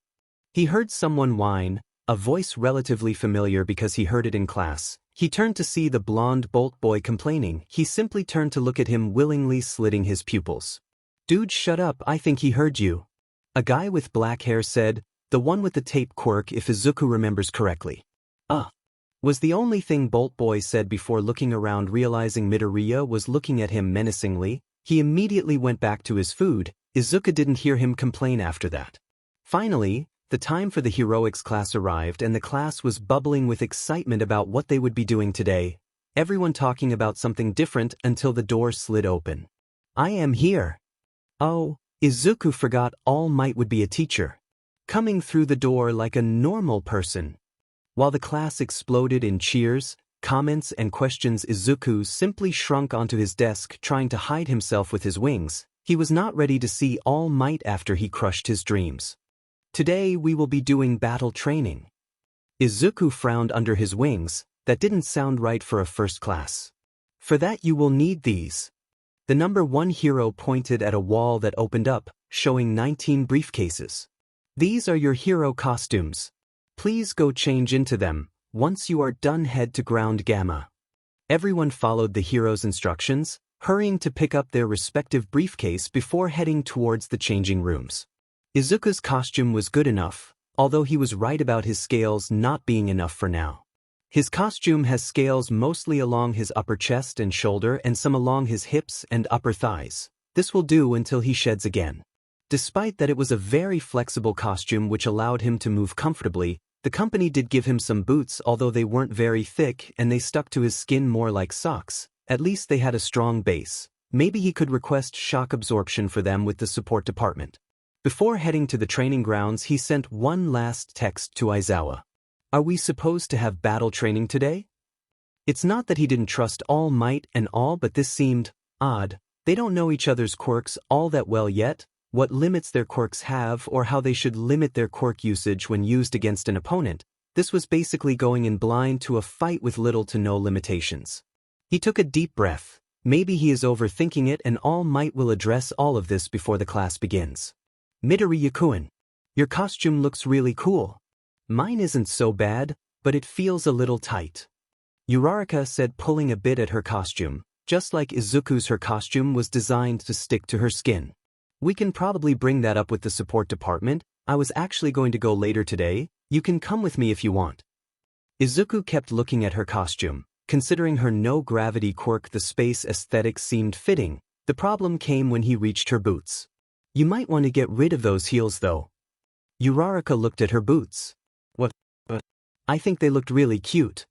He heard someone whine, a voice relatively familiar because he heard it in class. He turned to see the blonde Bolt boy complaining. He simply turned to look at him, willingly slitting his pupils. "Dude, shut up, I think he heard you." A guy with black hair said, the one with the tape quirk if Izuku remembers correctly. Was the only thing Bolt boy said before looking around, realizing Midoriya was looking at him menacingly. He immediately went back to his food. Izuku didn't hear him complain after that. Finally, the time for the heroics class arrived and the class was bubbling with excitement about what they would be doing today. Everyone talking about something different until the door slid open. "I am here." Oh, Izuku forgot All Might would be a teacher, coming through the door like a normal person. While the class exploded in cheers, comments and questions, Izuku simply shrunk onto his desk, trying to hide himself with his wings. He was not ready to see All Might after he crushed his dreams. "Today we will be doing battle training." Izuku frowned under his wings. That didn't sound right for a first class. "For that you will need these." The number 1 hero pointed at a wall that opened up, showing 19 briefcases. "These are your hero costumes. Please go change into them. Once you are done, head to ground Gamma." Everyone followed the hero's instructions, hurrying to pick up their respective briefcase before heading towards the changing rooms. Izuku's costume was good enough, although he was right about his scales not being enough for now. His costume has scales mostly along his upper chest and shoulder and some along his hips and upper thighs. This will do until he sheds again. Despite that, it was a very flexible costume which allowed him to move comfortably. The company did give him some boots, although they weren't very thick and they stuck to his skin more like socks. At least they had a strong base. Maybe he could request shock absorption for them with the support department. Before heading to the training grounds, he sent one last text to Aizawa. "Are we supposed to have battle training today?" It's not that he didn't trust All Might and all, but this seemed odd. They don't know each other's quirks all that well yet, what limits their quirks have, or how they should limit their quirk usage when used against an opponent. This was basically going in blind to a fight with little to no limitations. He took a deep breath. Maybe he is overthinking it and All Might will address all of this before the class begins. Midoriya-kun, your costume looks really cool. Mine isn't so bad, but it feels a little tight. Uraraka said, pulling a bit at her costume. Just like Izuku's, her costume was designed to stick to her skin. We can probably bring that up with the support department. I was actually going to go later today. You can come with me if you want. Izuku kept looking at her costume. Considering her no-gravity quirk, the space aesthetic seemed fitting. The problem came when he reached her boots. You might want to get rid of those heels though. Uraraka looked at her boots. What? I think they looked really cute.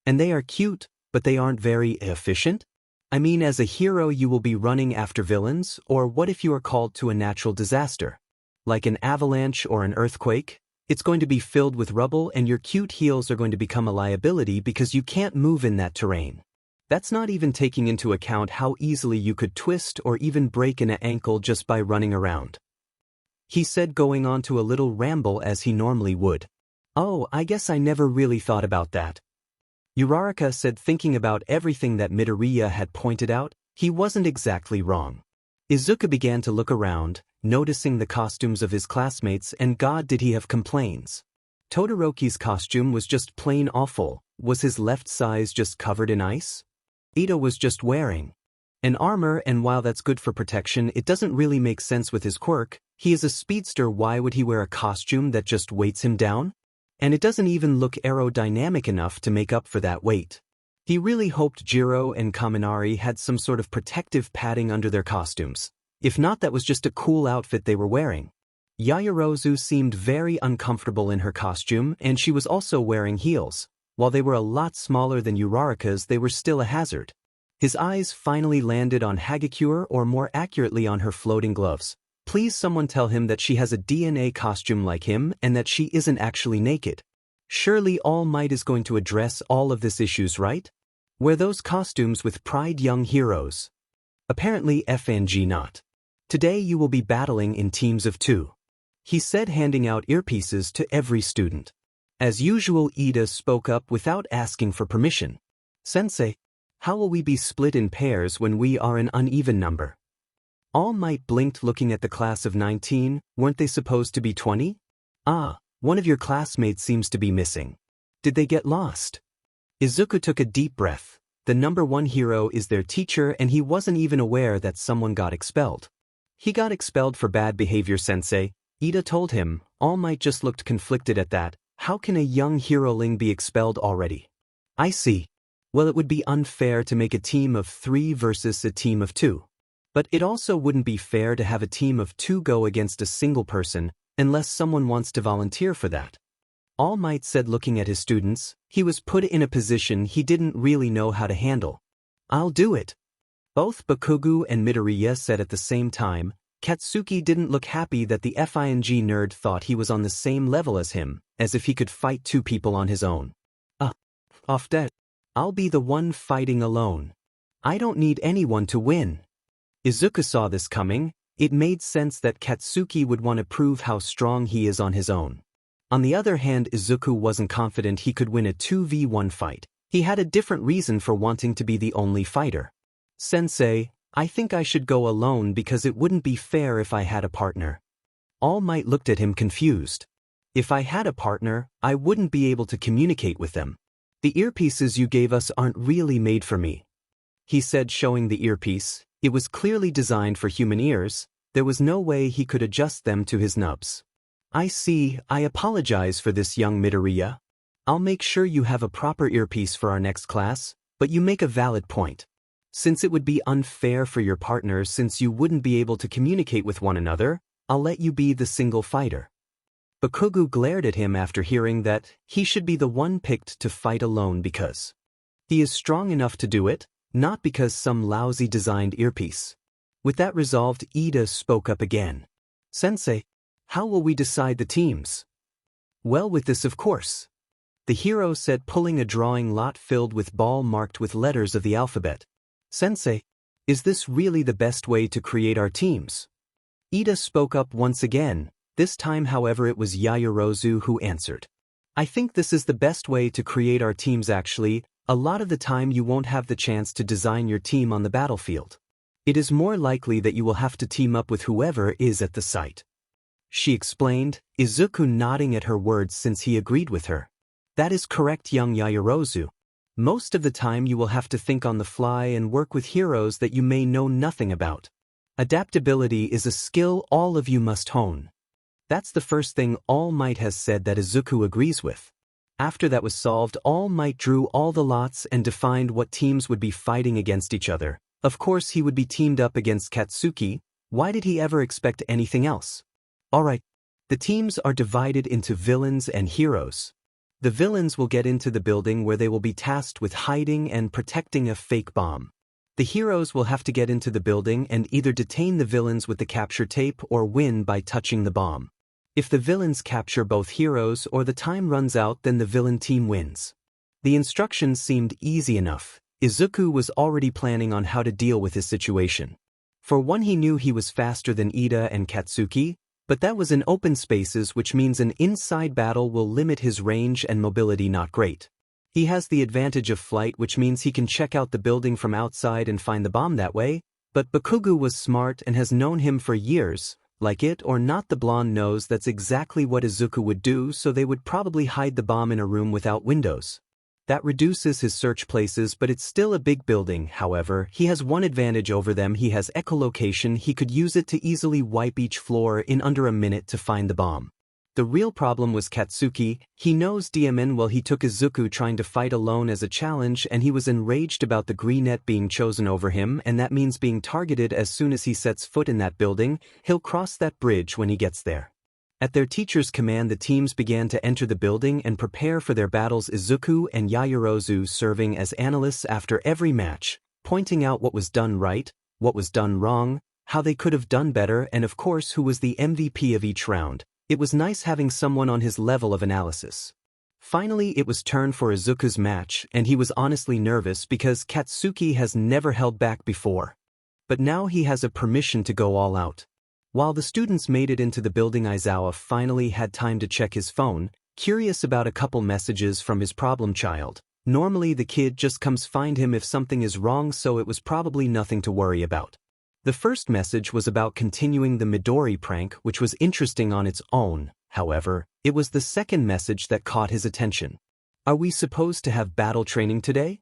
And they are cute, but they aren't very efficient? I mean, as a hero you will be running after villains, or what if you are called to a natural disaster? Like an avalanche or an earthquake? It's going to be filled with rubble and your cute heels are going to become a liability because you can't move in that terrain. That's not even taking into account how easily you could twist or even break an ankle just by running around. He said, going on to a little ramble as he normally would. Oh, I guess I never really thought about that. Uraraka said, thinking about everything that Midoriya had pointed out. He wasn't exactly wrong. Izuku began to look around, noticing the costumes of his classmates, and God, did he have complaints. Todoroki's costume was just plain awful. Was his left side just covered in ice? Ito was just wearing an armor, and while that's good for protection, it doesn't really make sense with his quirk. He is a speedster, why would he wear a costume that just weights him down? And it doesn't even look aerodynamic enough to make up for that weight. He really hoped Jiro and Kaminari had some sort of protective padding under their costumes. If not, that was just a cool outfit they were wearing. Yaoyorozu seemed very uncomfortable in her costume, and she was also wearing heels. While they were a lot smaller than Uraraka's, they were still a hazard. His eyes finally landed on Hagakure, or more accurately on her floating gloves. Please someone tell him that she has a DNA costume like him and that she isn't actually naked. Surely All Might is going to address all of this issues, right? Wear those costumes with pride, young heroes. Apparently FNG not. Today you will be battling in teams of 2. He said, handing out earpieces to every student. As usual, Ida spoke up without asking for permission. Sensei, how will we be split in pairs when we are an uneven number? All Might blinked, looking at the class of 19, weren't they supposed to be 20? Ah, one of your classmates seems to be missing. Did they get lost? Izuku took a deep breath. The number 1 hero is their teacher and he wasn't even aware that someone got expelled. He got expelled for bad behavior, Sensei, Ida told him. All Might just looked conflicted at that. How can a young heroling be expelled already? I see. Well, it would be unfair to make a team of 3 versus a team of 2. But it also wouldn't be fair to have a team of 2 go against a single person, unless someone wants to volunteer for that. All Might said, looking at his students. He was put in a position he didn't really know how to handle. I'll do it. Both Bakugou and Midoriya said at the same time. Katsuki didn't look happy that the FING nerd thought he was on the same level as him, as if he could fight 2 people on his own. Off that. I'll be the one fighting alone. I don't need anyone to win. Izuku saw this coming. It made sense that Katsuki would want to prove how strong he is on his own. On the other hand, Izuku wasn't confident he could win a 2v1 fight. He had a different reason for wanting to be the only fighter. Sensei, I think I should go alone because it wouldn't be fair if I had a partner. All Might looked at him confused. If I had a partner, I wouldn't be able to communicate with them. The earpieces you gave us aren't really made for me. He said, showing the earpiece. It was clearly designed for human ears. There was no way he could adjust them to his nubs. I see. I apologize for this, young Midoriya. I'll make sure you have a proper earpiece for our next class, but you make a valid point. Since it would be unfair for your partners since you wouldn't be able to communicate with one another, I'll let you be the single fighter. Bakugou glared at him after hearing that he should be the one picked to fight alone because he is strong enough to do it, not because some lousy designed earpiece. With that resolved, Ida spoke up again. Sensei, how will we decide the teams? Well, with this, of course. The hero said, pulling a drawing lot filled with ball marked with letters of the alphabet. Sensei, is this really the best way to create our teams? Ida spoke up once again. This time, however, it was Yaoyorozu who answered. I think this is the best way to create our teams actually. A lot of the time you won't have the chance to design your team on the battlefield. It is more likely that you will have to team up with whoever is at the site. she explained, Izuku nodding at her words since he agreed with her. That is correct, young Yaoyorozu. Most of the time you will have to think on the fly and work with heroes that you may know nothing about. Adaptability is a skill all of you must hone. That's the first thing All Might has said that Izuku agrees with. After that was solved, All Might drew all the lots and defined what teams would be fighting against each other. Of course he would be teamed up against Katsuki. Why did he ever expect anything else? Alright. The teams are divided into villains and heroes. The villains will get into the building where they will be tasked with hiding and protecting a fake bomb. The heroes will have to get into the building and either detain the villains with the capture tape or win by touching the bomb. If the villains capture both heroes or the time runs out, then the villain team wins. The instructions seemed easy enough. Izuku was already planning on how to deal with his situation. For one, he knew he was faster than Ida and Katsuki, but that was in open spaces, which means an inside battle will limit his range and mobility not great. He has the advantage of flight, which means he can check out the building from outside and find the bomb that way, but Bakugou was smart and has known him for years. Like it or not, the blonde knows that's exactly what Izuku would do, so they would probably hide the bomb in a room without windows. That reduces his search places, but it's still a big building. However, he has one advantage over them: he has echolocation. He could use it to easily wipe each floor in under a minute to find the bomb. The real problem was Katsuki. He knows DMN well. He took Izuku trying to fight alone as a challenge, and he was enraged about the green net being chosen over him, and that means being targeted as soon as he sets foot in that building. He'll cross that bridge when he gets there. At their teacher's command, the teams began to enter the building and prepare for their battles. Izuku and Yaoyorozu serving as analysts after every match, pointing out what was done right, what was done wrong, how they could have done better, and of course who was the MVP of each round. It was nice having someone on his level of analysis. Finally, it was turn for Izuku's match, and he was honestly nervous because Katsuki has never held back before. But now he has a permission to go all out. While the students made it into the building, Aizawa finally had time to check his phone, curious about a couple messages from his problem child. Normally the kid just comes find him if something is wrong, so it was probably nothing to worry about. The first message was about continuing the Midori prank, which was interesting on its own. However, it was the second message that caught his attention. Are we supposed to have battle training today?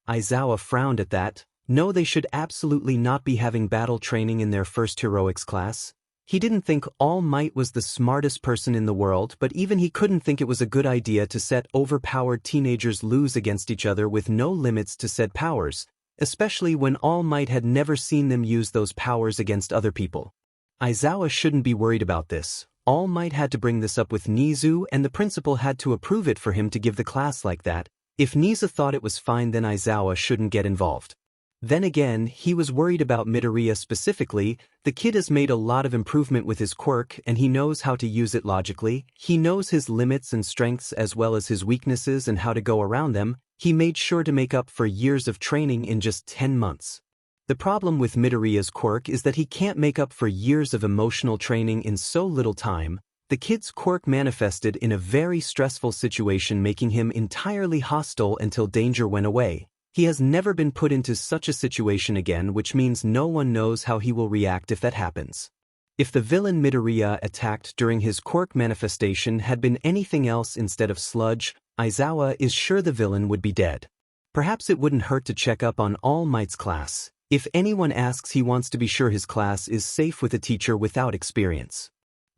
Aizawa frowned at that. No, they should absolutely not be having battle training in their first heroics class. He didn't think All Might was the smartest person in the world, but even he couldn't think it was a good idea to set overpowered teenagers lose against each other with no limits to said powers, especially when All Might had never seen them use those powers against other people. Aizawa shouldn't be worried about this. All Might had to bring this up with Nizu, and the principal had to approve it for him to give the class like that. If Nizu thought it was fine, then Aizawa shouldn't get involved. Then again, he was worried about Midoriya specifically. The kid has made a lot of improvement with his quirk, and he knows how to use it logically. He knows his limits and strengths as well as his weaknesses and how to go around them. He made sure to make up for years of training in just 10 months. The problem with Midoriya's quirk is that he can't make up for years of emotional training in so little time. The kid's quirk manifested in a very stressful situation, making him entirely hostile until danger went away. He has never been put into such a situation again, which means no one knows how he will react if that happens. If the villain Midoriya attacked during his quirk manifestation had been anything else instead of sludge, Aizawa is sure the villain would be dead. Perhaps it wouldn't hurt to check up on All Might's class. If anyone asks, he wants to be sure his class is safe with a teacher without experience.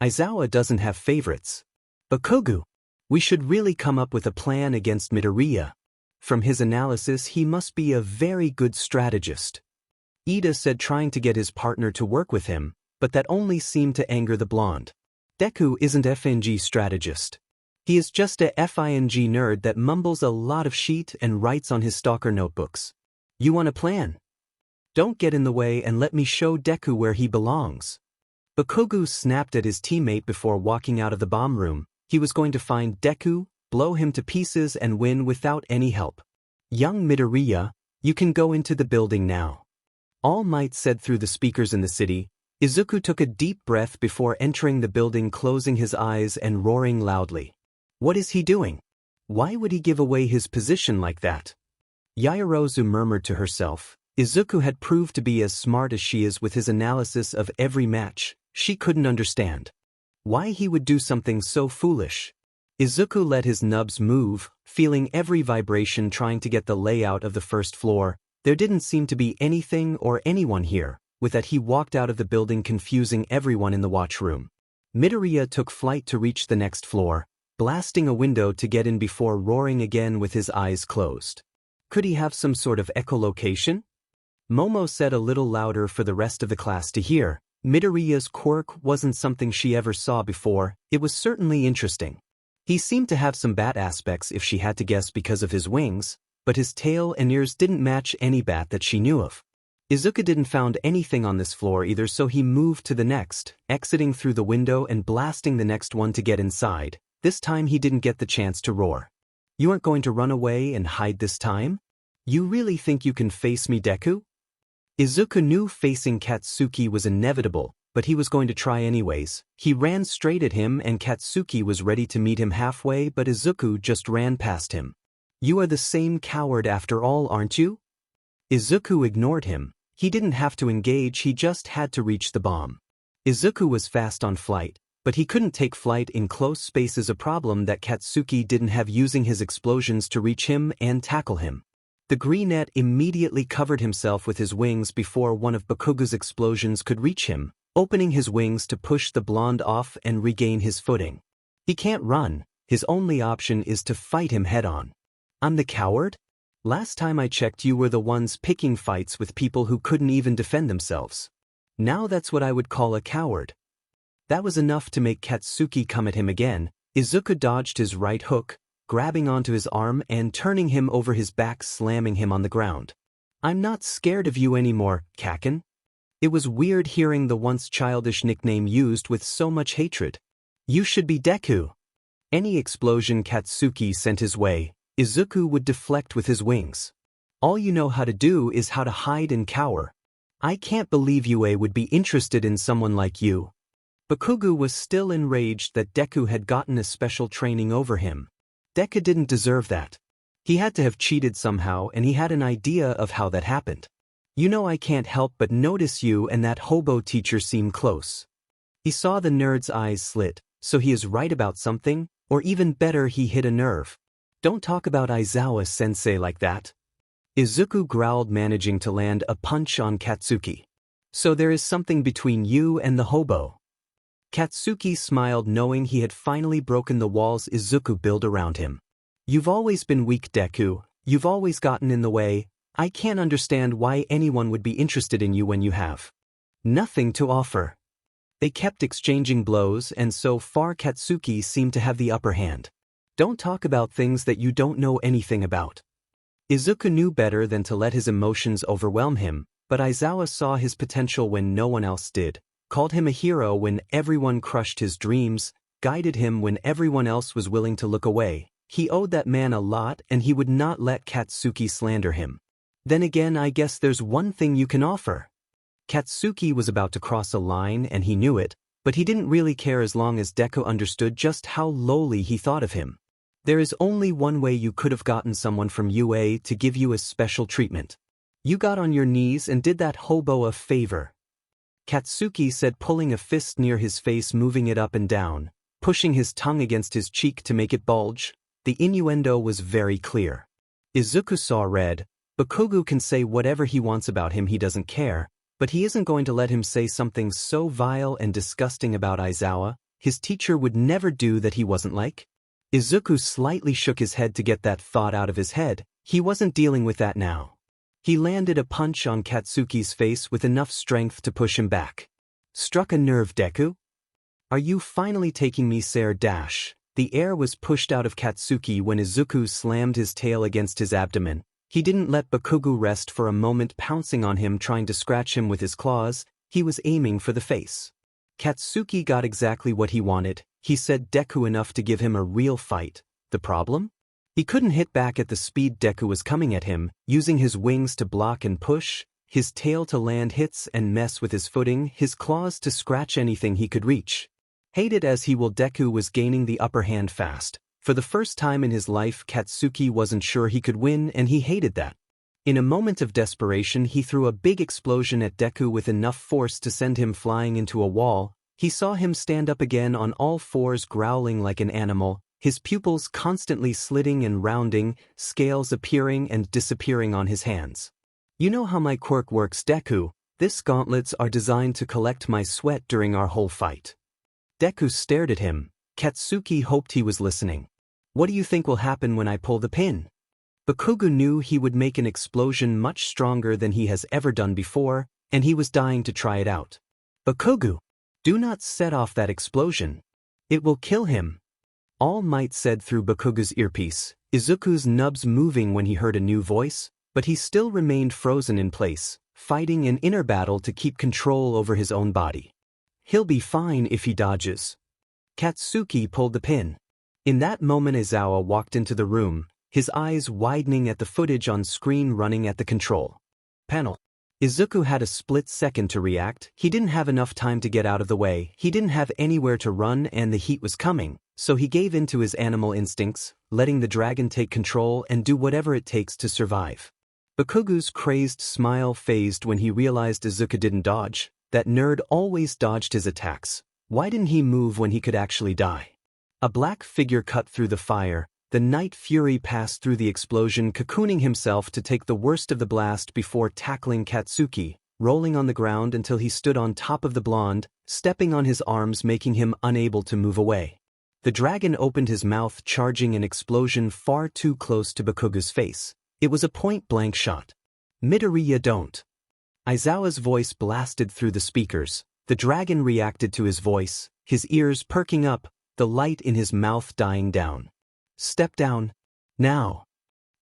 Aizawa doesn't have favorites. Bakugou. We should really come up with a plan against Midoriya. From his analysis, he must be a very good strategist. Ida said trying to get his partner to work with him, but that only seemed to anger the blonde. Deku isn't FNG strategist. He is just a FING nerd that mumbles a lot of shit and writes on his stalker notebooks. You want a plan? Don't get in the way and let me show Deku where he belongs. Bakugou snapped at his teammate before walking out of the bomb room. He was going to find Deku, blow him to pieces and win without any help. Young Midoriya, you can go into the building now. All Might said through the speakers in the city. Izuku took a deep breath before entering the building, closing his eyes and roaring loudly. What is he doing? Why would he give away his position like that? Yaoyorozu murmured to herself. Izuku had proved to be as smart as she is with his analysis of every match. She couldn't understand. Why he would do something so foolish? Izuku let his nubs move, feeling every vibration trying to get the layout of the first floor. There didn't seem to be anything or anyone here. With that he walked out of the building, confusing everyone in the watchroom. Midoriya took flight to reach the next floor, blasting a window to get in before roaring again with his eyes closed. Could he have some sort of echolocation? Momo said a little louder for the rest of the class to hear. Midoriya's quirk wasn't something she ever saw before. It was certainly interesting. He seemed to have some bat aspects if she had to guess because of his wings, but his tail and ears didn't match any bat that she knew of. Izuku didn't found anything on this floor either, so he moved to the next, exiting through the window and blasting the next one to get inside. This time he didn't get the chance to roar. You aren't going to run away and hide this time? You really think you can face me, Deku? Izuku knew facing Katsuki was inevitable, but he was going to try anyways. He ran straight at him and Katsuki was ready to meet him halfway, but Izuku just ran past him. You are the same coward after all, aren't you? Izuku ignored him. He didn't have to engage, he just had to reach the bomb. Izuku was fast on flight, but he couldn't take flight in close spaces, a problem that Katsuki didn't have, using his explosions to reach him and tackle him. The greenette immediately covered himself with his wings before one of Bakugou's explosions could reach him, opening his wings to push the blonde off and regain his footing. He can't run, his only option is to fight him head-on. I'm the coward? Last time I checked you were the ones picking fights with people who couldn't even defend themselves. Now that's what I would call a coward. That was enough to make Katsuki come at him again. Izuku dodged his right hook, grabbing onto his arm and turning him over his back, slamming him on the ground. I'm not scared of you anymore, Kacchan. It was weird hearing the once childish nickname used with so much hatred. You should be Deku. Any explosion Katsuki sent his way, Izuku would deflect with his wings. All you know how to do is how to hide and cower. I can't believe UA would be interested in someone like you. Bakugou was still enraged that Deku had gotten a special training over him. Deku didn't deserve that. He had to have cheated somehow, and he had an idea of how that happened. You know, I can't help but notice you and that hobo teacher seem close. He saw the nerd's eyes slit, so he is right about something, or even better, he hit a nerve. Don't talk about Aizawa-sensei like that. Izuku growled, managing to land a punch on Katsuki. So there is something between you and the hobo. Katsuki smiled, knowing he had finally broken the walls Izuku built around him. You've always been weak, Deku. You've always gotten in the way. I can't understand why anyone would be interested in you when you have nothing to offer. They kept exchanging blows, and so far Katsuki seemed to have the upper hand. Don't talk about things that you don't know anything about. Izuku knew better than to let his emotions overwhelm him, but Aizawa saw his potential when no one else did, called him a hero when everyone crushed his dreams, guided him when everyone else was willing to look away. He owed that man a lot, and he would not let Katsuki slander him. Then again, I guess there's one thing you can offer. Katsuki was about to cross a line and he knew it, but he didn't really care as long as Deku understood just how lowly he thought of him. There is only one way you could have gotten someone from UA to give you a special treatment. You got on your knees and did that hobo a favor. Katsuki said, pulling a fist near his face, moving it up and down, pushing his tongue against his cheek to make it bulge. The innuendo was very clear. Izuku saw red. Bakugou can say whatever he wants about him, he doesn't care, but he isn't going to let him say something so vile and disgusting about Aizawa. His teacher would never do that. He wasn't like. Izuku slightly shook his head to get that thought out of his head. He wasn't dealing with that now. He landed a punch on Katsuki's face with enough strength to push him back. Struck a nerve, Deku? Are you finally taking me, sir? Dash. The air was pushed out of Katsuki when Izuku slammed his tail against his abdomen. He didn't let Bakugou rest for a moment, pouncing on him, trying to scratch him with his claws. He was aiming for the face. Katsuki got exactly what he wanted. He said Deku enough to give him a real fight. The problem? He couldn't hit back at the speed Deku was coming at him, using his wings to block and push, his tail to land hits and mess with his footing, his claws to scratch anything he could reach. Hate it as he will, Deku was gaining the upper hand fast. For the first time in his life, Katsuki wasn't sure he could win, and he hated that. In a moment of desperation, he threw a big explosion at Deku with enough force to send him flying into a wall. He saw him stand up again on all fours, growling like an animal, his pupils constantly slitting and rounding, scales appearing and disappearing on his hands. You know how my quirk works, Deku. These gauntlets are designed to collect my sweat during our whole fight. Deku stared at him. Katsuki hoped he was listening. What do you think will happen when I pull the pin? Bakugou knew he would make an explosion much stronger than he has ever done before, and he was dying to try it out. Bakugou, do not set off that explosion. It will kill him. All Might said through Bakugou's earpiece, Izuku's nubs moving when he heard a new voice, but he still remained frozen in place, fighting an inner battle to keep control over his own body. He'll be fine if he dodges. Katsuki pulled the pin. In that moment Aizawa walked into the room, his eyes widening at the footage on screen running at the control panel. Izuku had a split second to react. He didn't have enough time to get out of the way, he didn't have anywhere to run and the heat was coming, so he gave in to his animal instincts, letting the dragon take control and do whatever it takes to survive. Bakugou's crazed smile phased when he realized Izuku didn't dodge. That nerd always dodged his attacks. Why didn't he move when he could actually die? A black figure cut through the fire. The Night Fury passed through the explosion, cocooning himself to take the worst of the blast before tackling Katsuki, rolling on the ground until he stood on top of the blonde, stepping on his arms making him unable to move away. The dragon opened his mouth, charging an explosion far too close to Bakugou's face. It was a point-blank shot. Midoriya, don't. Aizawa's voice blasted through the speakers. The dragon reacted to his voice, his ears perking up, the light in his mouth dying down. Step down. Now.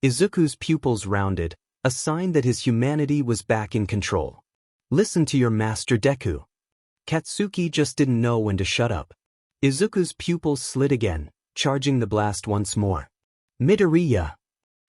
Izuku's pupils rounded, a sign that his humanity was back in control. Listen to your master, Deku. Katsuki just didn't know when to shut up. Izuku's pupils slid again, charging the blast once more. Midoriya.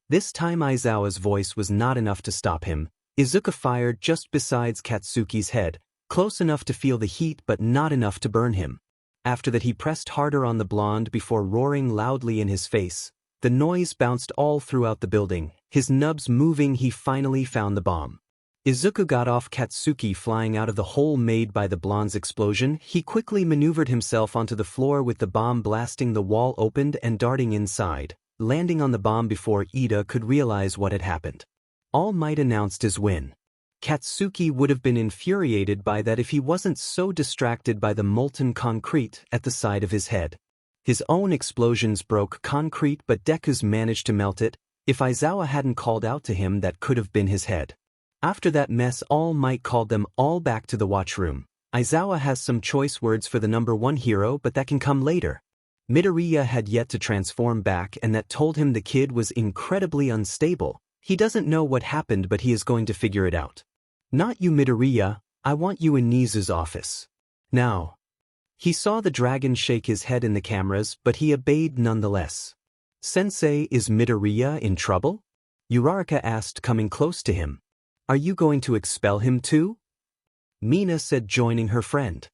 This time Aizawa's voice was not enough to stop him. Izuku fired just beside Katsuki's head, close enough to feel the heat but not enough to burn him. After that he pressed harder on the blonde before roaring loudly in his face. The noise bounced all throughout the building, his nubs moving. He finally found the bomb. Izuku got off Katsuki flying out of the hole made by the blonde's explosion. He quickly maneuvered himself onto the floor with the bomb blasting. The wall opened and darting inside, landing on the bomb before Ida could realize what had happened. All Might announced his win. Katsuki would have been infuriated by that if he wasn't so distracted by the molten concrete at the side of his head. His own explosions broke concrete, but Deku's managed to melt it. If Aizawa hadn't called out to him, that could have been his head. After that mess, All Might called them all back to the watchroom. Aizawa has some choice words for the #1 hero, but that can come later. Midoriya had yet to transform back, and that told him the kid was incredibly unstable. He doesn't know what happened, but he is going to figure it out. Not you, Midoriya. I want you in Nizu's office. Now. He saw the dragon shake his head in the cameras, but he obeyed nonetheless. Sensei, is Midoriya in trouble? Uraraka asked, coming close to him. Are you going to expel him too? Mina said, joining her friend.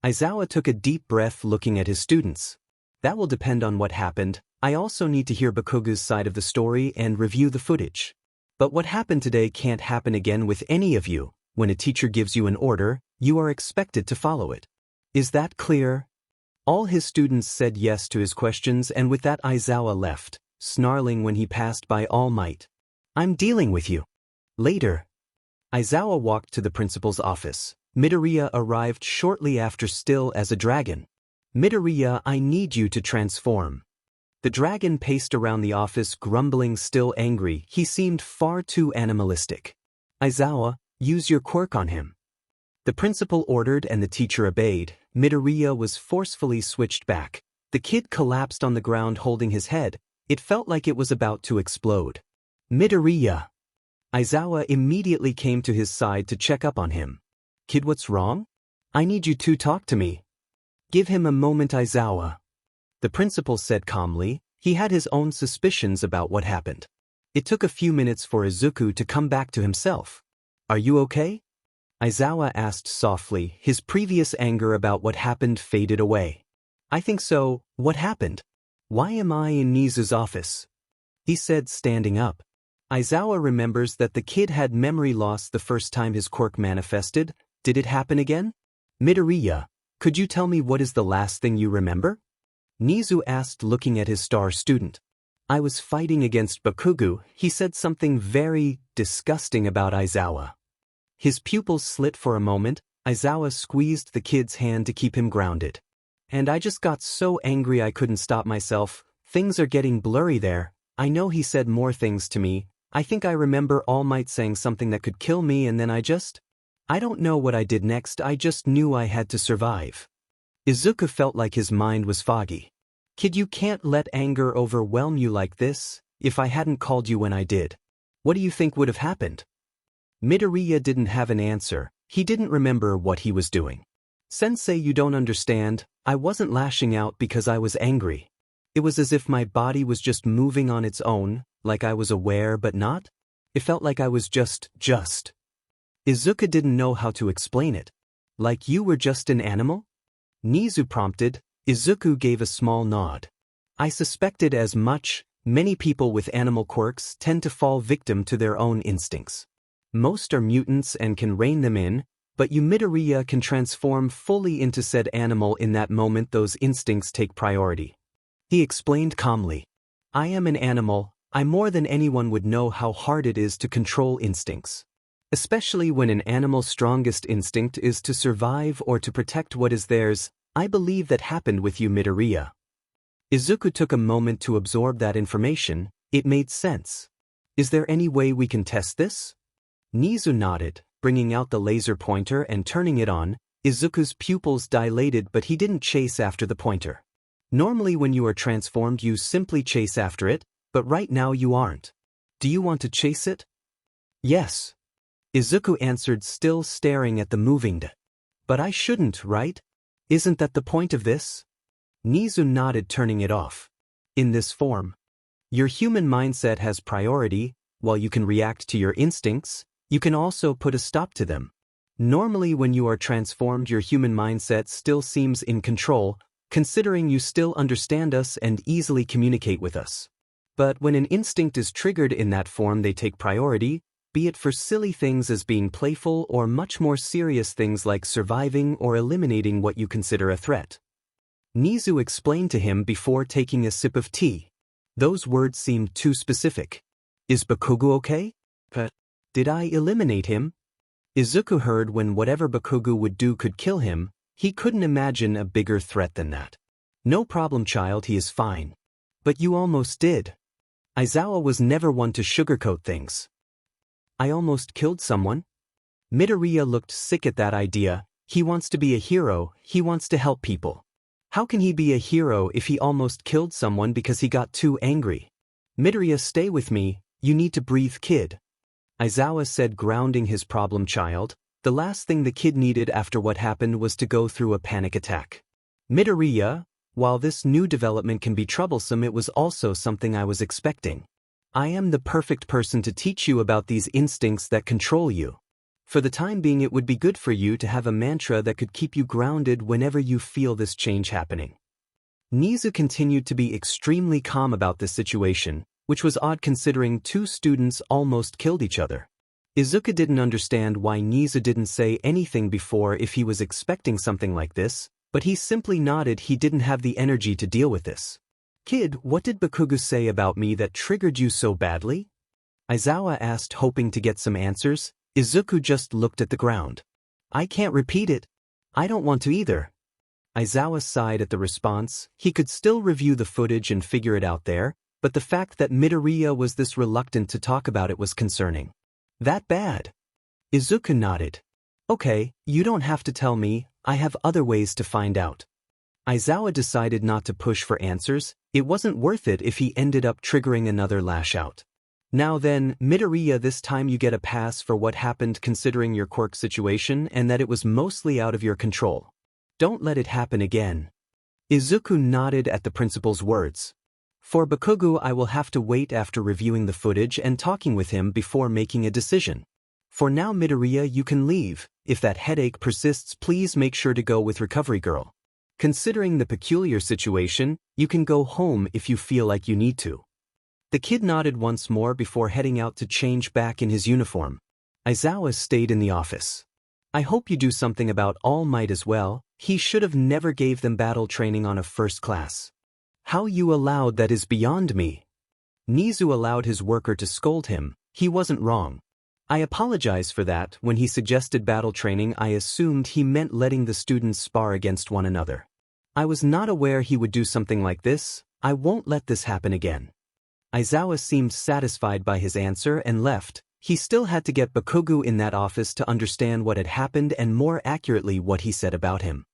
Aizawa took a deep breath, looking at his students. That will depend on what happened. I also need to hear Bakugou's side of the story and review the footage. But what happened today can't happen again with any of you. When a teacher gives you an order, you are expected to follow it. Is that clear? All his students said yes to his questions, and with that Aizawa left, snarling when he passed by All Might. I'm dealing with you. Later. Aizawa walked to the principal's office. Midoriya arrived shortly after, still as a dragon. Midoriya, I need you to transform. The dragon paced around the office, grumbling, still angry. He seemed far too animalistic. Aizawa, use your quirk on him. The principal ordered and the teacher obeyed. Midoriya was forcefully switched back. The kid collapsed on the ground holding his head. It felt like it was about to explode. Midoriya. Aizawa immediately came to his side to check up on him. Kid, what's wrong? I need you to talk to me. Give him a moment, Aizawa. The principal said calmly. He had his own suspicions about what happened. It took a few minutes for Izuku to come back to himself. Are you okay? Aizawa asked softly. His previous anger about what happened faded away. I think so. What happened? Why am I in Nizu's office? He said, standing up. Aizawa remembers that the kid had memory loss the first time his quirk manifested. Did it happen again? Midoriya. Could you tell me what is the last thing you remember? Nizu asked, looking at his star student. I was fighting against Bakugou. He said something very disgusting about Aizawa. His pupils slit for a moment. Aizawa squeezed the kid's hand to keep him grounded. And I just got so angry I couldn't stop myself. Things are getting blurry there. I know he said more things to me. I think I remember All Might saying something that could kill me, and then I don't know what I did next. I just knew I had to survive. Izuku felt like his mind was foggy. Kid, you can't let anger overwhelm you like this. If I hadn't called you when I did, what do you think would have happened? Midoriya didn't have an answer. He didn't remember what he was doing. Sensei, you don't understand. I wasn't lashing out because I was angry. It was as if my body was just moving on its own, like I was aware but not. It felt like I was just. Izuku didn't know how to explain it. Like you were just an animal? Nizu prompted. Izuku gave a small nod. I suspected as much. Many people with animal quirks tend to fall victim to their own instincts. Most are mutants and can rein them in, but you Midoriya can transform fully into said animal in that moment. Those instincts take priority. He explained calmly. I am an animal. I more than anyone would know how hard it is to control instincts. Especially when an animal's strongest instinct is to survive or to protect what is theirs. I believe that happened with you, Midoriya. Izuku took a moment to absorb that information. It made sense. Is there any way we can test this? Nizu nodded, bringing out the laser pointer and turning it on. Izuku's pupils dilated, but he didn't chase after the pointer. Normally when you are transformed you simply chase after it, but right now you aren't. Do you want to chase it? Yes. Izuku answered, still staring at the moving d. But I shouldn't, right? Isn't that the point of this? Nizu nodded, turning it off. In this form, your human mindset has priority. While you can react to your instincts, you can also put a stop to them. Normally when you are transformed your human mindset still seems in control, considering you still understand us and easily communicate with us. But when an instinct is triggered in that form they take priority, be it for silly things as being playful or much more serious things like surviving or eliminating what you consider a threat. Nizu explained to him before taking a sip of tea. Those words seemed too specific. Is Bakugou okay? Did I eliminate him? Izuku heard when whatever Bakugou would do could kill him. He couldn't imagine a bigger threat than that. No problem, child, he is fine. But you almost did. Aizawa was never one to sugarcoat things. I almost killed someone? Midoriya looked sick at that idea. He wants to be a hero, he wants to help people. How can he be a hero if he almost killed someone because he got too angry? Midoriya, stay with me, you need to breathe, kid. Aizawa said, grounding his problem child. The last thing the kid needed after what happened was to go through a panic attack. Midoriya, while this new development can be troublesome, it was also something I was expecting. I am the perfect person to teach you about these instincts that control you. For the time being it would be good for you to have a mantra that could keep you grounded whenever you feel this change happening. Nizu continued to be extremely calm about this situation, which was odd considering two students almost killed each other. Izuku didn't understand why Nizu didn't say anything before if he was expecting something like this, but he simply nodded. He didn't have the energy to deal with this. Kid, what did Bakugou say about me that triggered you so badly? Aizawa asked, hoping to get some answers. Izuku just looked at the ground. I can't repeat it. I don't want to either. Aizawa sighed at the response. He could still review the footage and figure it out there, but the fact that Midoriya was this reluctant to talk about it was concerning. That bad? Izuku nodded. Okay, you don't have to tell me, I have other ways to find out. Aizawa decided not to push for answers. It wasn't worth it if he ended up triggering another lash out. Now then, Midoriya, this time you get a pass for what happened considering your quirk situation and that it was mostly out of your control. Don't let it happen again. Izuku nodded at the principal's words. For Bakugou I will have to wait after reviewing the footage and talking with him before making a decision. For now Midoriya, you can leave. If that headache persists, please make sure to go with Recovery Girl. Considering the peculiar situation, you can go home if you feel like you need to. The kid nodded once more before heading out to change back in his uniform. Aizawa stayed in the office. I hope you do something about All Might as well. He should have never gave them battle training on a first class. How you allowed that is beyond me. Nizu allowed his worker to scold him. He wasn't wrong. I apologize for that. When he suggested battle training, I assumed he meant letting the students spar against one another. I was not aware he would do something like this. I won't let this happen again. Aizawa seemed satisfied by his answer and left. He still had to get Bakugou in that office to understand what had happened and more accurately what he said about him.